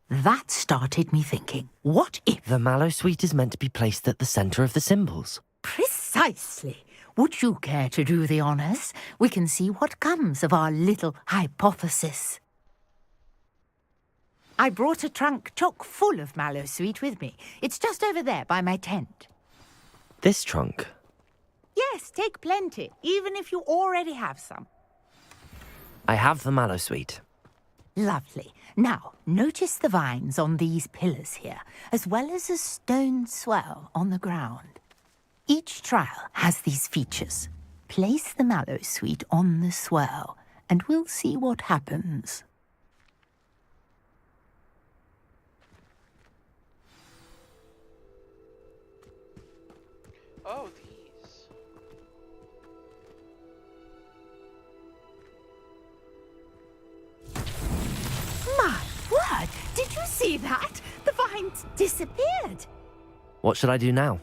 That started me thinking, what if... The Mallowsweet is meant to be placed at the centre of the symbols. Precisely. Would you care to do the honours? We can see what comes of our little hypothesis. I brought a trunk chock full of Mallowsweet with me. It's just over there by my tent. This trunk? Yes, take plenty, even if you already have some. I have the Mallowsweet. Lovely. Now, notice the vines on these pillars here, as well as a stone swell on the ground. Each trial has these features. Place the mallow sweet on the swell, and we'll see what happens. Oh, these. My word! Did you see that? The vines disappeared. What should I do now?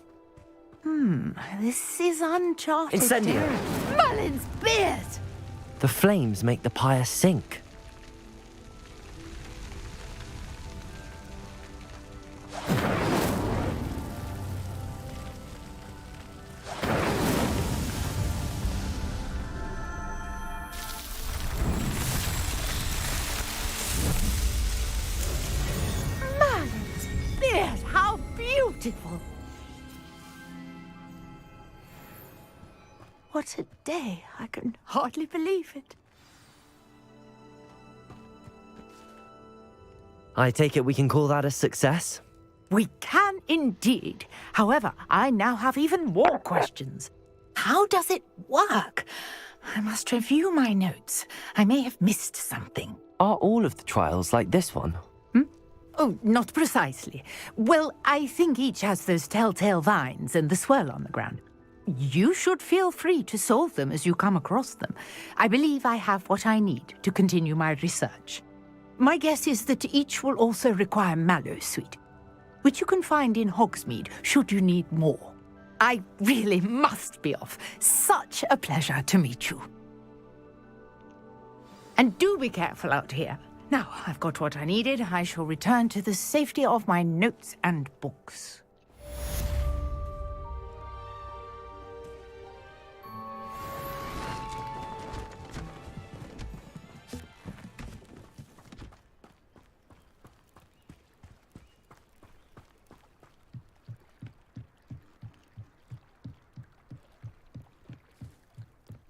This is uncharted Incendio. territory. Merlin's beard! The flames make the pyre sink. Merlin's beard! How beautiful! What a day! I can hardly believe it. I take it we can call that a success? We can indeed. However, I now have even more questions. How does it work? I must review my notes. I may have missed something. Are all of the trials like this one? Oh, not precisely. Well, I think each has those telltale vines and the swirl on the ground. You should feel free to solve them as you come across them. I believe I have what I need to continue my research. My guess is that each will also require mallow sweet, which you can find in Hogsmeade should you need more. I really must be off. Such a pleasure to meet you. And do be careful out here. Now, I've got what I needed. I shall return to the safety of my notes and books.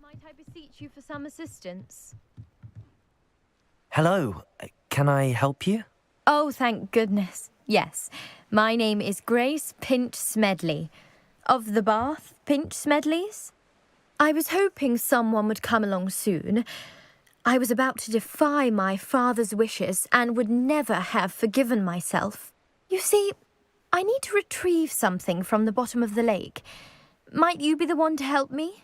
Might I beseech you for some assistance? Hello, can I help you? Oh, thank goodness. Yes. My name is Grace Pinch Smedley. Of the Bath Pinch Smedleys? I was hoping someone would come along soon. I was about to defy my father's wishes and would never have forgiven myself. You see, I need to retrieve something from the bottom of the lake. Might you be the one to help me?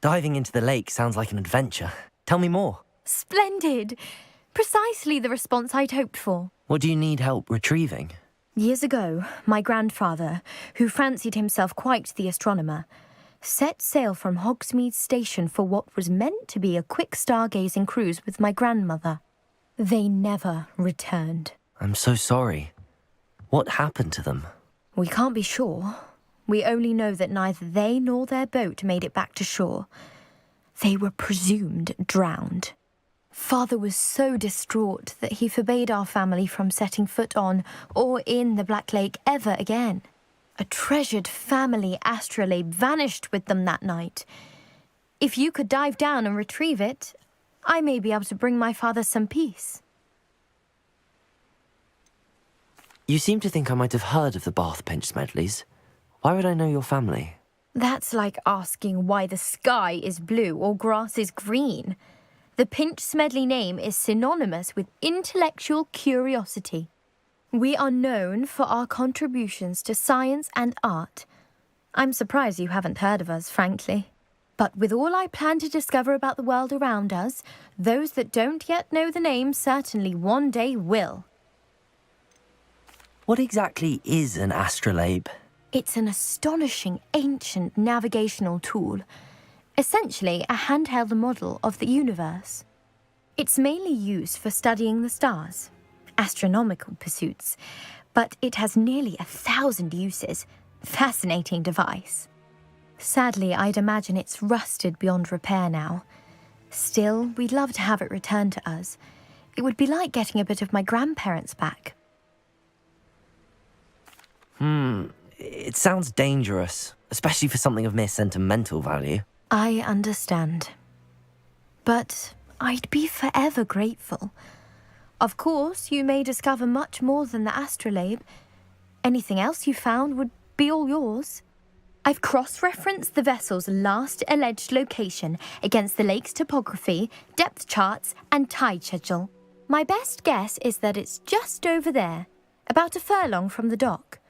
Diving into the lake sounds like an adventure. Tell me more. Splendid! Precisely the response I'd hoped for. What do you need help retrieving? Years ago, my grandfather, who fancied himself quite the astronomer, set sail from Hogsmeade Station for what was meant to be a quick stargazing cruise with my grandmother. They never returned. I'm so sorry. What happened to them? We can't be sure. We only know that neither they nor their boat made it back to shore. They were presumed drowned. Father was so distraught that he forbade our family from setting foot on or in the Black Lake ever again. A treasured family astrolabe vanished with them that night. If you could dive down and retrieve it, I may be able to bring my father some peace. You seem to think I might have heard of the Bath Pinch Smedleys. Why would I know your family? That's like asking why the sky is blue or grass is green. The Pinch Smedley name is synonymous with intellectual curiosity. We are known for our contributions to science and art. I'm surprised you haven't heard of us, frankly. But with all I plan to discover about the world around us, those that don't yet know the name certainly one day will. What exactly is an astrolabe? It's an astonishing ancient navigational tool. Essentially, a handheld model of the universe. It's mainly used for studying the stars, astronomical pursuits, but it has nearly 1,000 uses. Fascinating device. Sadly, I'd imagine it's rusted beyond repair now. Still, we'd love to have it returned to us. It would be like getting a bit of my grandparents back. It sounds dangerous, especially for something of mere sentimental value. I understand. But I'd be forever grateful. Of course, you may discover much more than the astrolabe. Anything else you found would be all yours. I've cross-referenced the vessel's last alleged location against the lake's topography, depth charts, and tide schedule. My best guess is that it's just over there, about a furlong from the dock.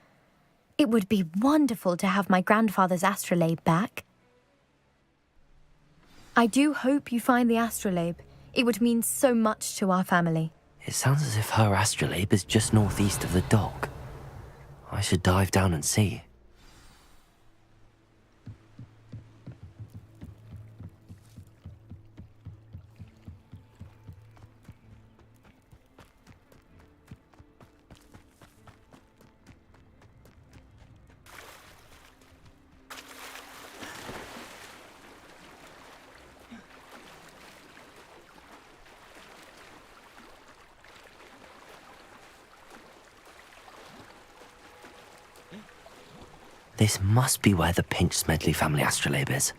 It would be wonderful to have my grandfather's astrolabe back. I do hope you find the astrolabe. It would mean so much to our family. It sounds as if her astrolabe is just northeast of the dock. I should dive down and see. This must be where the Pinch Smedley family astrolabe is.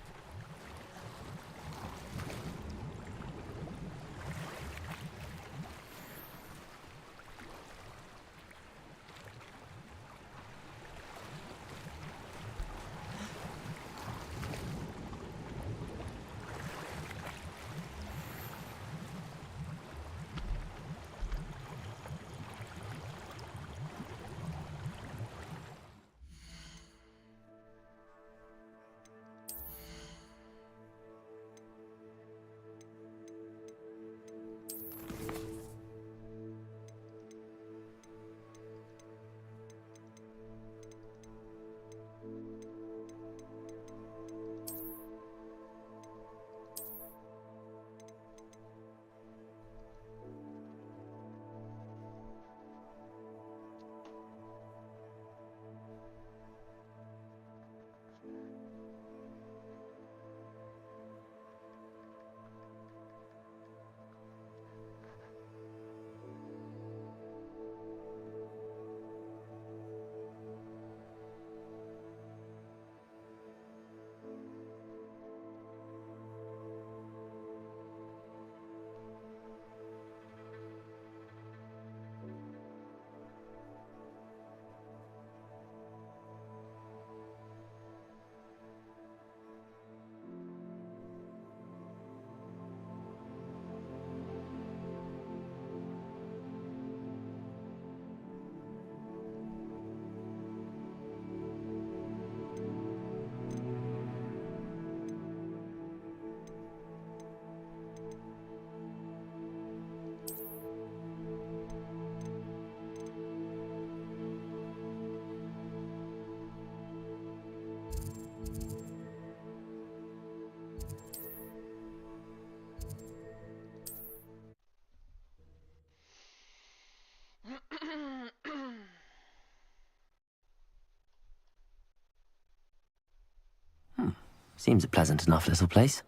Seems a pleasant enough little place.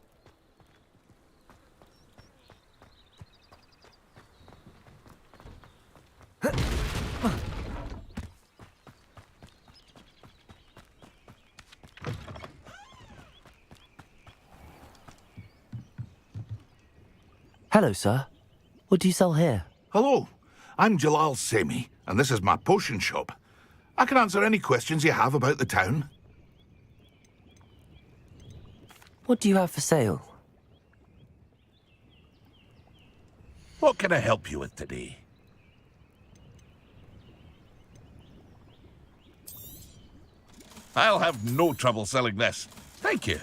Hello, sir. What do you sell here? Hello, I'm Jalal Semi, and this is my potion shop. I can answer any questions you have about the town. What do you have for sale? What can I help you with today? I'll have no trouble selling this. Thank you.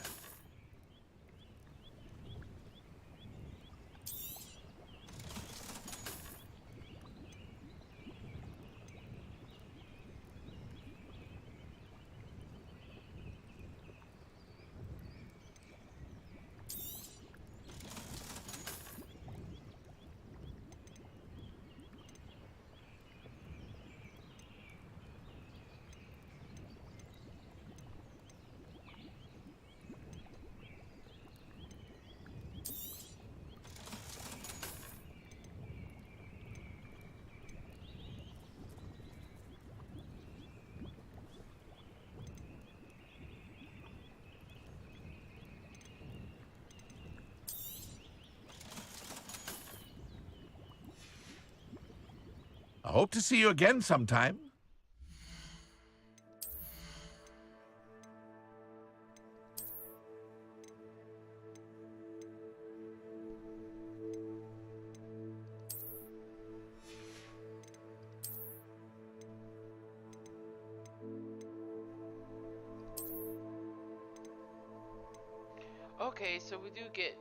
hope to see you again sometime. Okay, so we do get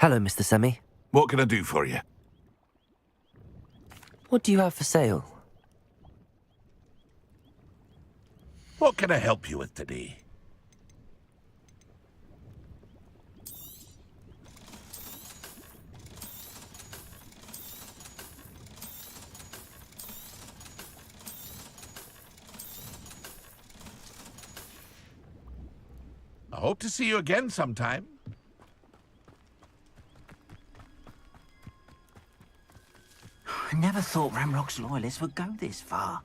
Hello, Mr. Semi. What can I do for you? What do you have for sale? What can I help you with today? I hope to see you again sometime. I never thought Ramrock's loyalists would go this far.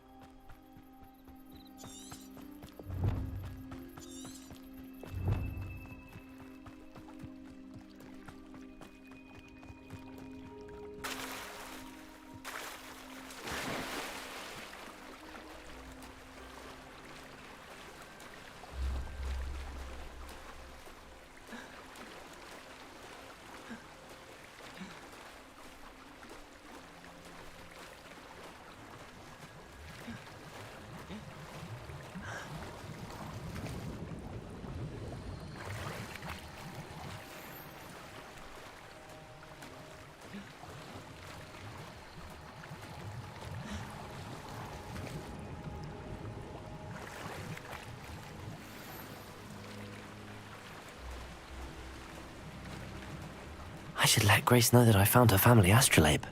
I should let Grace know that I found her family astrolabe.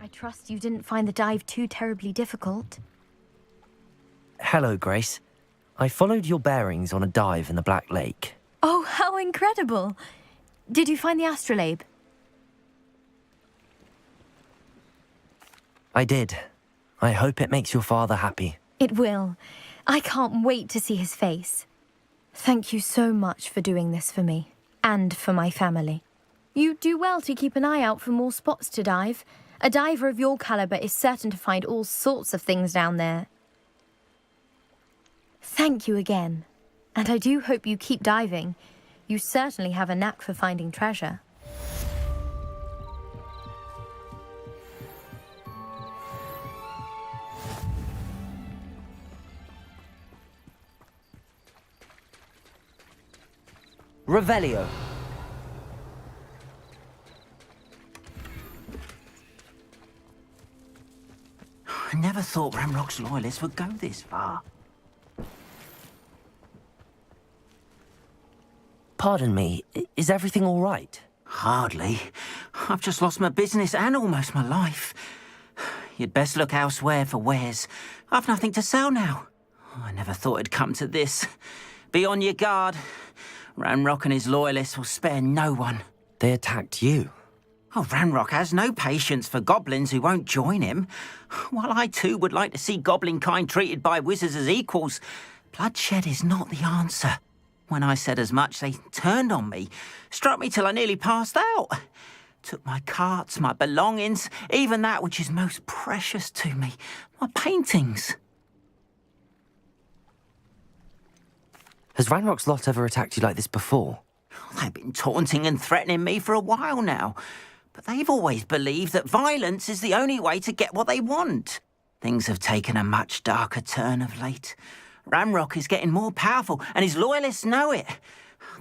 I trust you didn't find the dive too terribly difficult. Hello, Grace. I followed your bearings on a dive in the Black Lake. Oh, how incredible! Did you find the astrolabe? I did. I hope it makes your father happy. It will. I can't wait to see his face. Thank you so much for doing this for me, and for my family. You do well to keep an eye out for more spots to dive. A diver of your caliber is certain to find all sorts of things down there. Thank you again. And I do hope you keep diving. You certainly have a knack for finding treasure. Revelio. I never thought Ranrock's loyalists would go this far. Pardon me, is everything all right? Hardly. I've just lost my business and almost my life. You'd best look elsewhere for wares. I've nothing to sell now. I never thought it'd come to this. Be on your guard. Ranrock and his loyalists will spare no one. They attacked you? Oh, Ranrock has no patience for goblins who won't join him. While I too would like to see goblin kind treated by wizards as equals, bloodshed is not the answer. When I said as much, they turned on me, struck me till I nearly passed out. Took my carts, my belongings, even that which is most precious to me, my paintings. Has Ranrock's lot ever attacked you like this before? They've been taunting and threatening me for a while now, but they've always believed that violence is the only way to get what they want. Things have taken a much darker turn of late. Ranrock is getting more powerful, and his loyalists know it.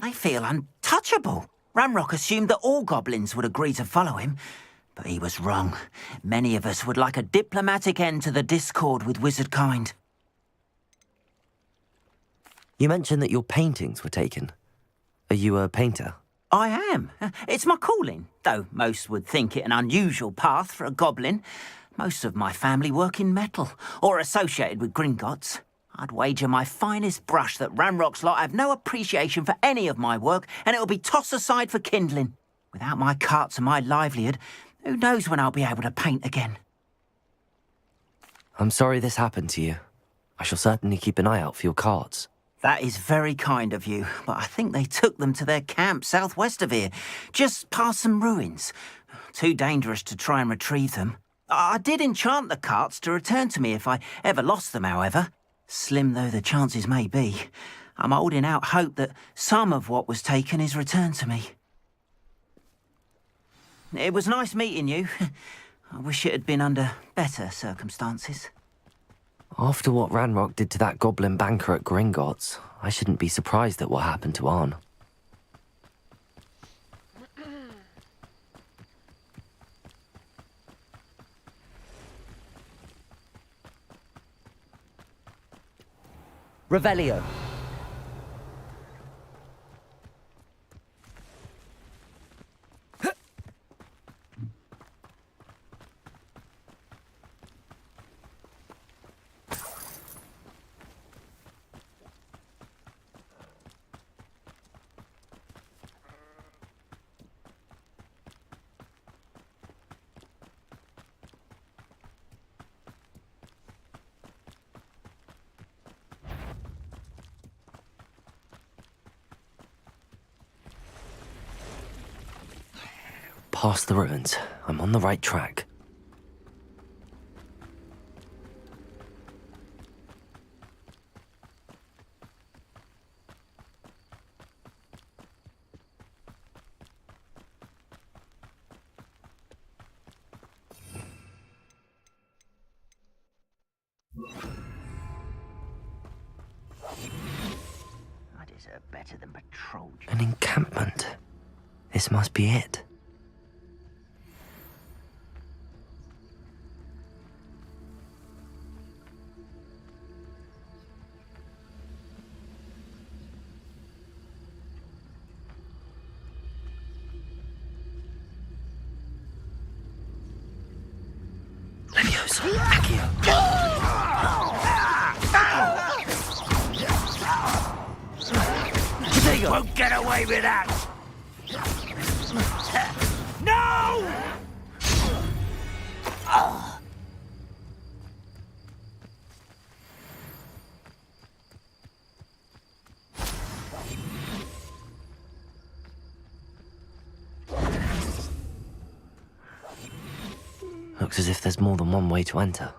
They feel untouchable. Ranrock assumed that all goblins would agree to follow him, but he was wrong. Many of us would like a diplomatic end to the discord with wizard kind. You mentioned that your paintings were taken. Are you a painter? I am. It's my calling, though most would think it an unusual path for a goblin. Most of my family work in metal, or associated with Gringotts. I'd wager my finest brush that Ranrock's lot have no appreciation for any of my work, and it'll be tossed aside for kindling. Without my carts and my livelihood, who knows when I'll be able to paint again? I'm sorry this happened to you. I shall certainly keep an eye out for your carts. That is very kind of you, but I think they took them to their camp southwest of here, just past some ruins. Too dangerous to try and retrieve them. I did enchant the carts to return to me if I ever lost them, however. Slim though the chances may be, I'm holding out hope that some of what was taken is returned to me. It was nice meeting you. I wish it had been under better circumstances. After what Ranrock did to that goblin banker at Gringotts, I shouldn't be surprised at what happened to Arn. Revelio. Past the ruins. I'm on the right track. I deserve better than patrol. An encampment. This must be it. Leviosa, Accio. Won't get away with that! No! Looks as if there's more than one way to enter.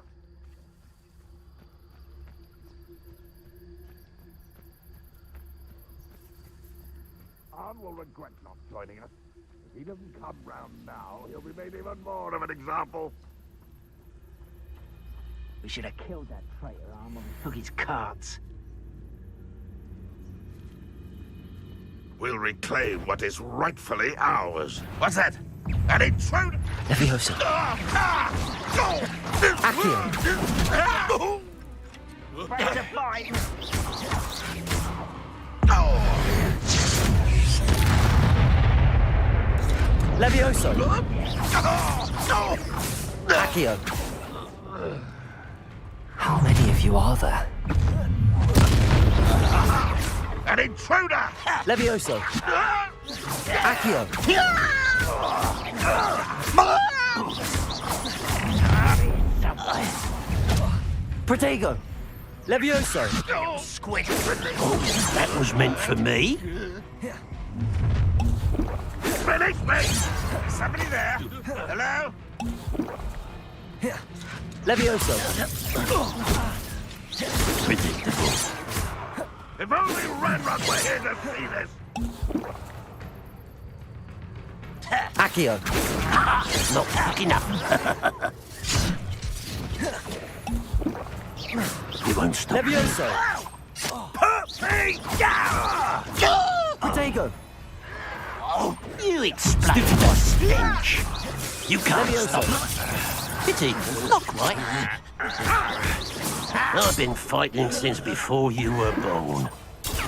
Arn will regret not joining us. If he doesn't come round now, he'll be made even more of an example. We should have killed that traitor Arn when we took his carts. we'll reclaim what is rightfully ours. What's that? An intruder? Leviosa. Accio. Ready to fight. Levioso. Accio. How many of you are there? An intruder! Levioso. Accio. Protego. Levioso. Squid. Oh, that was meant for me. Release me! Somebody there? Hello? Levioso. Predictable. If only Ranrock were here to see this! Accio. Not quick enough. He won't stop. Levioso. Put me down! Protego. Oh, you explain the stench. You can't Levioso. stop. Pity, not quite. I've been fighting since before you were born.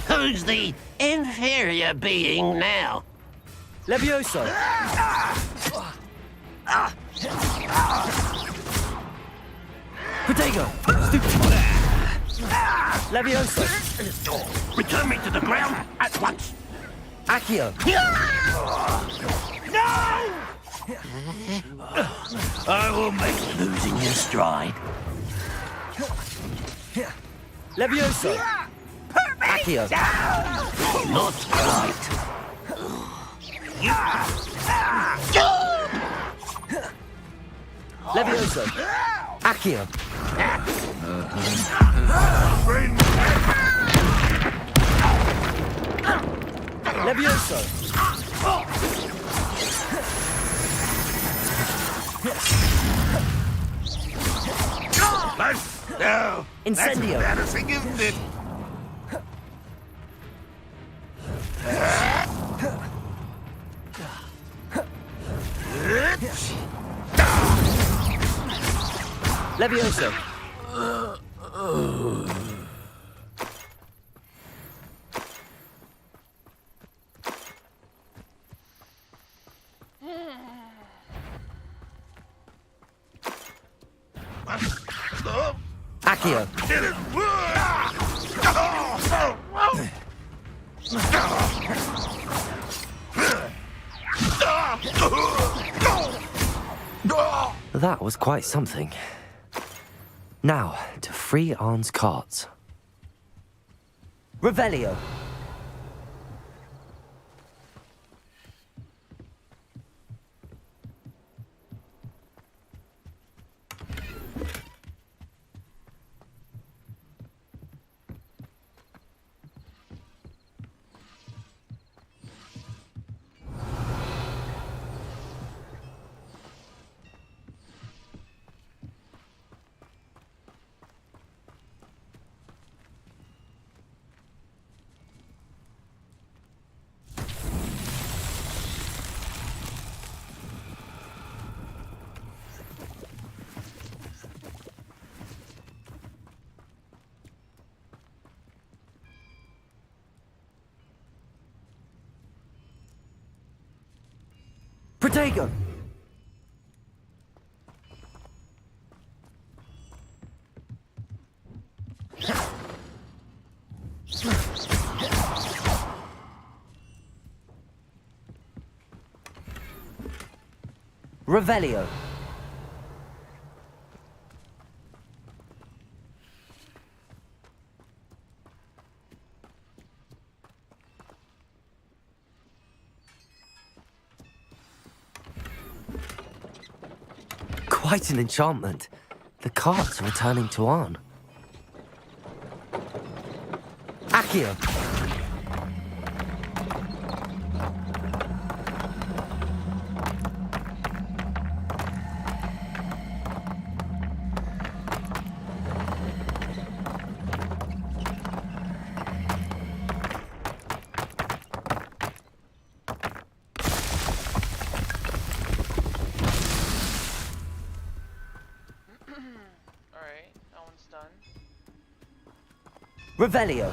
Who's the inferior being now? Levioso. Protego. Levioso. Return me to the ground at once. Accio. No! I will make losing your stride. Levioso. Accio. Not quite. Levioso. Accio. Levioso. No! Incendio. That's embarrassing, isn't it? Levioso. Accio. That was quite something. Now, to free Arn's carts. Revelio. Protego. Revelio. Quite an enchantment. The carts are returning to Arn. Accio. Revelio.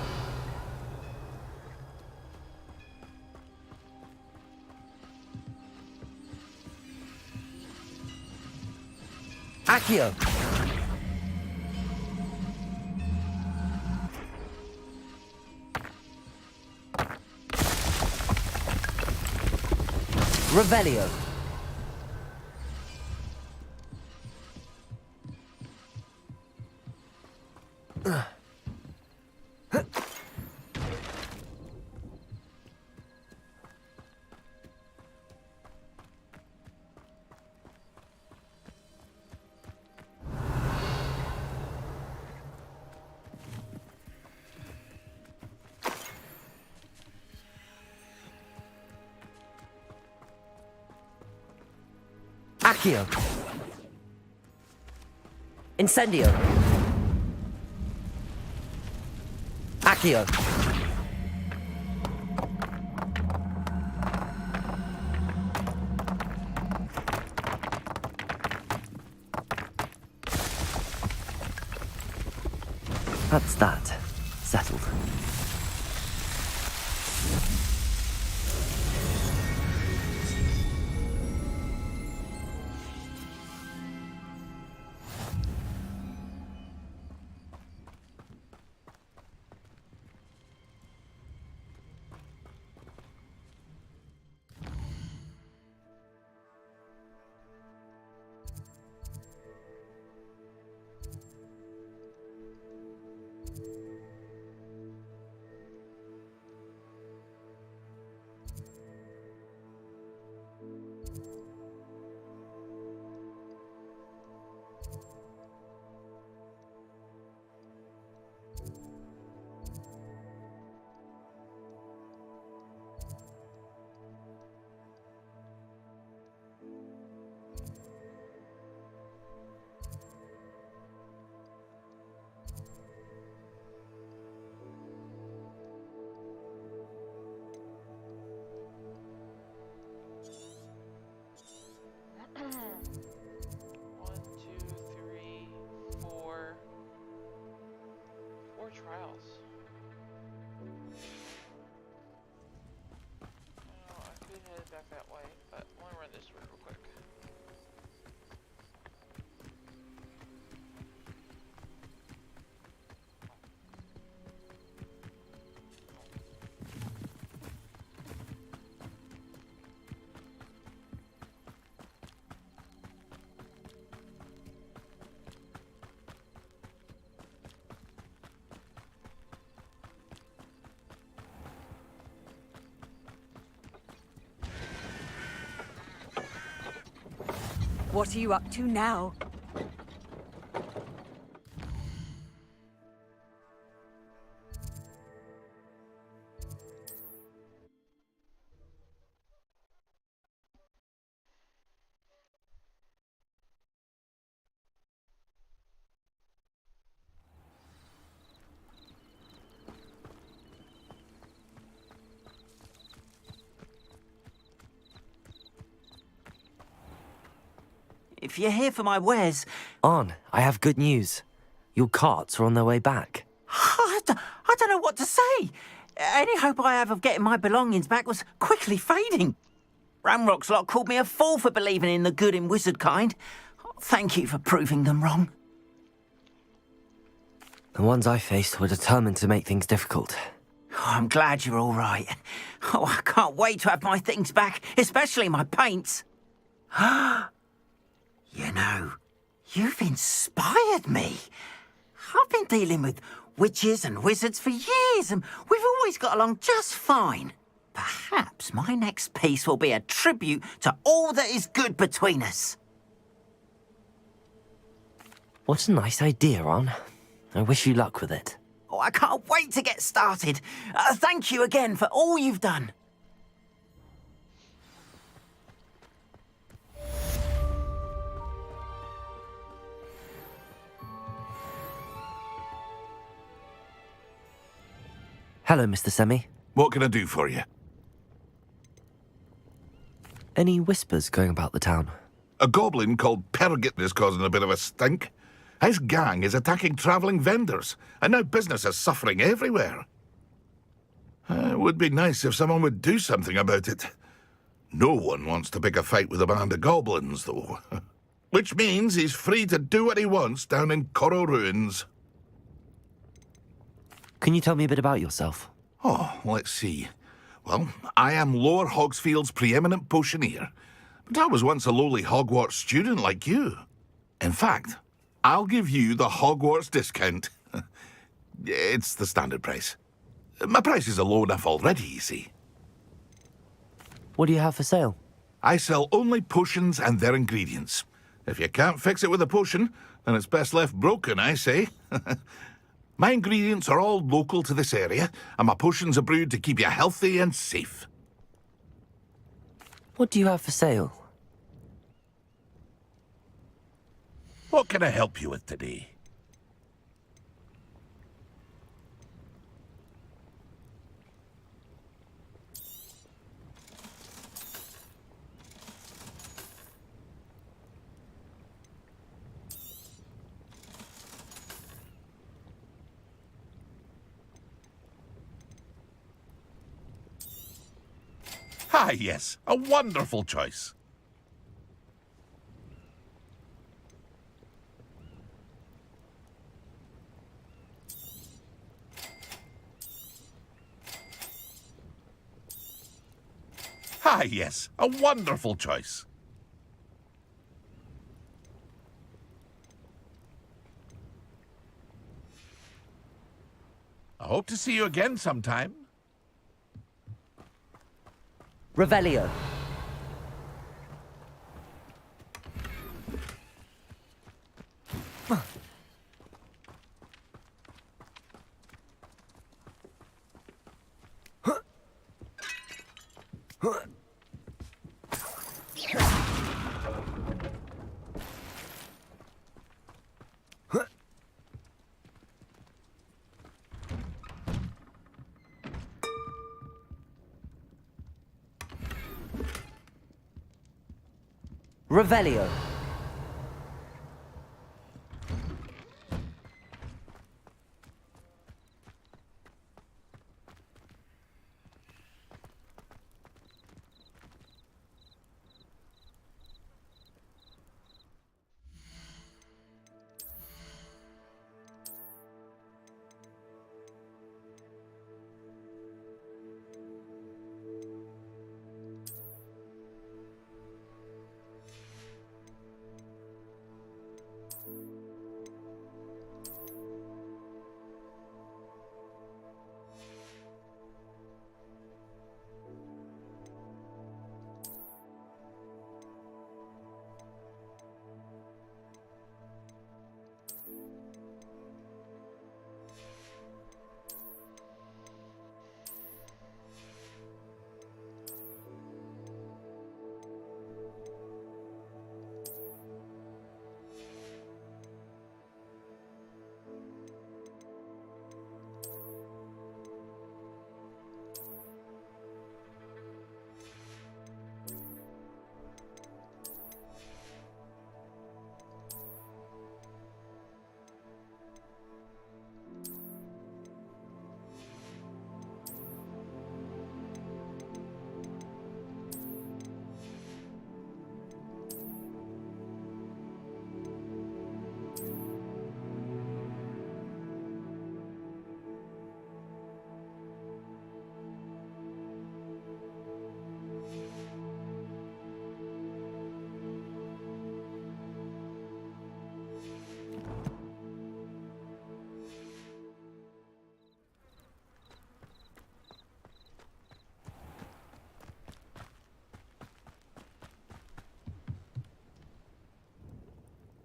Accio. Revelio. Accio. Incendio. Accio. That's that. Settled. Trials. Oh, I could head back that way, but I want to run this route real quick. What are you up to now? If you're here for my wares... On, I have good news. Your carts are on their way back. I don't know what to say. Any hope I have of getting my belongings back was quickly fading. Ramrock's lot called me a fool for believing in the good in wizard kind. Thank you for proving them wrong. The ones I faced were determined to make things difficult. Oh, I'm glad you're all right. Oh, I can't wait to have my things back, especially my paints. You know, you've inspired me. I've been dealing with witches and wizards for years, and we've always got along just fine. Perhaps my next piece will be a tribute to all that is good between us. What a nice idea, On. I wish you luck with it. Oh, I can't wait to get started. Thank you again for all you've done. Hello, Mr. Semi. What can I do for you? Any whispers going about the town? A goblin called Pergit is causing a bit of a stink. His gang is attacking travelling vendors, and now business is suffering everywhere. It would be nice if someone would do something about it. No one wants to pick a fight with a band of goblins, though. Which means he's free to do what he wants down in Coral Ruins. Can you tell me a bit about yourself? Oh, let's see. Well, I am Lower Hogsfield's preeminent potioneer, but I was once a lowly Hogwarts student like you. In fact, I'll give you the Hogwarts discount. It's the standard price. My prices are low enough already, you see. What do you have for sale? I sell only potions and their ingredients. If you can't fix it with a potion, then it's best left broken, I say. My ingredients are all local to this area, and my potions are brewed to keep you healthy and safe. What do you have for sale? What can I help you with today? Ah, yes, a wonderful choice. Ah, yes, a wonderful choice. I hope to see you again sometime. Revelio. Revelio.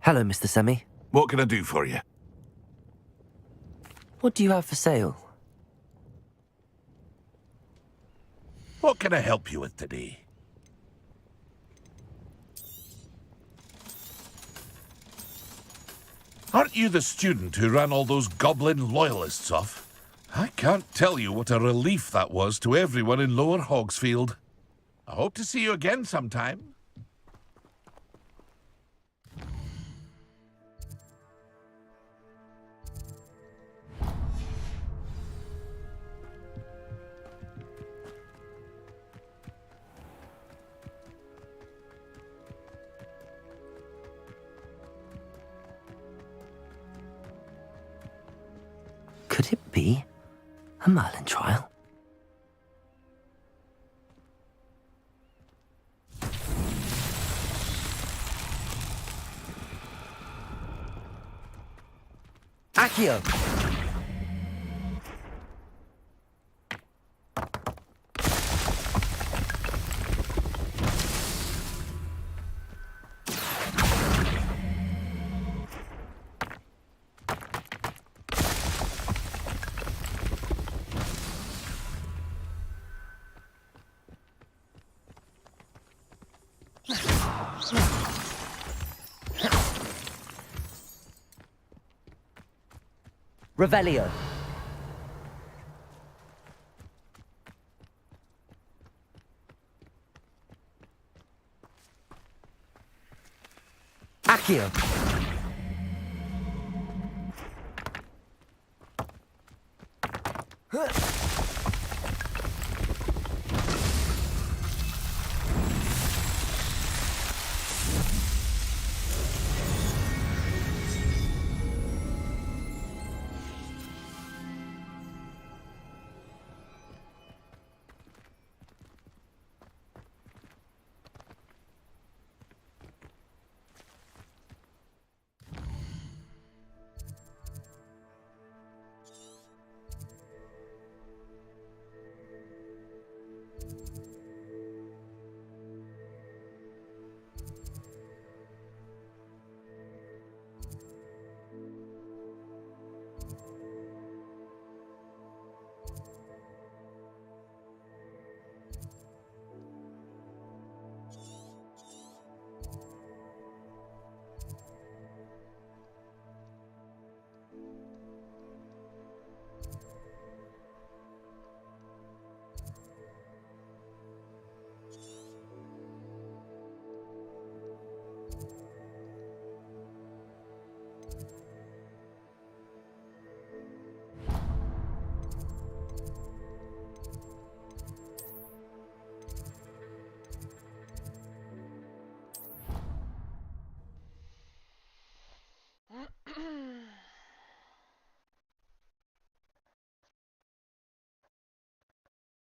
Hello, Mr. Semi. What can I do for you? What do you have for sale? What can I help you with today? Aren't you the student who ran all those goblin loyalists off? I can't tell you what a relief that was to everyone in Lower Hogsfield. I hope to see you again sometime. Could it be a Merlin trial? Accio! Revelio. Accio.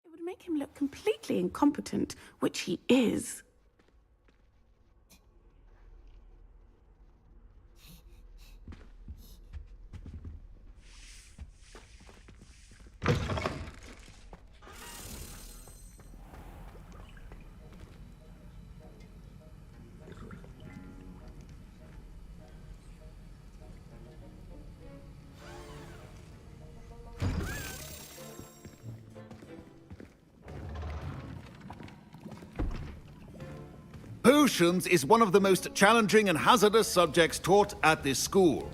It would make him look completely incompetent, which he is. Potions is one of the most challenging and hazardous subjects taught at this school.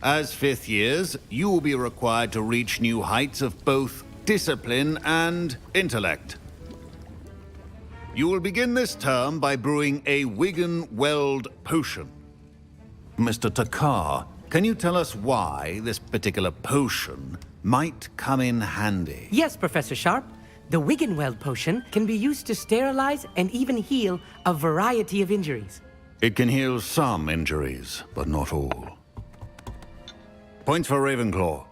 As fifth years, you will be required to reach new heights of both discipline and intellect. You will begin this term by brewing a Wiggenweld potion. Mr. Takar, can you tell us why this particular potion might come in handy? Yes, Professor Sharp. The Wiggenweld potion can be used to sterilize and even heal a variety of injuries. It can heal some injuries, but not all. Points for Ravenclaw.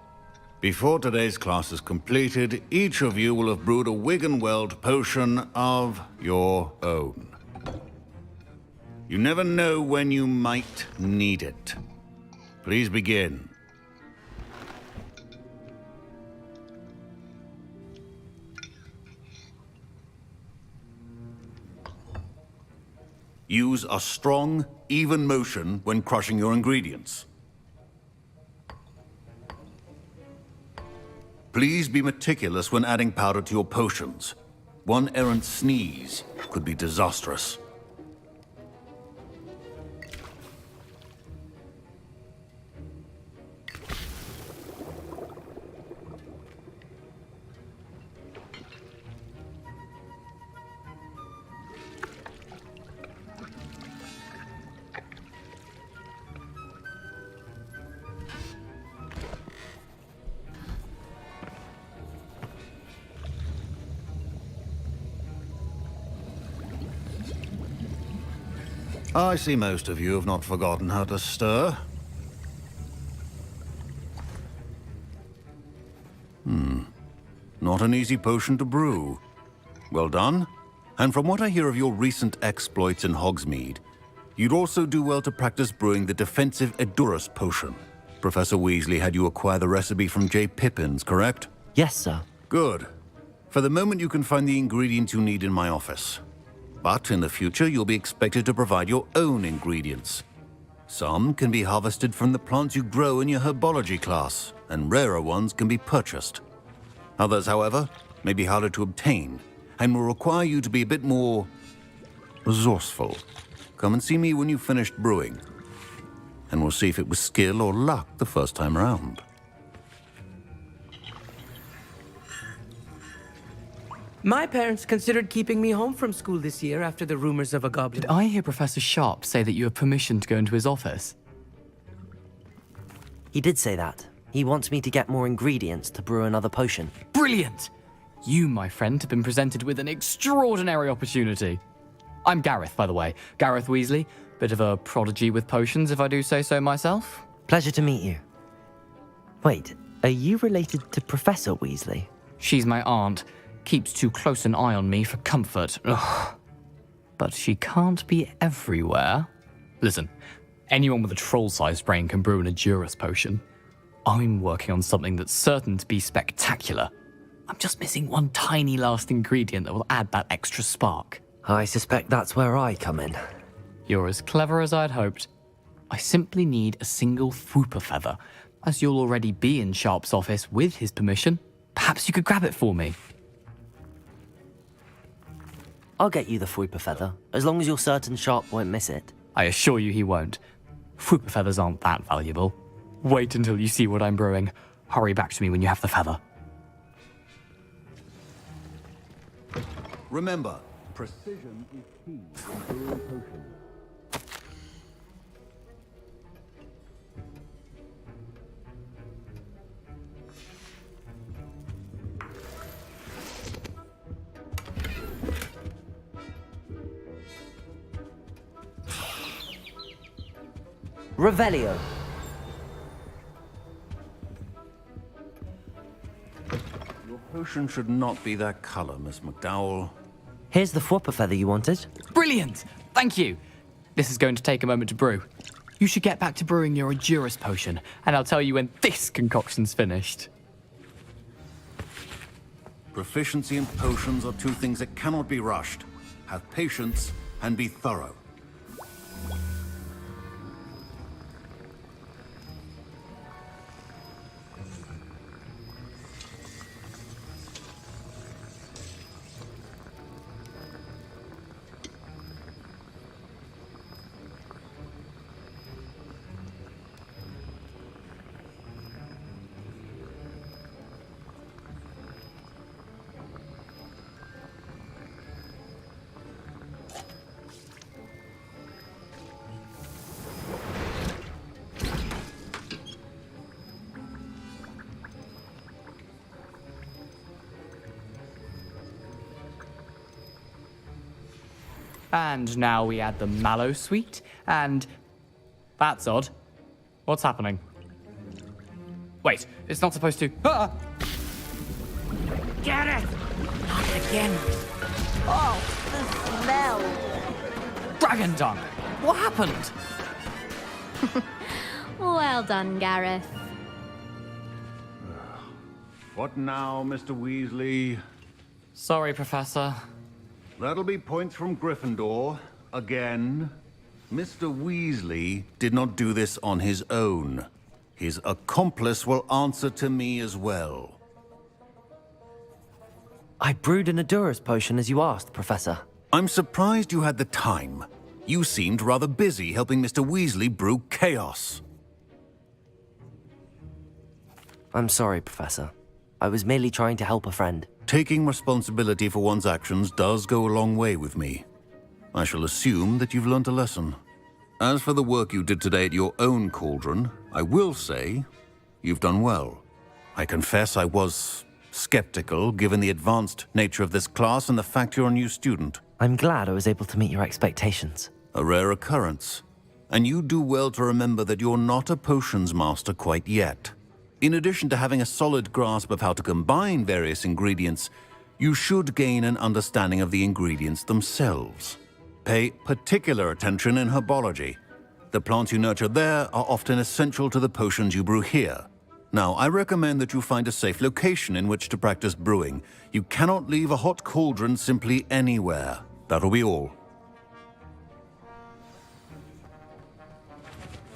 Before today's class is completed, each of you will have brewed a Wiggenweld potion of your own. You never know when you might need it. Please begin. Use a strong, even motion when crushing your ingredients. Please be meticulous when adding powder to your potions. One errant sneeze could be disastrous. I see most of you have not forgotten how to stir. not an easy potion to brew. Well done. And from what I hear of your recent exploits in Hogsmeade, you'd also do well to practice brewing the defensive Edurus potion. Professor Weasley had you acquire the recipe from J. Pippins, correct? Yes, sir. Good. For the moment, you can find the ingredients you need in my office. But in the future, you'll be expected to provide your own ingredients. Some can be harvested from the plants you grow in your herbology class, and rarer ones can be purchased. Others, however, may be harder to obtain, and will require you to be a bit more resourceful. Come and see me when you've finished brewing, and we'll see if it was skill or luck the first time around. My parents considered keeping me home from school this year after the rumors of a goblin. Did I hear Professor Sharp say that you have permission to go into his office? He did say that. He wants me to get more ingredients to brew another potion. Brilliant! You, my friend, have been presented with an extraordinary opportunity. I'm Gareth, by the way. Gareth Weasley. Bit of a prodigy with potions, if I do say so myself. Pleasure to meet you. Wait, are you related to Professor Weasley? She's my aunt. Keeps too close an eye on me for comfort. Ugh. But she can't be everywhere. Listen, anyone with a troll-sized brain can brew an Edurus potion. I'm working on something that's certain to be spectacular. I'm just missing one tiny last ingredient that will add that extra spark. I suspect that's where I come in. You're as clever as I'd hoped. I simply need a single Fwooper feather. As you'll already be in Sharp's office with his permission, perhaps you could grab it for me. I'll get you the Fwooper feather, as long as you're certain Sharp won't miss it. I assure you he won't. Fwooper feathers aren't that valuable. Wait until you see what I'm brewing. Hurry back to me when you have the feather. Remember, precision is key in brewing potions. Revelio. Your potion should not be that color, Miss McDowell. Here's the Fwooper feather you wanted. Brilliant! Thank you! This is going to take a moment to brew. You should get back to brewing your Edurus potion, and I'll tell you when this concoction's finished. Proficiency in potions are two things that cannot be rushed. Have patience and be thorough. And now we add the mallow sweet, and... That's odd. What's happening? Wait, it's not supposed to... Ah! Get it! Not again. Oh, the smell. Dragon dung! What happened? Well done, Gareth. What now, Mr. Weasley? Sorry, Professor. That'll be points from Gryffindor. Again. Mr. Weasley did not do this on his own. His accomplice will answer to me as well. I brewed an Edurus potion as you asked, Professor. I'm surprised you had the time. You seemed rather busy helping Mr. Weasley brew chaos. I'm sorry, Professor. I was merely trying to help a friend. Taking responsibility for one's actions does go a long way with me. I shall assume that you've learnt a lesson. As for the work you did today at your own cauldron, I will say you've done well. I confess I was skeptical, given the advanced nature of this class and the fact you're a new student. I'm glad I was able to meet your expectations. A rare occurrence. And you do well to remember that you're not a potions master quite yet. in addition to having a solid grasp of how to combine various ingredients, you should gain an understanding of the ingredients themselves. Pay particular attention in herbology. The plants you nurture there are often essential to the potions you brew here. Now, I recommend that you find a safe location in which to practice brewing. You cannot leave a hot cauldron simply anywhere. That'll be all.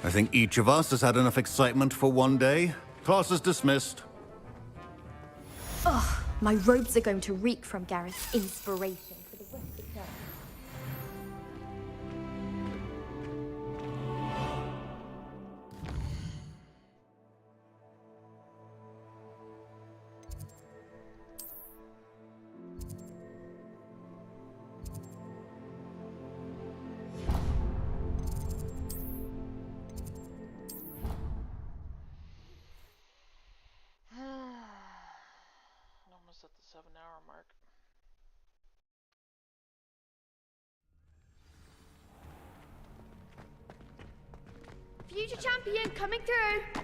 I think each of us has had enough excitement for one day. Class is dismissed. Ugh, my robes are going to reek from Gareth's inspiration for the rest of the term. Almost at the 7-hour mark. Future champion coming through!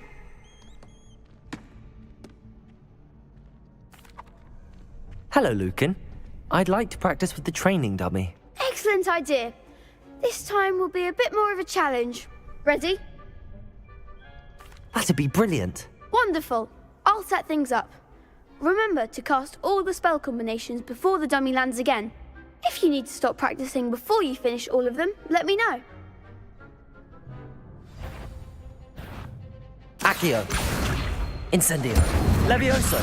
Hello, Lucan. I'd like to practice with the training dummy. Excellent idea. This time will be a bit more of a challenge. Ready? That'd be brilliant. Wonderful. I'll set things up. Remember to cast all the spell combinations before the dummy lands again. If you need to stop practicing before you finish all of them, let me know. Accio. Incendio. Levioso.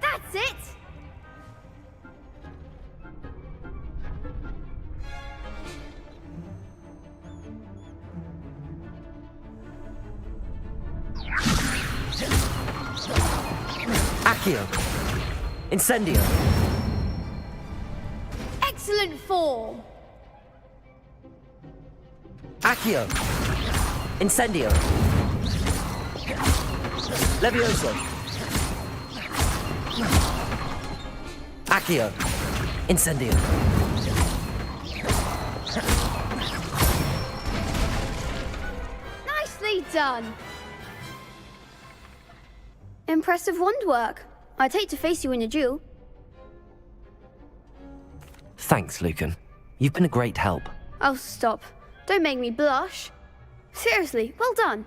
That's it! Accio. Incendio. Excellent form! Accio. Incendio. Levioso. Accio. Incendio. Nicely done! Impressive wand work. I'd hate to face you in a duel. Thanks, Lucan. You've been a great help. Oh, stop. Don't make me blush. Seriously, well done.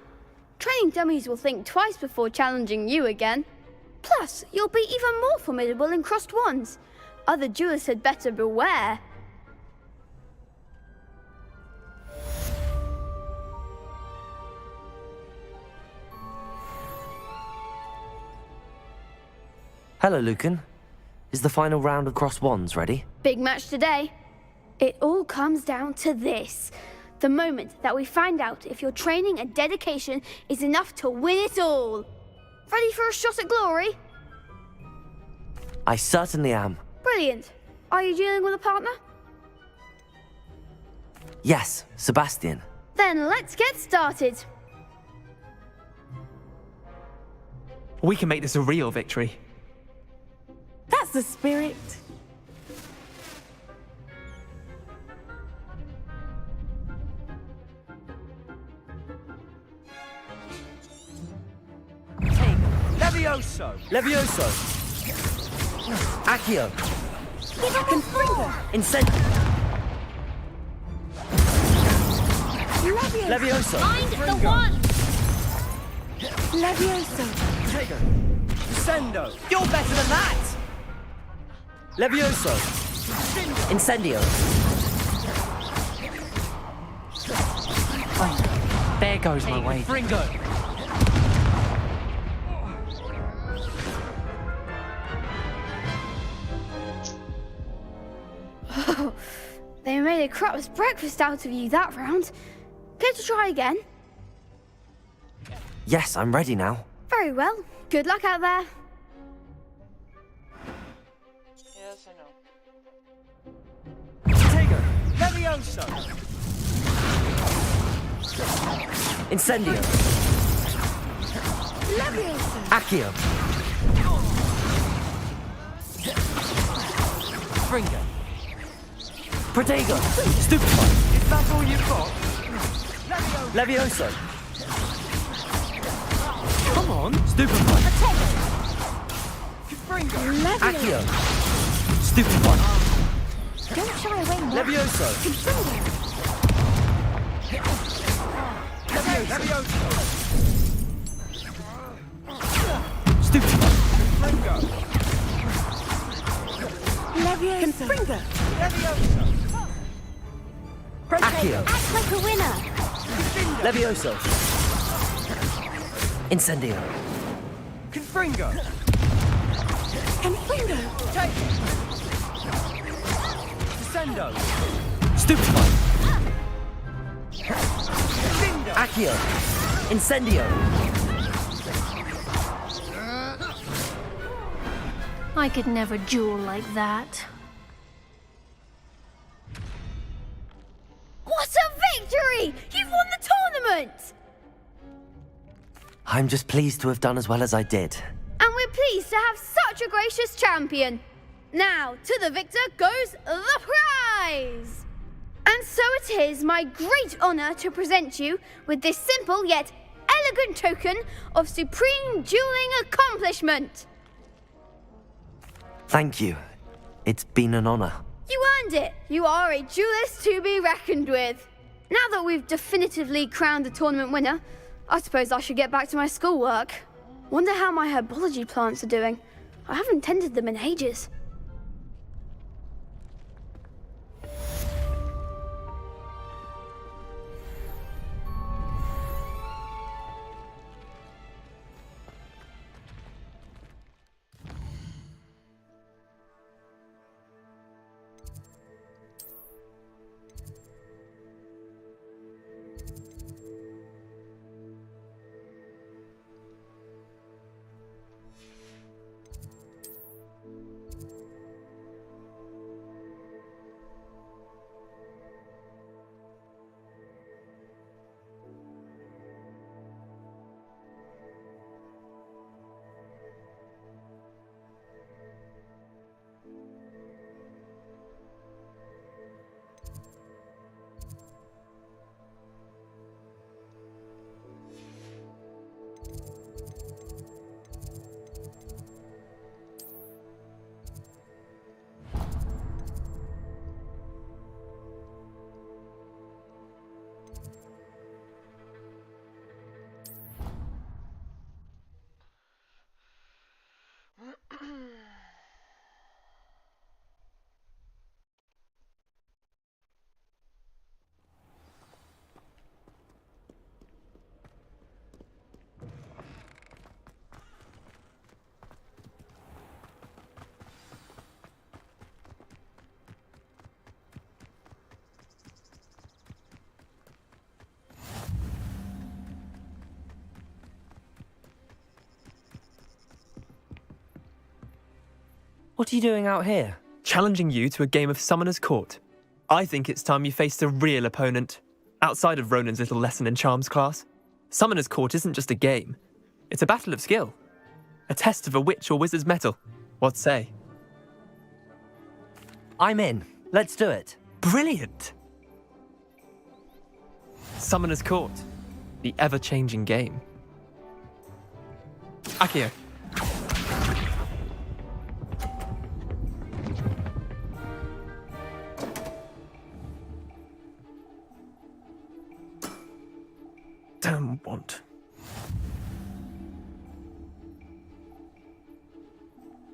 Training dummies will think twice before challenging you again. Plus, you'll be even more formidable in crossed wands. Other duelists had better beware. Hello, Lucan. Is the final round of crossed wands ready? Big match today. It all comes down to this. The moment that we find out if your training and dedication is enough to win it all. Ready for a shot at glory? I certainly am. Brilliant. Are you dealing with a partner? Yes, Sebastian. Then let's get started. We can make this a real victory. That's the spirit. Levioso! Levioso! Accio! Confringo! Incendio! Levioso! Find the one! Levioso! Tego! Sendo! You're better than that! Levioso! Incendio! Oh, there goes my way. Fringo! Oh, they made a crap's breakfast out of you that round. Care to try again? Yes, I'm ready now. Very well. Good luck out there. Yes, I know. Tego! Levioso! Incendio! Levioso! Accio! Fringo! Protego! Stupefy! Is that all you've got? Levioso! Come on! Stupefy! Accio! Stupefy! Don't shy away now. Levioso! Stupefy! Confringo. Accio! Act like a winner. Levioso! Incendio! Confringo! Confringo. Descendo! Stupefy! Accio! Incendio! I could never duel like that. What a victory! You've won the tournament! I'm just pleased to have done as well as I did. And we're pleased to have such a gracious champion. Now, to the victor goes the prize! And so it is my great honor to present you with this simple yet elegant token of supreme dueling accomplishment. Thank you. It's been an honor. You earned it. You are a duelist to be reckoned with. Now that we've definitively crowned the tournament winner, I suppose I should get back to my schoolwork. Wonder how my herbology plants are doing. I haven't tended them in ages. What are you doing out here? Challenging you to a game of Summoner's Court. I think it's time you faced a real opponent, outside of Ronan's little lesson in charms class. Summoner's Court isn't just a game. It's a battle of skill. A test of a witch or wizard's mettle. What say? I'm in. Let's do it. Brilliant! Summoner's Court. The ever-changing game. Accio. Damn want.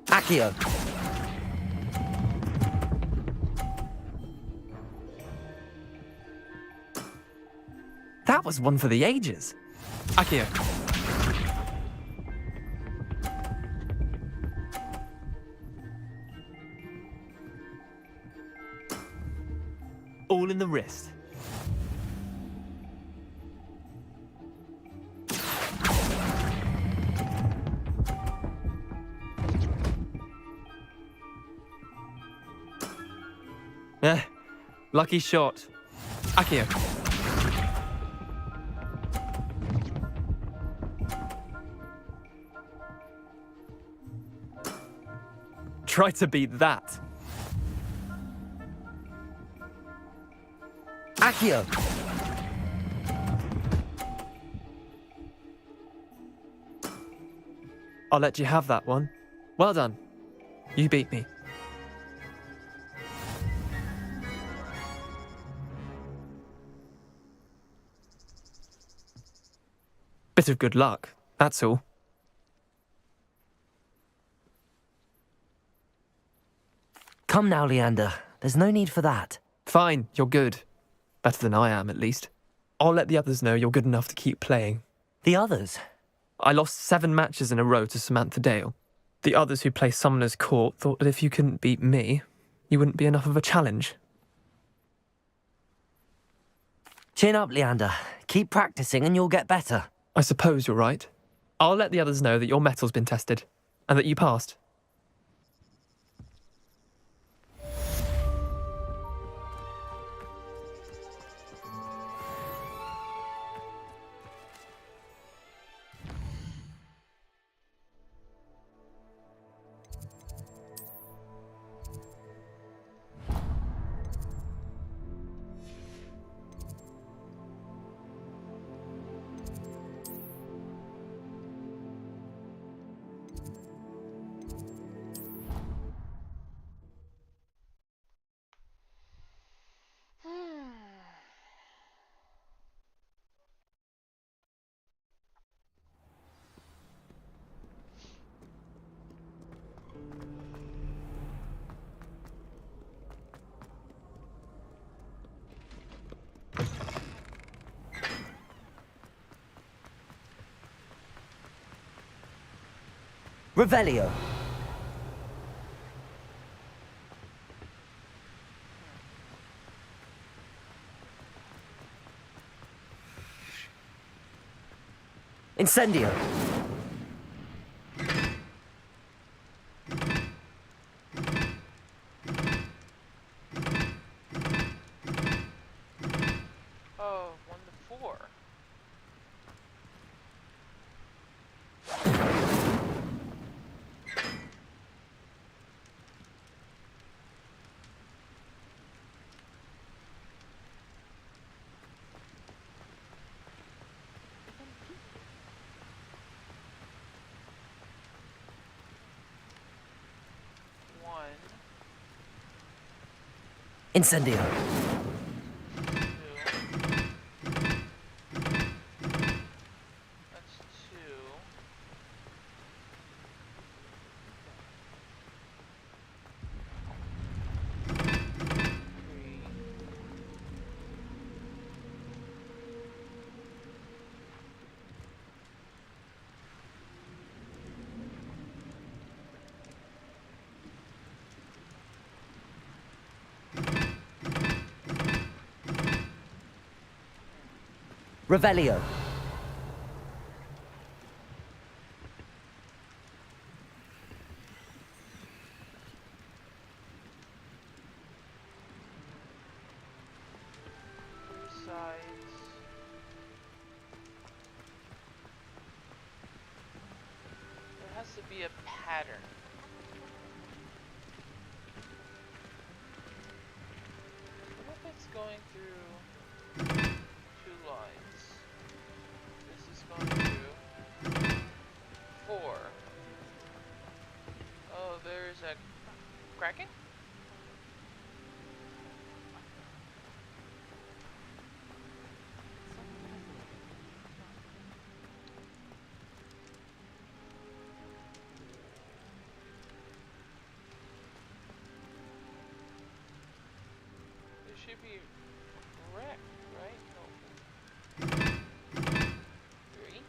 Accio. That was one for the ages. Accio. All in the wrist. Lucky shot. Accio. Try to beat that. Accio. I'll let you have that one. Well done. You beat me. Bit of good luck, that's all. Come now, Leander. There's no need for that. Fine, you're good. Better than I am, at least. I'll let the others know you're good enough to keep playing. The others? I lost 7 matches in a row to Samantha Dale. The others who play Summoner's Court thought that if you couldn't beat me, you wouldn't be enough of a challenge. Chin up, Leander. Keep practicing and you'll get better. I suppose you're right. I'll let the others know that your metal's been tested, and that you passed. Revelio. Incendio. Oh, 1 to 4. Incendio. That's 2. Revelio. There has to be a pattern. What if it's going through 2 lines? This is going through 4. Oh, there's a cracking? It should be wrecked, right? No. 3.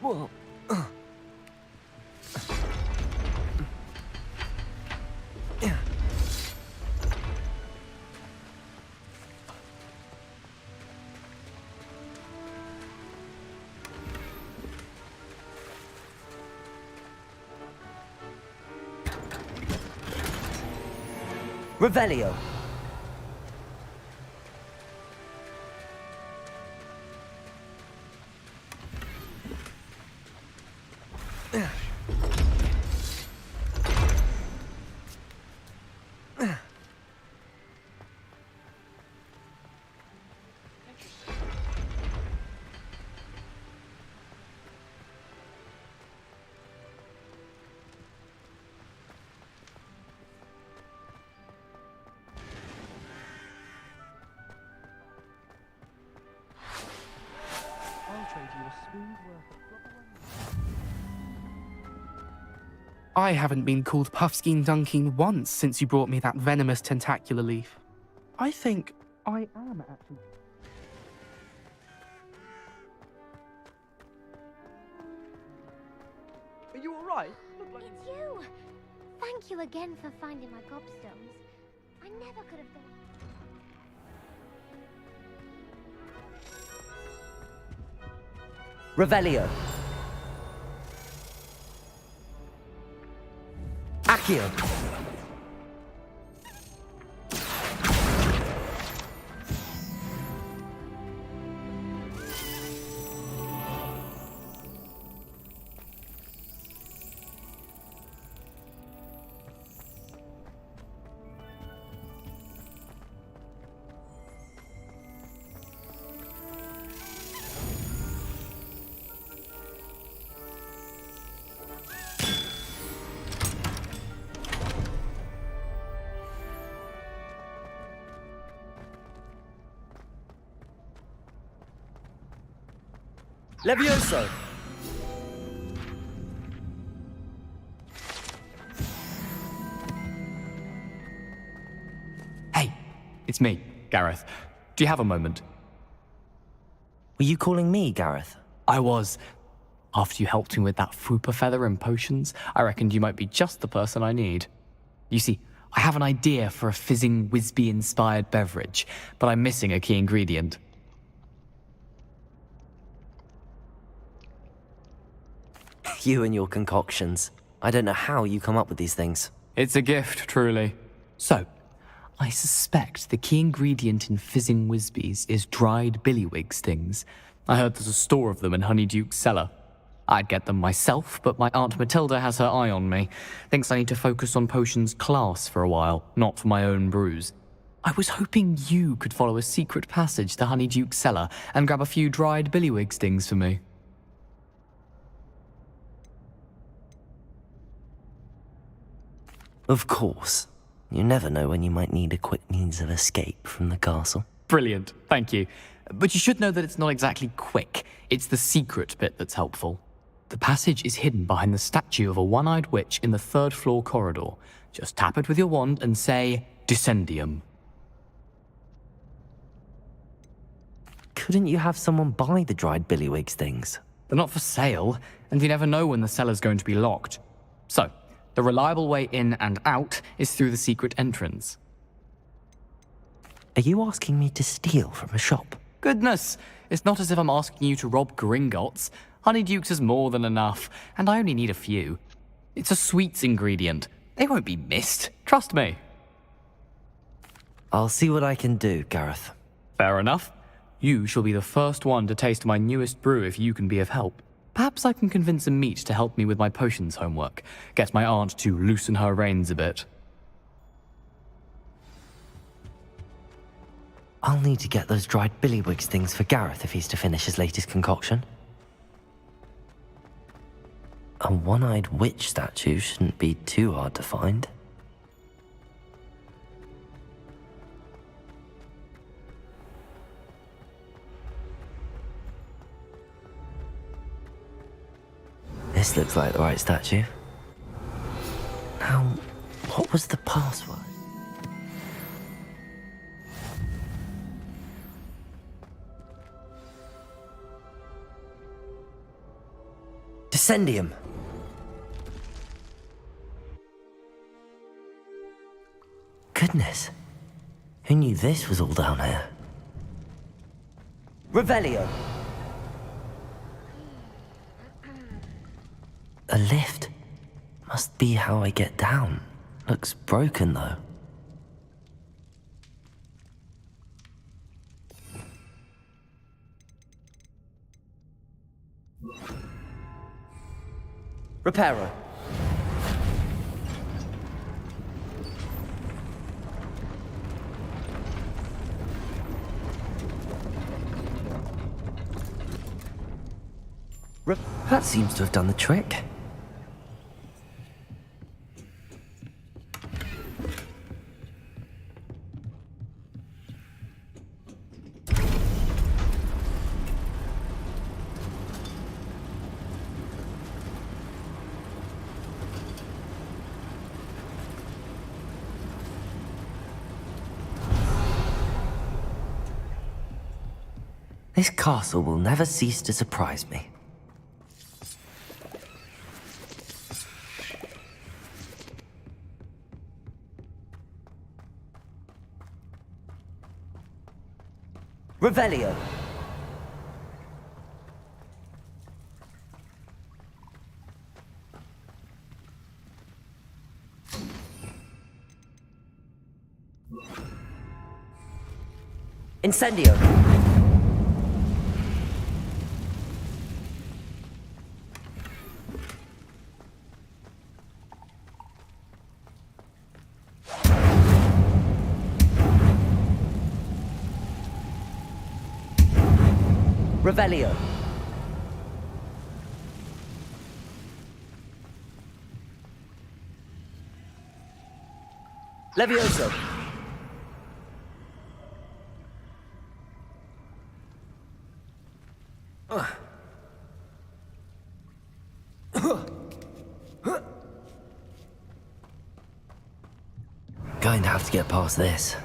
Whoa. Revelio. I haven't been called Puffskein Dunking once since you brought me that venomous tentacular leaf. I think I am actually... Are you alright? It's you! Thank you again for finding my gobstones. I never could have done Revelio. Accio. Levioso! Hey, it's me, Gareth. Do you have a moment? Were you calling me, Gareth? I was. After you helped me with that Fupa feather and potions, I reckoned you might be just the person I need. You see, I have an idea for a fizzing Wisby-inspired beverage, but I'm missing a key ingredient. You and your concoctions. I don't know how you come up with these things. It's a gift, truly. So, I suspect the key ingredient in fizzing Wisbies is dried billywig stings. I heard there's a store of them in Honeyduke's cellar. I'd get them myself, but my Aunt Matilda has her eye on me. Thinks I need to focus on potions class for a while, not for my own brews. I was hoping you could follow a secret passage to Honeyduke's cellar and grab a few dried billywig stings for me. Of course. You never know when you might need a quick means of escape from the castle. Brilliant, thank you. But you should know that it's not exactly quick. It's the secret bit that's helpful. The passage is hidden behind the statue of a one-eyed witch in the third-floor corridor. Just tap it with your wand and say, Descendium. Couldn't you have someone buy the dried billywig stings? They're not for sale, and you never know when the cellar's going to be locked. So, the reliable way in and out is through the secret entrance. Are you asking me to steal from a shop? Goodness, it's not as if I'm asking you to rob Gringotts. Honeyduke's is more than enough, and I only need a few. It's a sweets ingredient. They won't be missed, trust me. I'll see what I can do, Gareth. Fair enough. You shall be the first one to taste my newest brew if you can be of help. Perhaps I can convince a meat to help me with my potions homework. Get my aunt to loosen her reins a bit. I'll need to get those dried billywig stings for Gareth if he's to finish his latest concoction. A one-eyed witch statue shouldn't be too hard to find. This looks like the right statue. Now, what was the password? Descendium. Goodness. Who knew this was all down here? Revelio. A lift. Must be how I get down. Looks broken, though. Reparo. That seems to have done the trick. This castle will never cease to surprise me. Revelio. Incendio. Revelio. Levioso. Going to have to get past this.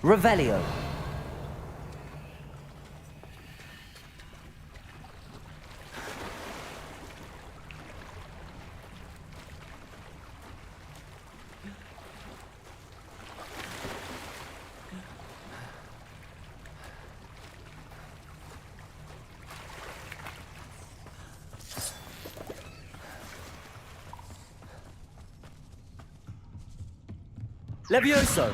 Revelio. Levioso.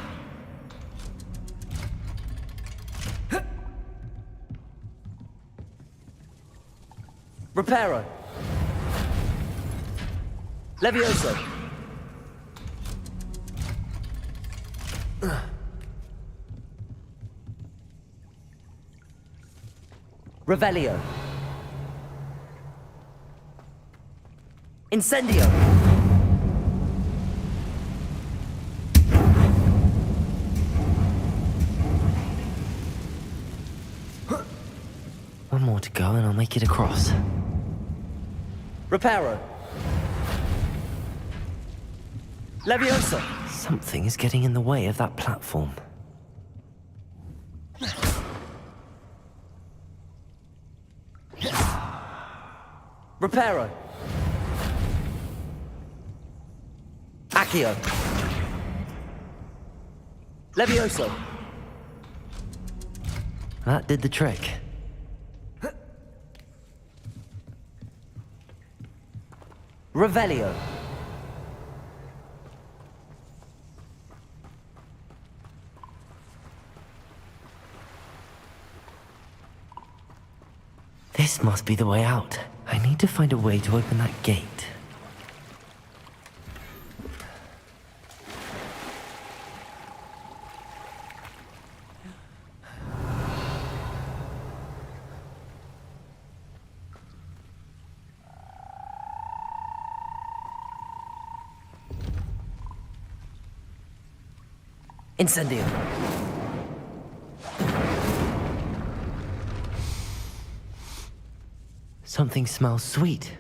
Reparo. Levioso. Revelio. Incendio. One more to go and I'll make it across. Reparo. Leviosa. Something is getting in the way of that platform. Reparo. Accio. Levioso. That did the trick. Revelio. This must be the way out. I need to find a way to open that gate. Incendio. Something smells sweet.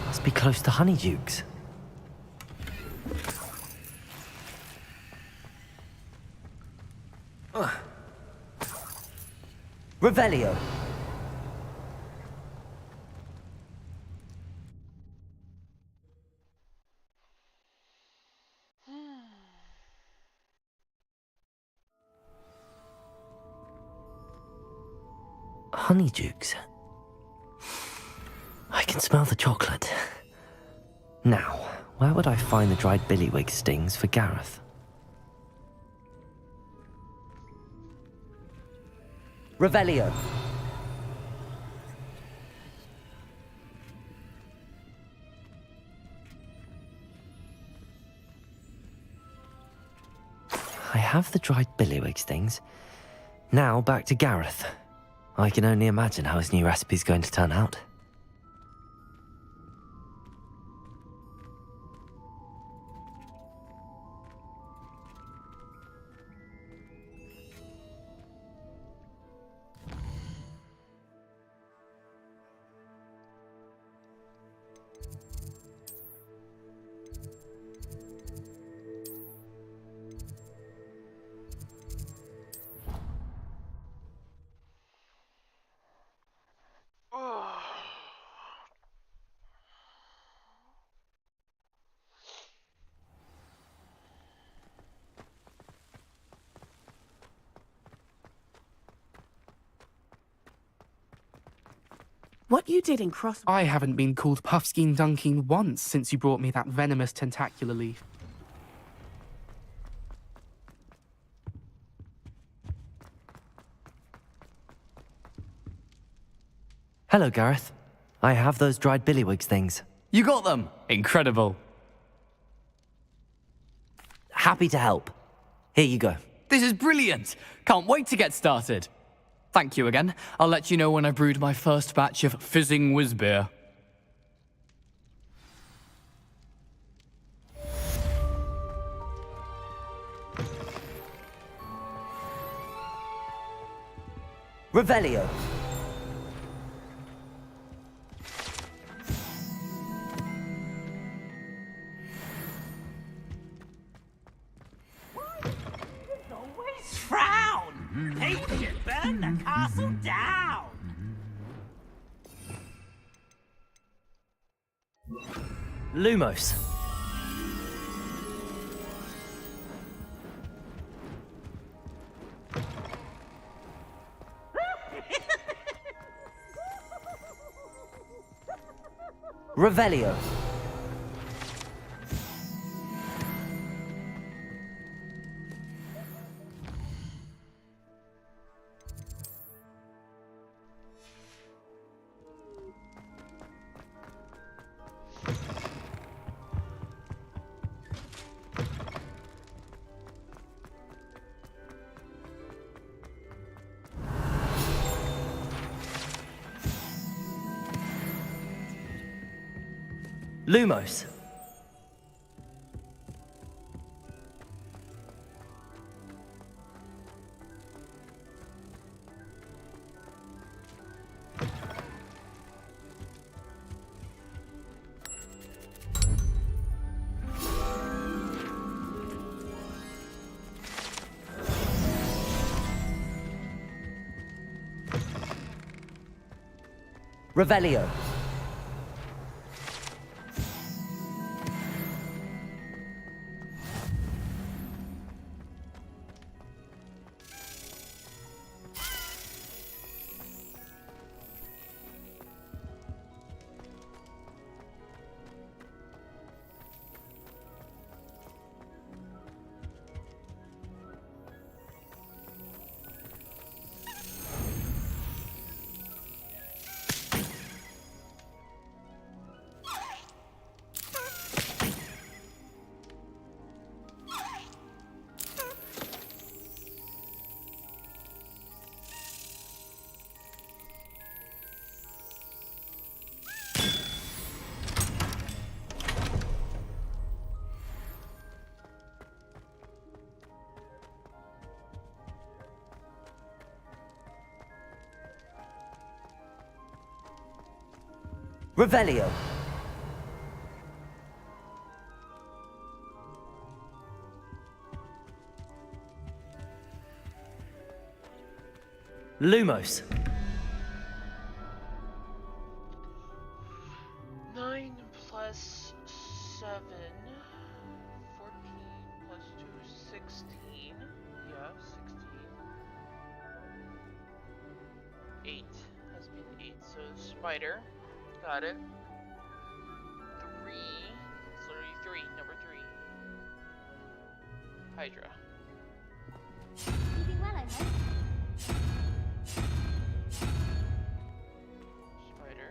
Must be close to Honeydukes. Revelio. Honeydukes. I can smell the chocolate. Now, where would I find the dried billywig stings for Gareth? Revelio. have the dried billywigs things. Now back to Gareth. I can only imagine how his new recipe's going to turn out. What you did in Cross... I haven't been called Puffskein Dunking once since you brought me that venomous tentacular leaf. Hello, Gareth. I have those dried billywigs things. You got them! Incredible. Happy to help. Here you go. This is brilliant! Can't wait to get started. Thank you again. I'll let you know when I brewed my first batch of fizzing whizbeer. Revelio. Frown! They should burn the castle down! Lumos. Revelio. Lumos. Revelio. Revelio. Lumos. 9 plus 7. 14 plus 2, 16. Yeah, 16. 8 has been 8, so spider. Got it. 3. It's literally 3. Number 3. Hydra. Keeping well, I hope. Spider.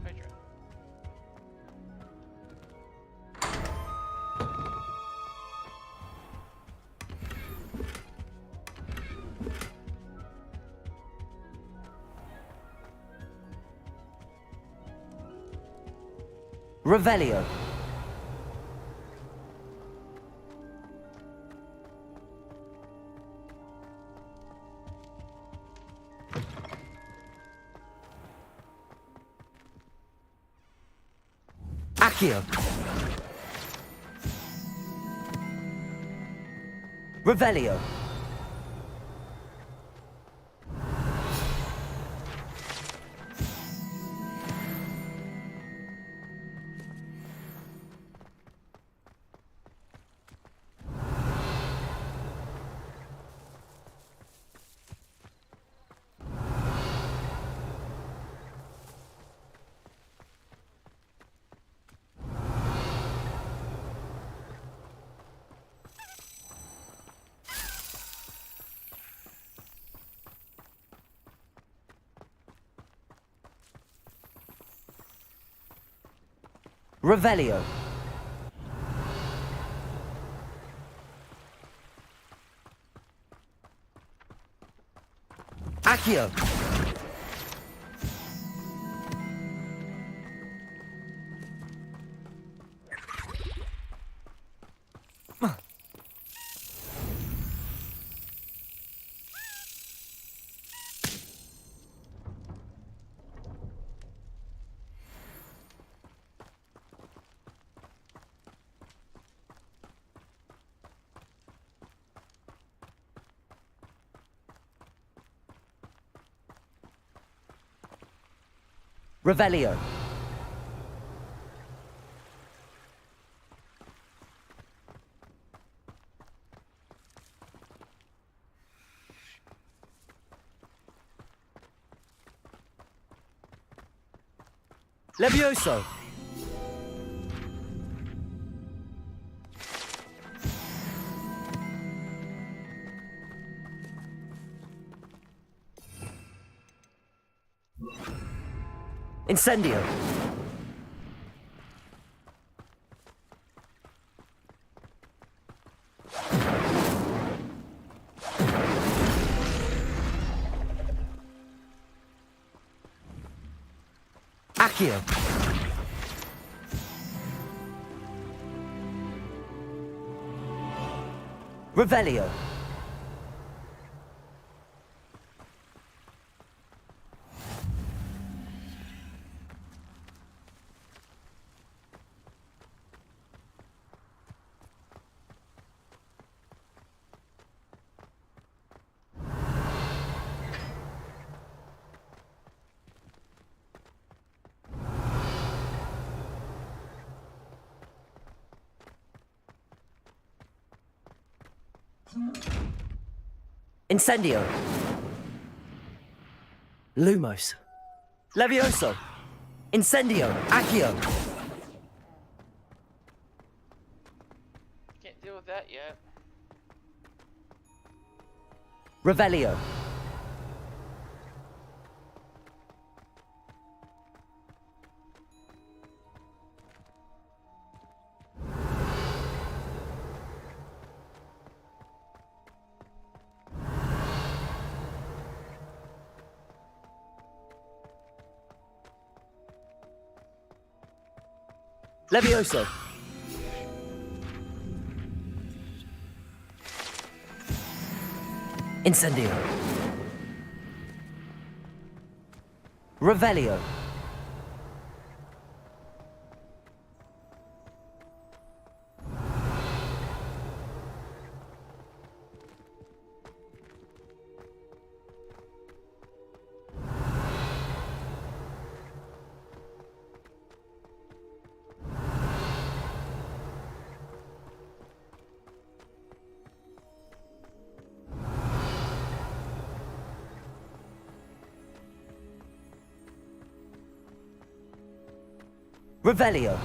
Hydra. Revelio. Accio. Revelio. Revelio. Accio. Revelio. Levioso. Incendio. Accio. Revelio. Incendio. Lumos. Levioso. Incendio. Accio. Can't deal with that yet. Revelio. Levioso. Incendio. Revelio. Revelio.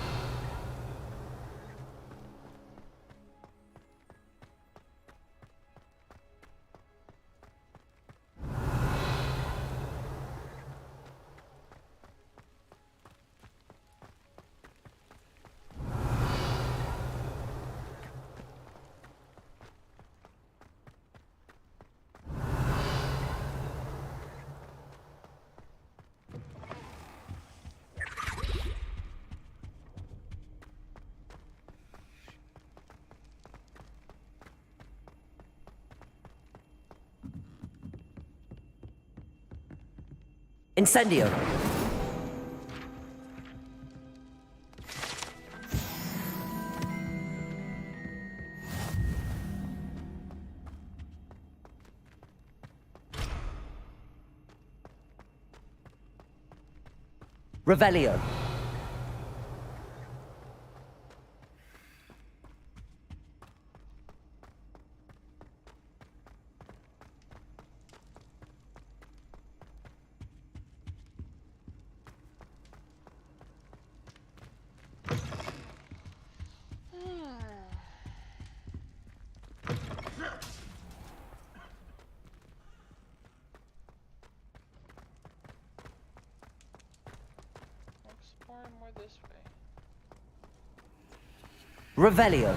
Incendio. Revelio. More this way. Revelio.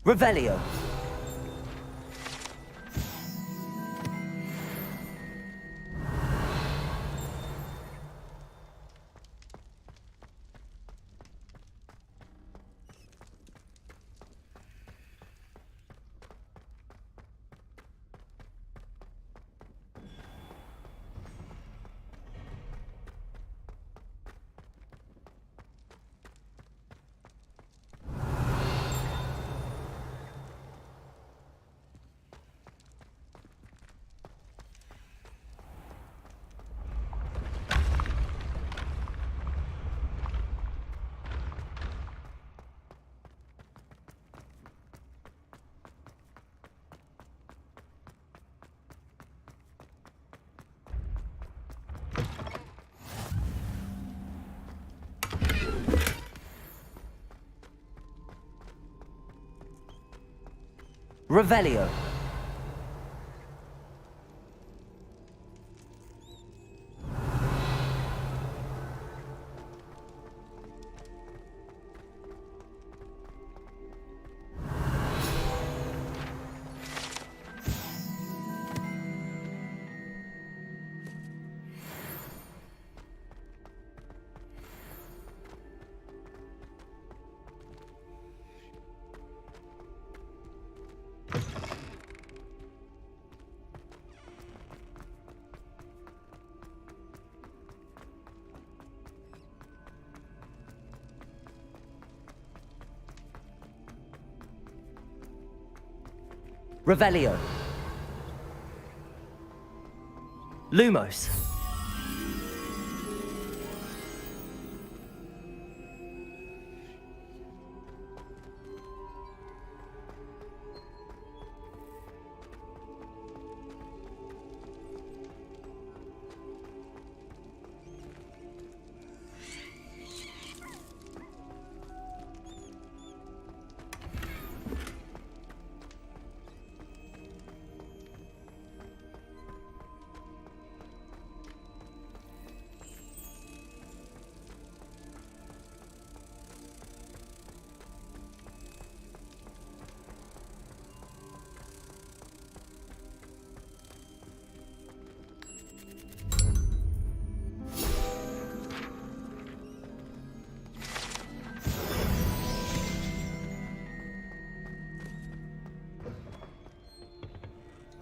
Revelio. Revelio. Revelio. Lumos.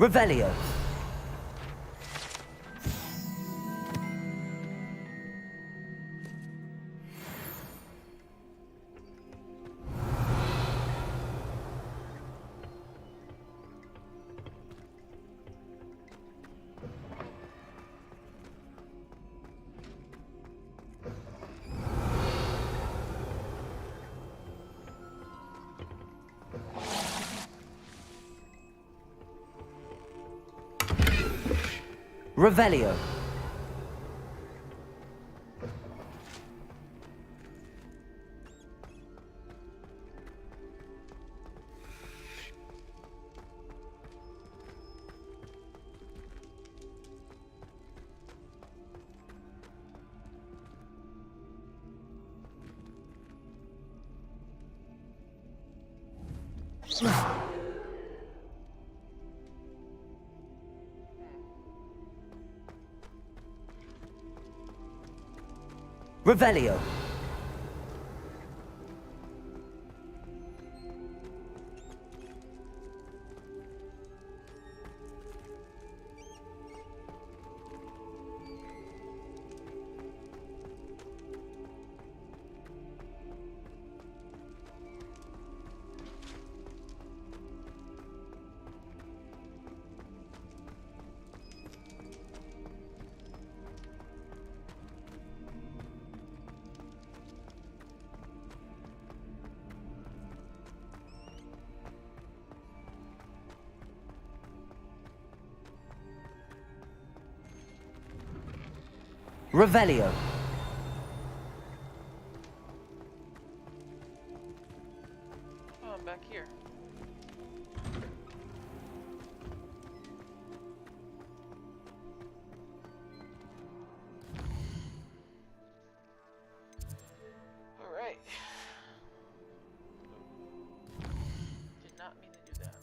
Revelio. Revelio. Revelio. Revelio. Oh, I'm back here. All right. Did not mean to do that.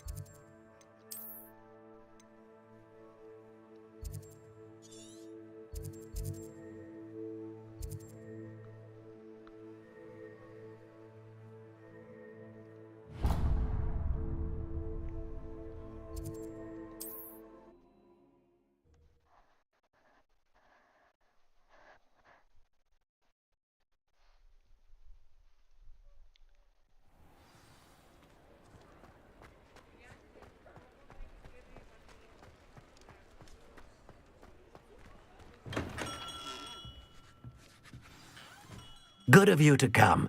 Good of you to come.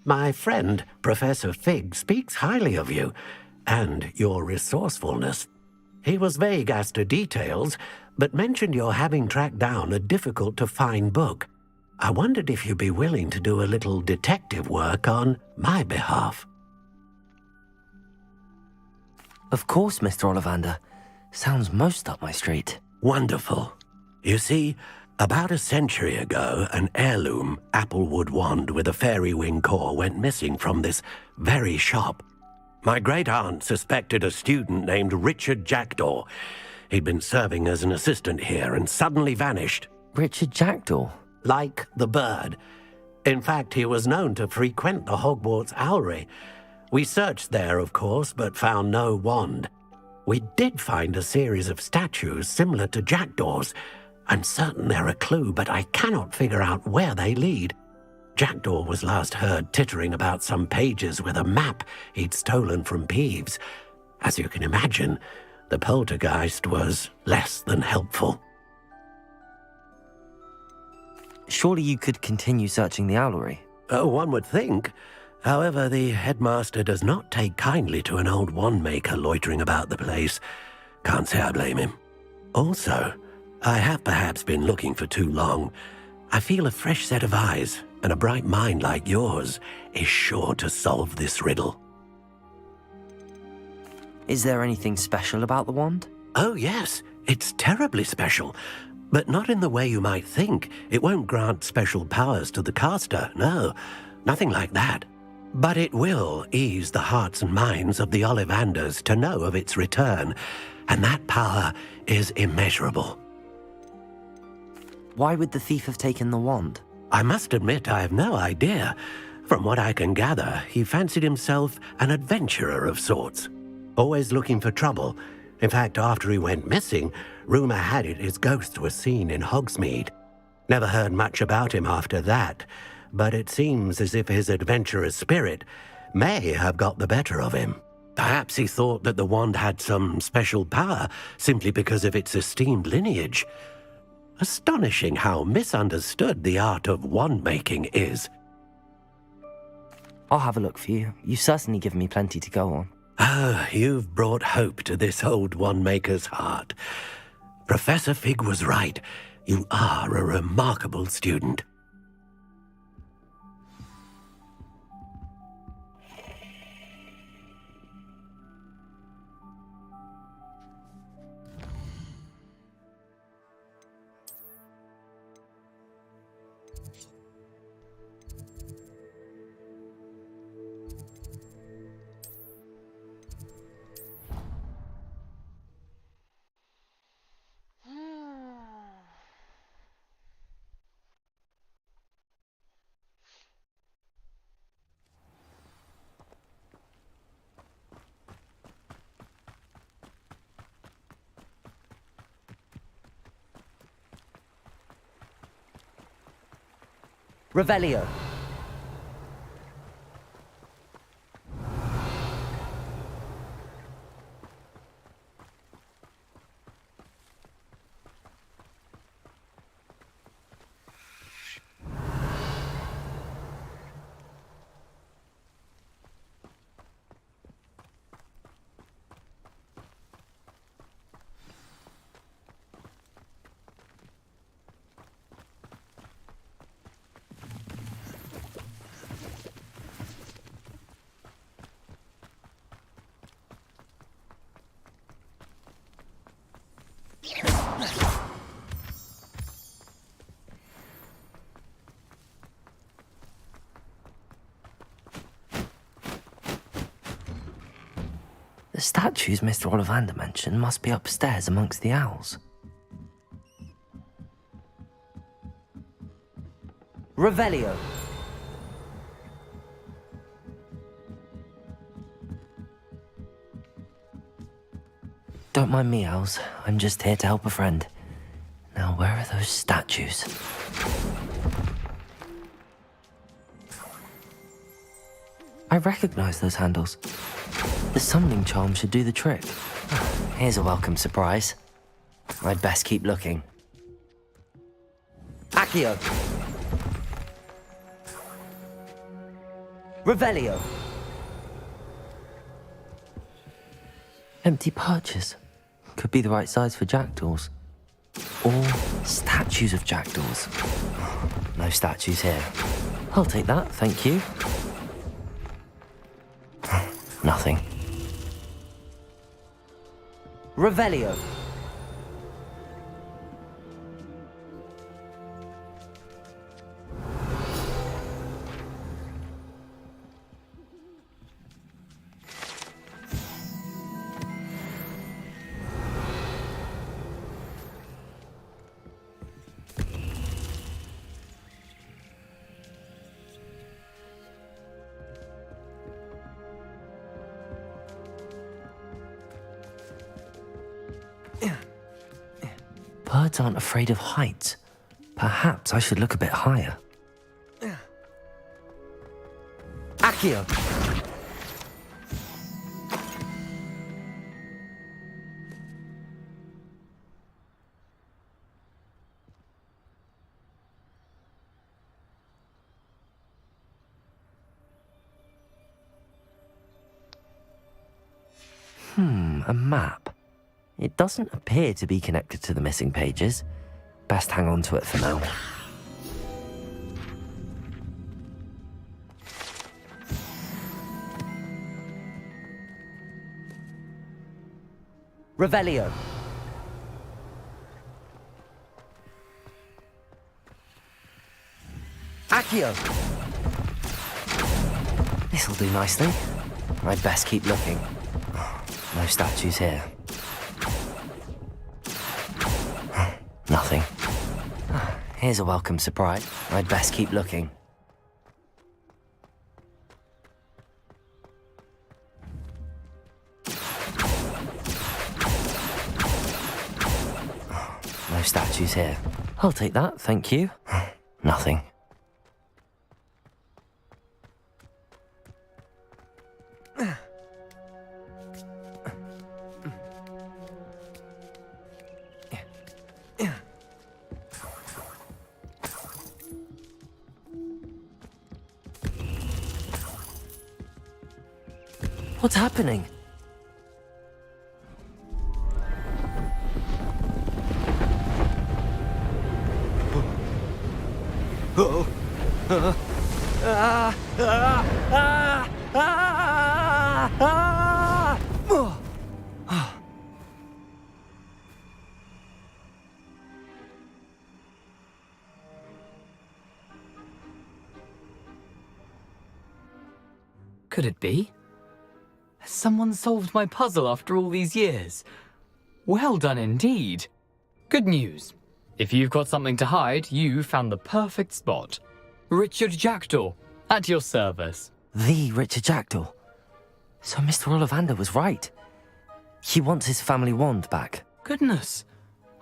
My friend, Professor Fig, speaks highly of you and your resourcefulness. He was vague as to details, but mentioned your having tracked down a difficult-to-find book. I wondered if you'd be willing to do a little detective work on my behalf. Of course, Mr. Ollivander. Sounds most up my street. Wonderful. You see, about a century ago, an heirloom applewood wand with a fairy wing core went missing from this very shop. My great-aunt suspected a student named Richard Jackdaw. He'd been serving as an assistant here and suddenly vanished. Richard Jackdaw? Like the bird. In fact, he was known to frequent the Hogwarts Owlery. We searched there, of course, but found no wand. We did find a series of statues similar to Jackdaw's. I'm certain they're a clue, but I cannot figure out where they lead. Jackdaw was last heard tittering about some pages with a map he'd stolen from Peeves. As you can imagine, the poltergeist was less than helpful. Surely you could continue searching the owlery? One would think. However, the headmaster does not take kindly to an old wand-maker loitering about the place. Can't say I blame him. Also, I have perhaps been looking for too long. I feel a fresh set of eyes and a bright mind like yours is sure to solve this riddle. Is there anything special about the wand? Oh, yes. It's terribly special. But not in the way you might think. It won't grant special powers to the caster, no. Nothing like that. But it will ease the hearts and minds of the Ollivanders to know of its return, and that power is immeasurable. Why would the thief have taken the wand? I must admit I have no idea. From what I can gather, he fancied himself an adventurer of sorts. Always looking for trouble. In fact, after he went missing, rumour had it his ghost was seen in Hogsmeade. Never heard much about him after that, but it seems as if his adventurous spirit may have got the better of him. Perhaps he thought that the wand had some special power simply because of its esteemed lineage. Astonishing how misunderstood the art of wand-making is. I'll have a look for you. You've certainly given me plenty to go on. Ah, you've brought hope to this old wand-maker's heart. Professor Fig was right. You are a remarkable student. Revelio. The statues Mr. Ollivander mentioned must be upstairs amongst the owls. Revelio. Don't mind me, owls. I'm just here to help a friend. Now, where are those statues? I recognize those handles. The summoning charm should do the trick. Here's a welcome surprise. I'd best keep looking. Accio. Revelio. Empty perches. Could be the right size for jackdaws. Or statues of jackdaws. No statues here. I'll take that, thank you. Nothing. Revelio. Birds aren't afraid of heights. Perhaps I should look a bit higher. Accio. A map. It doesn't appear to be connected to the missing pages. Best hang on to it for now. Revelio. Accio. This'll do nicely. I'd best keep looking. No statues here. Nothing. Here's a welcome surprise. I'd best keep looking. No statues here. I'll take that, thank you. Nothing. What's happening? Could it be? Has someone solved my puzzle after all these years? Well done indeed. Good news. If you've got something to hide, you found the perfect spot. Richard Jackdaw, at your service. The Richard Jackdaw. So Mr. Ollivander was right. He wants his family wand back. Goodness,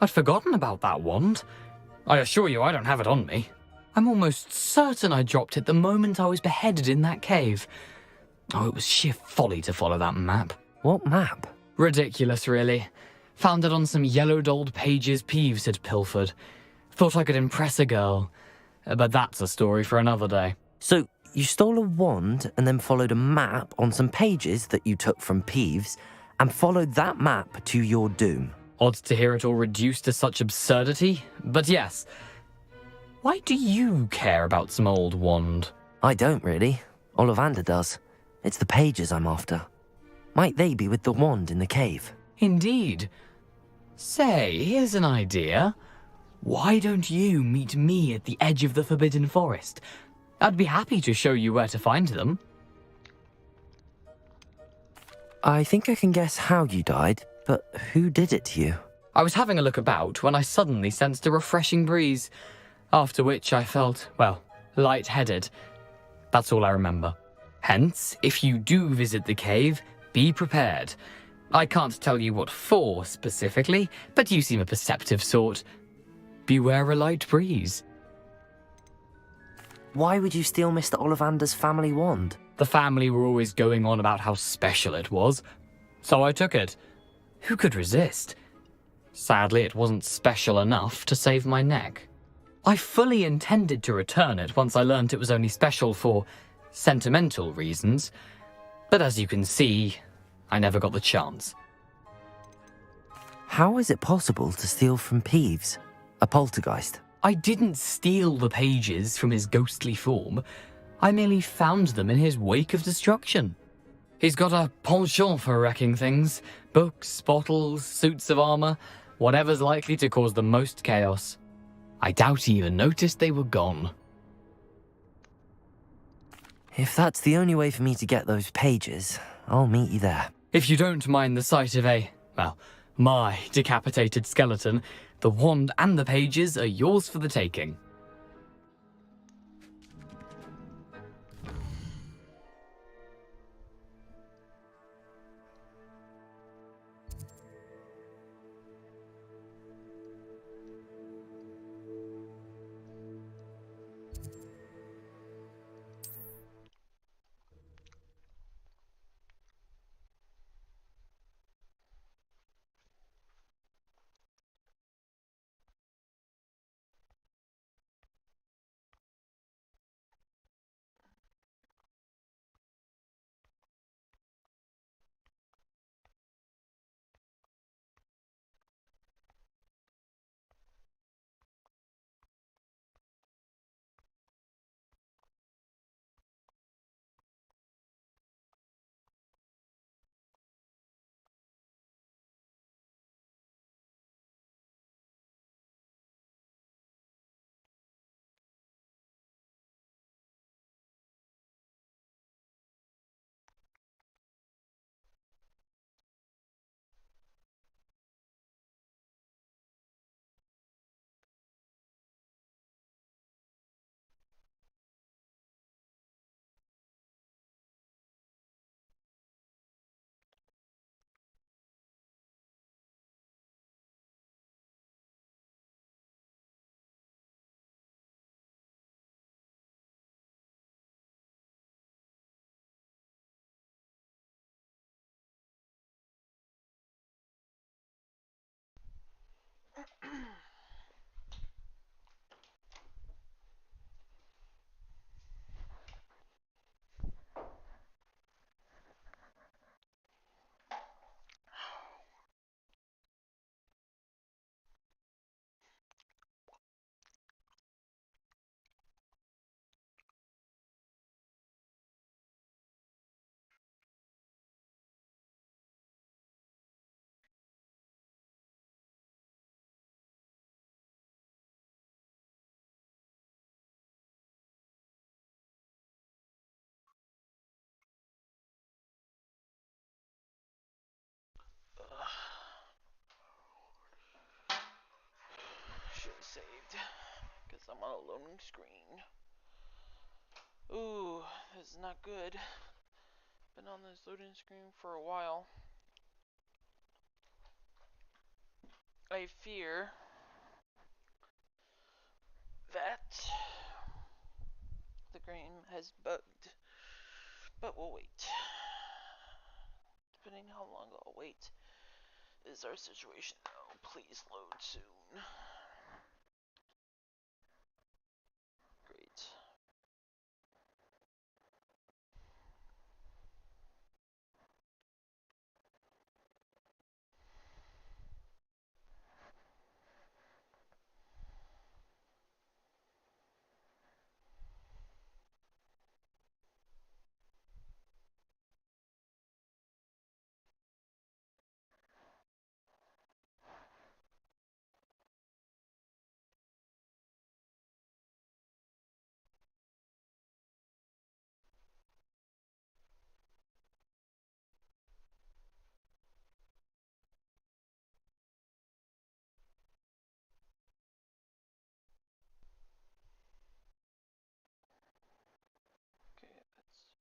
I'd forgotten about that wand. I assure you I don't have it on me. I'm almost certain I dropped it the moment I was beheaded in that cave. Oh, it was sheer folly to follow that map. What map? Ridiculous, really. Found it on some yellowed old pages Peeves had pilfered. Thought I could impress a girl. But that's a story for another day. So, you stole a wand and then followed a map on some pages that you took from Peeves and followed that map to your doom. Odd to hear it all reduced to such absurdity, but yes. Why do you care about some old wand? I don't really. Ollivander does. It's the pages I'm after. Might they be with the wand in the cave? Indeed. Say, here's an idea. Why don't you meet me at the edge of the Forbidden Forest? I'd be happy to show you where to find them. I think I can guess how you died, but who did it to you? I was having a look about when I suddenly sensed a refreshing breeze, after which I felt, well, lightheaded. That's all I remember. Hence, if you do visit the cave, be prepared. I can't tell you what for specifically, but you seem a perceptive sort. Beware a light breeze. Why would you steal Mr. Ollivander's family wand? The family were always going on about how special it was, so I took it. Who could resist? Sadly, it wasn't special enough to save my neck. I fully intended to return it once I learned it was only special for sentimental reasons, but as you can see, I never got the chance. How is it possible to steal from Peeves, a poltergeist? I didn't steal the pages from his ghostly form. I merely found them in his wake of destruction. He's got a penchant for wrecking things. Books, bottles, suits of armor, whatever's likely to cause the most chaos. I doubt he even noticed they were gone. If that's the only way for me to get those pages, I'll meet you there. If you don't mind the sight of my decapitated skeleton, the wand and the pages are yours for the taking. Should have saved, because I'm on a loading screen. Ooh, this is not good. Been on this loading screen for a while. I fear that has bugged. But we'll wait. Depending how long I'll wait is our situation now. Please load soon. Great. Okay, let's see.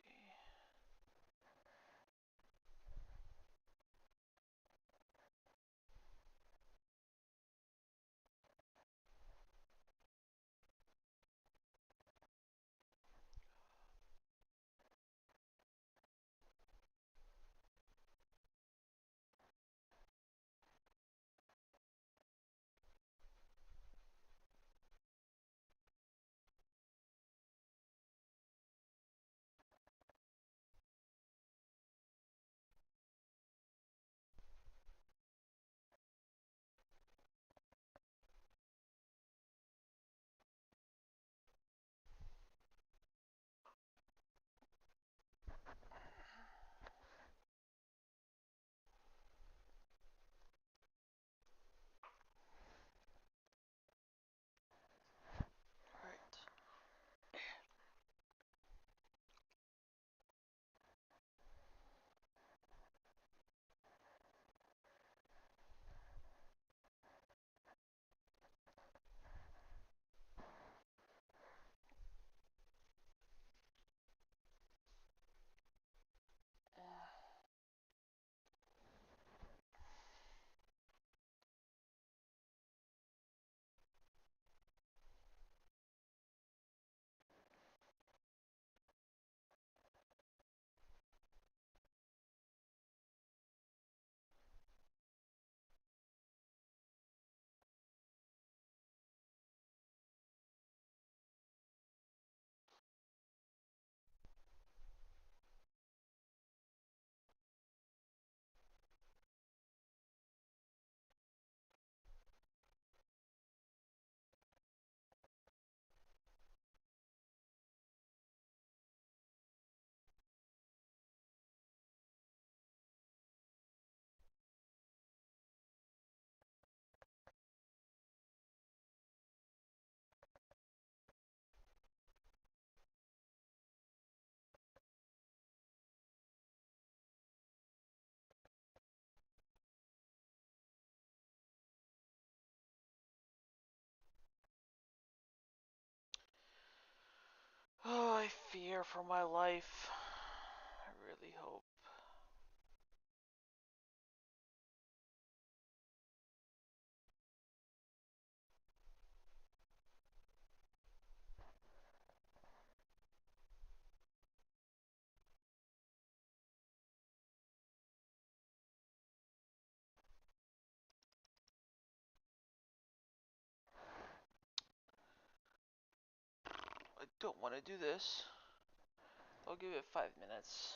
Oh, I fear for my life. I really hope. I don't want to do this. I'll give it 5 minutes.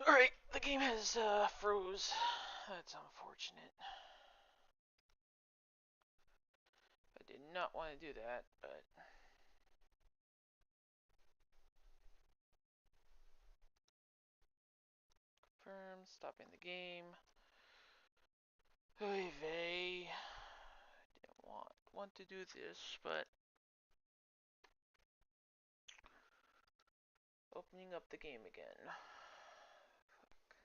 Alright. Alright, the game has froze. That's unfortunate. I did not want to do that, but... Confirm, stopping the game. Oy vey. Didn't want to do this, but... Opening up the game again. Fuck.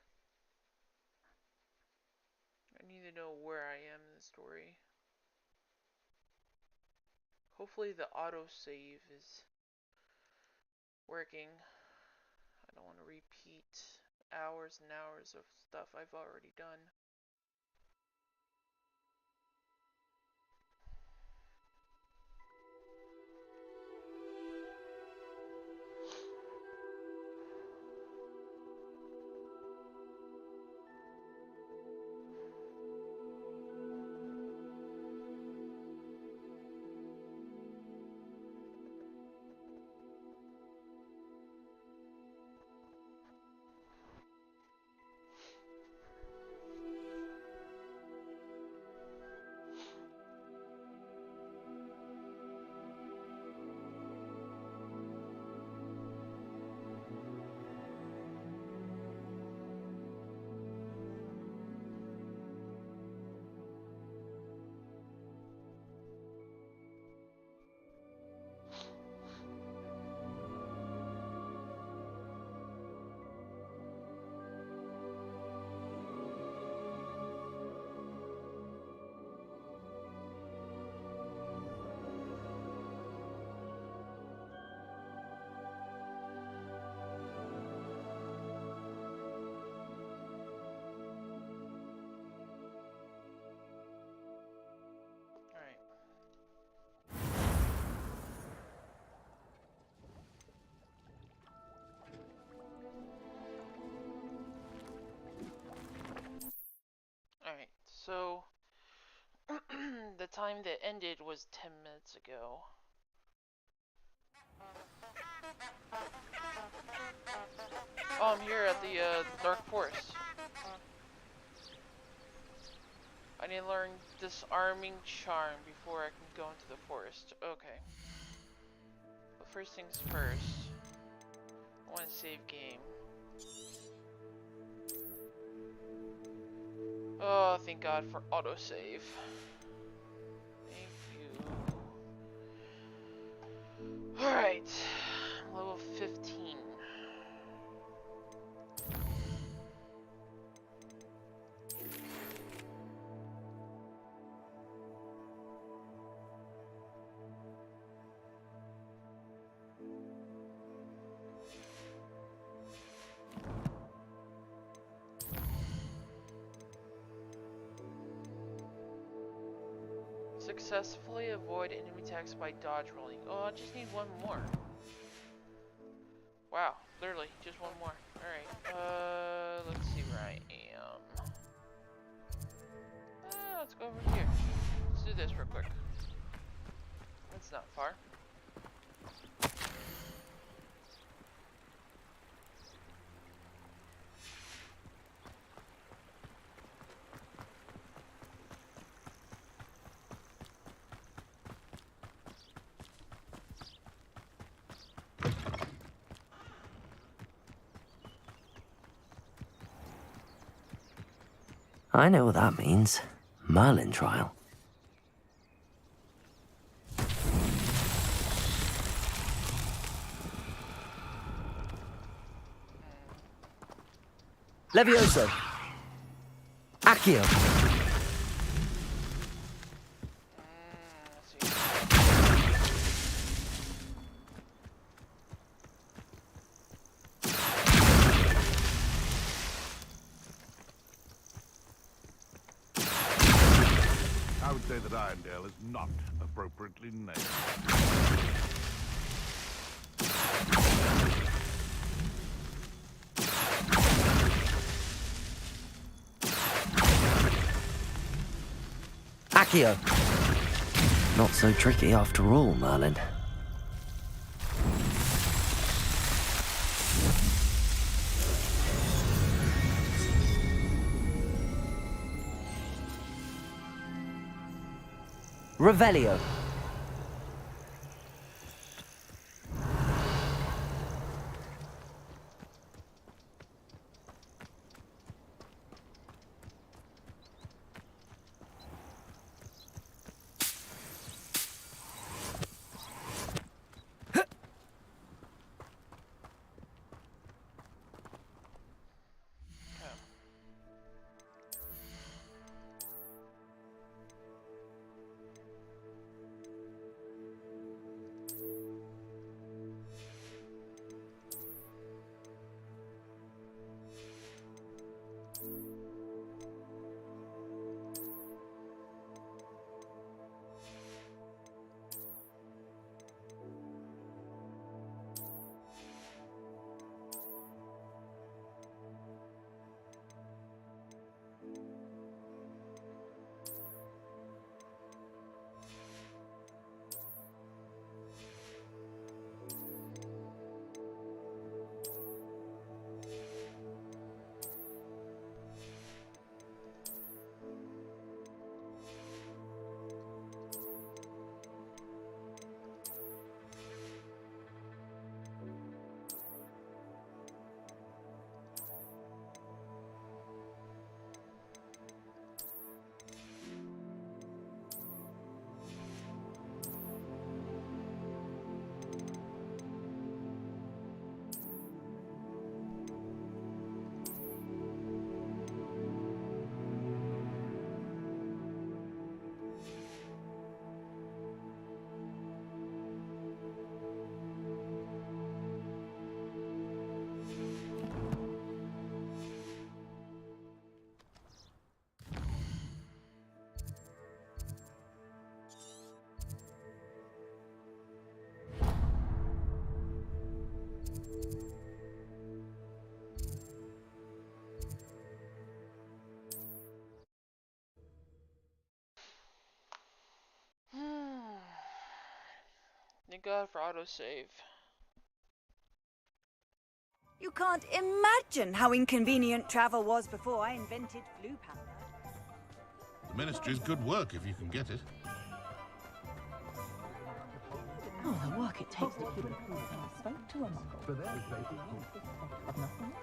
I need to know where I am in the story. Hopefully the autosave is working. I don't want to repeat hours and hours of stuff I've already done. Alright, so the time that ended was 10 minutes ago. Oh, I'm here at the Dark Forest. I need to learn Disarming Charm before I can go into the forest. Okay. But first things first. I want to save game. Oh, thank God for autosave. Thank you. Alright. Level 15. Successfully avoid enemy attacks by dodge rolling. Oh, I just need one more. Wow, literally, just one more. Alright, let's see where I am. Let's go over here. Let's do this real quick. It's not far. I know what that means. Merlin trial. Levioso. Accio. I would say that Irondale is not appropriately named. Accio. Not so tricky after all, Merlin. Revelio. Thank God for autosave. You can't imagine how inconvenient travel was before I invented Blue Panda. The Ministry's good work if you can get it. Oh, the work it takes to keep it cool. I spoke to a muggle. Nothing?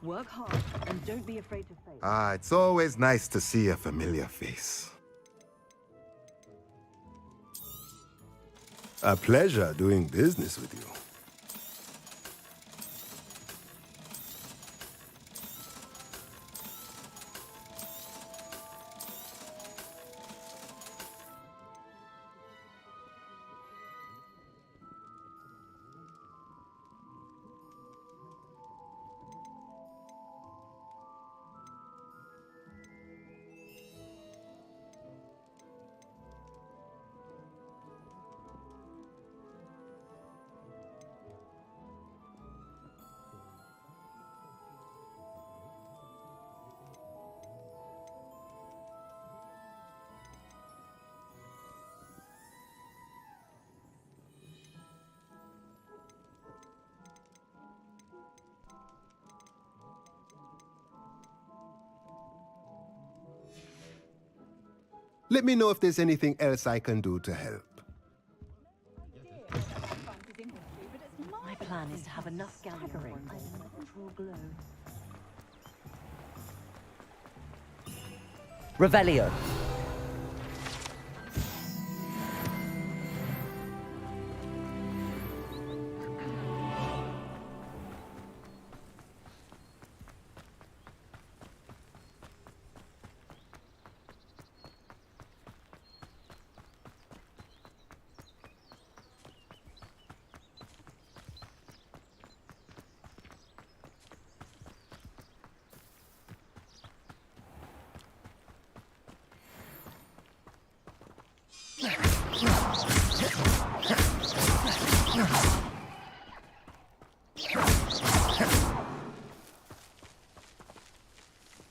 Work hard and don't be afraid to fail. Ah, it's always nice to see a familiar face. A pleasure doing business with you. Let me know if there's anything else I can do to help. My plan is to have enough gallery natural glow. Revelio.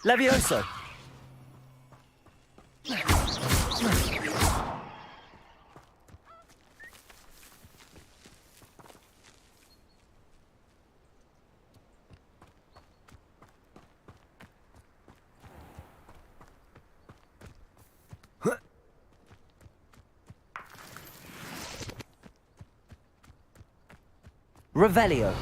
Levioso! Revelio.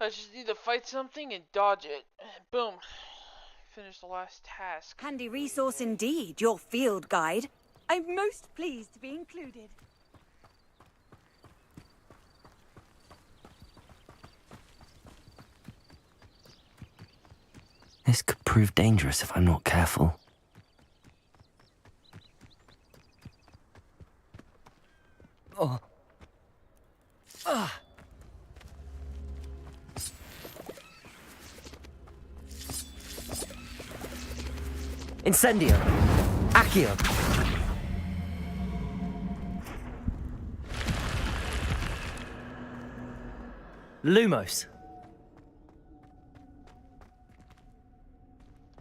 I just need to fight something and dodge it. Boom. Finish the last task. Handy resource indeed, your field guide. I'm most pleased to be included. This could prove dangerous if I'm not careful. Oh. Ah. Incendio. Accio. Lumos.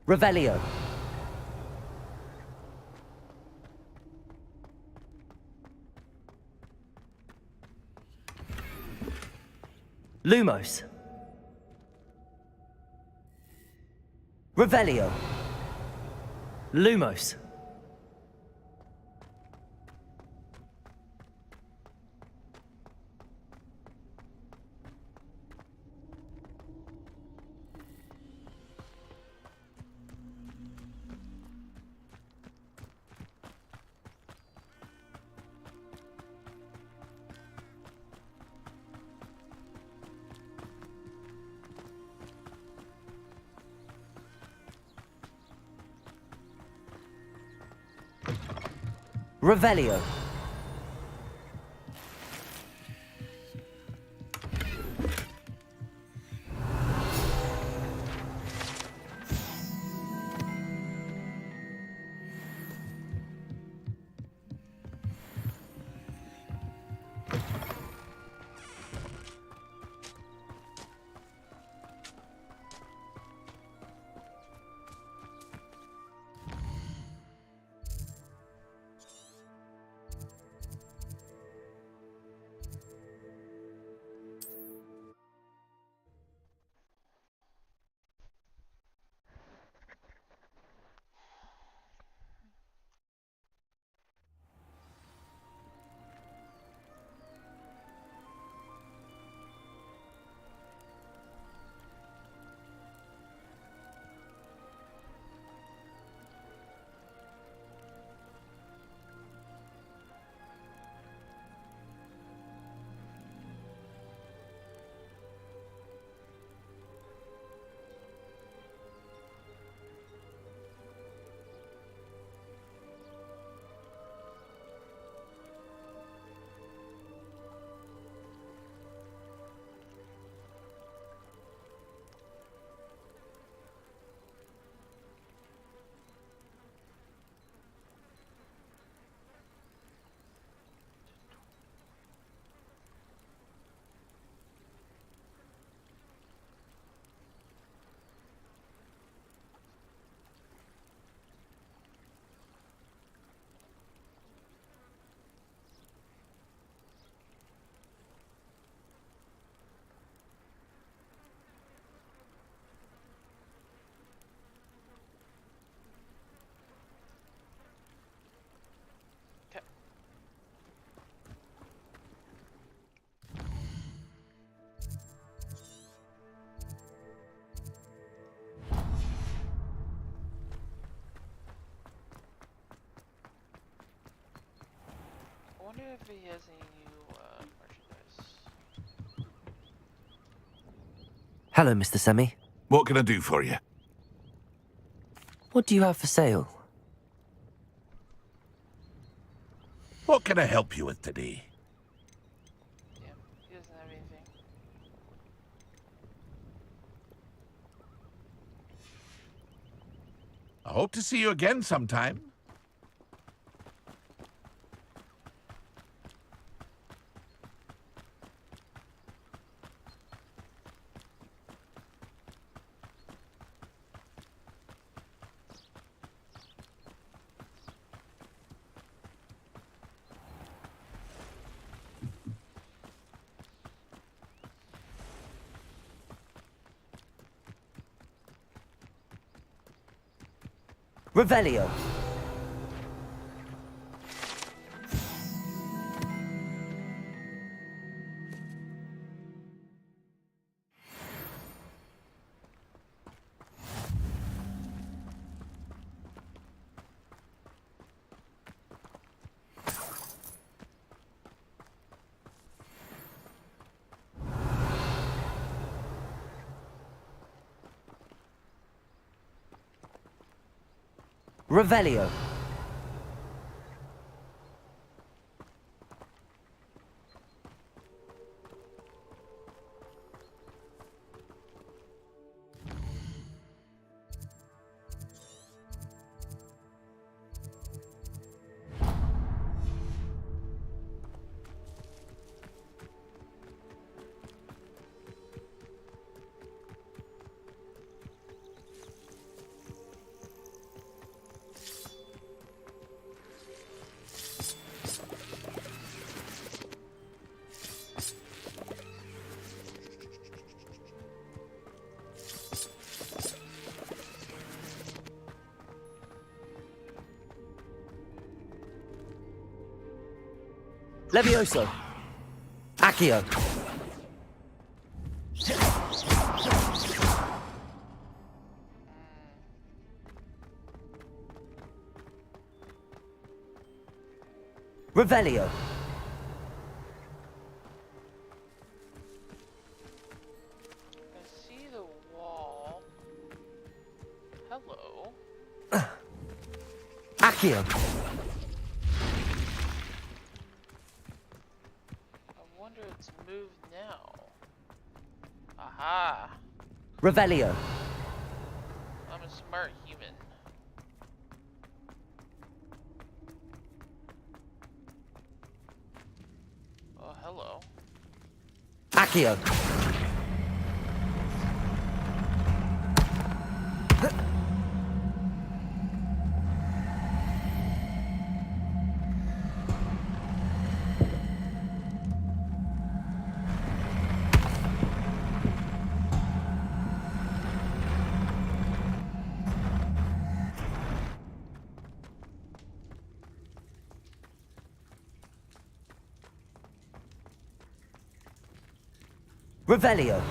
Revelio. Lumos. Revelio. Lumos. Revelio. I wonder if he has any new merchandise. Hello, Mr. Semi. What can I do for you? What do you have for sale? What can I help you with today? Yeah, he doesn't have anything. I hope to see you again sometime. Revelio. Revelio. Levioso. Accio. Revelio. I see the wall. Hello. Accio. I wonder it's moved now. Aha! Revelio. I'm a smart human. Oh, hello. Accio. Revelio. I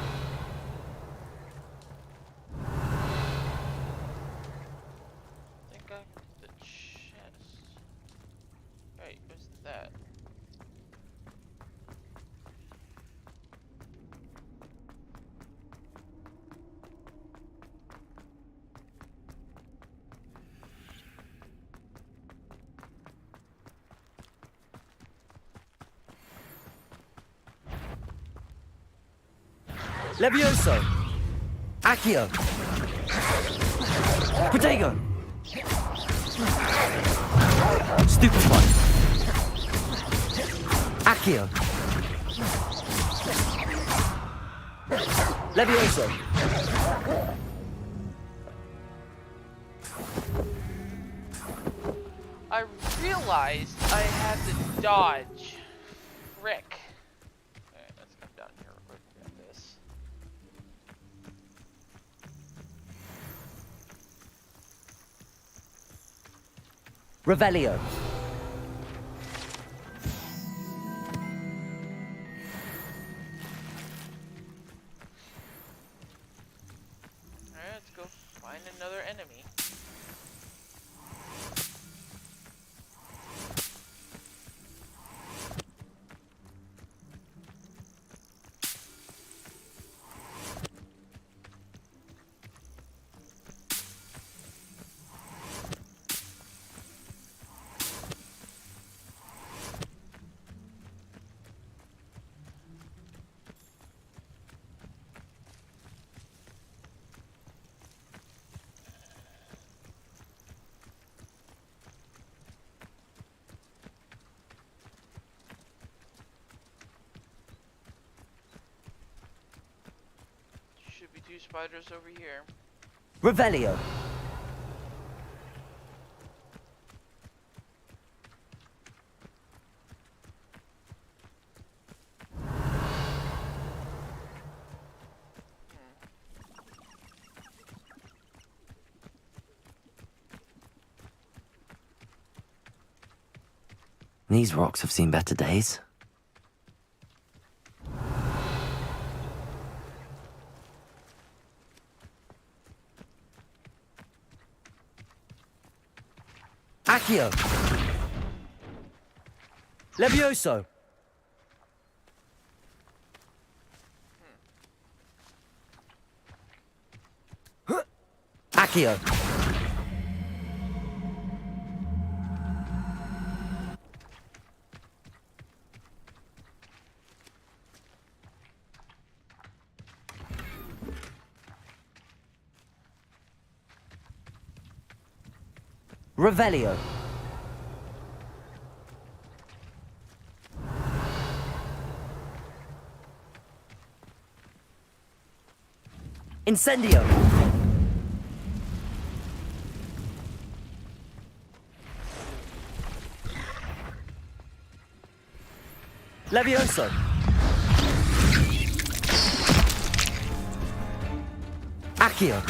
think I can do the chest. Right, what's that? Levioso. Accio. Protego. Stupefy. Accio. Levioso. I realized I had to dodge. Frick. Alright, let's come down here real quick and grab this. Revelio. Alright, let's go find another enemy. few spiders over here. Revelio. These rocks have seen better days. Accio. Levioso. Accio. Revelio. Incendio. Levioso. Accio.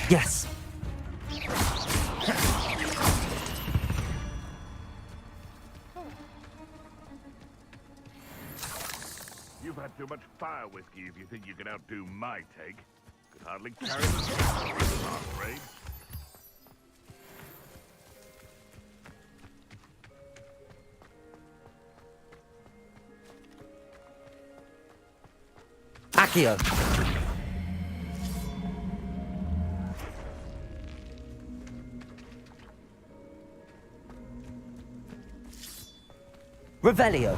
Yes. You've had too much fire whiskey if you think you can outdo my take. Could hardly carry the I'm afraid. Accio. Revelio.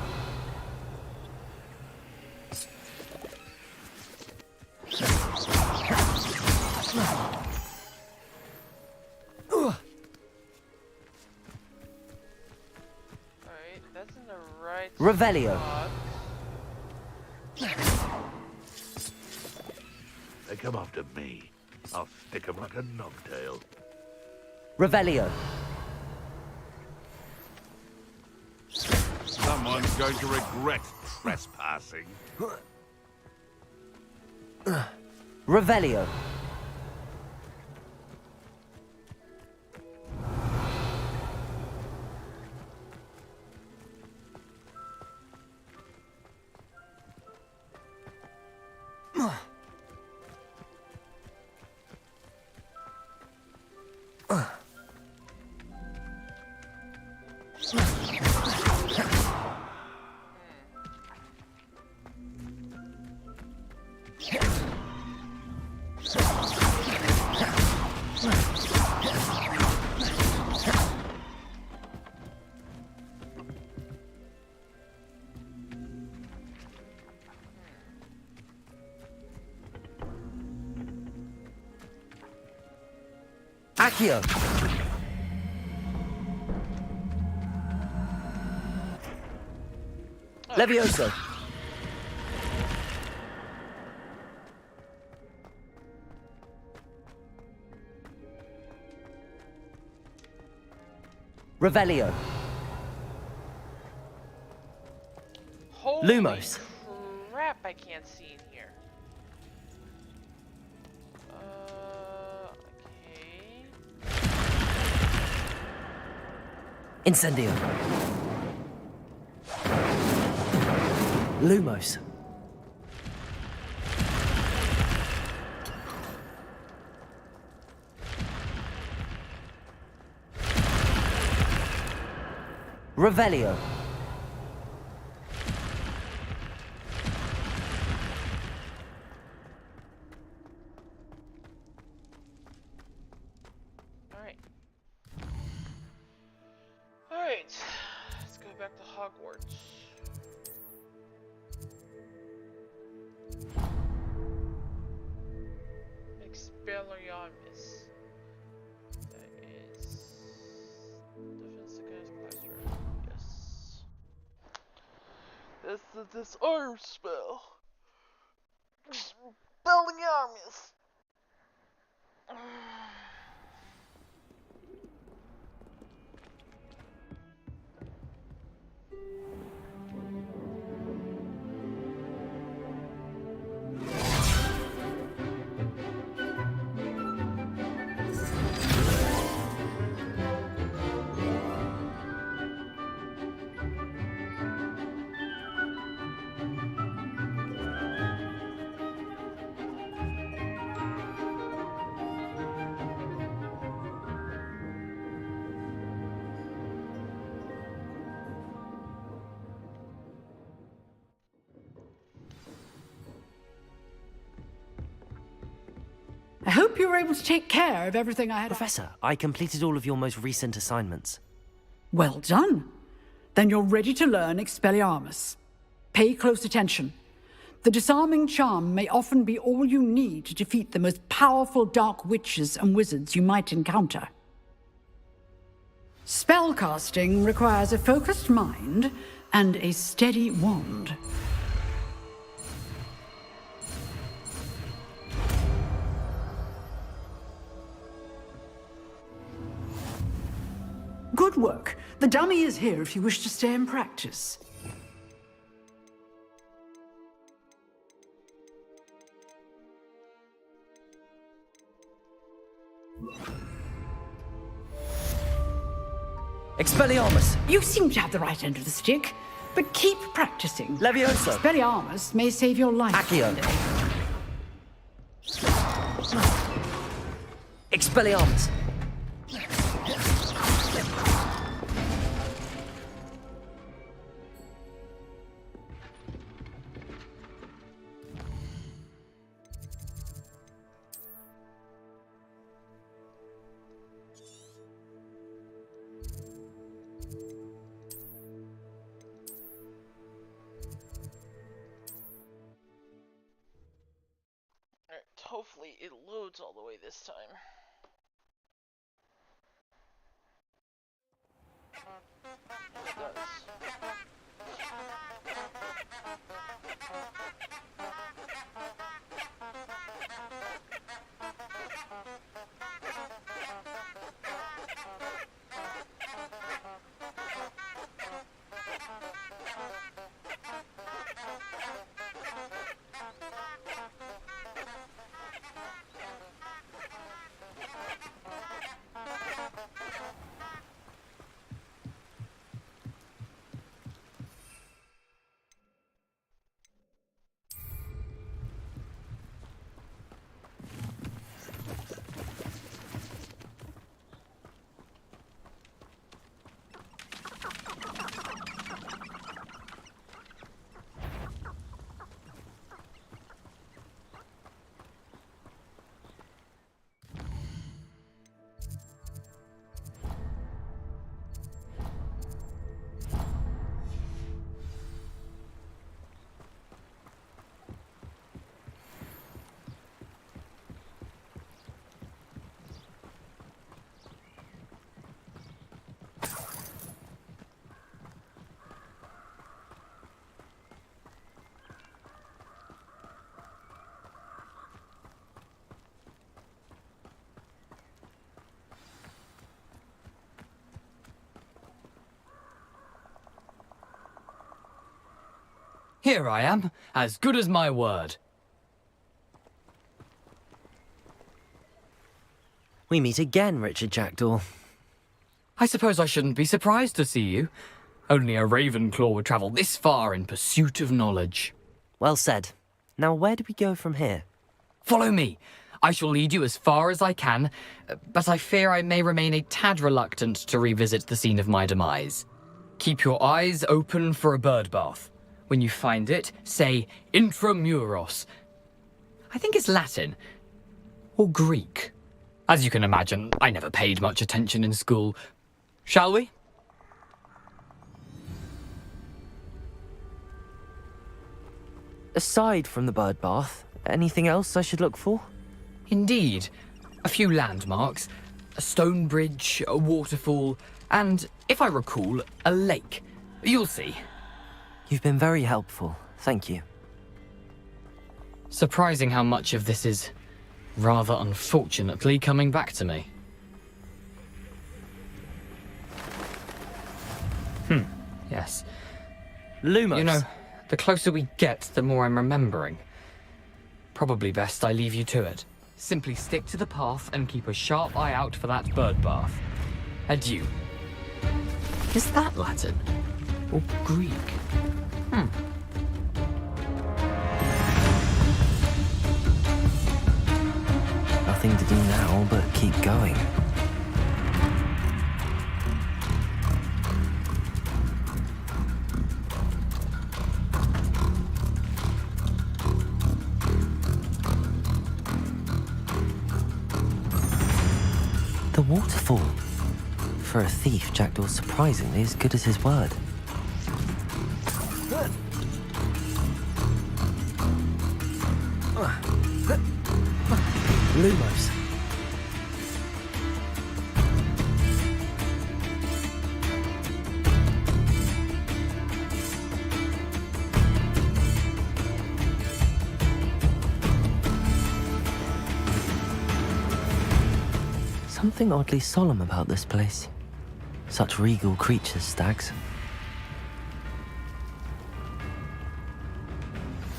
Alright, that's in the right Revelio. spot. They come after me. I'll stick 'em like a knobtail. Revelio. Someone's going to regret trespassing. Revelio. Accio. Levioso. Revelio. Holy Lumos. crap, I can't see in here. Okay. Incendio. Lumos. Revelio. Alright. Alright. Let's go back to Hogwarts. Expelliarmus. That is That's the disarm spell. Expelliarmus. I hope you were able to take care of everything I had. Professor, I completed all of your most recent assignments. Well done. Then you're ready to learn Expelliarmus. Pay close attention. The disarming charm may often be all you need to defeat the most powerful dark witches and wizards you might encounter. Spellcasting requires a focused mind and a steady wand. Good work. The dummy is here if you wish to stay and practice. Expelliarmus! You seem to have the right end of the stick, but keep practicing. Levioso! Expelliarmus may save your life. Accio! Expelliarmus! Hopefully it loads all the way this time. It does. Here I am, as good as my word. We meet again, Richard Jackdaw. I suppose I shouldn't be surprised to see you. Only a Ravenclaw would travel this far in pursuit of knowledge. Well said. Now where do we go from here? Follow me. I shall lead you as far as I can, but I fear I may remain a tad reluctant to revisit the scene of my demise. Keep your eyes open for a bird bath. When you find it, say Intramuros. I think it's Latin. Or Greek. As you can imagine, I never paid much attention in school. Shall we? Aside from the bird bath, anything else I should look for? Indeed. A few landmarks. A stone bridge, a waterfall, and, if I recall, a lake. You'll see. You've been very helpful. Thank you. Surprising how much of this is, rather unfortunately, coming back to me. Yes. Lumos. You know, the closer we get, the more I'm remembering. Probably best I leave you to it. Simply stick to the path and keep a sharp eye out for that bird bath. Adieu. Is that Latin? Or Greek? Nothing to do now but keep going. The waterfall. For a thief, Jackdaw's surprisingly as good as his word. Lumos. Something oddly solemn about this place. Such regal creatures, stags.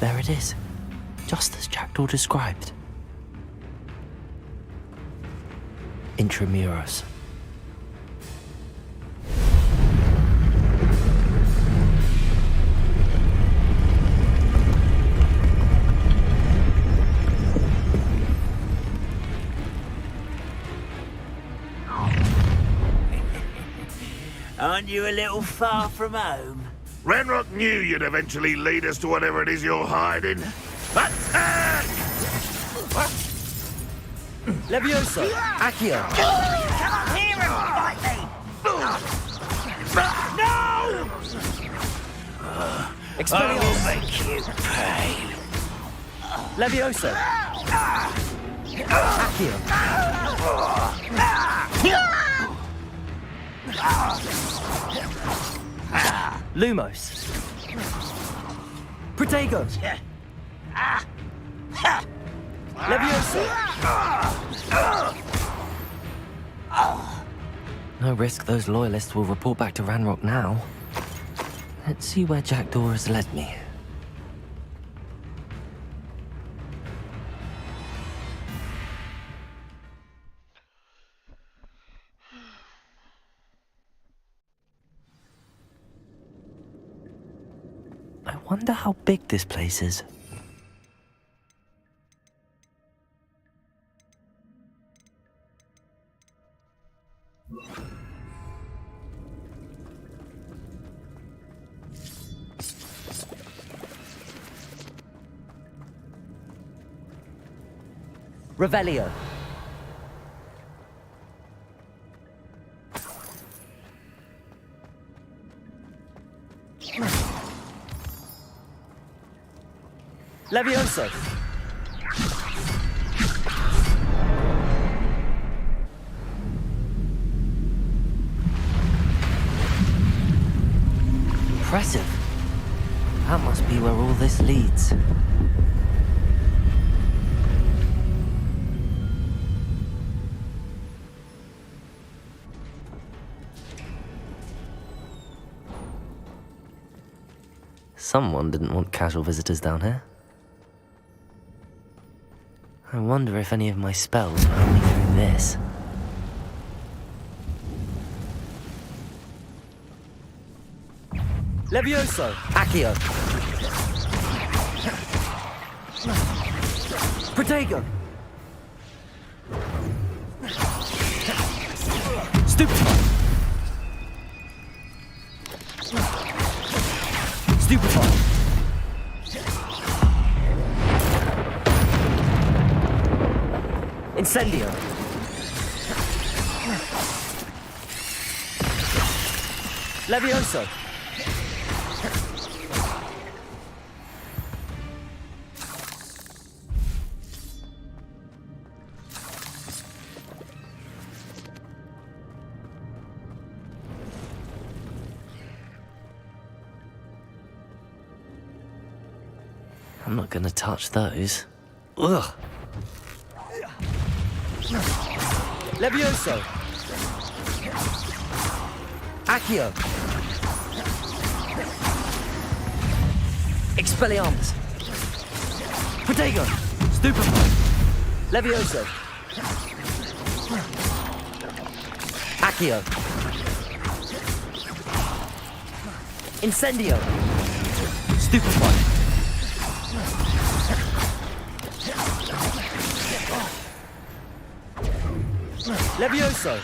There it is, just as Jackdaw described. Intramuros. Aren't you a little far from home? Ranrock knew you'd eventually lead us to whatever it is you're hiding. Attack! Levioso! Accio! Come up here and fight me! No! Expelliarmus! I'll make you pay. Levioso! Accio! Lumos! Protego! Levioso! No risk those loyalists will report back to Ranrock now. Let's see where Jackdaw has led me. I wonder how big this place is. Revelio. Levioso! Impressive. That must be where all this leads. Someone didn't want casual visitors down here. I wonder if any of my spells were only through this. Levioso! Accio! Protego! Stupefy! Stupefy! Incendio! Levioso! I'm not gonna touch those. Ugh. Levioso! Accio! Expelliarmus! Protego! Stupefy! Levioso! Accio! Incendio! Stupefy! Levioso!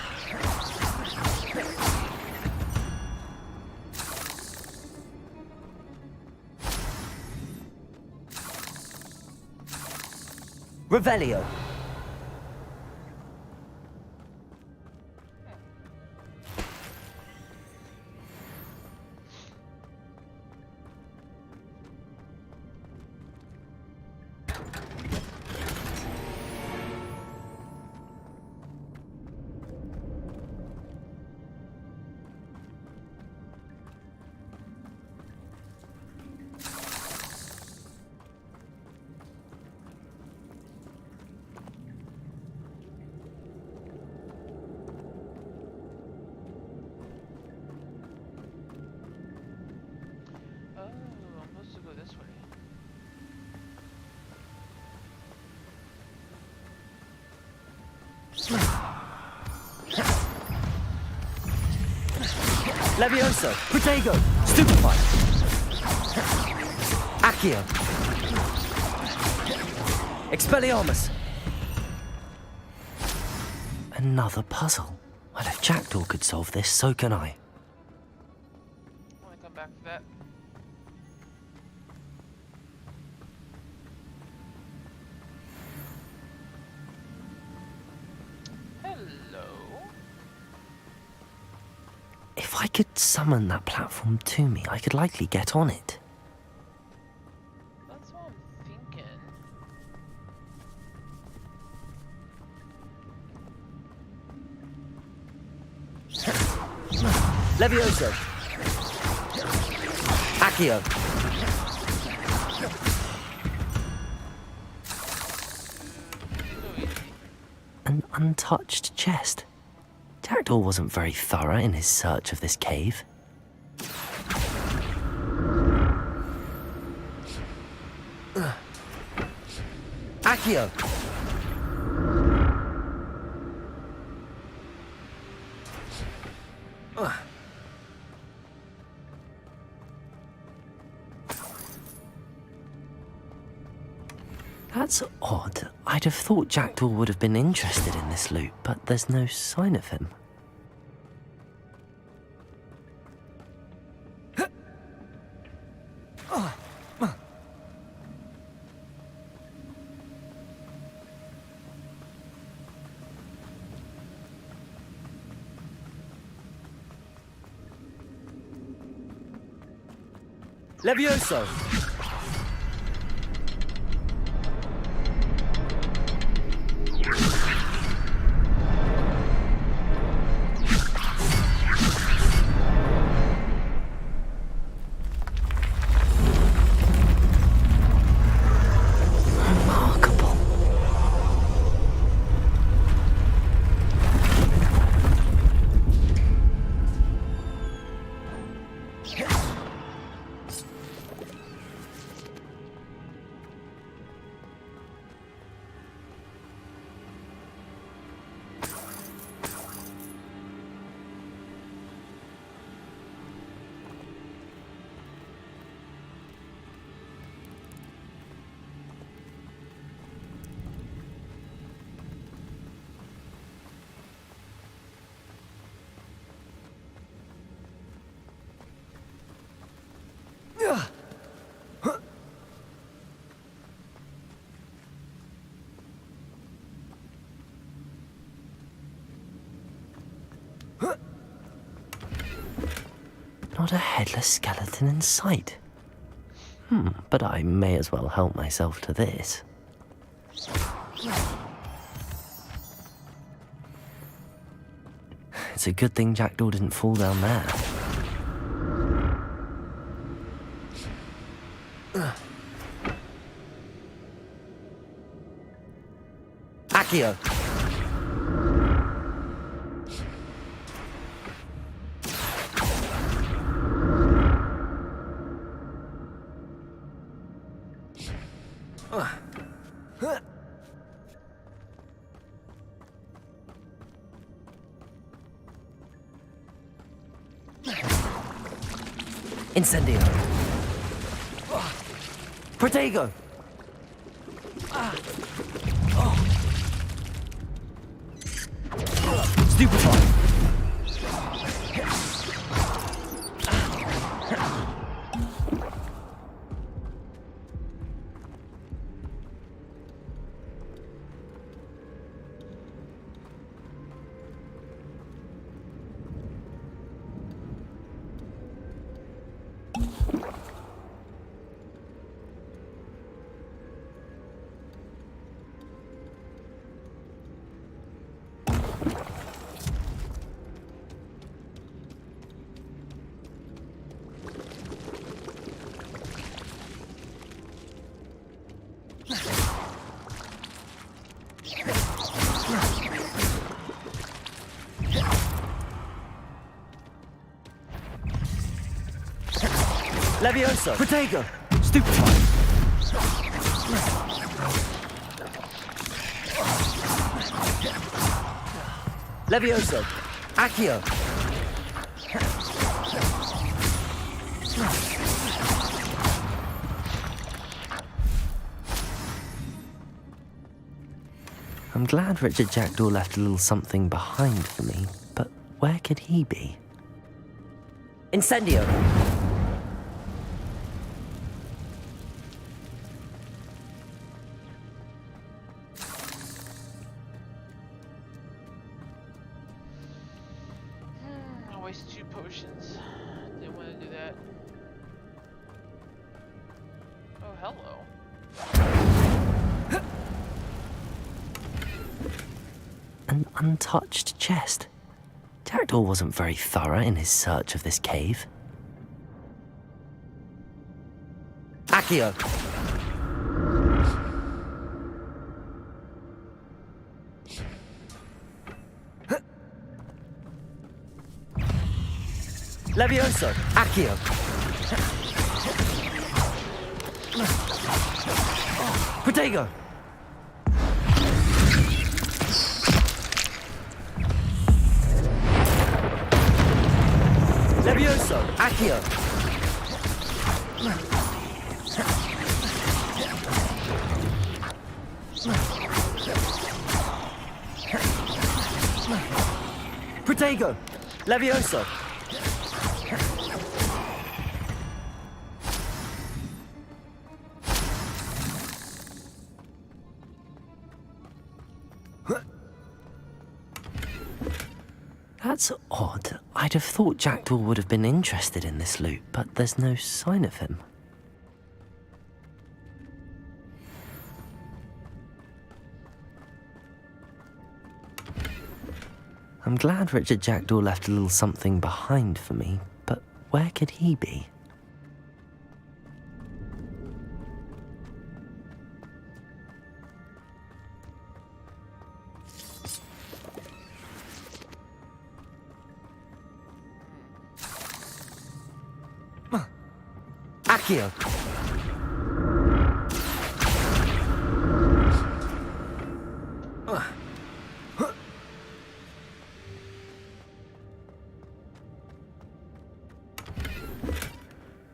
Revelio! Levioso! Protego! Stupefy! Accio! Expelliarmus! Another puzzle. Well, if Jackdaw could solve this, so can I. I want to come back for that. If I could summon that platform to me, I could likely get on it. That's what I'm thinking. Levioso! Accio! An untouched chest. Jackdaw wasn't very thorough in his search of this cave. Accio! That's odd. I'd have thought Jackdaw would have been interested in this loot, but there's no sign of him. Levioso! Not a headless skeleton in sight. But I may as well help myself to this. It's a good thing Jackdaw didn't fall down there. Accio. Incendio. Protego. Stupefy. Levioso. Protego. Stupefy. Levioso. Accio. I'm glad Richard Jackdaw left a little something behind for me, but where could he be? Incendio. I waste 2 potions. Didn't want to do that. Oh, hello. An untouched chest. Jackdaw wasn't very thorough in his search of this cave. Accio. Levioso. Accio. Protego. Levioso. Accio. Protego. Levioso. That's odd. I'd have thought Jackdaw would have been interested in this loot, but there's no sign of him. I'm glad Richard Jackdaw left a little something behind for me, but where could he be? Accio.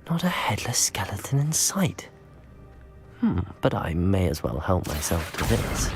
Not a headless skeleton in sight. But I may as well help myself to this.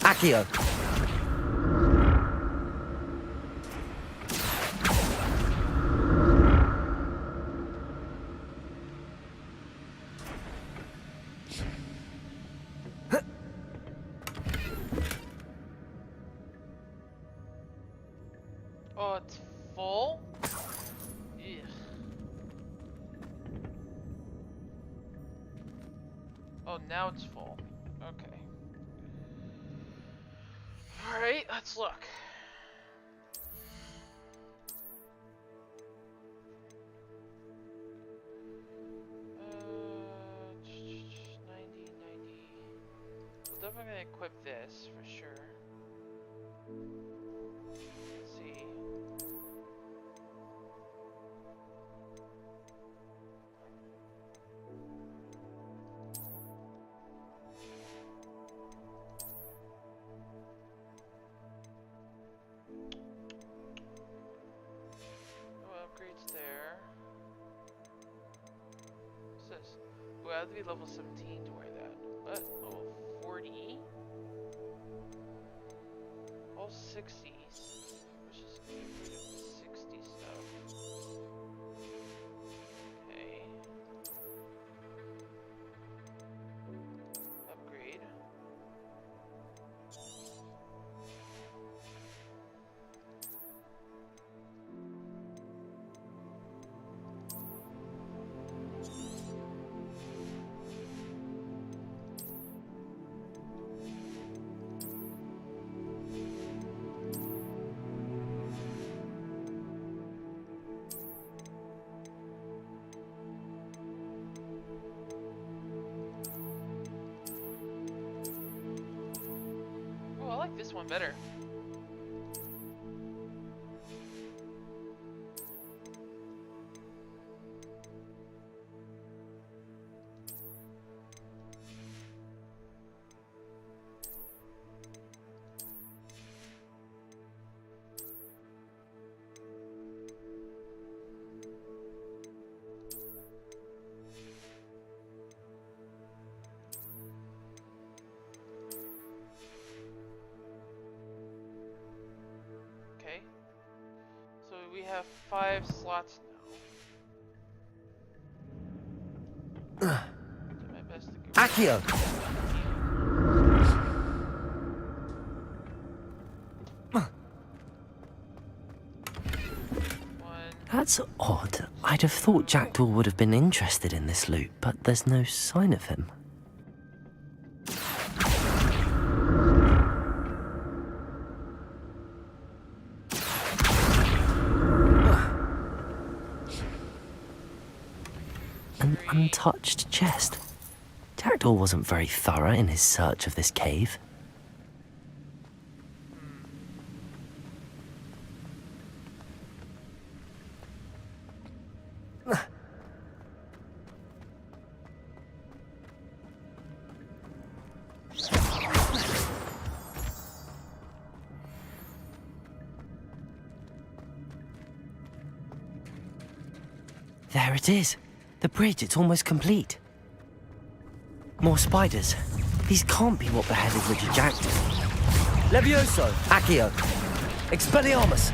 Accio. Oh, it's full? Ugh. Oh, now it's full. Okay. Alright, let's look. Definitely gonna equip this for sure. Let's see. Oh, upgrades there. What's this? Oh, I have to be level 17 to wear that. But level 40? All 60s. Let's just get rid of the 60 stuff. Okay. Upgrade. I like this one better. So we have 5 slots now. Do my best to get Accio! That's odd. I'd have thought Jackdaw would have been interested in this loot, but there's no sign of him. An untouched chest. Jackdaw wasn't very thorough in his search of this cave. There it is. The bridge, it's almost complete. More spiders. These can't be what beheaded Richard Jackdaw. Levioso! Accio! Expelliarmus!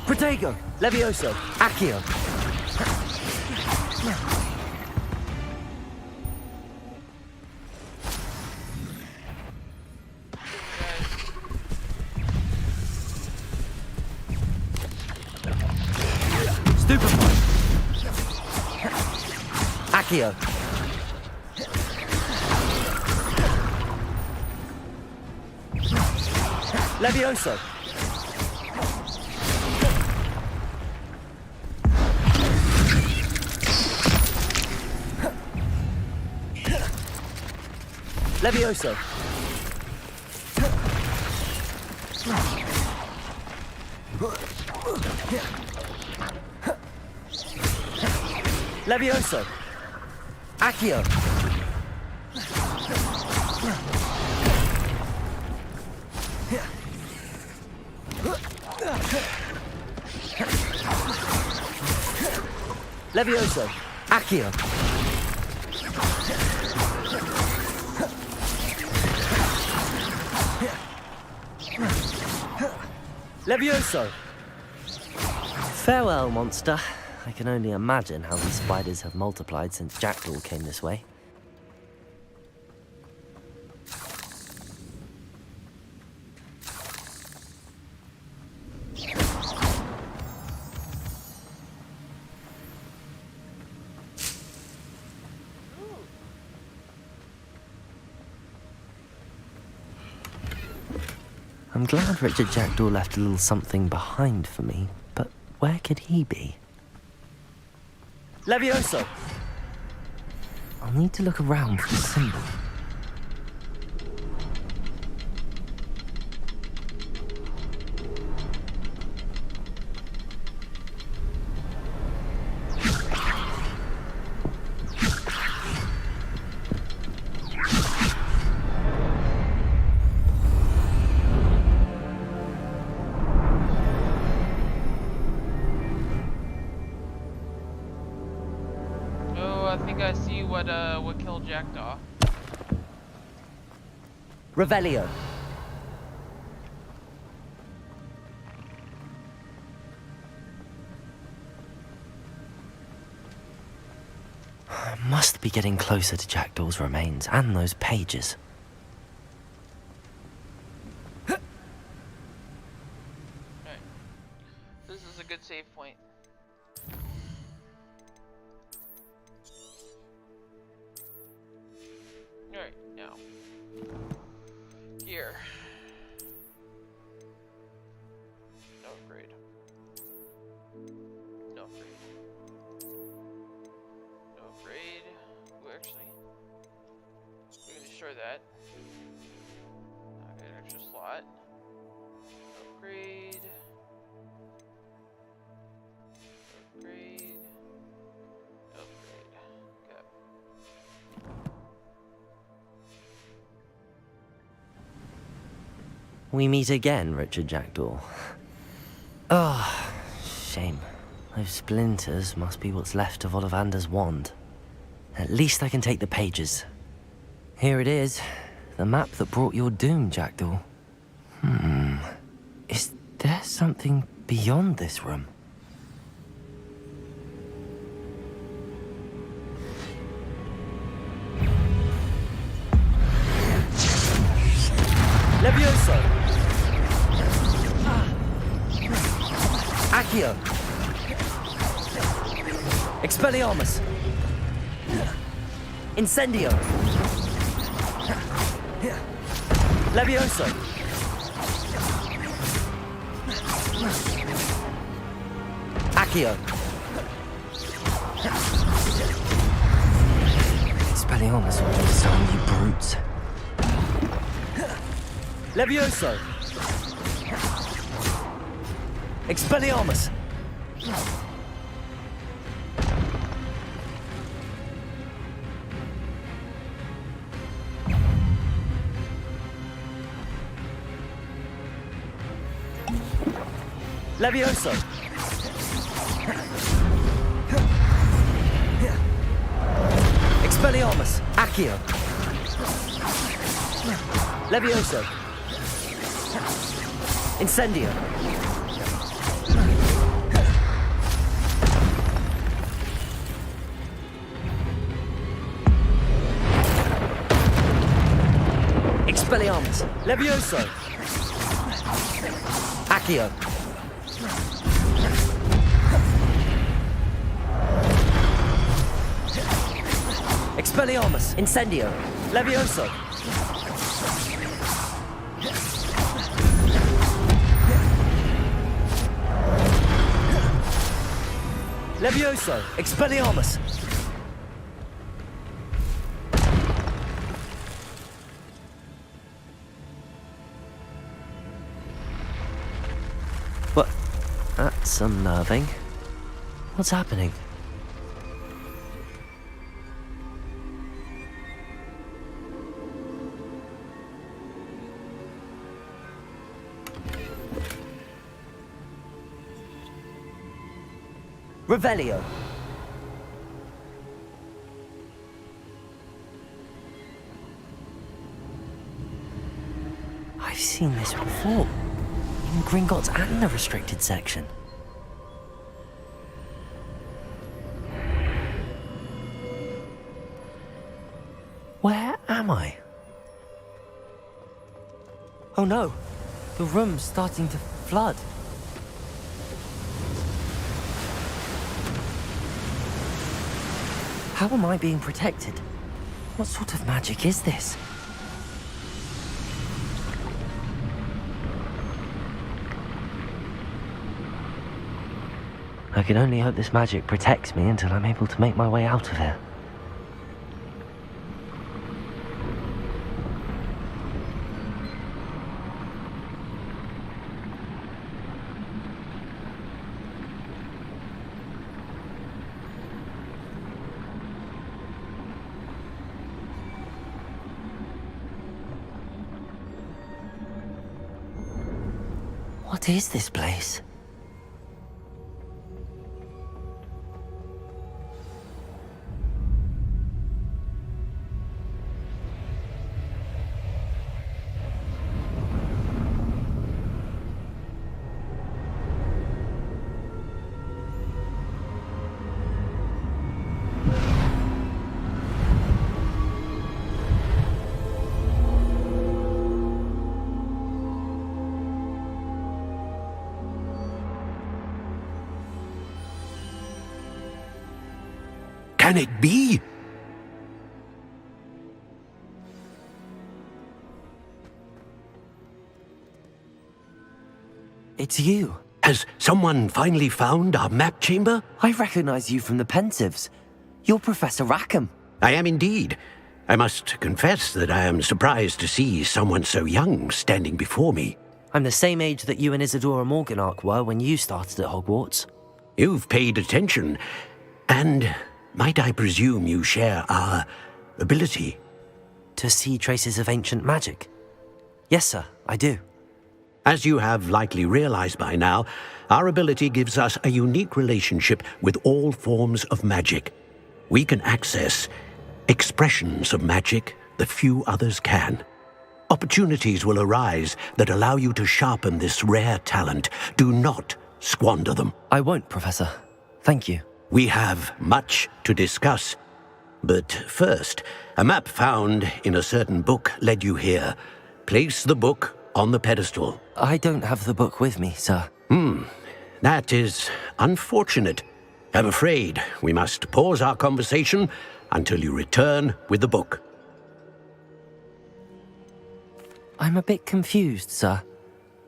Protego! Levioso! Accio! Stupefy! Accio! Levioso! Levioso! Levioso! Accio! Levioso! Accio! Levioso! Farewell, monster. I can only imagine how these spiders have multiplied since Jackdaw came this way. I'm glad Richard Jackdaw left a little something behind for me, but where could he be? Levioso! I'll need to look around for the symbol. I think I see what killed Jackdaw. Revelio. I must be getting closer to Jackdaw's remains and those pages. Alright. This is a good save point. Alright, now. Here. No upgrade. No upgrade. No upgrade. Ooh, actually. We can destroy that. Okay, an extra slot. Upgrade. Upgrade. Upgrade. Okay. We meet again, Richard Jackdaw. Ah, shame. Those splinters must be what's left of Ollivander's wand. At least I can take the pages. Here it is, the map that brought your doom, Jackdaw. Is there something beyond this room? Levioso! Accio! Expelliarmus! Incendio! Levioso! Accio! Expelliarmus will disarm you brutes. Levioso! Expelliarmus! Levioso! Expelliarmus! Accio! Levioso! Incendio! Expelliarmus! Levioso! Accio! Expelliarmus! Incendio! Levioso! Levioso! Expelliarmus! What? That's unnerving. What's happening? Revelio! I've seen this before. In Gringotts and the restricted section. Where am I? Oh no! The room's starting to flood. How am I being protected? What sort of magic is this? I can only hope this magic protects me until I'm able to make my way out of here. What is this place? Can it be? It's you. Has someone finally found our map chamber? I recognize you from the Pensives. You're Professor Rackham. I am indeed. I must confess that I am surprised to see someone so young standing before me. I'm the same age that you and Isadora Morganach were when you started at Hogwarts. You've paid attention, and might I presume you share our ability? To see traces of ancient magic? Yes, sir, I do. As you have likely realized by now, our ability gives us a unique relationship with all forms of magic. We can access expressions of magic that few others can. Opportunities will arise that allow you to sharpen this rare talent. Do not squander them. I won't, Professor. Thank you. We have much to discuss. But first, a map found in a certain book led you here. Place the book on the pedestal. I don't have the book with me, sir. That is unfortunate. I'm afraid we must pause our conversation until you return with the book. I'm a bit confused, sir.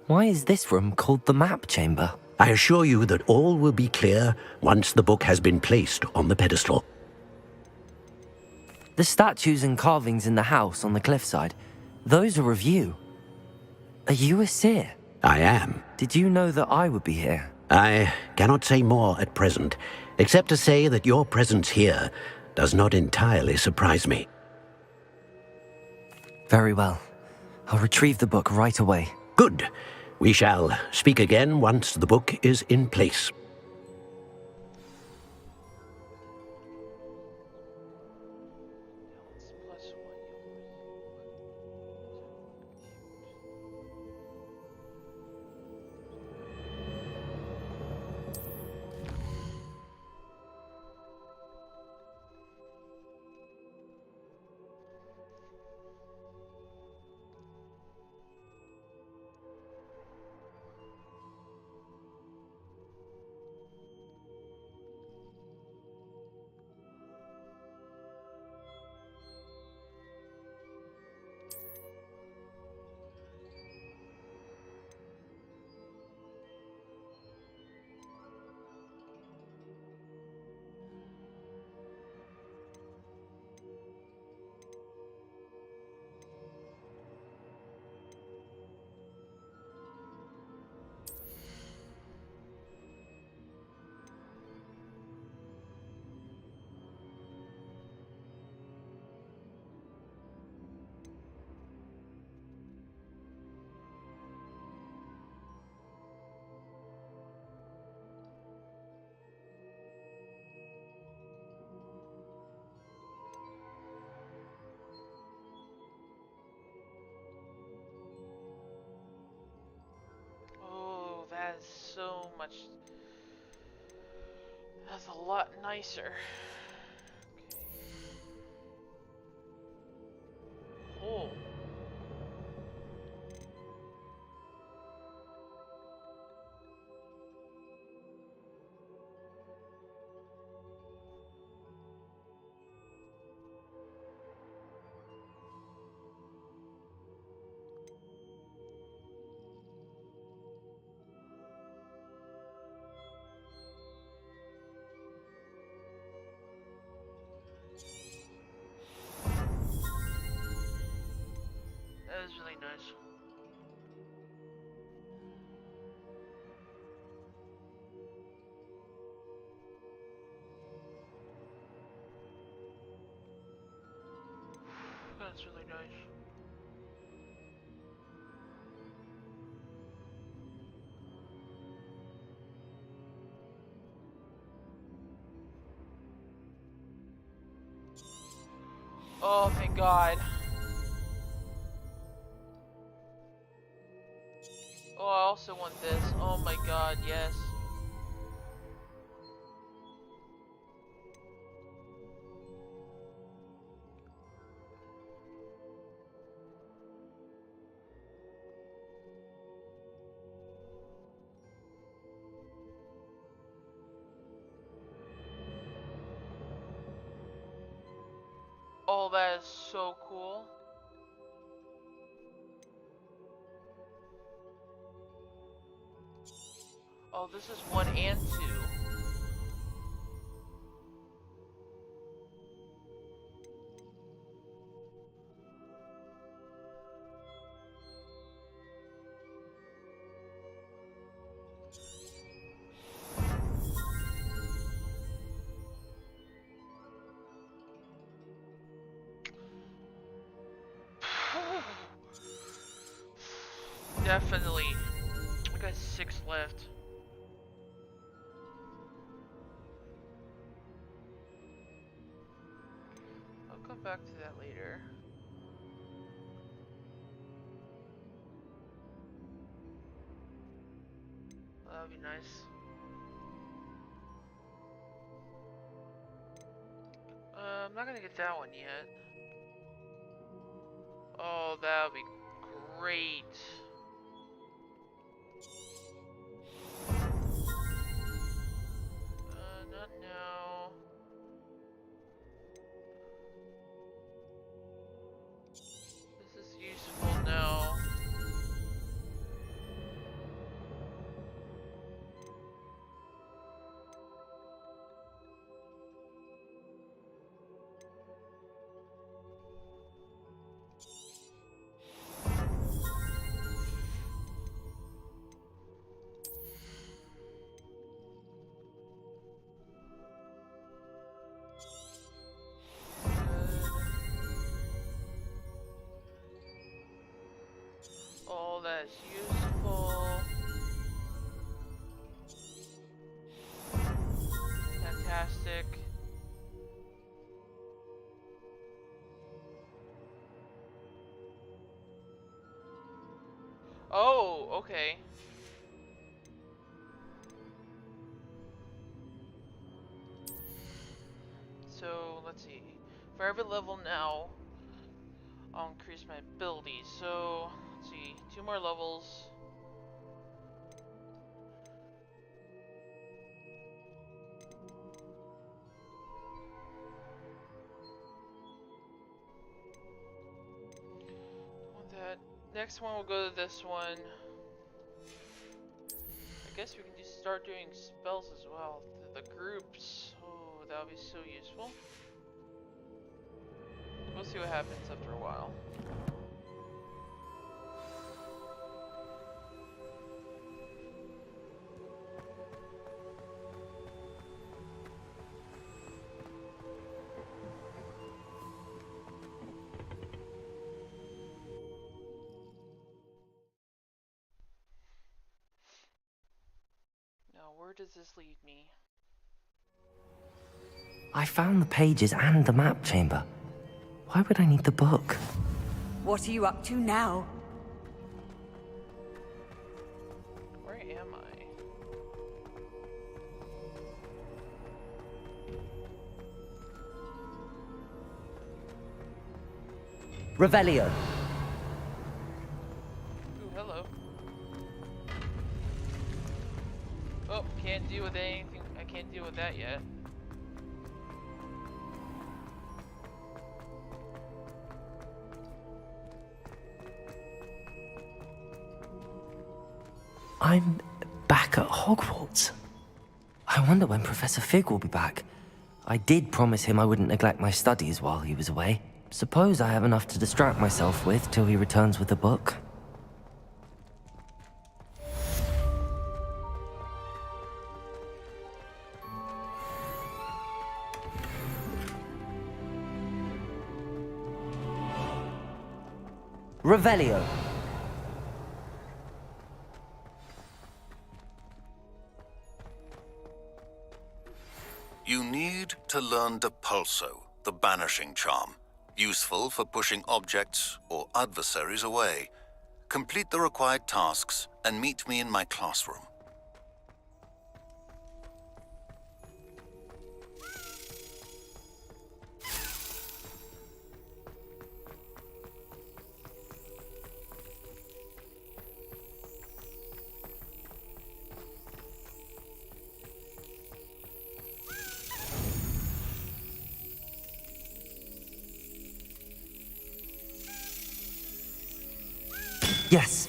Why is this room called the map chamber? I assure you that all will be clear once the book has been placed on the pedestal. The statues and carvings in the house on the cliffside, those are of you. Are you a seer? I am. Did you know that I would be here? I cannot say more at present, except to say that your presence here does not entirely surprise me. Very well. I'll retrieve the book right away. Good. We shall speak again once the book is in place. That is so much. That's a lot nicer. Okay. Oh. That's really nice. Oh, thank God. Oh, I also want this. Oh my God, yes. Oh, that is so cool. Oh, this is 1 and 2. Definitely. I got 6 left. I'll come back to that later. That would be nice. I'm not gonna get that one yet. Oh, that would be great. Not now. This is useful now. Oh, that's useful. Fantastic. Oh, okay. So, let's see. For every level now, I'll increase my abilities. So, let's see. 2 more levels. Want that. Next one we'll go to this one. I guess we can just start doing spells as well. The groups. Oh, that would be so useful. We'll see what happens after a while. Now, where does this lead me? I found the pages and the map chamber. Why would I need the book? What are you up to now? Where am I? Revelio. Ooh, hello. Oh, can't deal with anything. I can't deal with that yet. I'm back at Hogwarts. I wonder when Professor Fig will be back. I did promise him I wouldn't neglect my studies while he was away. Suppose I have enough to distract myself with till he returns with the book. Revelio. You need to learn Depulso, the Banishing Charm. Useful for pushing objects or adversaries away. Complete the required tasks and meet me in my classroom. Yes.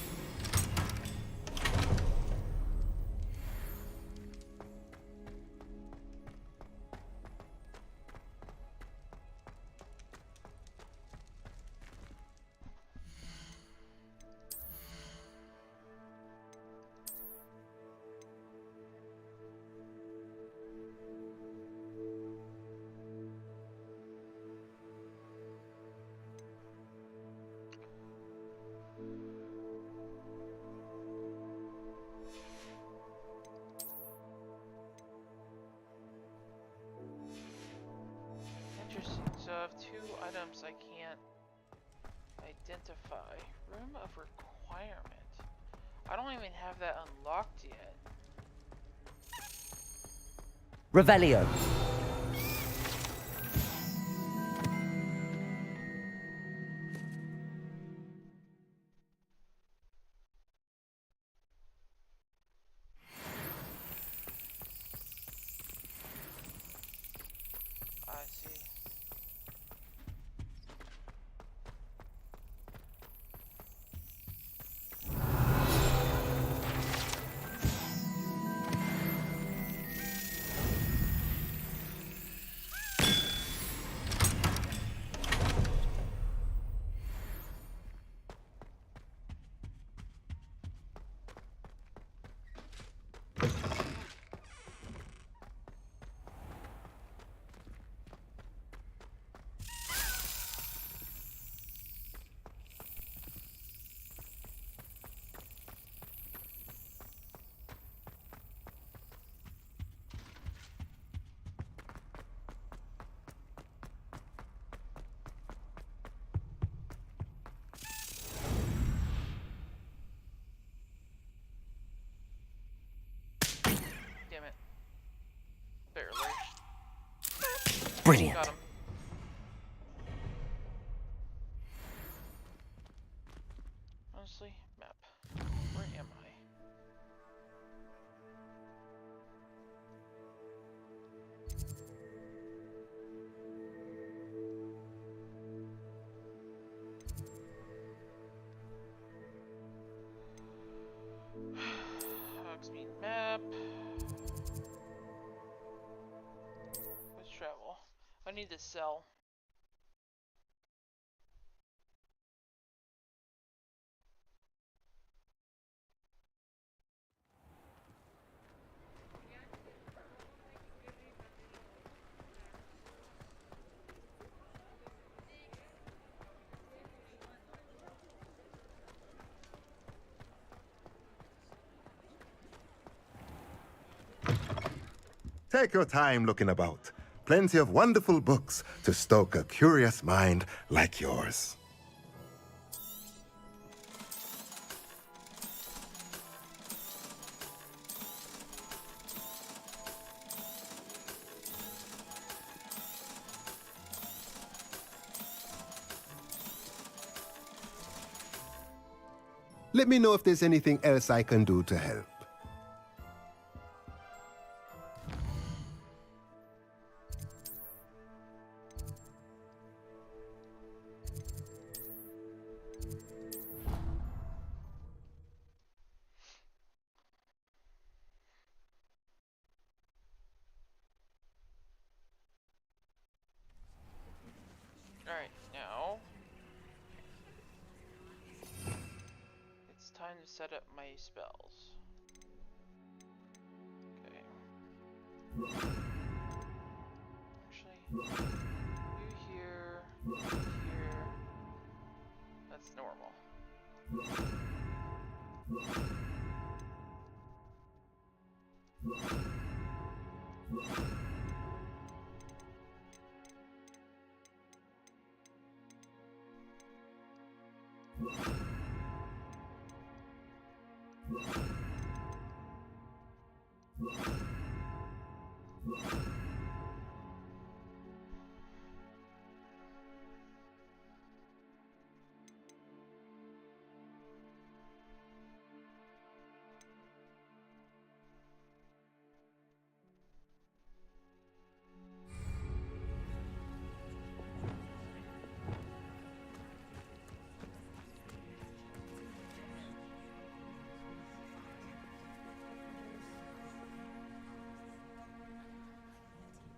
Interesting. So I have 2 items I can't identify. Room of Requirement. I don't even have that unlocked yet. Revelio. I see. Damn it. Barely. Brilliant. Got him. Honestly, map. Where am I? Hogsmeade map. Let's travel. I need to sell. Take your time looking about. Plenty of wonderful books to stoke a curious mind like yours. Let me know if there's anything else I can do to help. Alright, now it's time to set up my spells. Okay. Actually, you here, that's normal.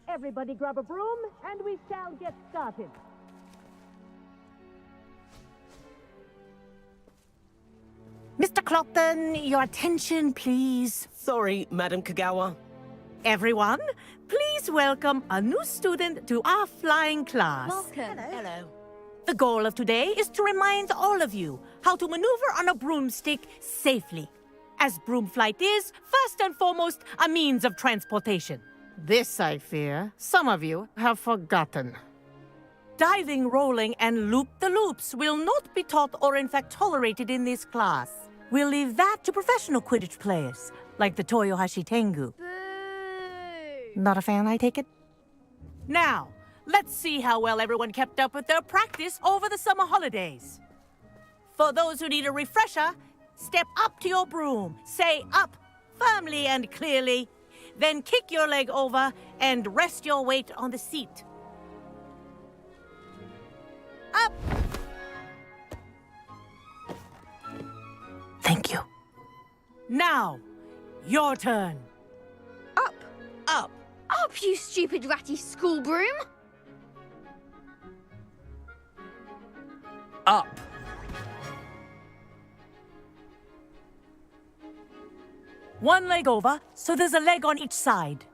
Everybody grab a broom, and we shall get started. Mr. Clopton, your attention, please. Sorry, Madam Kagawa. Everyone, please welcome a new student to our flying class. Welcome. Hello. The goal of today is to remind all of you how to maneuver on a broomstick safely, as broom flight is, first and foremost, a means of transportation. This, I fear, some of you have forgotten. Diving, rolling, and loop-the-loops will not be taught or in fact tolerated in this class. We'll leave that to professional Quidditch players, like the Toyohashi Tengu. Not a fan, I take it? Now, let's see how well everyone kept up with their practice over the summer holidays. For those who need a refresher, step up to your broom, say up firmly and clearly, then kick your leg over and rest your weight on the seat. Up! Thank you. Now, your turn. Up. Up. Up, you stupid ratty school broom. Up. One leg over, so there's a leg on each side.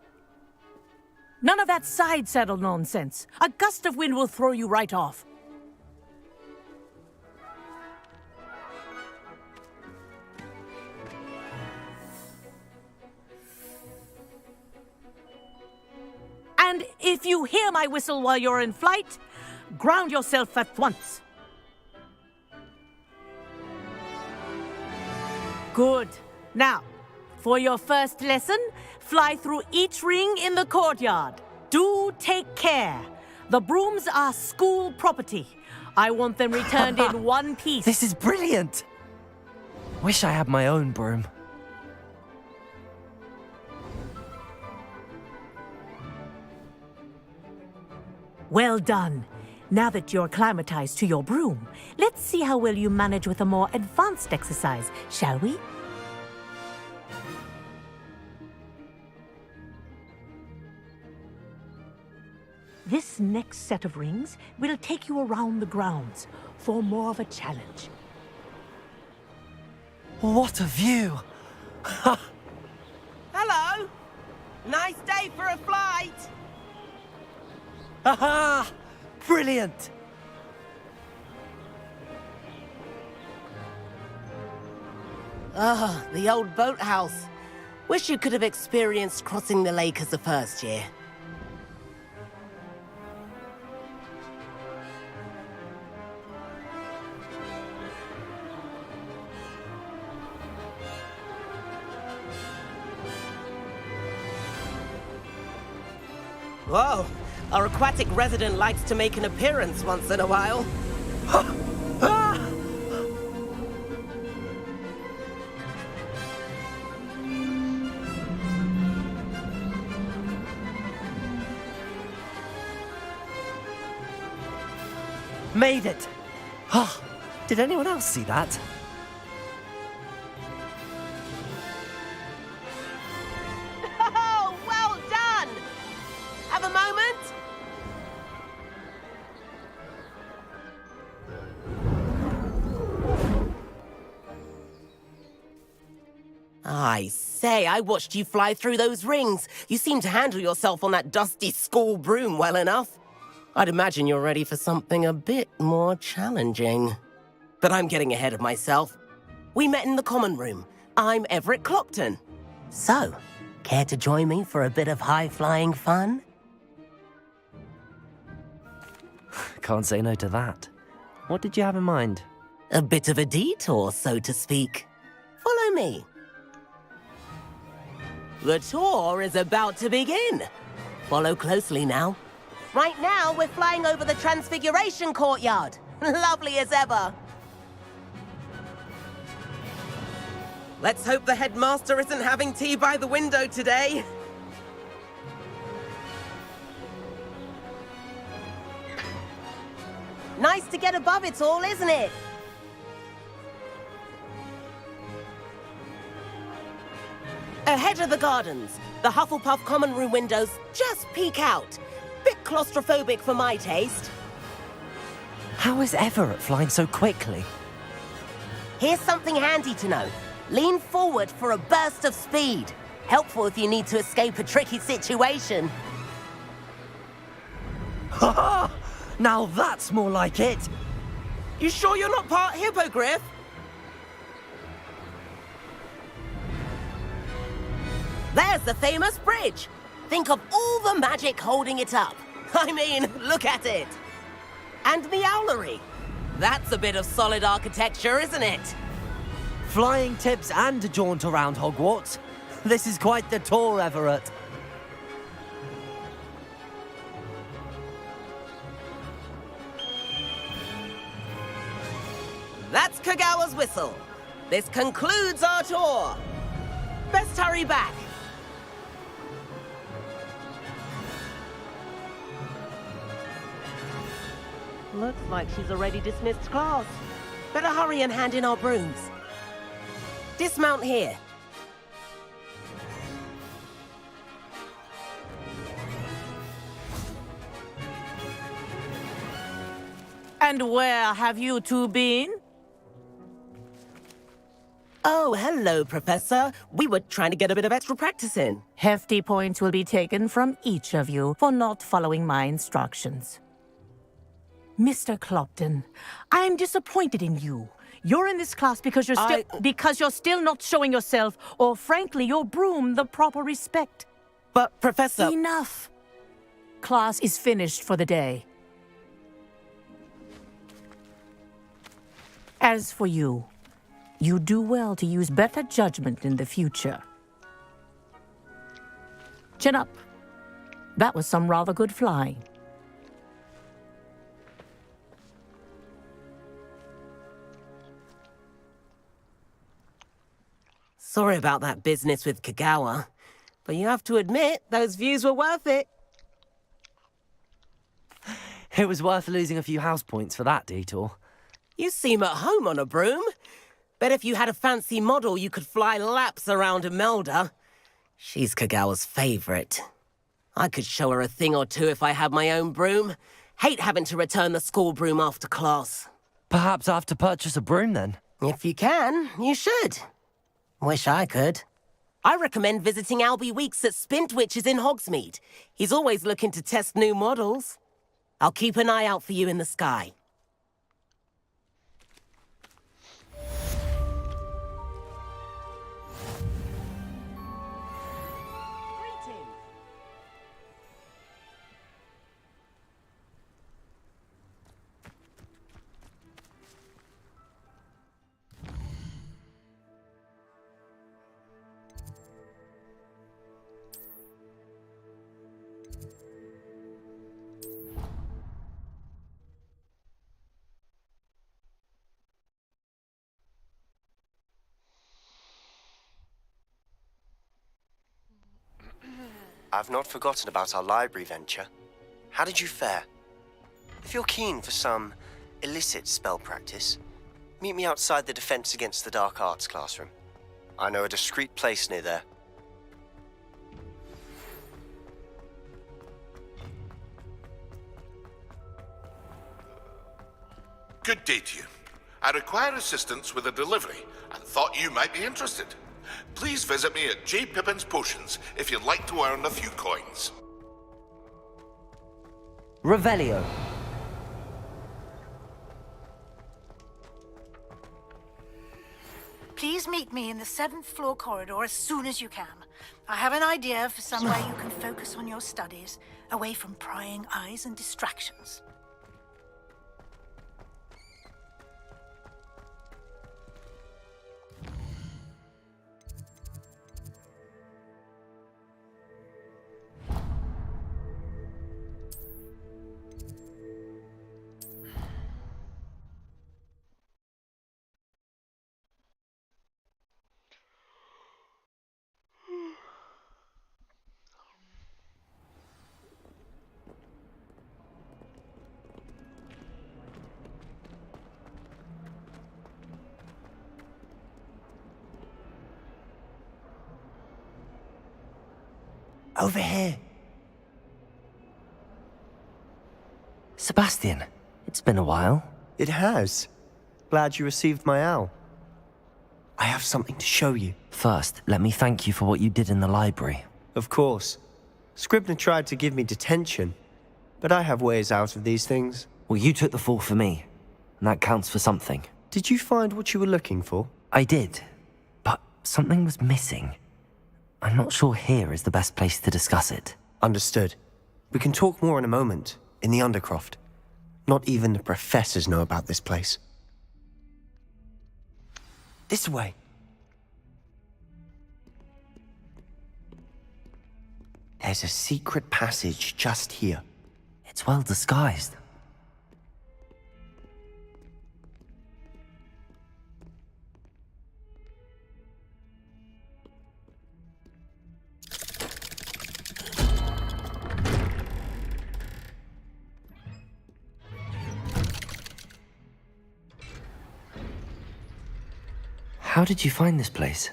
None of that side saddle nonsense. A gust of wind will throw you right off. And if you hear my whistle while you're in flight, ground yourself at once. Good. Now, for your first lesson, fly through each ring in the courtyard. Do take care. The brooms are school property. I want them returned in one piece. This is brilliant! Wish I had my own broom. Well done. Now that you're acclimatized to your broom, let's see how well you manage with a more advanced exercise, shall we? This next set of rings will take you around the grounds for more of a challenge. What a view! Hello! Nice day for a flight! Aha! Brilliant! Ah, the old boathouse. Wish you could have experienced crossing the lake as a first year. Whoa, our aquatic resident likes to make an appearance once in a while. Made it! Oh, did anyone else see that? Oh, well done! Have a moment? I say, I watched you fly through those rings. You seem to handle yourself on that dusty school broom well enough. I'd imagine you're ready for something a bit more challenging. But I'm getting ahead of myself. We met in the common room. I'm Everett Clopton. So, care to join me for a bit of high-flying fun? Can't say no to that. What did you have in mind? A bit of a detour, so to speak. Follow me. The tour is about to begin. Follow closely now. Right now, we're flying over the Transfiguration Courtyard. Lovely as ever. Let's hope the headmaster isn't having tea by the window today. Nice to get above it all, isn't it? Ahead of the gardens, the Hufflepuff common room windows just peek out. Bit claustrophobic for my taste. How is Everett flying so quickly? Here's something handy to know. Lean forward for a burst of speed. Helpful if you need to escape a tricky situation. Ha ha! Now that's more like it! You sure you're not part hippogriff? There's the famous bridge. Think of all the magic holding it up. I mean, look at it. And the owlery. That's a bit of solid architecture, isn't it? Flying tips and a jaunt around Hogwarts. This is quite the tour, Everett. That's Kagawa's whistle. This concludes our tour. Best hurry back. Looks like she's already dismissed class. Better hurry and hand in our brooms. Dismount here. And where have you two been? Oh, hello, Professor. We were trying to get a bit of extra practice in. Hefty points will be taken from each of you for not following my instructions. Mr. Clopton, I am disappointed in you. You're in this class because you're still not showing yourself, or frankly, your broom, the proper respect. But, Professor... Enough. Class is finished for the day. As for you, you do well to use better judgment in the future. Chin up. That was some rather good flying. Sorry about that business with Kagawa, but you have to admit, those views were worth it. It was worth losing a few house points for that detour. You seem at home on a broom. Bet if you had a fancy model, you could fly laps around Imelda. She's Kagawa's favorite. I could show her a thing or two if I had my own broom. Hate having to return the school broom after class. Perhaps I have to purchase a broom then? If you can, you should. Wish I could. I recommend visiting Albie Weeks at Spintwitches in Hogsmeade. He's always looking to test new models. I'll keep an eye out for you in the sky. I've not forgotten about our library venture. How did you fare? If you're keen for some illicit spell practice, meet me outside the Defense Against the Dark Arts classroom. I know a discreet place near there. Good day to you. I require assistance with a delivery and thought you might be interested. Please visit me at J. Pippin's Potions if you'd like to earn a few coins. Revelio. Please meet me in the 7th floor corridor as soon as you can. I have an idea for somewhere you can focus on your studies, away from prying eyes and distractions. Over here. Sebastian, it's been a while. It has. Glad you received my owl. I have something to show you. First, let me thank you for what you did in the library. Of course. Scribner tried to give me detention, but I have ways out of these things. Well, you took the fall for me, and that counts for something. Did you find what you were looking for? I did, but something was missing. I'm not sure here is the best place to discuss it. Understood. We can talk more in a moment, in the Undercroft. Not even the professors know about this place. This way. There's a secret passage just here. It's well disguised. How did you find this place?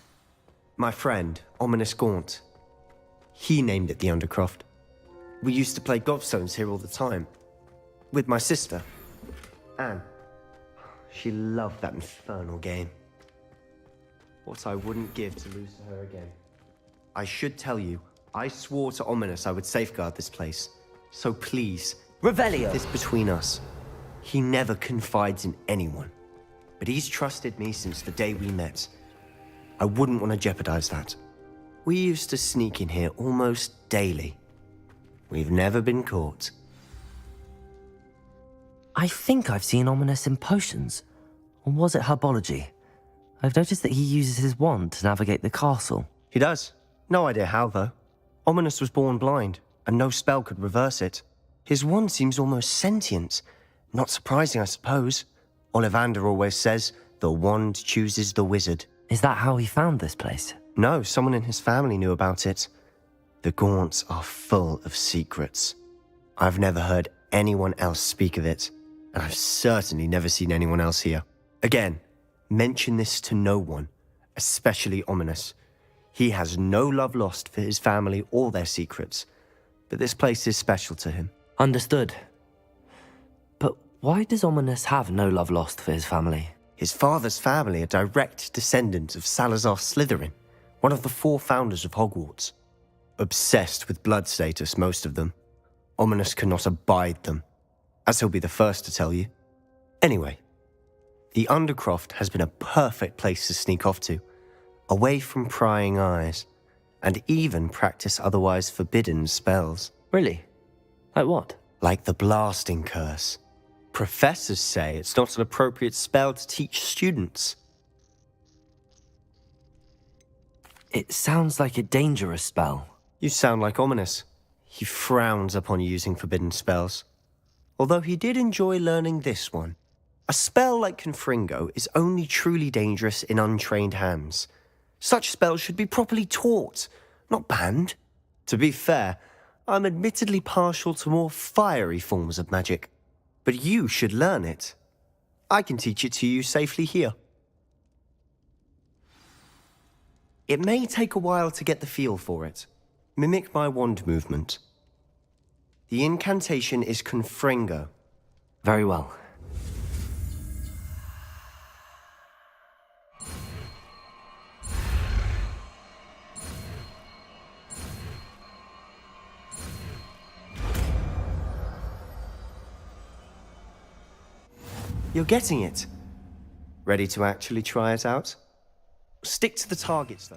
My friend, Ominous Gaunt. He named it the Undercroft. We used to play gobstones here all the time. With my sister, Anne. She loved that infernal game. What I wouldn't give to lose to her again. I should tell you, I swore to Ominous I would safeguard this place. So please, Revelio. This between us. He never confides in anyone. But he's trusted me since the day we met. I wouldn't want to jeopardize that. We used to sneak in here almost daily. We've never been caught. I think I've seen Ominous in potions. Or was it herbology? I've noticed that he uses his wand to navigate the castle. He does. No idea how, though. Ominous was born blind, and no spell could reverse it. His wand seems almost sentient. Not surprising, I suppose. Ollivander always says, the wand chooses the wizard. Is that how he found this place? No, someone in his family knew about it. The Gaunts are full of secrets. I've never heard anyone else speak of it, and I've certainly never seen anyone else here. Again, mention this to no one, especially Ominous. He has no love lost for his family or their secrets, but this place is special to him. Understood. But why does Ominous have no love lost for his family? His father's family are direct descendants of Salazar Slytherin, one of the 4 founders of Hogwarts. Obsessed with blood status, most of them. Ominous cannot abide them, as he'll be the first to tell you. Anyway, the Undercroft has been a perfect place to sneak off to, away from prying eyes, and even practice otherwise forbidden spells. Really? Like what? Like the Blasting Curse. Professors say it's not an appropriate spell to teach students. It sounds like a dangerous spell. You sound like Ominous. He frowns upon using forbidden spells. Although he did enjoy learning this one. A spell like Confringo is only truly dangerous in untrained hands. Such spells should be properly taught, not banned. To be fair, I'm admittedly partial to more fiery forms of magic. But you should learn it. I can teach it to you safely here. It may take a while to get the feel for it. Mimic my wand movement. The incantation is Confringo. Very well. You're getting it. Ready to actually try it out? Stick to the targets, though.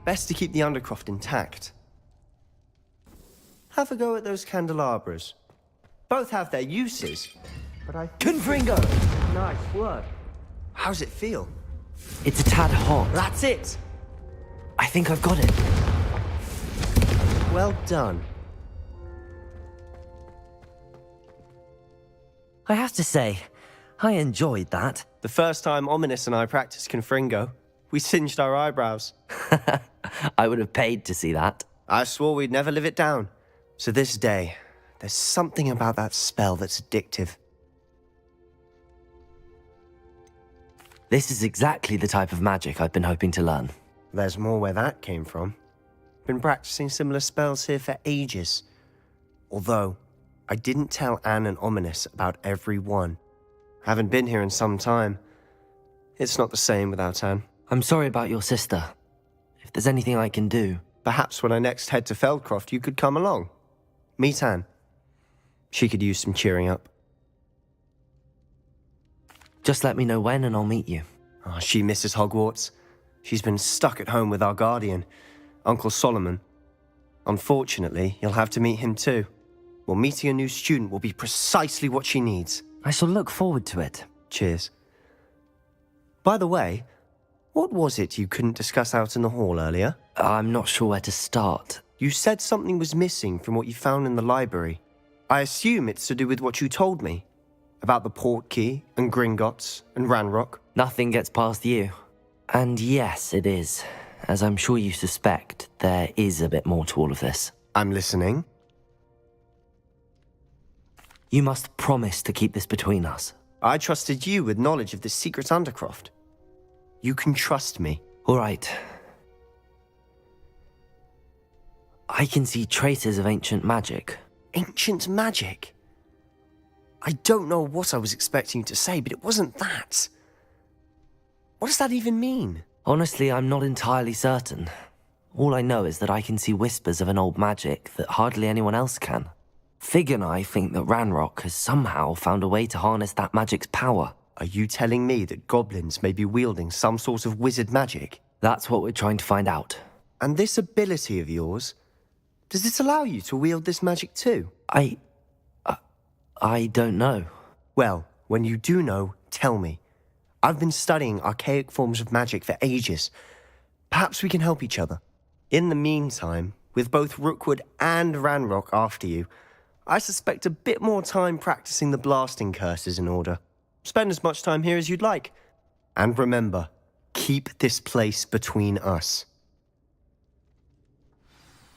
Best to keep the Undercroft intact. Have a go at those candelabras. Both have their uses, but I... Confringo! Nice work. How's it feel? It's a tad hot. That's it! I think I've got it. Well done. I have to say, I enjoyed that. The first time Ominous and I practiced Confringo, we singed our eyebrows. I would have paid to see that. I swore we'd never live it down. So this day, there's something about that spell that's addictive. This is exactly the type of magic I've been hoping to learn. There's more where that came from. Been practicing similar spells here for ages. Although, I didn't tell Anne and Ominous about every one. Haven't been here in some time. It's not the same without Anne. I'm sorry about your sister. If there's anything I can do... Perhaps when I next head to Feldcroft, you could come along. Meet Anne. She could use some cheering up. Just let me know when and I'll meet you. Oh, she misses Hogwarts. She's been stuck at home with our guardian, Uncle Solomon. Unfortunately, you'll have to meet him too. Well, meeting a new student will be precisely what she needs. I shall look forward to it. Cheers. By the way, what was it you couldn't discuss out in the hall earlier? I'm not sure where to start. You said something was missing from what you found in the library. I assume it's to do with what you told me. About the Portkey, and Gringotts, and Ranrock. Nothing gets past you. And yes, it is. As I'm sure you suspect, there is a bit more to all of this. I'm listening. You must promise to keep this between us. I trusted you with knowledge of the secret Undercroft. You can trust me. All right. I can see traces of ancient magic. Ancient magic? I don't know what I was expecting you to say, but it wasn't that. What does that even mean? Honestly, I'm not entirely certain. All I know is that I can see whispers of an old magic that hardly anyone else can. Fig and I think that Ranrock has somehow found a way to harness that magic's power. Are you telling me that goblins may be wielding some sort of wizard magic? That's what we're trying to find out. And this ability of yours, does it allow you to wield this magic too? I don't know. Well, when you do know, tell me. I've been studying archaic forms of magic for ages. Perhaps we can help each other. In the meantime, with both Rookwood and Ranrock after you, I suspect a bit more time practicing the blasting curse is in order. Spend as much time here as you'd like. And remember, keep this place between us.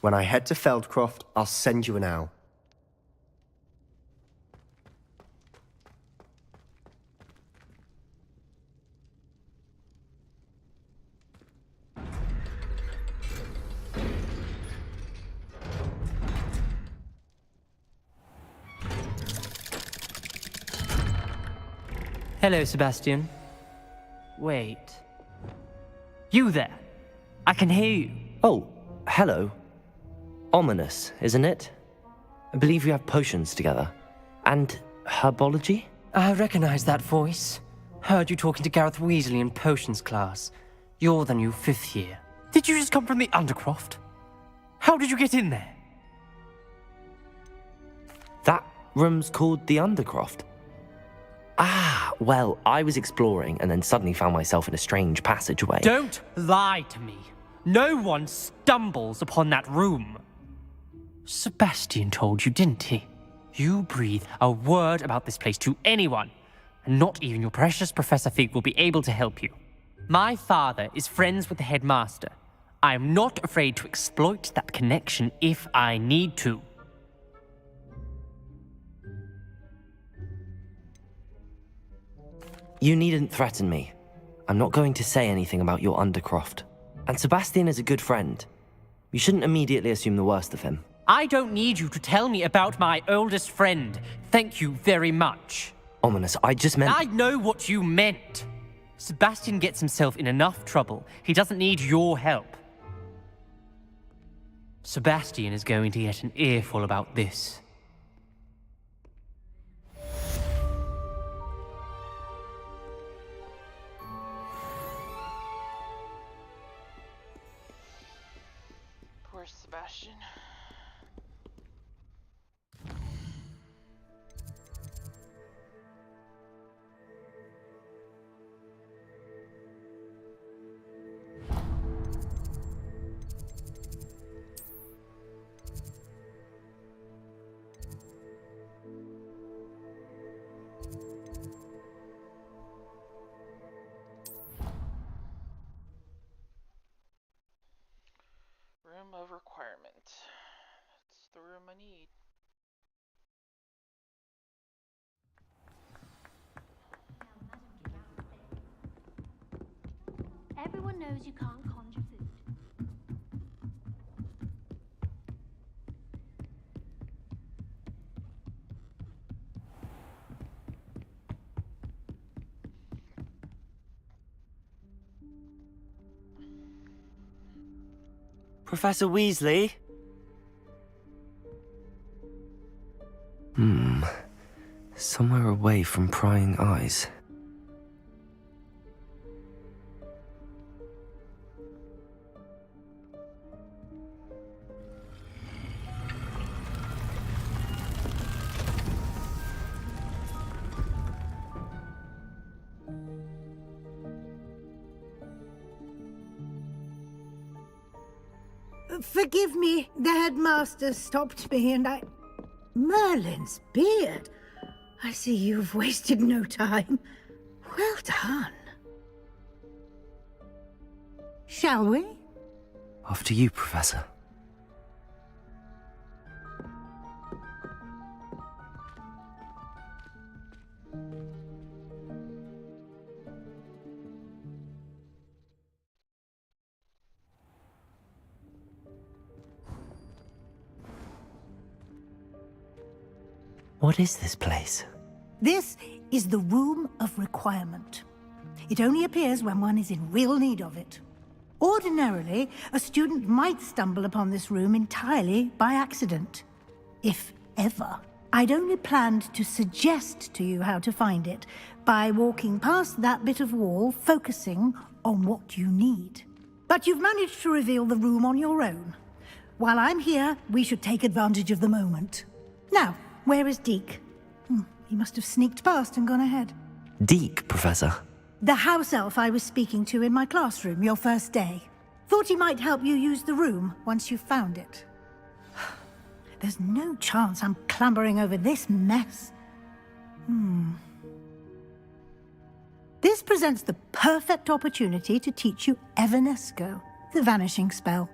When I head to Feldcroft, I'll send you an owl. Hello, Sebastian. Wait. You there? I can hear you. Oh, hello. Ominous, isn't it? I believe we have potions together. And herbology? I recognize that voice. Heard you talking to Gareth Weasley in potions class. You're the new 5th year. Did you just come from the Undercroft? How did you get in there? That room's called the Undercroft. Ah, well, I was exploring and then suddenly found myself in a strange passageway. Don't lie to me. No one stumbles upon that room. Sebastian told you, didn't he? You breathe a word about this place to anyone, and not even your precious Professor Fig will be able to help you. My father is friends with the headmaster. I am not afraid to exploit that connection if I need to. You needn't threaten me. I'm not going to say anything about your Undercroft. And Sebastian is a good friend. You shouldn't immediately assume the worst of him. I don't need you to tell me about my oldest friend. Thank you very much. Ominous, I just meant... I know what you meant. Sebastian gets himself in enough trouble. He doesn't need your help. Sebastian is going to get an earful about this. Poor Sebastian. Room of requirement. That's the room I need. Everyone knows you can't conjure food. Professor Weasley? Somewhere away from prying eyes. Forgive me, the headmaster stopped me and I... Merlin's beard. I see you've wasted no time. Well done. Shall we? After you, Professor. What is this place? This is the Room of Requirement. It only appears when one is in real need of it. Ordinarily, a student might stumble upon this room entirely by accident. If ever. I'd only planned to suggest to you how to find it by walking past that bit of wall, focusing on what you need. But you've managed to reveal the room on your own. While I'm here, we should take advantage of the moment. Now, where is Deke? He must have sneaked past and gone ahead. Deke, Professor. The house elf I was speaking to in my classroom your first day. Thought he might help you use the room once you've found it. There's no chance I'm clambering over this mess. This presents the perfect opportunity to teach you Evanesco, the vanishing spell.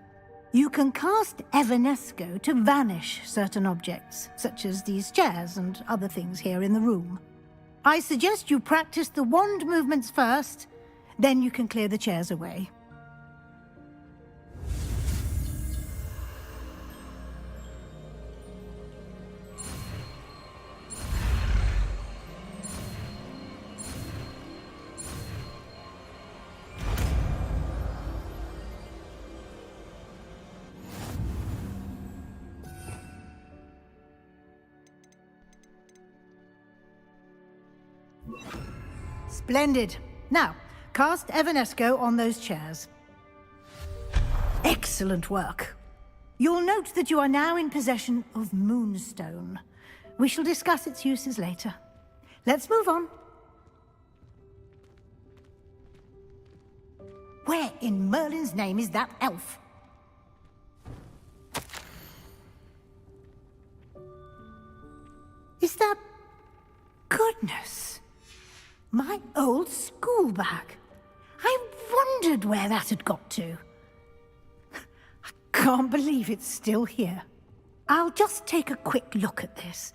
You can cast Evanesco to vanish certain objects, such as these chairs and other things here in the room. I suggest you practice the wand movements first, then you can clear the chairs away. Splendid. Now, cast Evanesco on those chairs. Excellent work. You'll note that you are now in possession of Moonstone. We shall discuss its uses later. Let's move on. Where in Merlin's name is that elf? Is that... Goodness! My old school bag. I wondered where that had got to. I can't believe it's still here. I'll just take a quick look at this.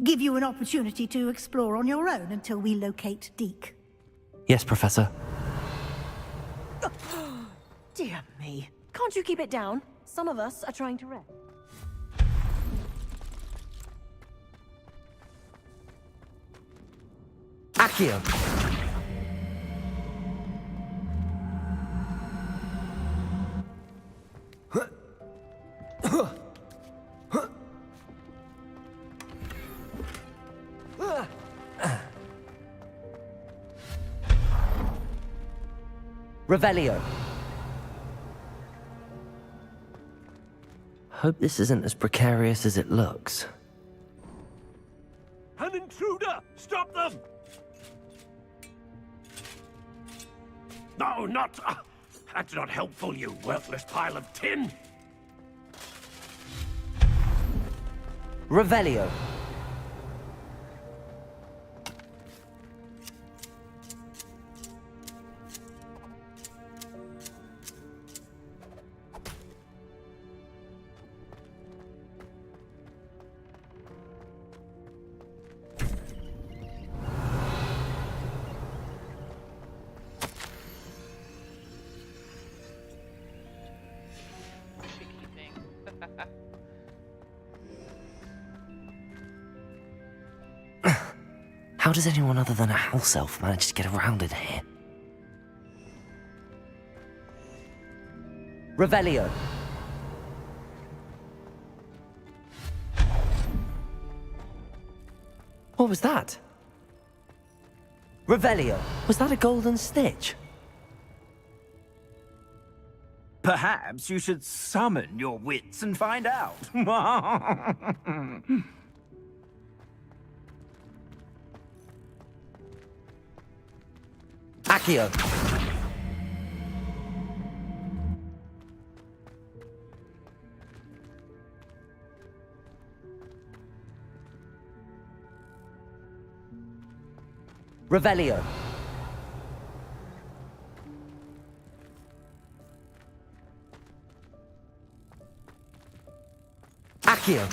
Give you an opportunity to explore on your own until we locate Deke. Yes, Professor. Dear me. Can't you keep it down? Some of us are trying to rest. Accio! Revelio. Hope this isn't as precarious as it looks. An intruder! Stop them! No, not... that's not helpful, you worthless pile of tin! Revelio. How does anyone other than a house elf manage to get around in here? Revelio. What was that? Revelio. Was that a golden snitch? Perhaps you should summon your wits and find out. Accio. Revelio. Accio.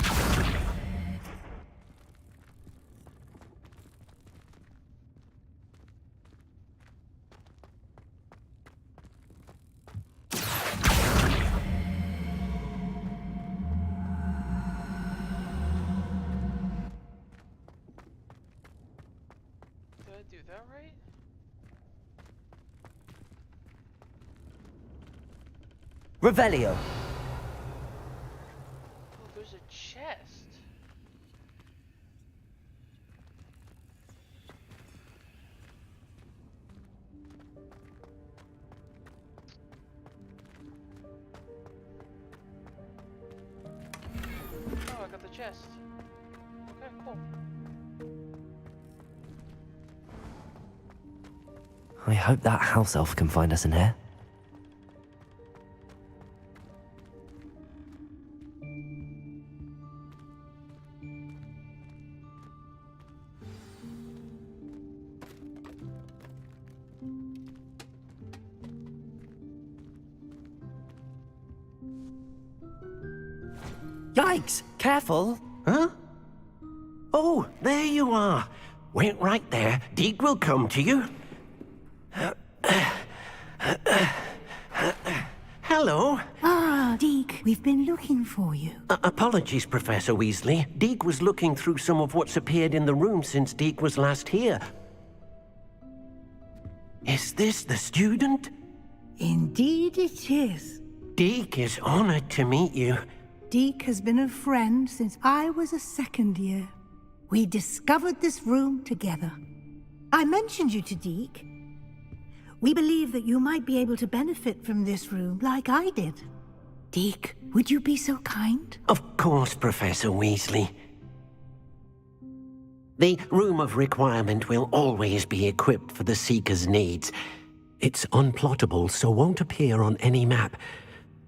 Do that right? Revelio. Oh, there's a chest. Oh, I got the chest. Okay, cool. I hope that house elf can find us in here. Yikes! Careful! Huh? Oh, there you are. Wait right there. Deek will come to you. Hello. Ah, Deek, we've been looking for you. Apologies, Professor Weasley. Deek was looking through some of what's appeared in the room since Deek was last here. Is this the student? Indeed it is. Deek is honored to meet you. Deek has been a friend since I was a second year. We discovered this room together. I mentioned you to Deek. We believe that you might be able to benefit from this room like I did. Deek, would you be so kind? Of course, Professor Weasley. The Room of Requirement will always be equipped for the Seeker's needs. It's unplottable, so won't appear on any map.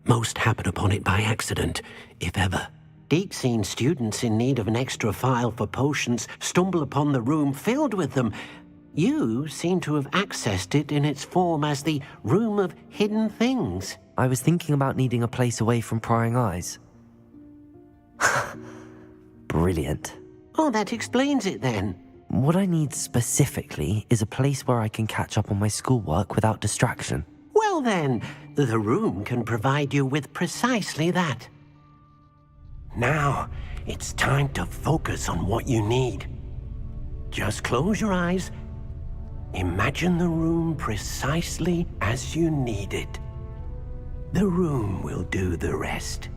Most happen upon it by accident, if ever. Deek's seen students in need of an extra file for potions stumble upon the room filled with them. You seem to have accessed it in its form as the Room of Hidden Things. I was thinking about needing a place away from prying eyes. Brilliant. Oh, that explains it then. What I need specifically is a place where I can catch up on my schoolwork without distraction. Well then, the room can provide you with precisely that. Now, it's time to focus on what you need. Just close your eyes. Imagine the room precisely as you need it. The room will do the rest.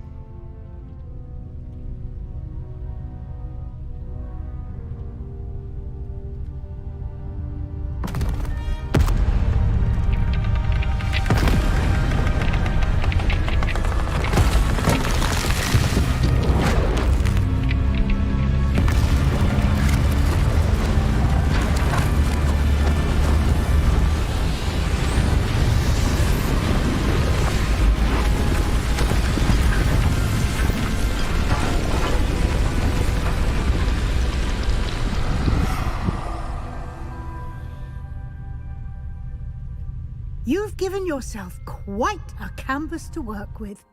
given yourself quite a canvas to work with.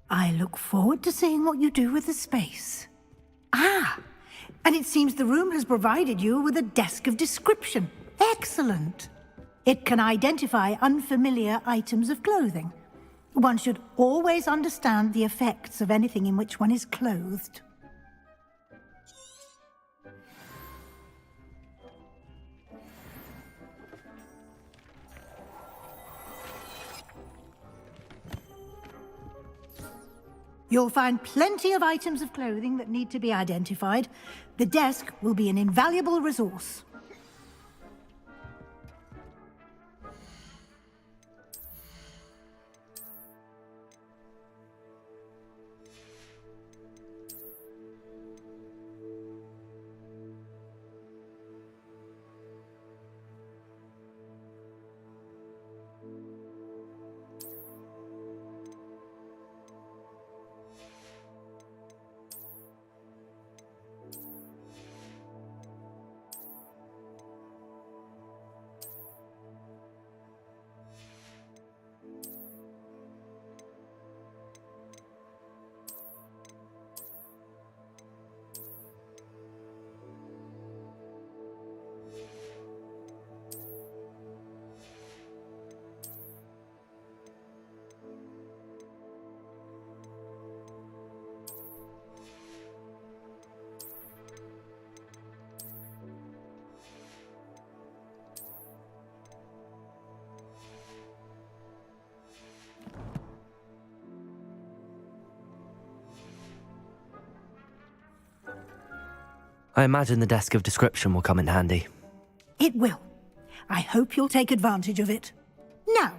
I look forward to seeing what you do with the space. Ah, and it seems the room has provided you with a desk of description. Excellent. It can identify unfamiliar items of clothing. One should always understand the effects of anything in which one is clothed. You'll find plenty of items of clothing that need to be identified. The desk will be an invaluable resource. I imagine the desk of description will come in handy. It will. I hope you'll take advantage of it. Now,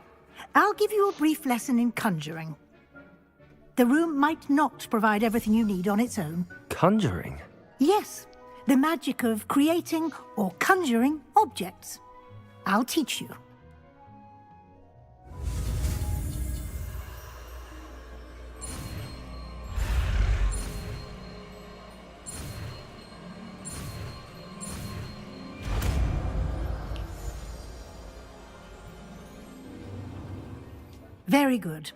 I'll give you a brief lesson in conjuring. The room might not provide everything you need on its own. Conjuring? Yes, the magic of creating or conjuring objects. I'll teach you. Very good.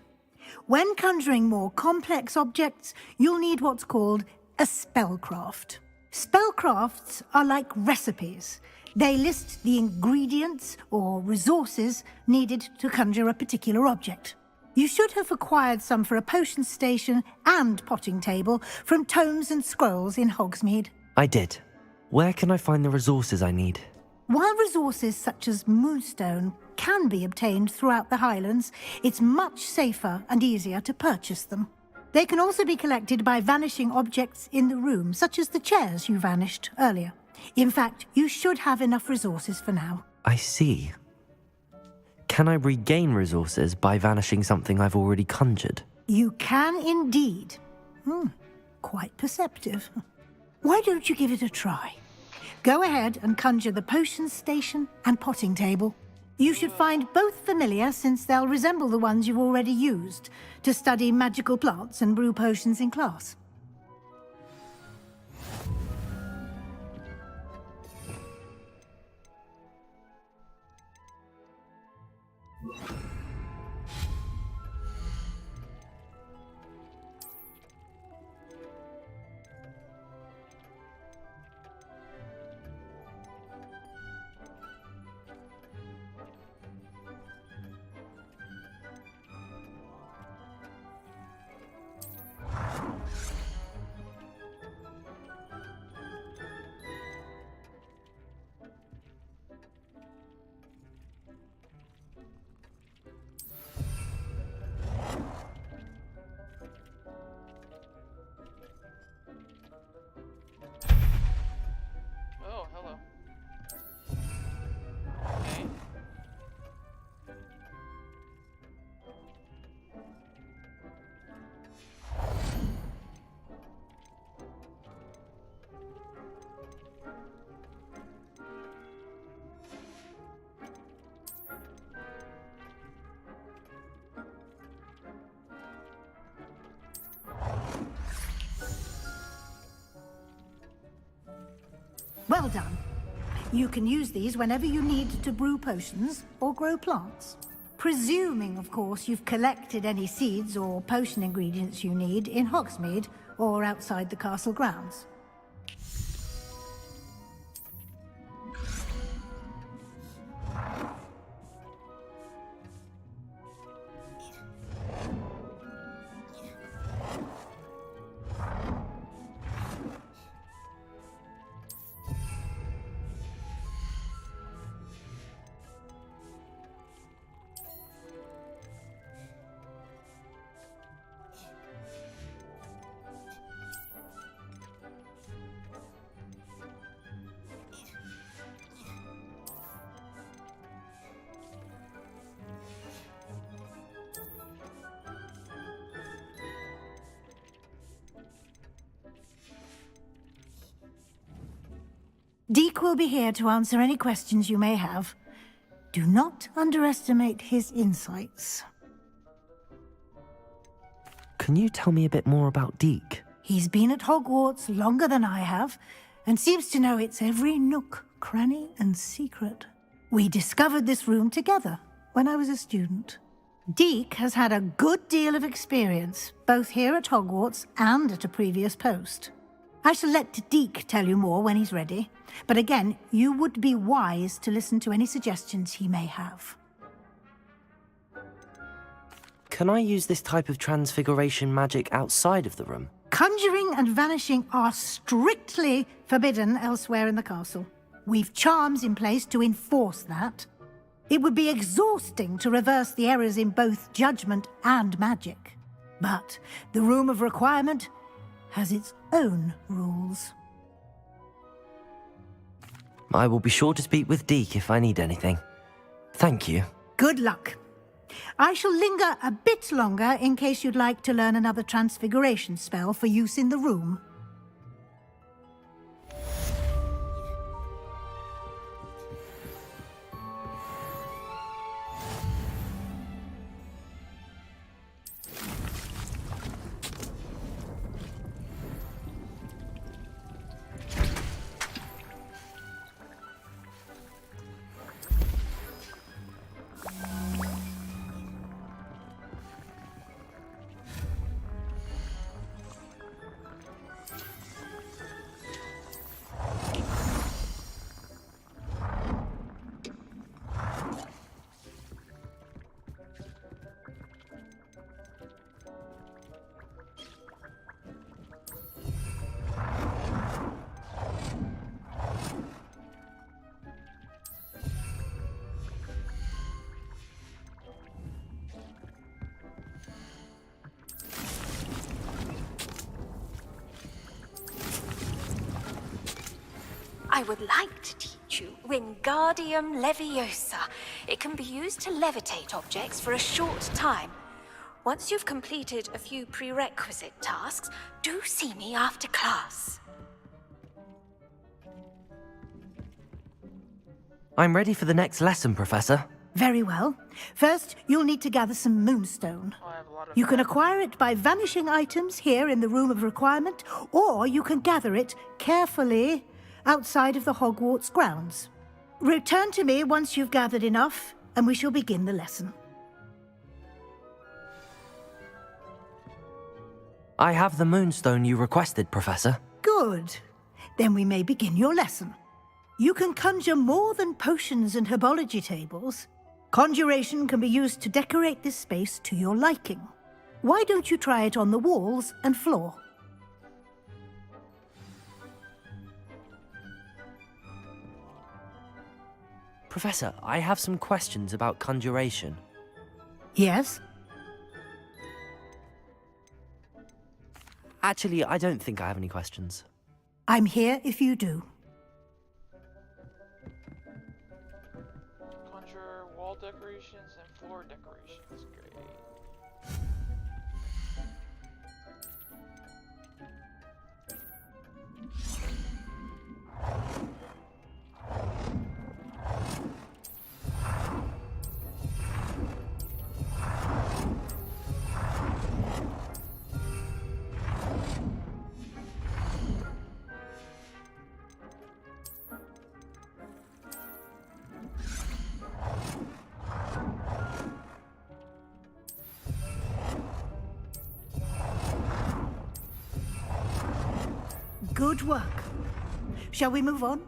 When conjuring more complex objects, you'll need what's called a spellcraft. Spellcrafts are like recipes. They list the ingredients or resources needed to conjure a particular object. You should have acquired some for a potion station and potting table from tomes and scrolls in Hogsmeade. I did. Where can I find the resources I need? While resources such as moonstone can be obtained throughout the Highlands, it's much safer and easier to purchase them. They can also be collected by vanishing objects in the room, such as the chairs you vanished earlier. In fact, you should have enough resources for now. I see. Can I regain resources by vanishing something I've already conjured? You can indeed. Quite perceptive. Why don't you give it a try? Go ahead and conjure the potion station and potting table. You should find both familiar, since they'll resemble the ones you've already used to study magical plants and brew potions in class. Well done. You can use these whenever you need to brew potions or grow plants. Presuming, of course, you've collected any seeds or potion ingredients you need in Hogsmeade or outside the castle grounds. Deek will be here to answer any questions you may have. Do not underestimate his insights. Can you tell me a bit more about Deek? He's been at Hogwarts longer than I have, and seems to know its every nook, cranny, and secret. We discovered this room together when I was a student. Deek has had a good deal of experience, both here at Hogwarts and at a previous post. I shall let Deek tell you more when he's ready, but again, you would be wise to listen to any suggestions he may have. Can I use this type of transfiguration magic outside of the room? Conjuring and vanishing are strictly forbidden elsewhere in the castle. We've charms in place to enforce that. It would be exhausting to reverse the errors in both judgment and magic. But the Room of Requirement has its own rules. I will be sure to speak with Deek if I need anything. Thank you. Good luck. I shall linger a bit longer in case you'd like to learn another transfiguration spell for use in the room. I would like to teach you Wingardium Leviosa. It can be used to levitate objects for a short time. Once you've completed a few prerequisite tasks, do see me after class. I'm ready for the next lesson, Professor. Very well. First, you'll need to gather some moonstone. You can acquire it by vanishing items here in the Room of Requirement, or you can gather it carefully outside of the Hogwarts grounds. Return to me once you've gathered enough, and we shall begin the lesson. I have the moonstone you requested, Professor. Good. Then we may begin your lesson. You can conjure more than potions and herbology tables. Conjuration can be used to decorate this space to your liking. Why don't you try it on the walls and floor? Professor, I have some questions about conjuration. Yes? Actually, I don't think I have any questions. I'm here if you do. Conjure wall decorations and floor decorations. Great. Good work. Shall we move on?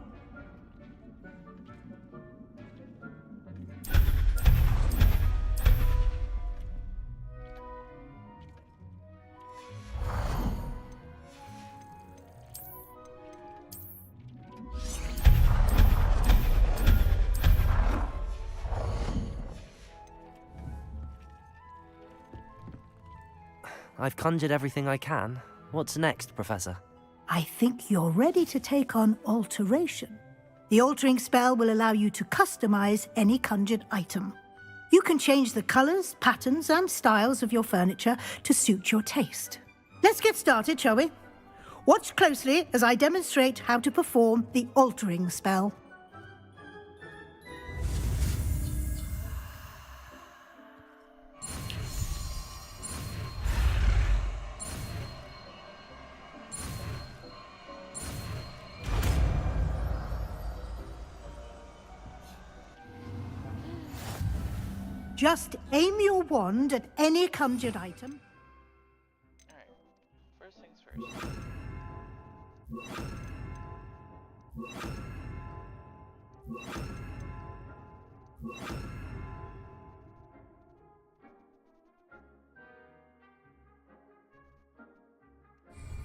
I've conjured everything I can. What's next, Professor? I think you're ready to take on alteration. The altering spell will allow you to customize any conjured item. You can change the colors, patterns, and styles of your furniture to suit your taste. Let's get started, shall we? Watch closely as I demonstrate how to perform the altering spell. Just aim your wand at any conjured item. Alright, first things first.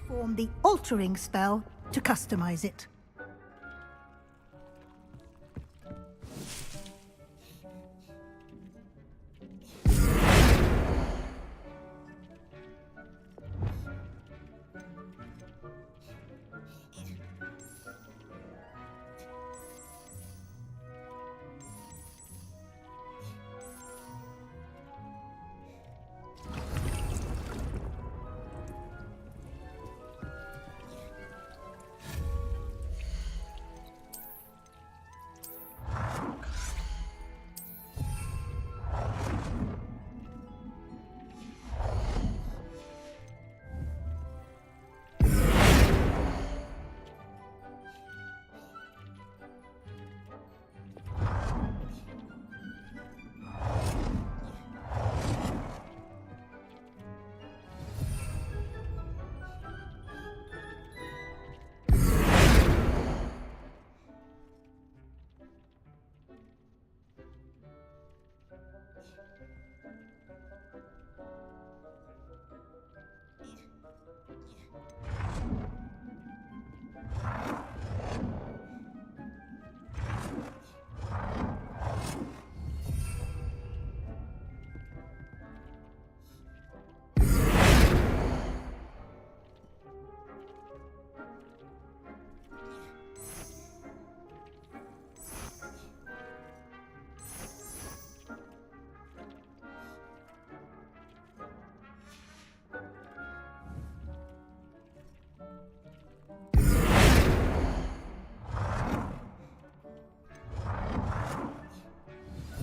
Form the altering spell to customize it.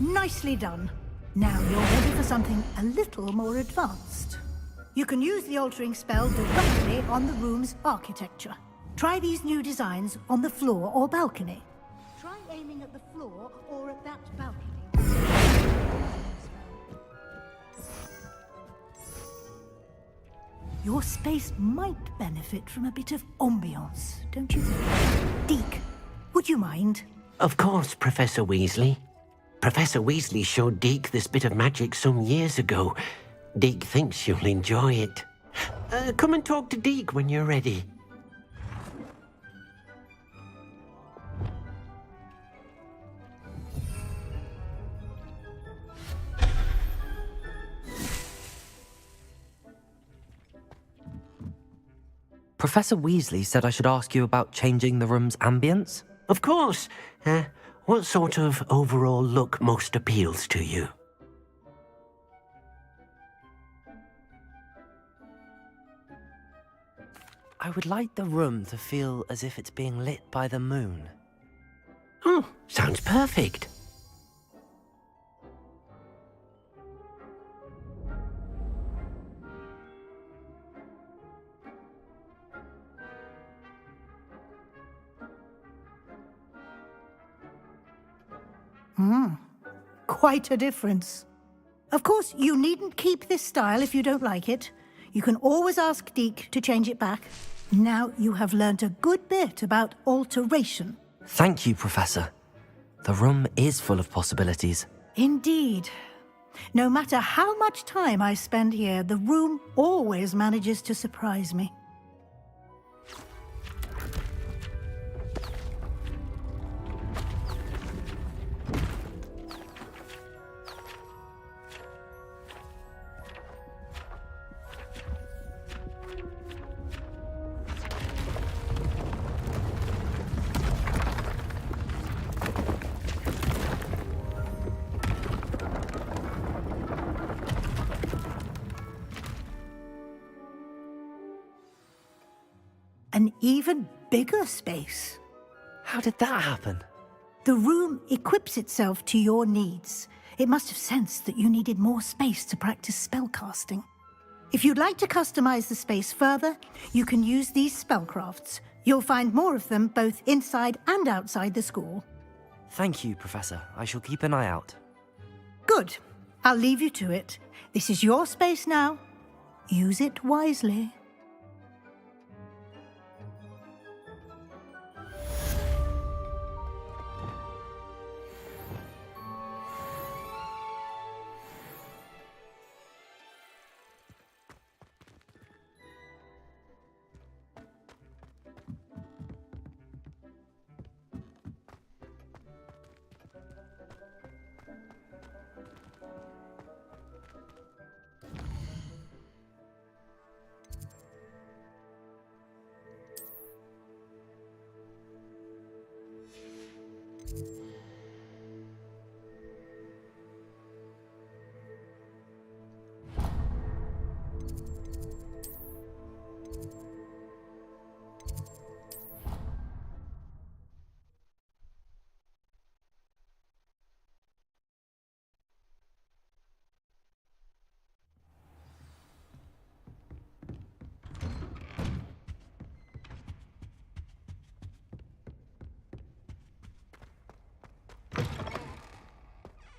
Nicely done. Now you're ready for something a little more advanced. You can use the altering spell directly on the room's architecture. Try these new designs on the floor or balcony. Try aiming at the floor or at that balcony. Your space might benefit from a bit of ambiance, don't you think? Deke, would you mind? Of course, Professor Weasley. Professor Weasley showed Deke this bit of magic some years ago. Deke thinks you'll enjoy it. Come and talk to Deke when you're ready. Professor Weasley said I should ask you about changing the room's ambience? Of course. What sort of overall look most appeals to you? I would like the room to feel as if it's being lit by the moon. Oh, sounds perfect. Quite a difference. Of course, you needn't keep this style if you don't like it. You can always ask Deke to change it back. Now you have learned a good bit about alteration. Thank you, Professor. The room is full of possibilities. Indeed. No matter how much time I spend here, the room always manages to surprise me. An even bigger space. How did that happen? The room equips itself to your needs. It must have sensed that you needed more space to practice spellcasting. If you'd like to customize the space further, you can use these spellcrafts. You'll find more of them both inside and outside the school. Thank you, Professor. I shall keep an eye out. Good. I'll leave you to it. This is your space now. Use it wisely.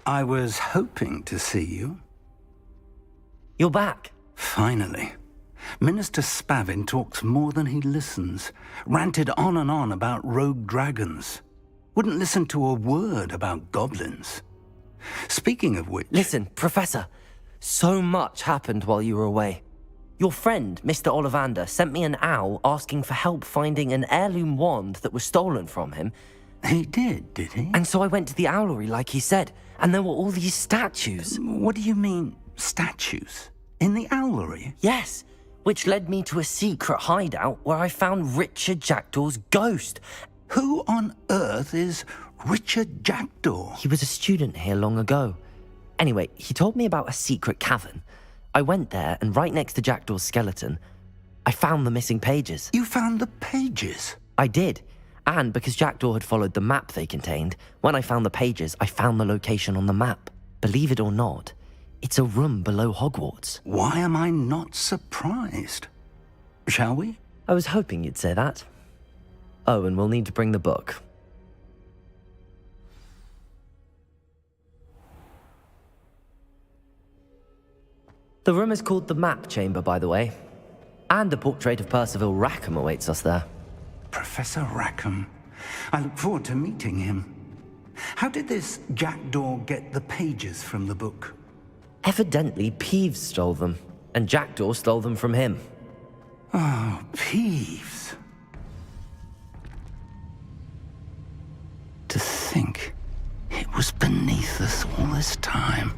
I was hoping to see you. You're back. Finally. Minister Spavin talks more than he listens. Ranted on and on about rogue dragons. Wouldn't listen to a word about goblins. Speaking of which... Listen, Professor. So much happened while you were away. Your friend, Mr. Ollivander, sent me an owl asking for help finding an heirloom wand that was stolen from him. He did he? And so I went to the owlery like he said, and there were all these statues. What do you mean, statues? In the owlery? Yes, which led me to a secret hideout where I found Richard Jackdaw's ghost. Who on earth is Richard Jackdaw? He was a student here long ago. Anyway, he told me about a secret cavern. I went there, and right next to Jackdaw's skeleton, I found the missing pages. You found the pages? I did. And because Jackdaw had followed the map they contained, when I found the pages, I found the location on the map. Believe it or not, it's a room below Hogwarts. Why am I not surprised? Shall we? I was hoping you'd say that. Oh, and we'll need to bring the book. The room is called the Map Chamber, by the way. And a portrait of Percival Rackham awaits us there. Professor Rackham. I look forward to meeting him. How did this Jackdaw get the pages from the book? Evidently, Peeves stole them, and Jackdaw stole them from him. Oh, Peeves. To think it was beneath us all this time.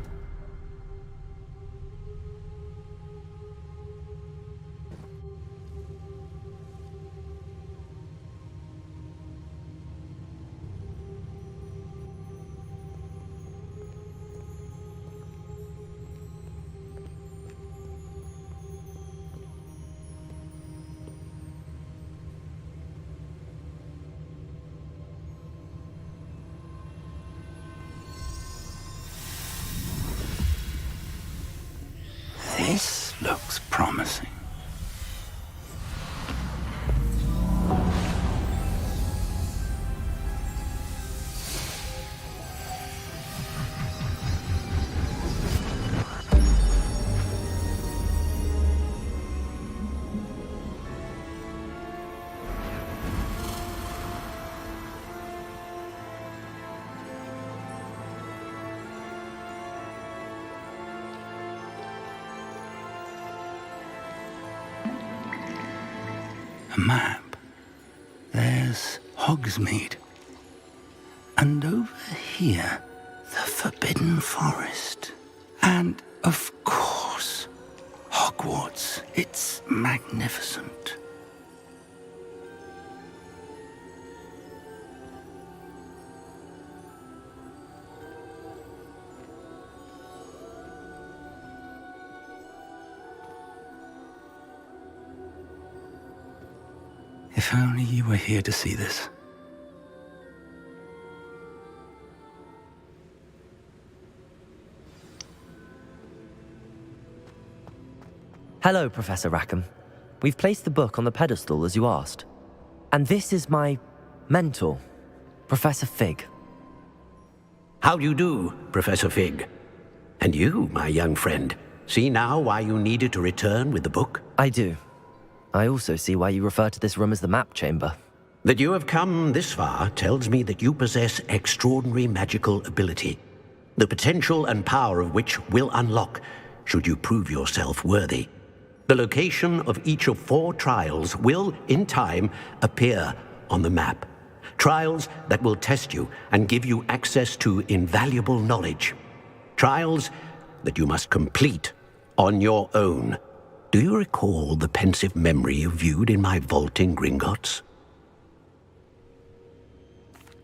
This looks promising. A map. There's Hogsmeade. And over here, the Forbidden Forest. And, of course, Hogwarts. It's magnificent. If only you were here to see this. Hello, Professor Rackham. We've placed the book on the pedestal as you asked. And this is my mentor, Professor Fig. How do you do, Professor Fig? And you, my young friend, see now why you needed to return with the book? I do. I also see why you refer to this room as the map chamber. That you have come this far tells me that you possess extraordinary magical ability, the potential and power of which will unlock should you prove yourself worthy. The location of each of 4 trials will, in time, appear on the map. Trials that will test you and give you access to invaluable knowledge. Trials that you must complete on your own. Do you recall the pensive memory you viewed in my vault in Gringotts?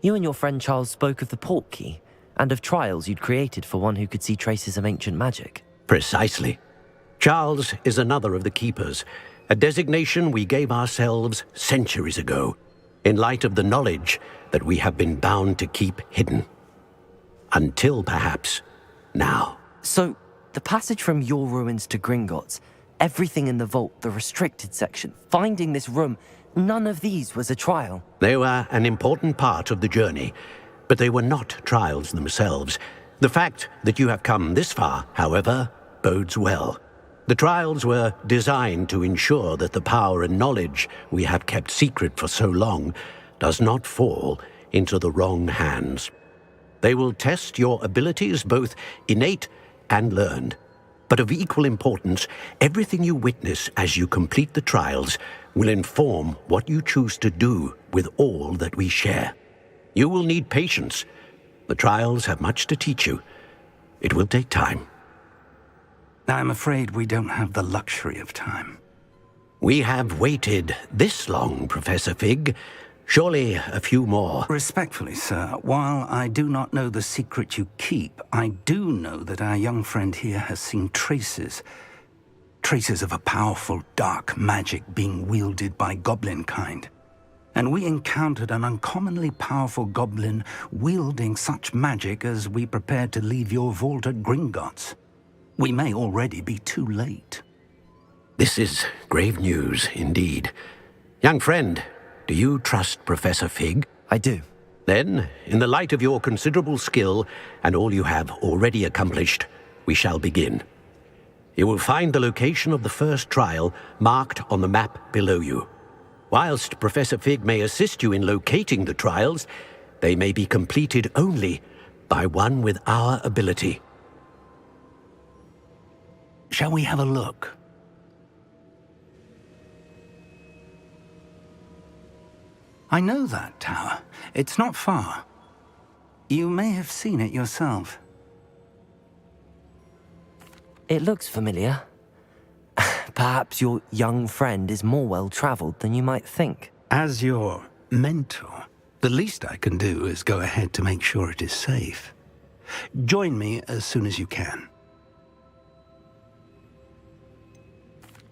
You and your friend Charles spoke of the Portkey and of trials you'd created for one who could see traces of ancient magic. Precisely. Charles is another of the Keepers, a designation we gave ourselves centuries ago, in light of the knowledge that we have been bound to keep hidden. Until, perhaps, now. So, the passage from your ruins to Gringotts, everything in the vault, the restricted section, finding this room, none of these was a trial. They were an important part of the journey, but they were not trials themselves. The fact that you have come this far, however, bodes well. The trials were designed to ensure that the power and knowledge we have kept secret for so long does not fall into the wrong hands. They will test your abilities, both innate and learned. But of equal importance, everything you witness as you complete the trials will inform what you choose to do with all that we share. You will need patience. The trials have much to teach you. It will take time. I'm afraid we don't have the luxury of time. We have waited this long, Professor Fig. Surely a few more. Respectfully, sir, while I do not know the secret you keep, I do know that our young friend here has seen traces of a powerful dark magic being wielded by goblin kind. And we encountered an uncommonly powerful goblin wielding such magic as we prepared to leave your vault at Gringotts. We may already be too late. This is grave news, indeed. Young friend, do you trust Professor Fig? I do. Then, in the light of your considerable skill and all you have already accomplished, we shall begin. You will find the location of the first trial marked on the map below you. Whilst Professor Fig may assist you in locating the trials, they may be completed only by one with our ability. Shall we have a look? I know that tower. It's not far. You may have seen it yourself. It looks familiar. Perhaps your young friend is more well-traveled than you might think. As your mentor, the least I can do is go ahead to make sure it is safe. Join me as soon as you can.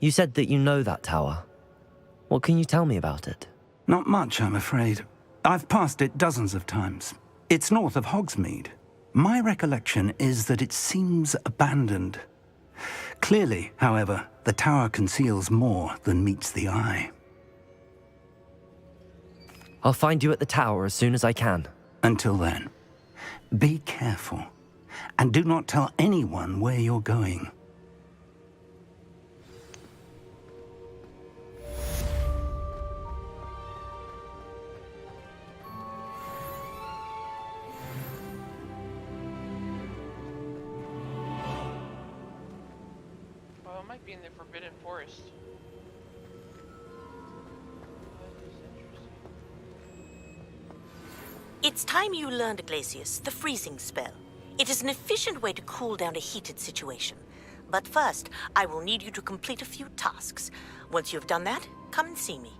You said that you know that tower. What can you tell me about it? Not much, I'm afraid. I've passed it dozens of times. It's north of Hogsmeade. My recollection is that it seems abandoned. Clearly, however, the tower conceals more than meets the eye. I'll find you at the tower as soon as I can. Until then, be careful, and do not tell anyone where you're going. Well, it might be in the Forbidden Forest. It's time you learned, Glacius, the freezing spell. It is an efficient way to cool down a heated situation. But first, I will need you to complete a few tasks. Once you've done that, come and see me.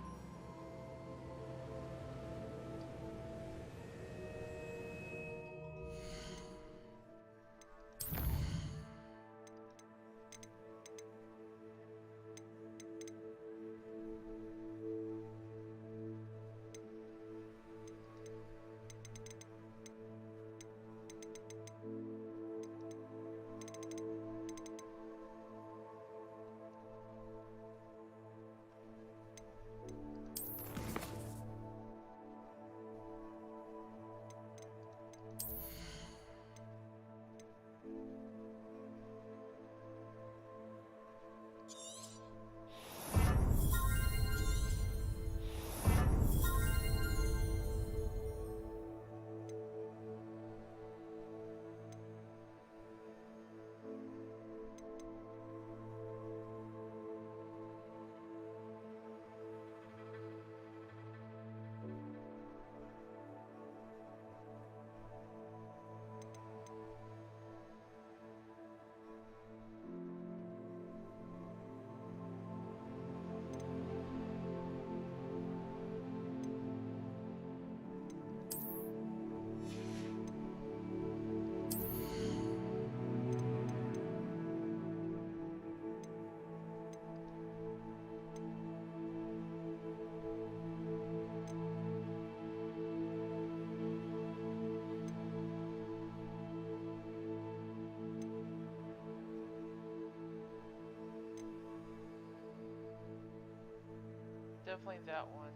Definitely that one.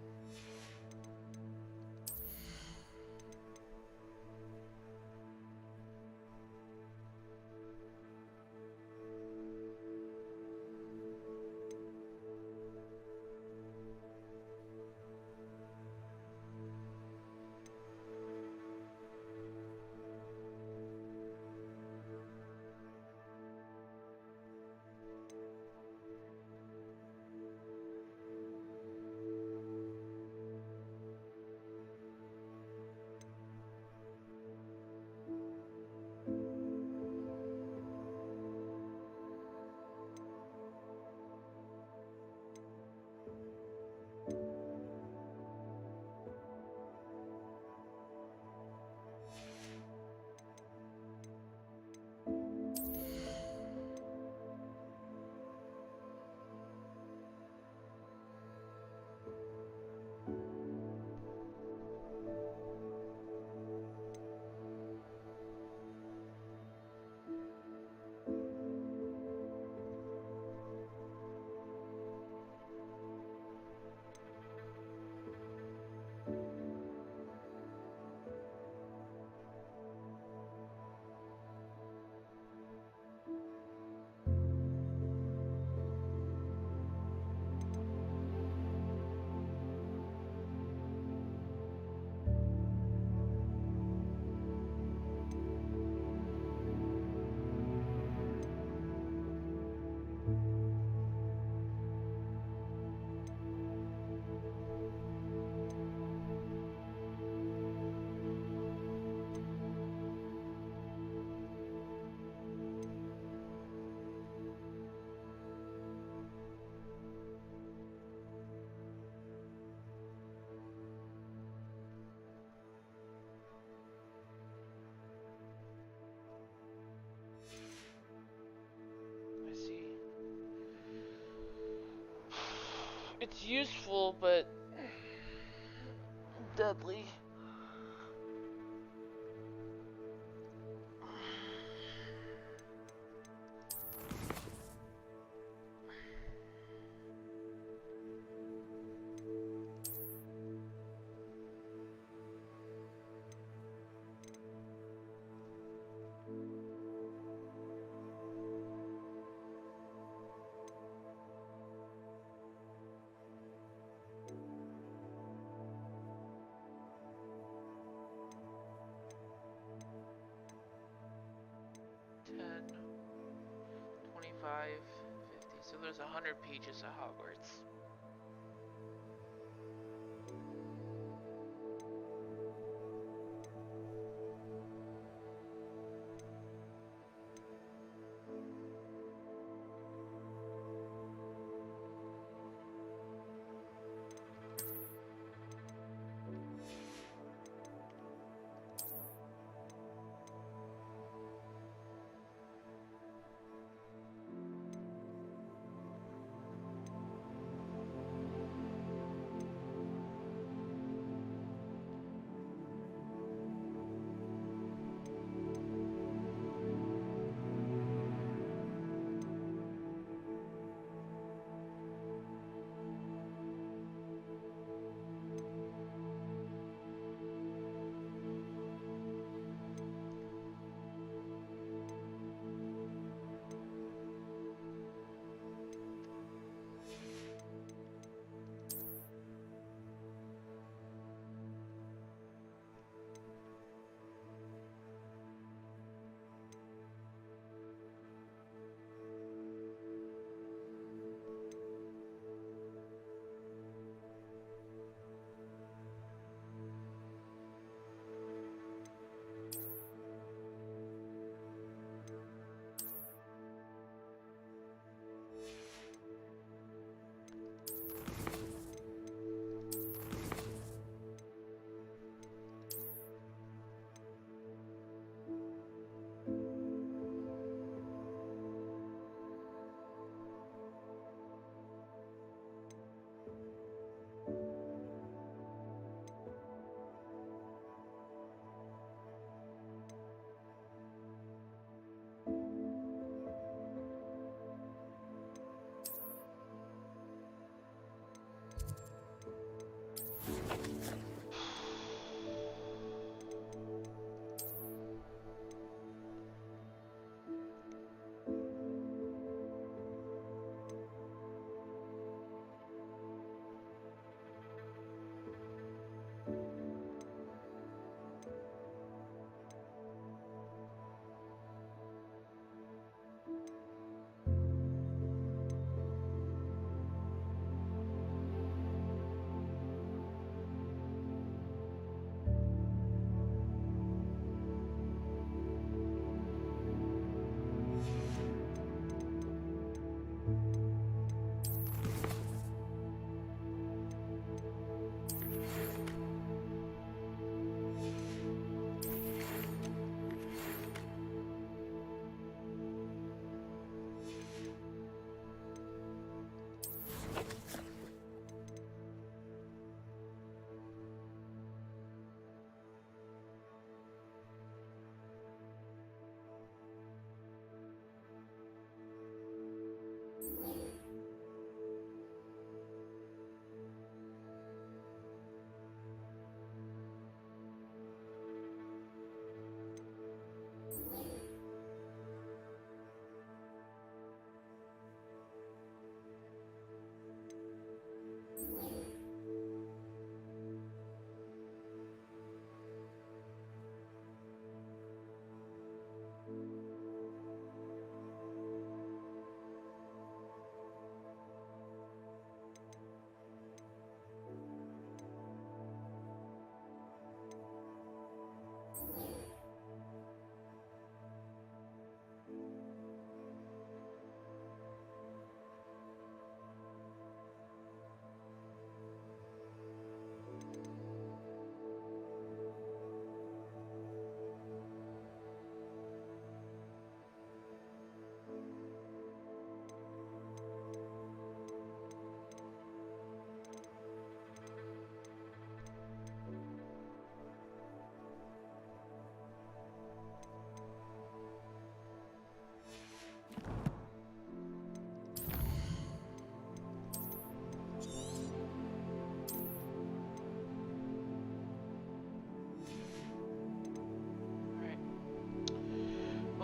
It's useful, but deadly. So there's 100 pages of Hogwarts.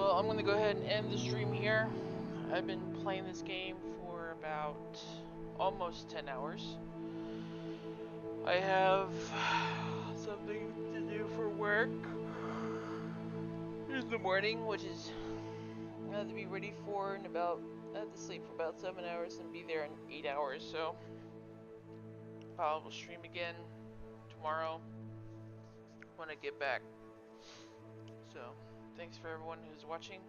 Well, I'm gonna go ahead and end the stream here. I've been playing this game for about almost 10 hours. I have something to do for work in the morning, which is I have to be ready for in about, I have to sleep for about 7 hours and be there in 8 hours, so I'll stream again tomorrow when I get back. So, thanks for everyone who's watching.